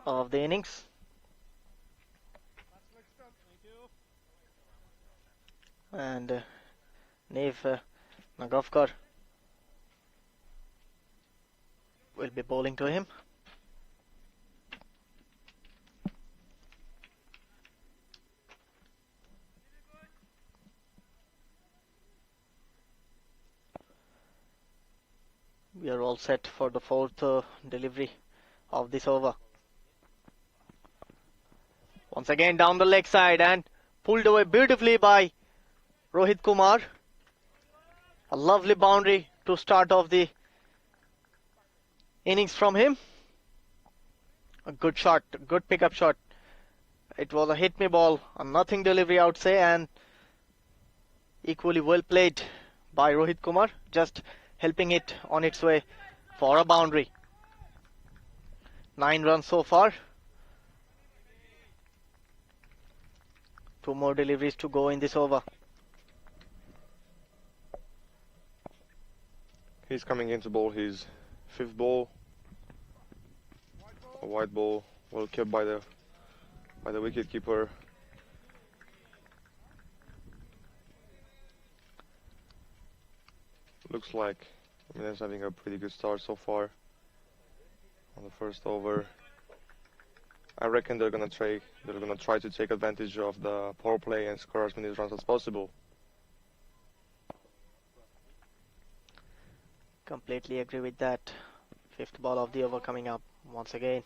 [SPEAKER 3] of the innings. and Neve Nagovkar will be bowling to him. We are all set for the fourth delivery of this over. Once again down the leg side and pulled away beautifully by Rohit Kumar. A lovely boundary to start off the innings from him. A good shot, good pickup shot. It was a hit me ball, a nothing delivery I would say, and equally well played by Rohit Kumar, just helping it on its way for a boundary. 9 runs so far. 2 more deliveries to go in this over.
[SPEAKER 4] He's coming in to bowl his 5th ball. A wide ball, well kept by the wicket keeper. Looks like Romania's having a pretty good start so far on the first over. I reckon they're gonna try to take advantage of the power play and score as many runs as possible.
[SPEAKER 3] Completely agree with that. 5th ball of the over coming up once again.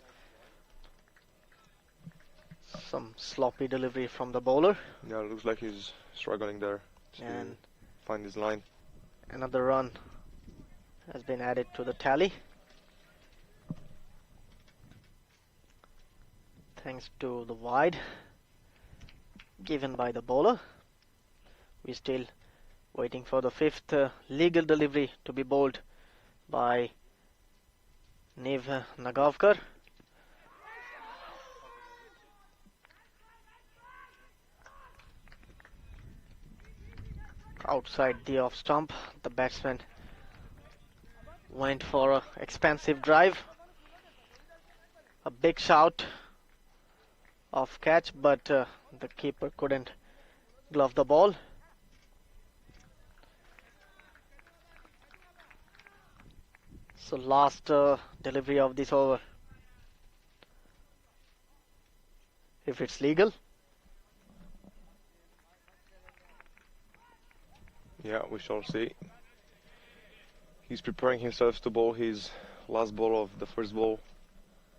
[SPEAKER 3] Some sloppy delivery from the bowler.
[SPEAKER 4] Yeah, looks like he's struggling there to
[SPEAKER 3] And
[SPEAKER 4] find his line.
[SPEAKER 3] another run has been added to the tally, thanks to the wide given by the bowler. We're still waiting for the 5th legal delivery to be bowled by Neve Nagovkar. Outside the off stump, the batsman went for an expansive drive. A big shout of catch, but the keeper couldn't glove the ball. So last delivery of this over. If it's legal.
[SPEAKER 4] Yeah, we shall see. He's preparing himself to bowl his last ball of the first ball.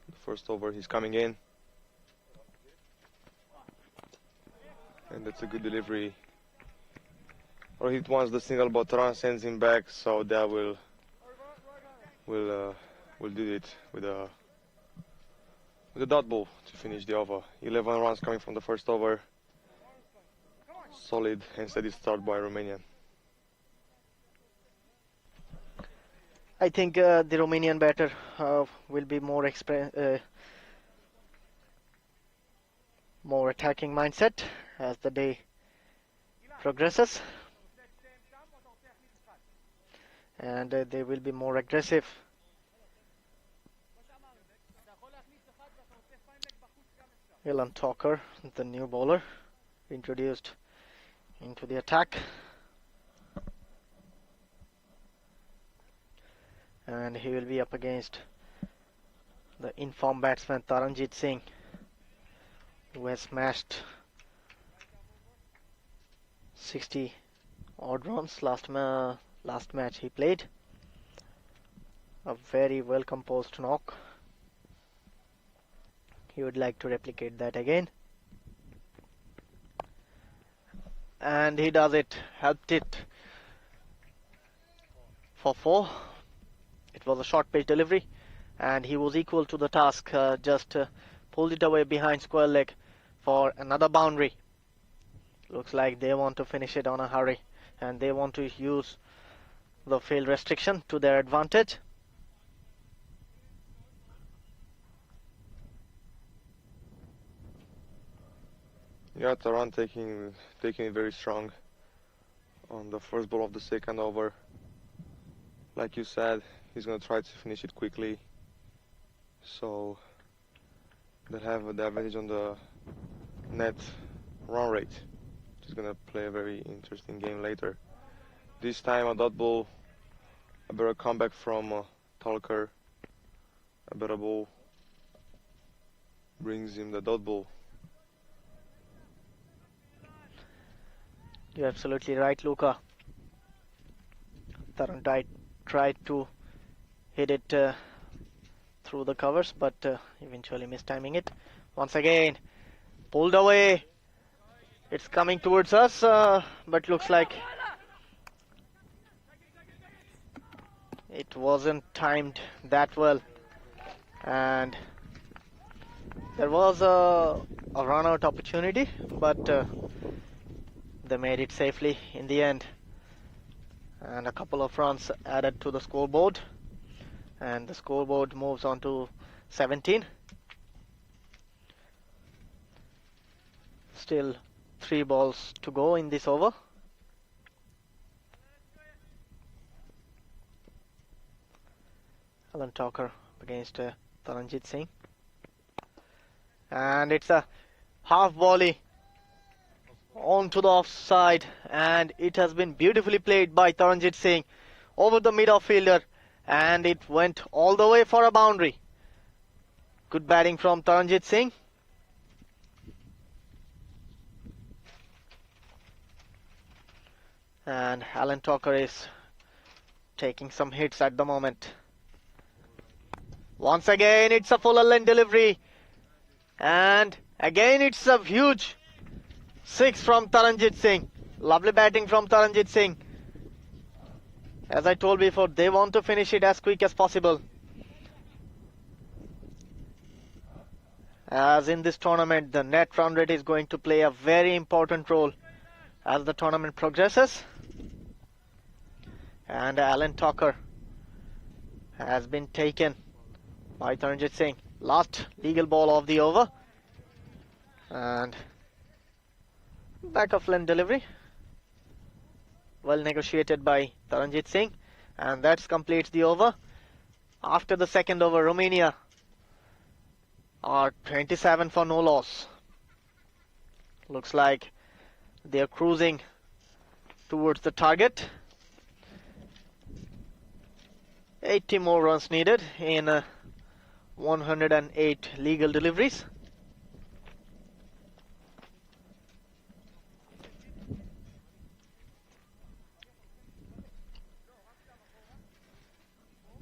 [SPEAKER 4] The first over, he's coming in. And that's a good delivery. Or hit once the single, but run sends him back, so that will do it with a dot ball to finish the over. 11 runs coming from the first over. Solid and steady start by Romania.
[SPEAKER 3] I think the Romanian batter will be more attacking mindset as the day progresses, and they will be more aggressive. Ilan Talker, the new bowler, introduced into the attack. And he will be up against the informed batsman Taranjit Singh, who has smashed 60 odd runs last match he played. A very well composed knock. He would like to replicate that again, and he does it. Helped it for 4. It was a short pitch delivery, and he was equal to the task. Just pulled it away behind square leg for another boundary. Looks like they want to finish it on a hurry, and they want to use the field restriction to their advantage.
[SPEAKER 4] Yeah, Taran taking it very strong on the first ball of the second over. Like you said, he's going to try to finish it quickly, so they'll have the advantage on the net run rate he's gonna play a very interesting game later. This time a dot ball, a better comeback from Talker. A better ball brings him the dot ball.
[SPEAKER 3] You're absolutely right, Luca. Taran tried to hit it through the covers, but eventually mistiming it. Once again, pulled away. It's coming towards us, but looks like it wasn't timed that well. And there was a run-out opportunity, but they made it safely in the end. And a couple of runs added to the scoreboard. And the scoreboard moves on to 17. Still 3 balls to go in this over. Alan Talker against Taranjit Singh. And it's a half volley onto the offside, and it has been beautifully played by Taranjit Singh over the mid-off fielder, and it went all the way for a boundary. Good batting from Taranjit Singh. And Alan Talker is taking some hits at the moment. Once again, it's a full length delivery. And again, it's a huge 6 from Taranjit Singh. Lovely batting from Taranjit Singh. As I told before, they want to finish it as quick as possible. As in this tournament, the net run rate is going to play a very important role as the tournament progresses. And Alan Talker has been taken by Taranjit Singh. Last legal ball of the over. And back of length delivery. Well negotiated by Taranjit Singh. And that completes the over. After the second over, Romania are 27 for no loss. Looks like they're cruising towards the target. 80 more runs needed in 108 legal deliveries.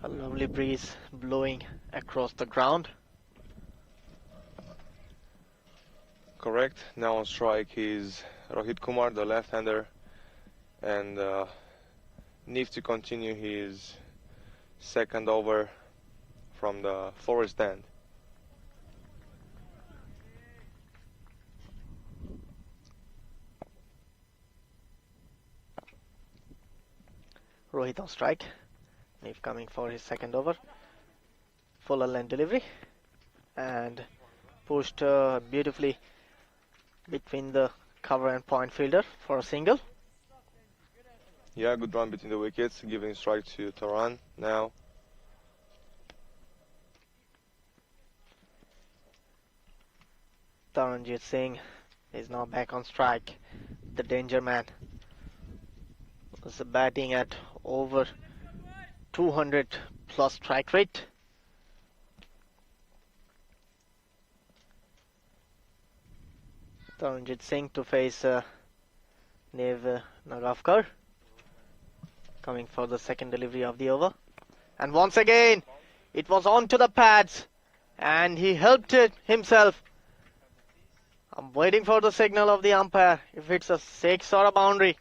[SPEAKER 3] A lovely breeze blowing across the ground.
[SPEAKER 4] Correct. Now on strike is Rohit Kumar, the left-hander, and needs to continue his second over from the forest end.
[SPEAKER 3] Rohit on strike. Neve coming for his second over. Full length delivery. And pushed beautifully between the cover and point fielder for a single.
[SPEAKER 4] Yeah, good run between the wickets, giving strike to Taran now.
[SPEAKER 3] Taranjit Singh is now back on strike. The danger man was batting at over 200 plus strike rate. Taranjit Singh to face Neve Nagavkar, coming for the second delivery of the over. And once again, it was onto the pads, and he helped it himself. I'm waiting for the signal of the umpire, if it's a 6 or a boundary.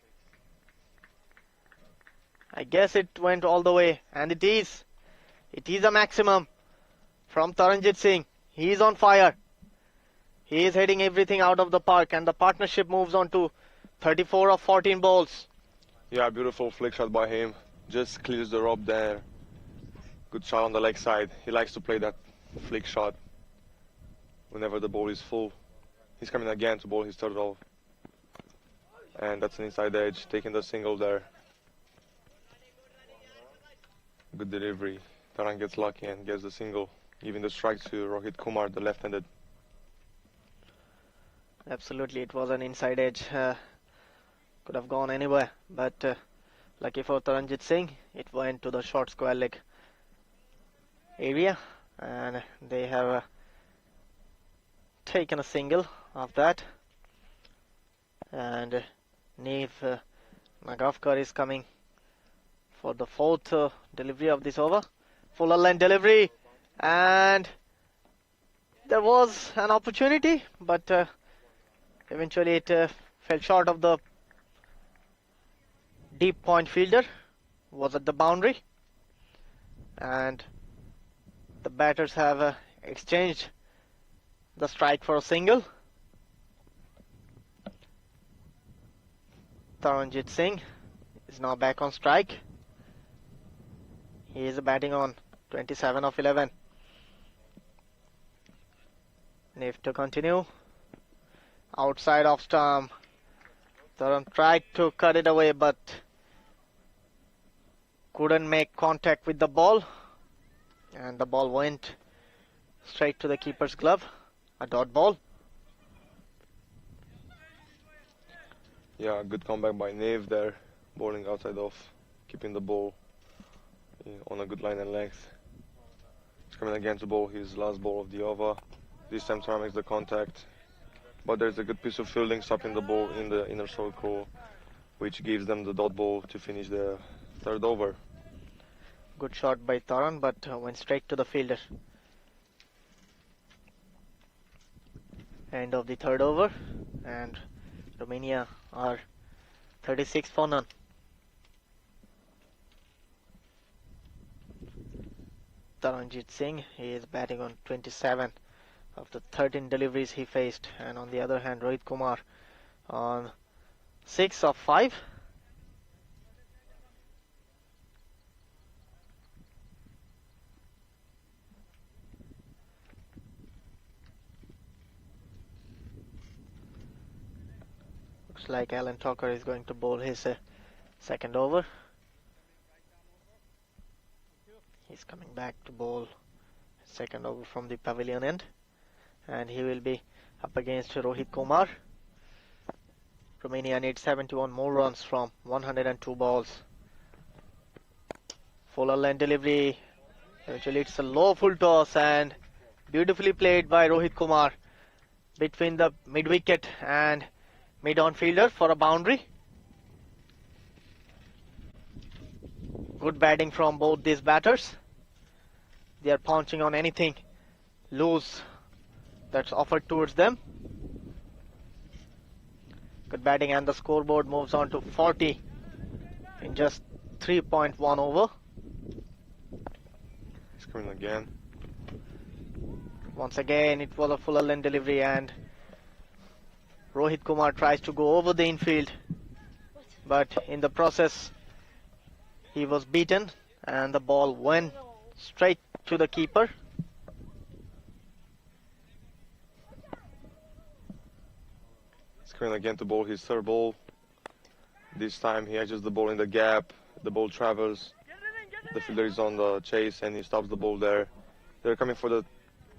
[SPEAKER 3] I guess it went all the way, and it is. It is a maximum from Taranjit Singh. He is on fire. He is hitting everything out of the park, and the partnership moves on to 34 of 14 balls.
[SPEAKER 4] Yeah, beautiful flick shot by him. Just clears the rope there. Good shot on the leg side. He likes to play that flick shot whenever the ball is full. He's coming again to bowl his third off. And that's an inside edge, taking the single there. Good delivery. Taran gets lucky and gets the single, giving the strike to Rohit Kumar, the left-handed.
[SPEAKER 3] Absolutely, it was an inside edge Could have gone anywhere, but lucky for Taranjit Singh, it went to the short square leg area, and they have taken a single of that. And Neve Nagavkar is coming for the fourth delivery of this over. Fuller line delivery, and there was an opportunity, but eventually it fell short of the deep point fielder, was at the boundary, and the batters have exchanged the strike for a single. Taranjit Singh is now back on strike. He is batting on 27 of 11. Neve to continue. Outside off stump. Taran tried to cut it away, but couldn't make contact with the ball, and the ball went straight to the keeper's glove. A dot ball.
[SPEAKER 4] Yeah, good comeback by Neve there, bowling outside off, keeping the ball on a good line and length. He's coming again to bowl his last ball of the over. This time Taran makes the contact, but there's a good piece of fielding, stopping the ball in the inner circle, which gives them the dot ball to finish the third over.
[SPEAKER 3] Good shot by Taran, but went straight to the fielder. End of the third over, and Romania are 36 for none. Taranjit Singh, he is batting on 27 of the 13 deliveries he faced, and on the other hand Rohit Kumar on 6 of 5. Looks like Alan Tucker is going to bowl his second over. He's coming back to bowl his second over from the pavilion end, and he will be up against Rohit Kumar. Romania needs 71 more runs from 102 balls. Fuller line delivery. Eventually it's a low full toss, and beautifully played by Rohit Kumar between the mid wicket and mid on fielder for a boundary. Good batting from both these batters. They are pouncing on anything loose that's offered towards them. Good batting, and the scoreboard moves on to 40 in just 3.1 over.
[SPEAKER 4] He's coming again.
[SPEAKER 3] Once again it was a fuller length delivery, and Rohit Kumar tries to go over the infield, but in the process he was beaten, and the ball went straight to the keeper.
[SPEAKER 4] He's coming again to bowl his third ball. This time he edges the ball in the gap. The ball travels. The fielder is on the chase, and he stops the ball there. They're coming for the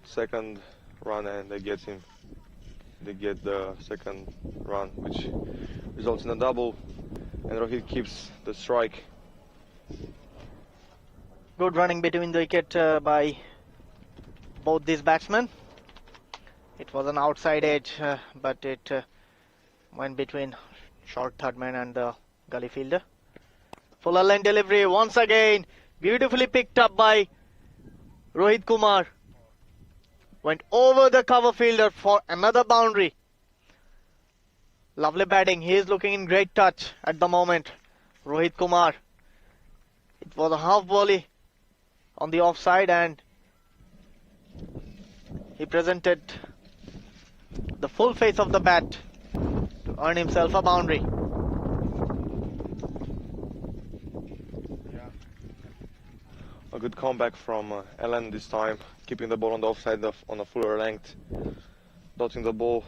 [SPEAKER 4] second run, and they get him. They get the second run, which results in a double, and Rohit keeps the strike.
[SPEAKER 3] Good running between the wicket by both these batsmen. It was an outside edge, but it went between short third man and the gully fielder. Fuller line delivery once again, beautifully picked up by Rohit Kumar. Went over the cover fielder for another boundary. Lovely batting. He is looking in great touch at the moment, Rohit Kumar. It was a half volley on the offside, and he presented the full face of the bat to earn himself a boundary.
[SPEAKER 4] A good comeback from Ellen this time, keeping the ball on the offside on a fuller length, dotting the ball.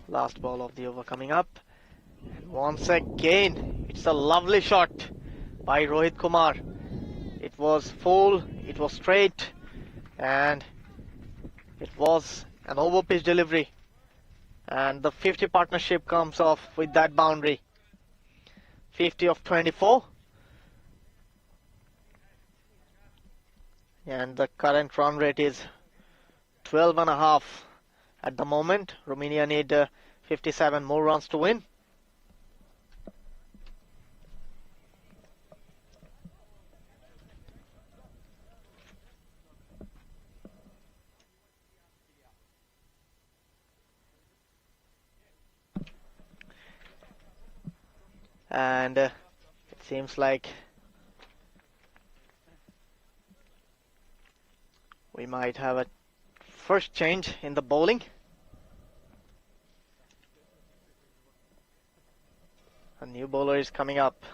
[SPEAKER 3] Last ball of the over coming up, and once again it's a lovely shot by Rohit Kumar. It was full, it was straight, and it was an over pitch delivery, and the 50 partnership comes off with that boundary. 50 of 24, and the current run rate is 12.5 at the moment. Romania need 57 more runs to win. And it seems like we might have a first change in the bowling. A new bowler is coming up.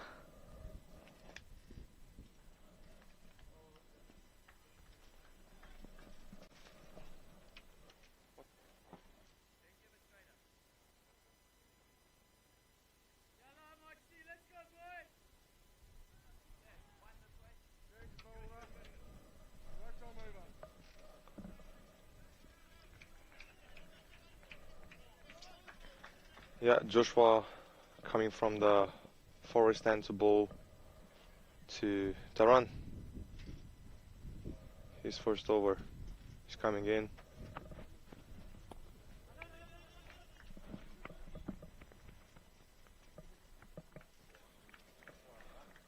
[SPEAKER 4] Yeah, Joshua coming from the forward stand to bowl to Taran. His first over. He's coming in.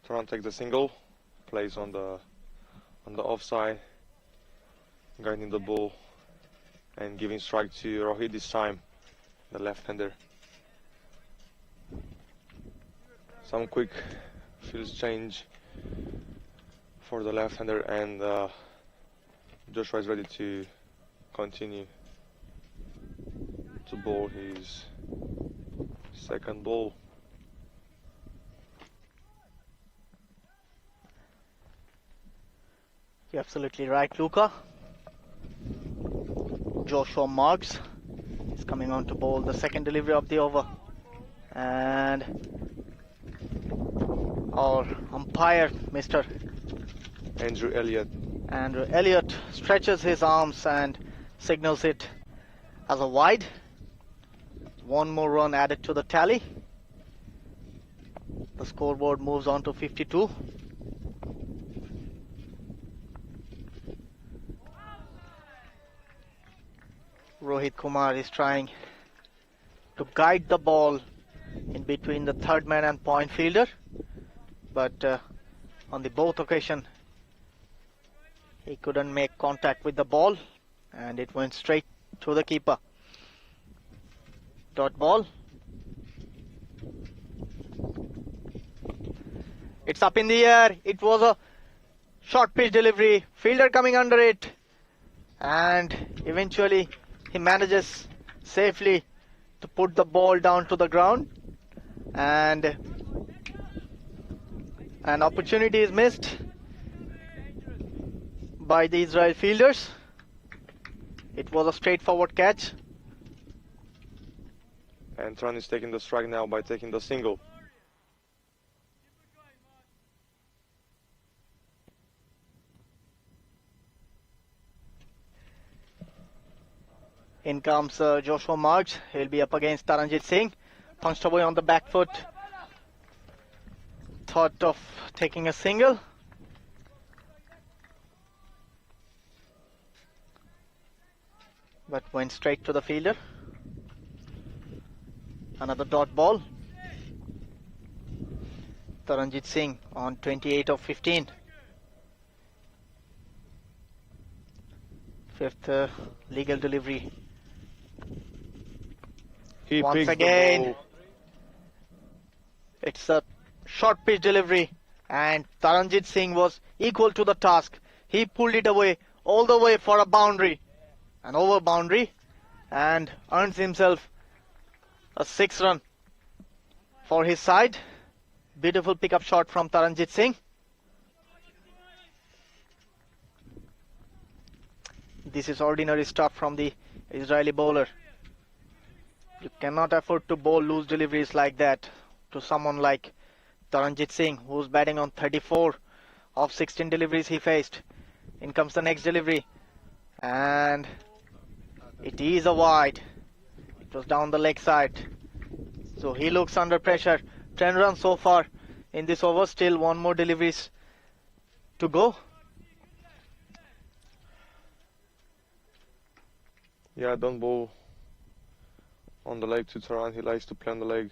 [SPEAKER 4] Taran takes the single, plays on the offside, guiding the ball and giving strike to Rohit this time, the left-hander. Some quick fields change for the left-hander, and Joshua is ready to continue to bowl his second ball.
[SPEAKER 3] You're absolutely right, Luca. Joshua Marks is coming on to bowl the second delivery of the over, and our umpire, Mr.
[SPEAKER 4] Andrew
[SPEAKER 3] Elliott, stretches his arms and signals it as a wide. One more run added to the tally. The scoreboard moves on to 52. Rohit Kumar is trying to guide the ball in between the third man and point fielder, but on the both occasion he couldn't make contact with the ball, and it went straight to the keeper. Dot ball. It's up in the air. It was a short pitch delivery. Fielder coming under it, and eventually he manages safely to put the ball down to the ground, and an opportunity is missed by the Israel fielders. It was a straightforward catch.
[SPEAKER 4] And Tran is taking the strike now by taking the single.
[SPEAKER 3] In comes Joshua Marks. He'll be up against Taranjit Singh. Punched away on the back foot. Thought of taking a single. But went straight to the fielder. Another dot ball. Taranjit Singh on 28 of 15. Fifth legal delivery.
[SPEAKER 4] He
[SPEAKER 3] Once
[SPEAKER 4] picks
[SPEAKER 3] again,
[SPEAKER 4] the ball.
[SPEAKER 3] It's a short pitch delivery, and Taranjit Singh was equal to the task. He pulled it away all the way for a boundary, an over boundary, and earns himself a 6-run for his side. Beautiful pickup shot from Taranjit Singh. This is ordinary stuff from the Israeli bowler. You cannot afford to bowl loose deliveries like that to someone like Taranjit Singh, who's batting on 34 of 16 deliveries he faced. In comes the next delivery. And it is a wide. It was down the leg side. So he looks under pressure. 10 runs so far in this over. Still one more deliveries to go.
[SPEAKER 4] Yeah, don't bowl on the leg to Taran. He likes to play on the leg,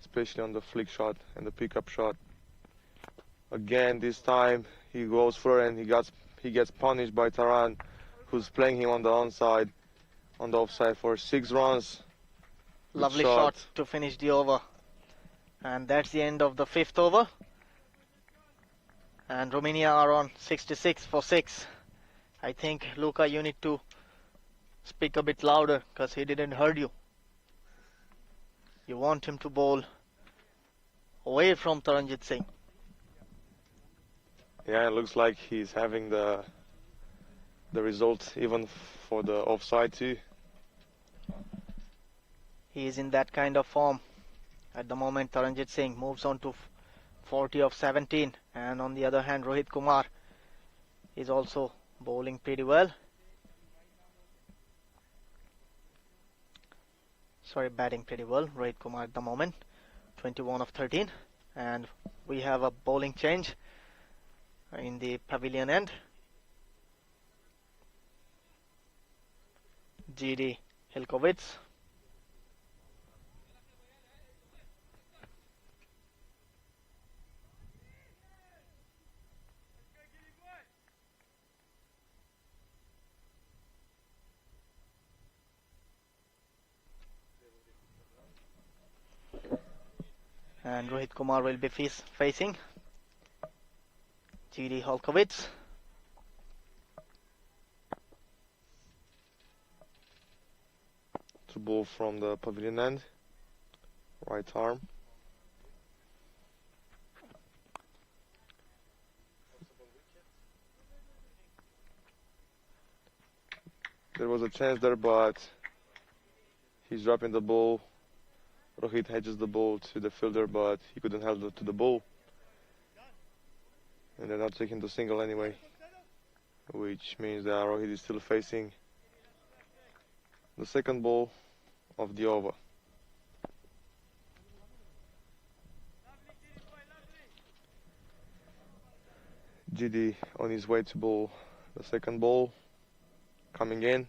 [SPEAKER 4] especially on the flick shot and the pickup shot. Again, this time he goes for it and he gets punished by Taran, who's playing him on the onside, on the offside for 6 runs. Good
[SPEAKER 3] Lovely shot to finish the over. And that's the end of the 5th over. And Romania are on 66 for 6. I think, Luca, you need to speak a bit louder because he didn't heard you. You want him to bowl away from Taranjit Singh.
[SPEAKER 4] Yeah, it looks like he's having the result even for the offside too.
[SPEAKER 3] He is in that kind of form. At the moment, Taranjit Singh moves on to 40 of 17. And on the other hand, Rohit Kumar is also bowling pretty well. Sorry, batting pretty well. Rohit Kumar at the moment, 21 of 13. And we have a bowling change in the pavilion end. GD Hilkovitz. And Rohit Kumar will be facing GD Holkovitz.
[SPEAKER 4] To bowl from the pavilion end, right arm. There was a chance there, but he's dropping the ball. Rohit hedges the ball to the fielder, but he couldn't help it to the ball. And they're not taking the single anyway, which means that Rohit is still facing the second ball of the over. GD on his way to bowl the second ball, coming in.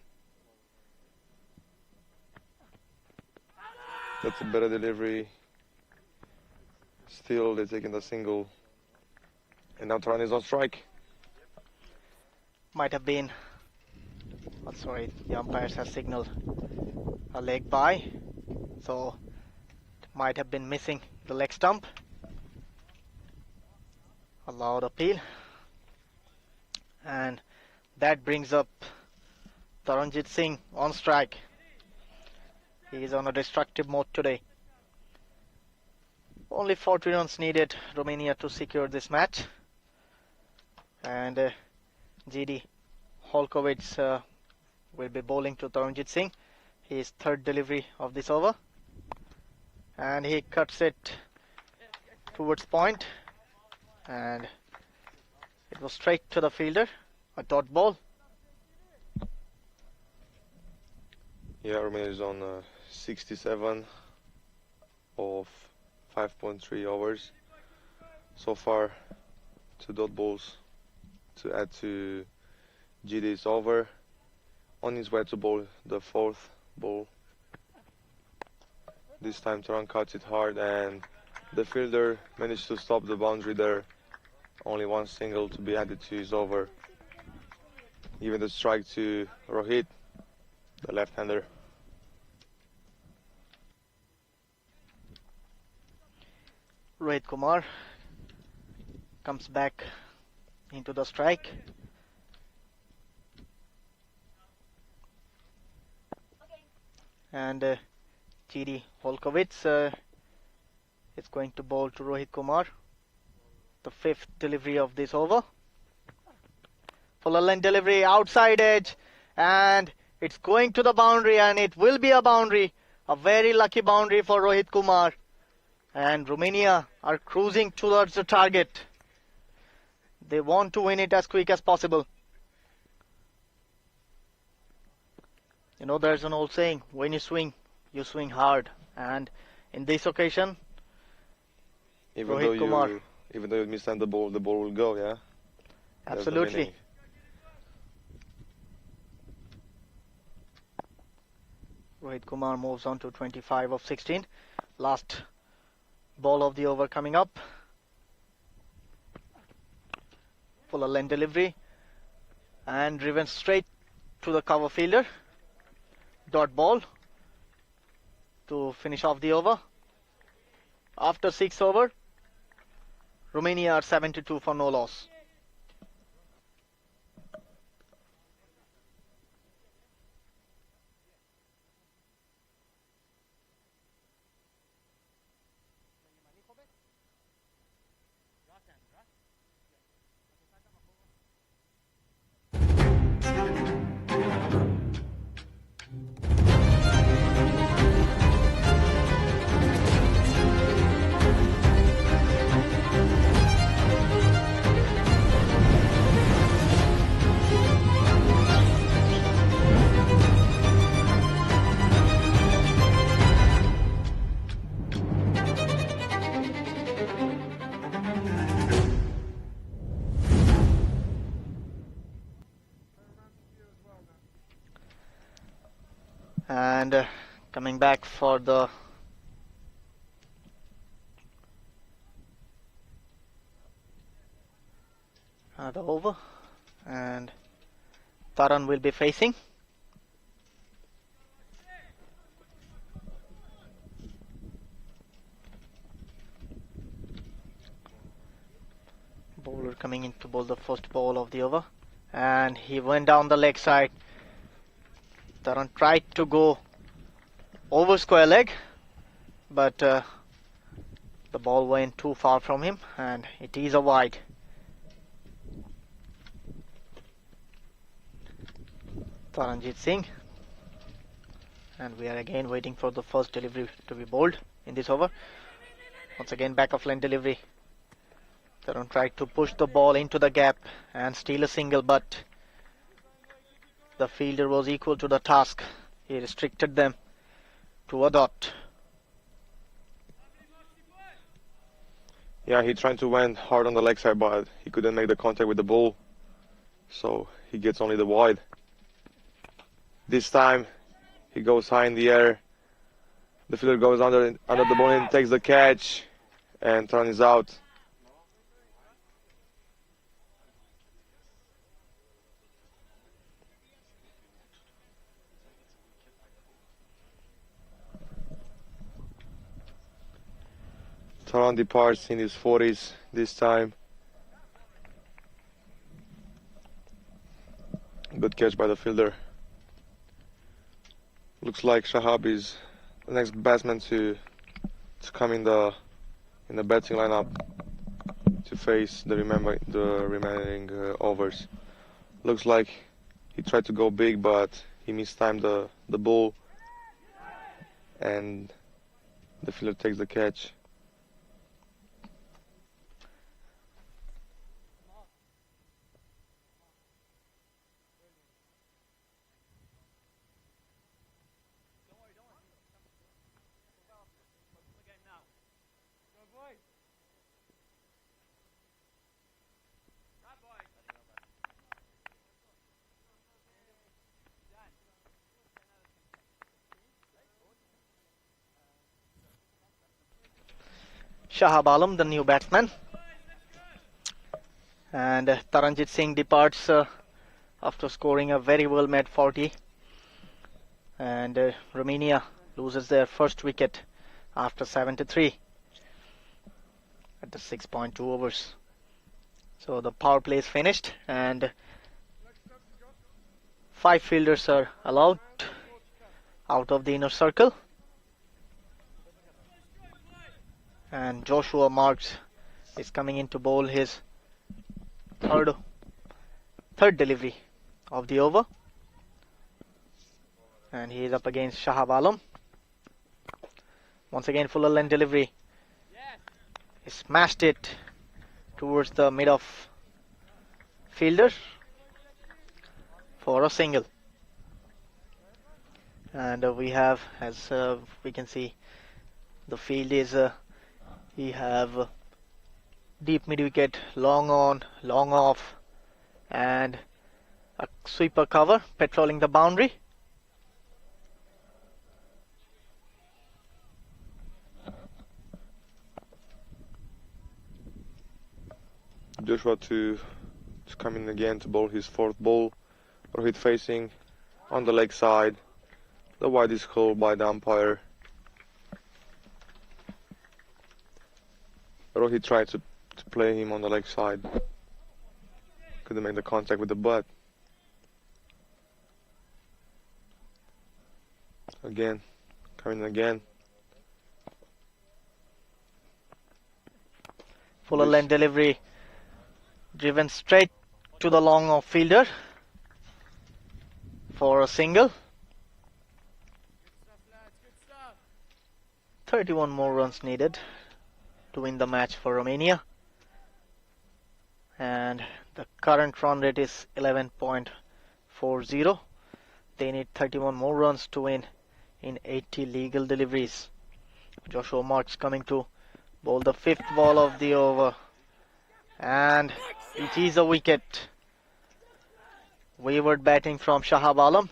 [SPEAKER 4] That's a better delivery. Still, they're taking the single. And now Taran is on strike.
[SPEAKER 3] Might have been, oh, sorry, the umpires have signaled a leg by. So, might have been missing the leg stump. Allowed appeal. And that brings up Taranjit Singh on strike. He is on a destructive mode today. Only 40 runs needed, Romania, to secure this match. And GD Holkovitz will be bowling to Taranjit Singh. His third delivery of this over. And he cuts it towards point. And it was straight to the fielder. A dot ball.
[SPEAKER 4] Yeah, Romania is on 67 of 5.3 overs. So far, 2 dot balls to add to GD's over. On his way to bowl the 4th ball. This time Taran cuts it hard and the fielder managed to stop the boundary there. Only 1 single to be added to his over. Even the strike to Rohit, the left-hander.
[SPEAKER 3] Rohit Kumar comes back into the strike. And GD Holkovitz is going to bowl to Rohit Kumar. The 5th delivery of this over. Full length delivery, outside edge, and it's going to the boundary, and it will be a boundary. A very lucky boundary for Rohit Kumar. And Romania are cruising towards the target. They want to win it as quick as possible. You know, there's an old saying, when you swing hard. And in this occasion, Rohit Kumar.
[SPEAKER 4] Even though you miss the ball will go, yeah?
[SPEAKER 3] Absolutely. Rohit Kumar moves on to 25 of 16. Last ball of the over coming up. Fuller length delivery. And driven straight to the cover fielder. Dot ball to finish off the over. After 6 over, Romania are 72 for no loss. And coming back for the over, and Taran will be facing. Bowler coming in to bowl the first ball of the over, and he went down the leg side. Taran tried to go over square leg, but the ball went too far from him, and it is a wide. Taranjit Singh, and we are again waiting for the first delivery to be bowled in this over. Once again, back of line delivery. Taran tried to push the ball into the gap and steal a single, but the fielder was equal to the task. He restricted them to a dot.
[SPEAKER 4] Yeah, he tried to went hard on the leg side, but he couldn't make the contact with the ball, so he gets only the wide. This time he goes high in the air. The fielder goes under the ball and takes the catch, and Taran is out. Taran departs in his 40s this time. Good catch by the fielder. Looks like Shahab is the next batsman to come in the batting lineup to face the remaining overs. Looks like he tried to go big, but he mistimed the ball, and the fielder takes the catch.
[SPEAKER 3] Shahab Alam, the new batsman, and Taranjit Singh departs after scoring a very well made 40, and Romania loses their first wicket after 73 at the 6.2 overs. So the power play is finished, and 5 fielders are allowed out of the inner circle. And Joshua Marks is coming in to bowl his third delivery of the over, and he is up against Shahab Alam. Once again, fuller length delivery. He smashed it towards the mid of fielder for a single. And we have, as we can see, the field is we have deep mid wicket, long on, long off, and a sweeper cover patrolling the boundary.
[SPEAKER 4] Joshua to come in again to bowl his fourth ball. Rohit facing on the leg side. The wide is called by the umpire. Rohit tried to play him on the leg side. Couldn't make the contact with the butt. Again, coming again.
[SPEAKER 3] Fuller length delivery driven straight to the long off fielder for a single. 31 more runs needed to win the match for Romania, and the current run rate is 11.40. They need 31 more runs to win in 80 legal deliveries. Joshua Marks coming to bowl the fifth ball of the over, and it is a wicket. Wayward batting from Shahab Alam.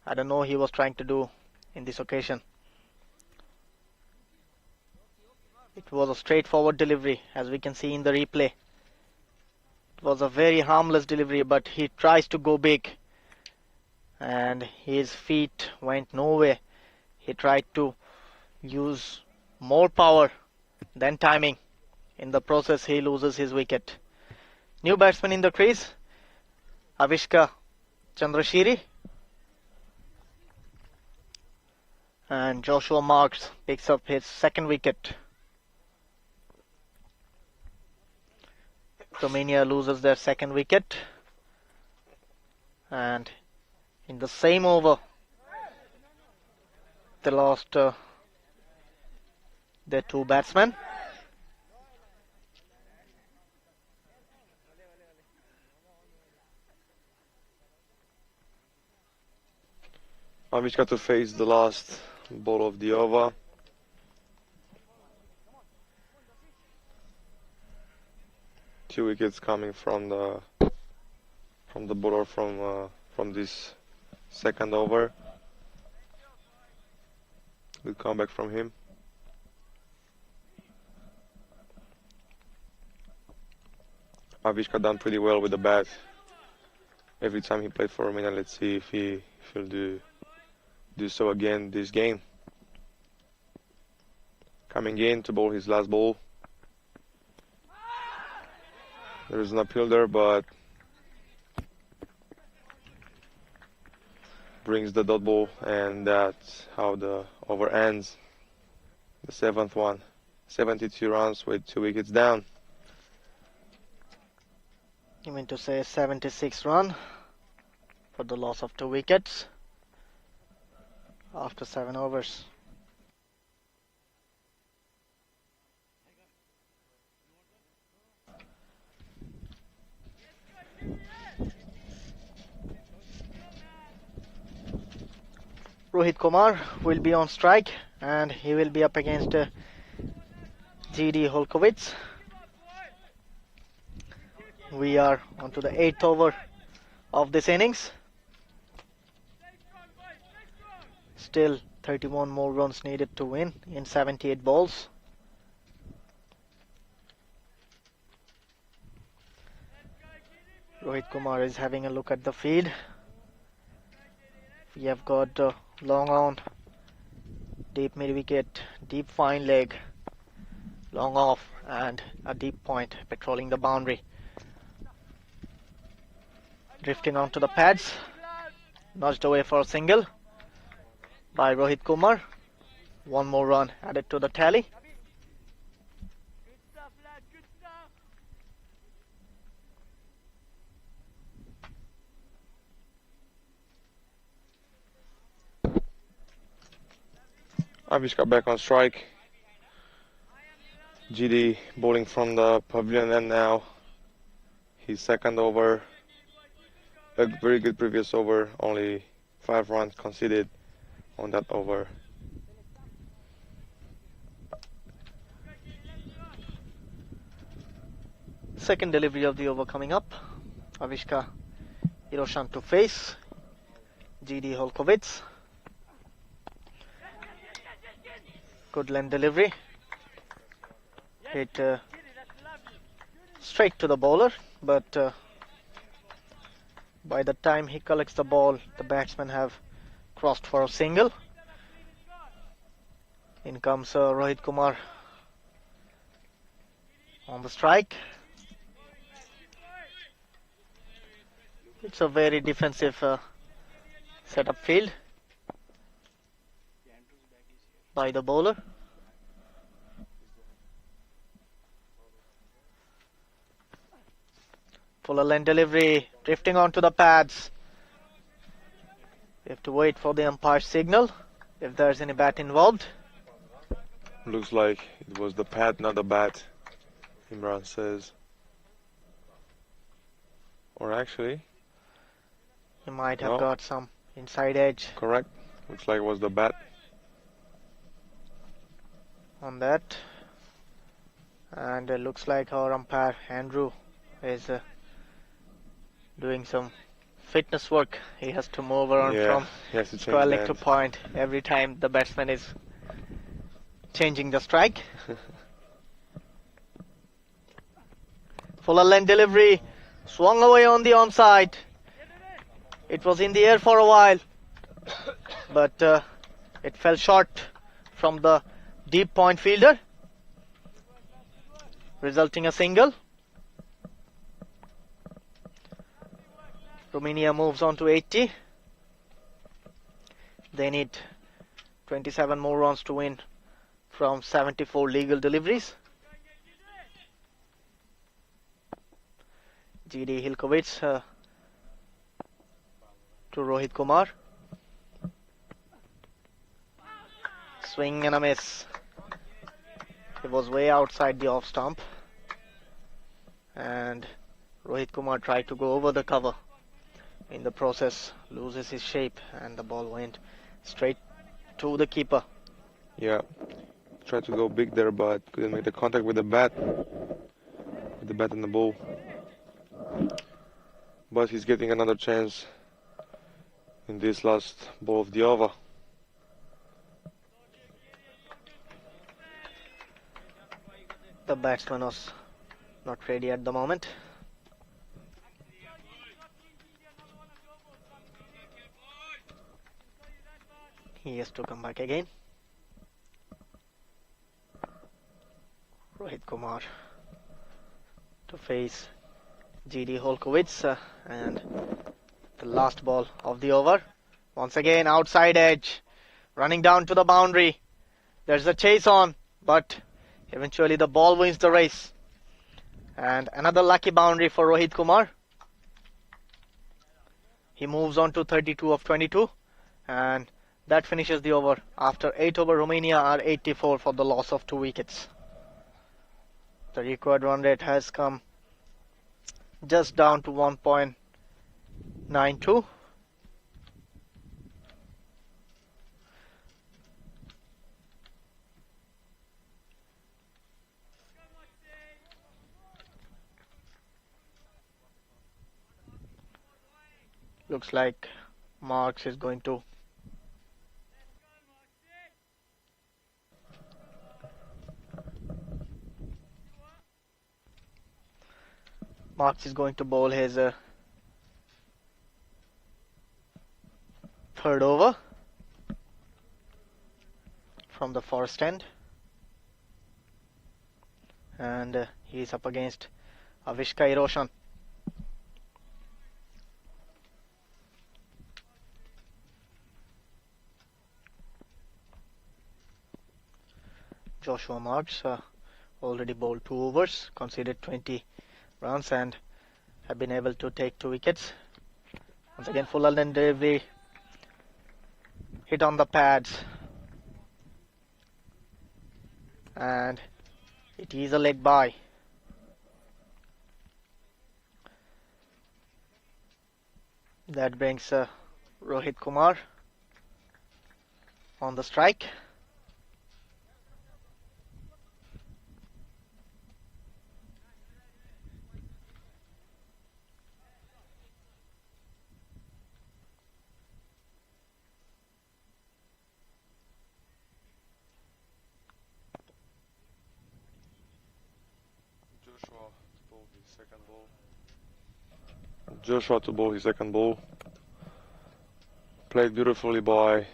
[SPEAKER 3] I don't know what he was trying to do in this occasion. It was a straightforward delivery, as we can see in the replay. It was a very harmless delivery, but he tries to go big, and his feet went nowhere. He tried to use more power than timing. In the process, he loses his wicket. New batsman in the crease, Avishka Chandrashiri, and Joshua Marks picks up his second wicket. Romania loses their second wicket, and in the same over they lost their two batsmen.
[SPEAKER 4] Avishka to face the last ball of the over. Two wickets coming from the bowler from this second over. Good comeback from him. Avishka done pretty well with the bat every time he played for Romania. Let's see if he'll do so again this game. Coming in to bowl his last ball. There is an appeal there, but brings the dot ball, and that's how the over ends. The seventh one. 72 runs with 2 wickets down.
[SPEAKER 3] You mean to say 76 run for the loss of 2 wickets after 7 overs. Rohit Kumar will be on strike, and he will be up against G.D. Holkowitz. We are onto the 8th over of this innings. Still 31 more runs needed to win in 78 balls. Rohit Kumar is having a look at the field. We have got long on, deep mid wicket, deep fine leg, long off, and a deep point patrolling the boundary. Drifting onto the pads, nudged away for a single by Rohit Kumar. 1 more run added to the tally.
[SPEAKER 4] Avishka back on strike. GD bowling from the pavilion end now. His second over. A very good previous over, only 5 runs conceded on that over.
[SPEAKER 3] Second delivery of the over coming up. Avishka Hiroshan to face GD Holkovitz. Good length delivery. Hit straight to the bowler, but by the time he collects the ball, the batsmen have crossed for a single. In comes Rohit Kumar on the strike. It's a very defensive setup field by the bowler. Fuller length delivery, drifting onto the pads. We have to wait for the umpire's signal if there's any bat involved.
[SPEAKER 4] Looks like it was the pad, not the bat, Imran says. Or actually,
[SPEAKER 3] He might have
[SPEAKER 4] No.
[SPEAKER 3] got some inside edge
[SPEAKER 4] correct. Looks like it was the bat.
[SPEAKER 3] on that. And it looks like our umpire Andrew is doing some fitness work. He has to move around
[SPEAKER 4] Yeah,
[SPEAKER 3] from
[SPEAKER 4] he has to change
[SPEAKER 3] square leg
[SPEAKER 4] the
[SPEAKER 3] to
[SPEAKER 4] end.
[SPEAKER 3] point every time the batsman is changing the strike. Fuller length delivery, swung away on the onside. It was in the air for a while, but it fell short from the deep point fielder, resulting a single. Romania moves on to 80. They need 27 more runs to win from 74 legal deliveries. GD Hilkovitz to Rohit Kumar. Swing and a miss. It was way outside the off stump, and Rohit Kumar tried to go over the cover. In the process, loses his shape, and the ball went straight to the keeper.
[SPEAKER 4] Yeah, tried to go big there, but couldn't make the contact with the bat and the ball. But he's getting another chance in this last ball of the over.
[SPEAKER 3] The batsman was not ready at the moment. He has to come back again. Rohit Kumar to face GD Holkovitz, and the last ball of the over. Once again, outside edge, running down to the boundary. There's a chase on, but eventually the ball wins the race. And another lucky boundary for Rohit Kumar. He moves on to 32 of 22, and that finishes the over. After 8 over, Romania are 84 for the loss of 2 wickets. The required run rate has come just down to 1.92. Looks like Marks is going to bowl his third over from the forest end, and he is up against Avishka Hiroshan. Joshua Marks already bowled 2 overs, conceded 20 runs, and have been able to take 2 wickets. Once again, full and delivery, hit on the pads, and it is a leg bye. That brings Rohit Kumar on the strike.
[SPEAKER 4] Joshua to bowl his second ball. Played beautifully by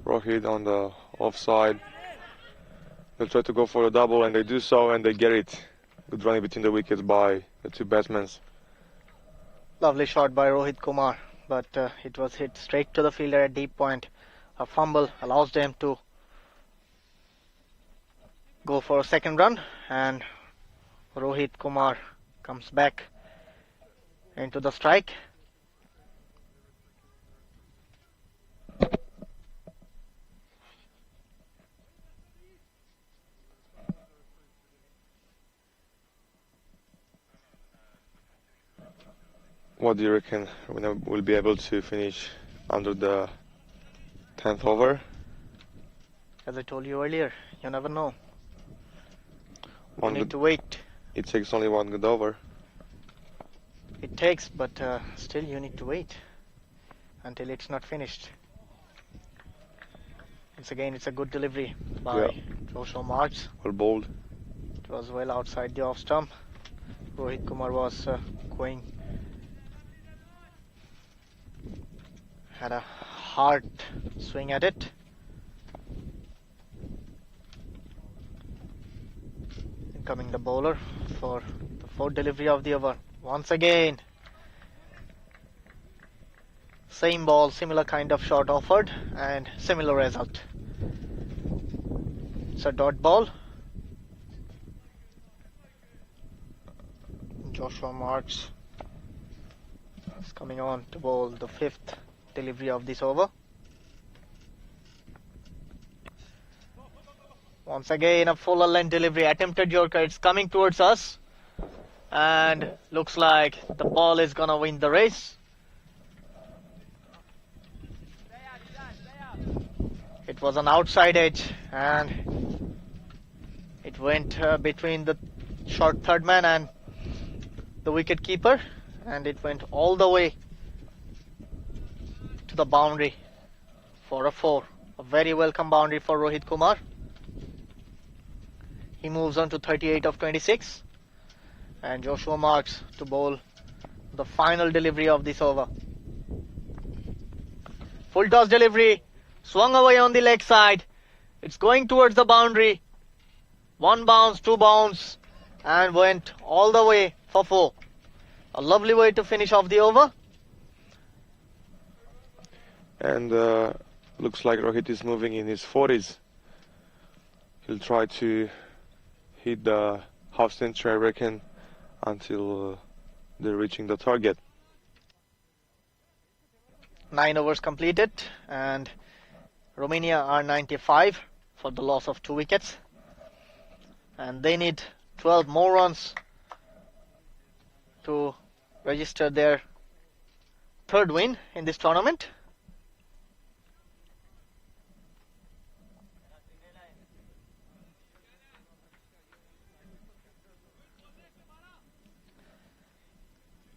[SPEAKER 4] Rohit on the offside. They'll try to go for a double and they do so and they get it. Good running between the wickets by the two batsmen.
[SPEAKER 3] Lovely shot by Rohit Kumar, but it was hit straight to the fielder at deep point. A fumble allows them to go for a second run, and Rohit Kumar comes back into the strike.
[SPEAKER 4] What do you reckon we'll be able to finish under the 10th over?
[SPEAKER 3] As I told you earlier, you never know. You
[SPEAKER 4] One
[SPEAKER 3] need
[SPEAKER 4] good,
[SPEAKER 3] to wait.
[SPEAKER 4] it takes only one good over.
[SPEAKER 3] It takes, but still you need to wait until it's not finished. Once again, it's a good delivery by Joshua Marks.
[SPEAKER 4] Well bowled.
[SPEAKER 3] It was well outside the off stump. Rohit Kumar was going, had a hard swing at it. Incoming the bowler for the fourth delivery of the over. Once again, same ball, similar kind of shot offered and similar result. It's a dot ball. Joshua Marks is coming on to bowl the fifth delivery of this over. Once again, a fuller length delivery, attempted Yorker. It's coming towards us, and looks like the ball is gonna win the race. It was an outside edge, and it went between the short third man and the wicket keeper, and it went all the way to the boundary for a 4. A very welcome boundary for Rohit Kumar. He moves on to 38 of 26, and Joshua Marks to bowl the final delivery of this over. Full toss delivery, swung away on the leg side. It's going towards the boundary. 1 bounce, 2 bounce, and went all the way for 4. A lovely way to finish off the over.
[SPEAKER 4] And looks like Rohit is moving in his 40s. He'll try to hit the half century, I reckon, until they're reaching the target.
[SPEAKER 3] 9 overs completed, and Romania are 95 for the loss of 2 wickets, and they need 12 more runs to register their 3rd win in this tournament.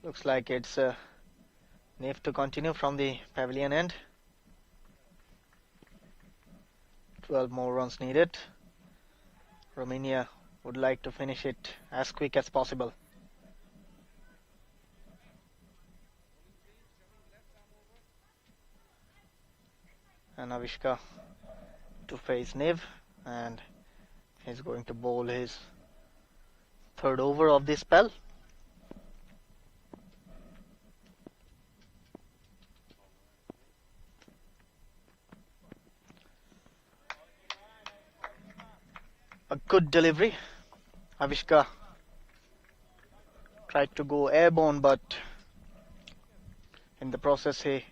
[SPEAKER 3] Looks like it's Nif to continue from the pavilion end. 12 more runs needed. Romania would like to finish it as quick as possible. And Avishka to face Niv, and he's going to bowl his 3rd over of this spell. A good delivery. Avishka tried to go airborne, but in the process he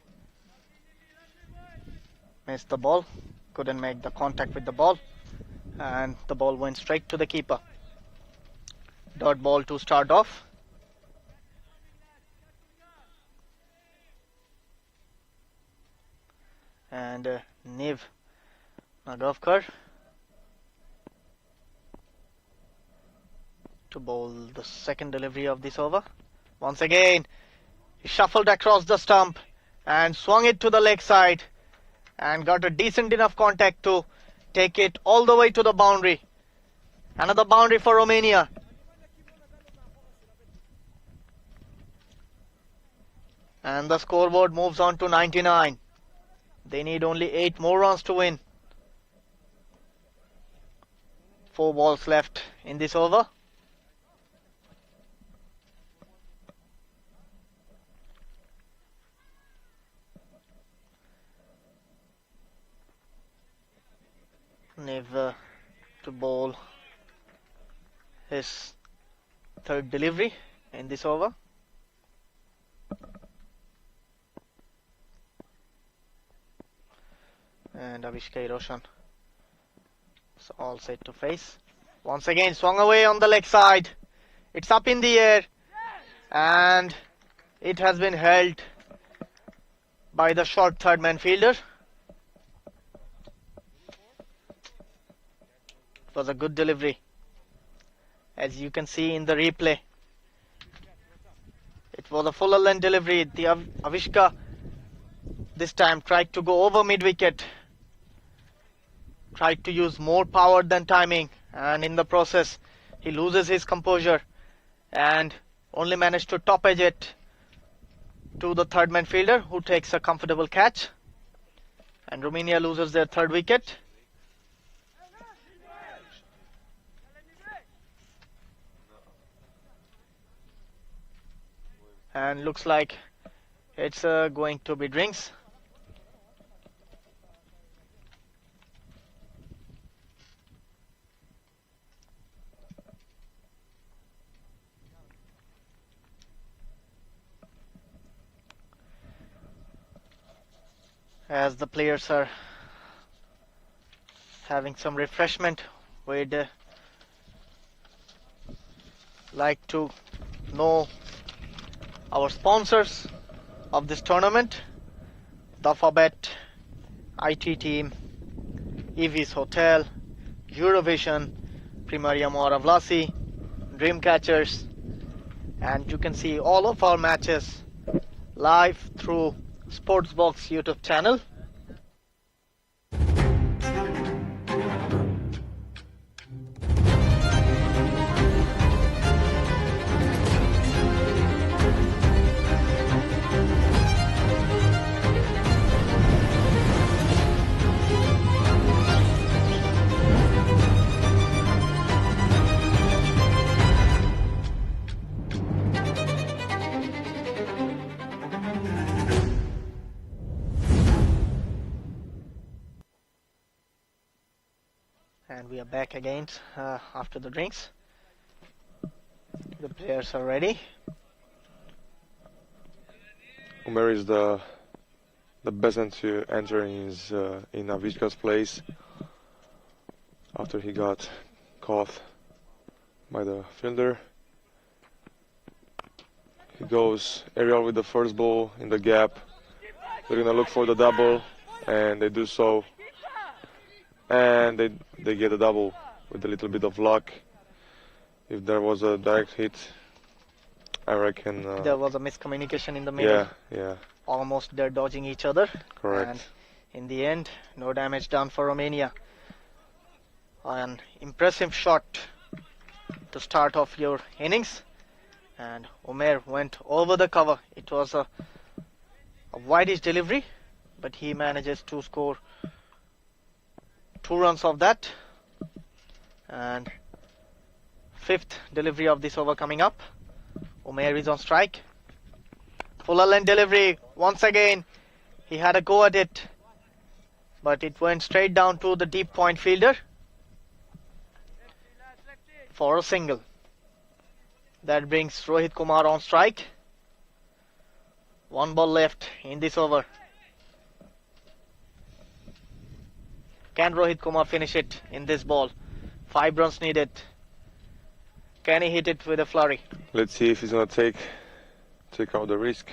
[SPEAKER 3] missed the ball, couldn't make the contact with the ball, and the ball went straight to the keeper. Dot ball to start off. and Niv Nagovkar to bowl the second delivery of this over. Once again, he shuffled across the stump and swung it to the leg side and got a decent enough contact to take it all the way to the boundary. Another boundary for Romania. And the scoreboard moves on to 99. They need only 8 more runs to win. 4 balls left in this over. Niv to bowl his third delivery in this over. And Avishkai Roshan is all set to face. Once again swung away on the leg side. It's up in the air and it has been held by the short third man fielder. It was a good delivery, as you can see in the replay. It was a fuller length delivery. The Avishka this time tried to go over mid wicket, tried to use more power than timing, and in the process he loses his composure and only managed to top edge it to the third man fielder, who takes a comfortable catch, and Romania loses their third wicket. And looks like it's going to be drinks. As the players are having some refreshment, we'd like to know our sponsors of this tournament: Dafabet, IT Team, EV's Hotel, Eurovision, Primaria Moara Vlasiei, Dreamcatchers, and you can see all of our matches live through Sportsbox YouTube channel. And we are back again after the drinks. The players are ready.
[SPEAKER 4] Umer is the best one to enter in Avishka's place after he got caught by the fielder. He goes aerial with the first ball in the gap. They're gonna look for the double, and they do so. And they get a double with a little bit of luck. If there was a direct hit, I reckon...
[SPEAKER 3] there was a miscommunication in the middle.
[SPEAKER 4] Yeah.
[SPEAKER 3] Almost they're dodging each other.
[SPEAKER 4] Correct.
[SPEAKER 3] And in the end, no damage done for Romania. An impressive shot to start off your innings. And Umer went over the cover. It was a wideish delivery, but he manages to score 2 runs of that. And 5th delivery of this over coming up. Umer is on strike. Fuller length delivery once again. He had a go at it, but it went straight down to the deep point fielder for a single. That brings Rohit Kumar on strike. 1 ball left in this over. Can Rohit Kumar finish it in this ball? 5 runs needed. Can he hit it with a flurry?
[SPEAKER 4] Let's see if he's gonna take out the risk.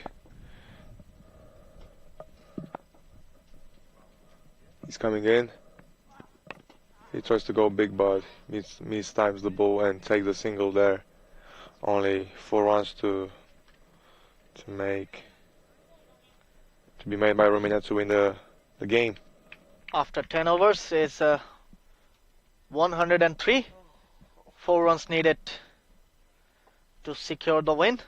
[SPEAKER 4] He's coming in. He tries to go big, but mistimes the ball and takes the single there. Only 4 runs to be made by Romania to win the game.
[SPEAKER 3] After 10 overs is 103. 4 runs needed to secure the win.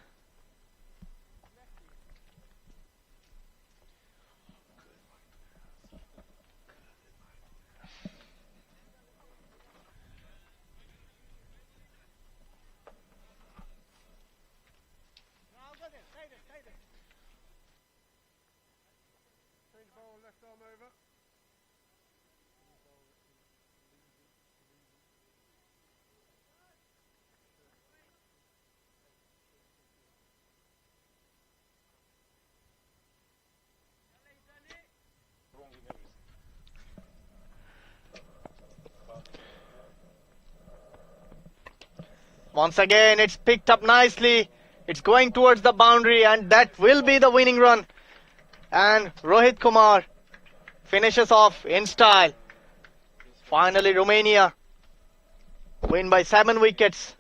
[SPEAKER 3] Once again, it's picked up nicely. It's going towards the boundary, and that will be the winning run. And Rohit Kumar finishes off in style. Finally, Romania win by 7 wickets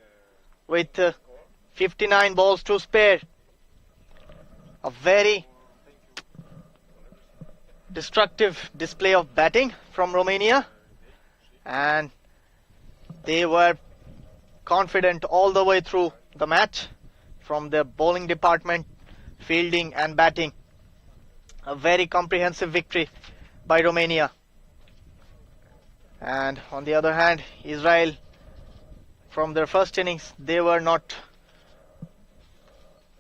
[SPEAKER 3] with 59 balls to spare. A very destructive display of batting from Romania, and they were confident all the way through the match from their bowling department, fielding and batting. A very comprehensive victory by Romania. And on the other hand, Israel, from their first innings, they were not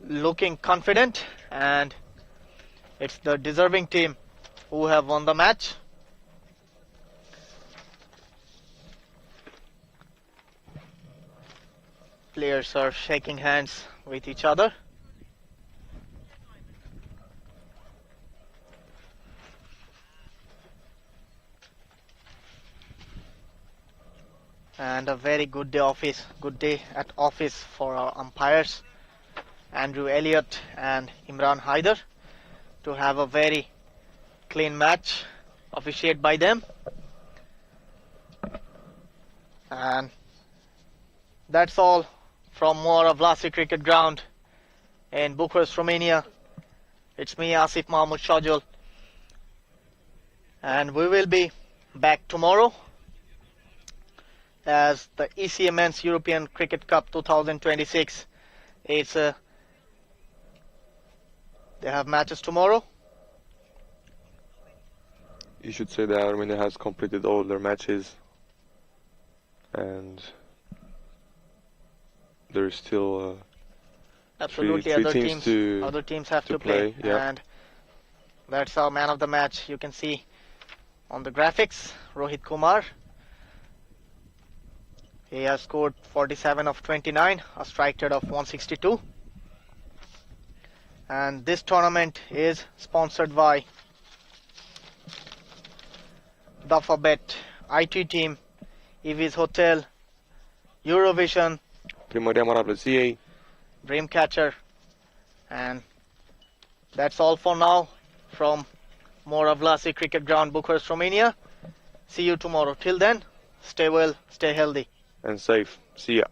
[SPEAKER 3] looking confident, and it's the deserving team who have won the match. Players are shaking hands with each other. And a very good day at office for our umpires, Andrew Elliott and Imran Haider, to have a very clean match officiated by them. And that's all from Moara Vlasiei Cricket Ground in Bucharest, Romania. It's me, Asif Mahmoud Shajul, and we will be back tomorrow as the ECA Men's European Cricket Cup 2026. They have matches tomorrow.
[SPEAKER 4] You should say that Romania has completed all their matches, and there's still
[SPEAKER 3] absolutely
[SPEAKER 4] three
[SPEAKER 3] other teams have to
[SPEAKER 4] play. Yeah.
[SPEAKER 3] And that's our man of the match. You can see on the graphics, Rohit Kumar. He has scored 47 of 29, a strike rate of 162. And this tournament is sponsored by Dafabet, IT Team, Evis Hotel, Eurovision,
[SPEAKER 4] Primăria Moara Vlasiei,
[SPEAKER 3] Dreamcatcher. And that's all for now from Moara Vlasiei Cricket Ground, Bucharest, Romania. See you tomorrow. Till then, stay well, stay healthy.
[SPEAKER 4] and safe. See ya.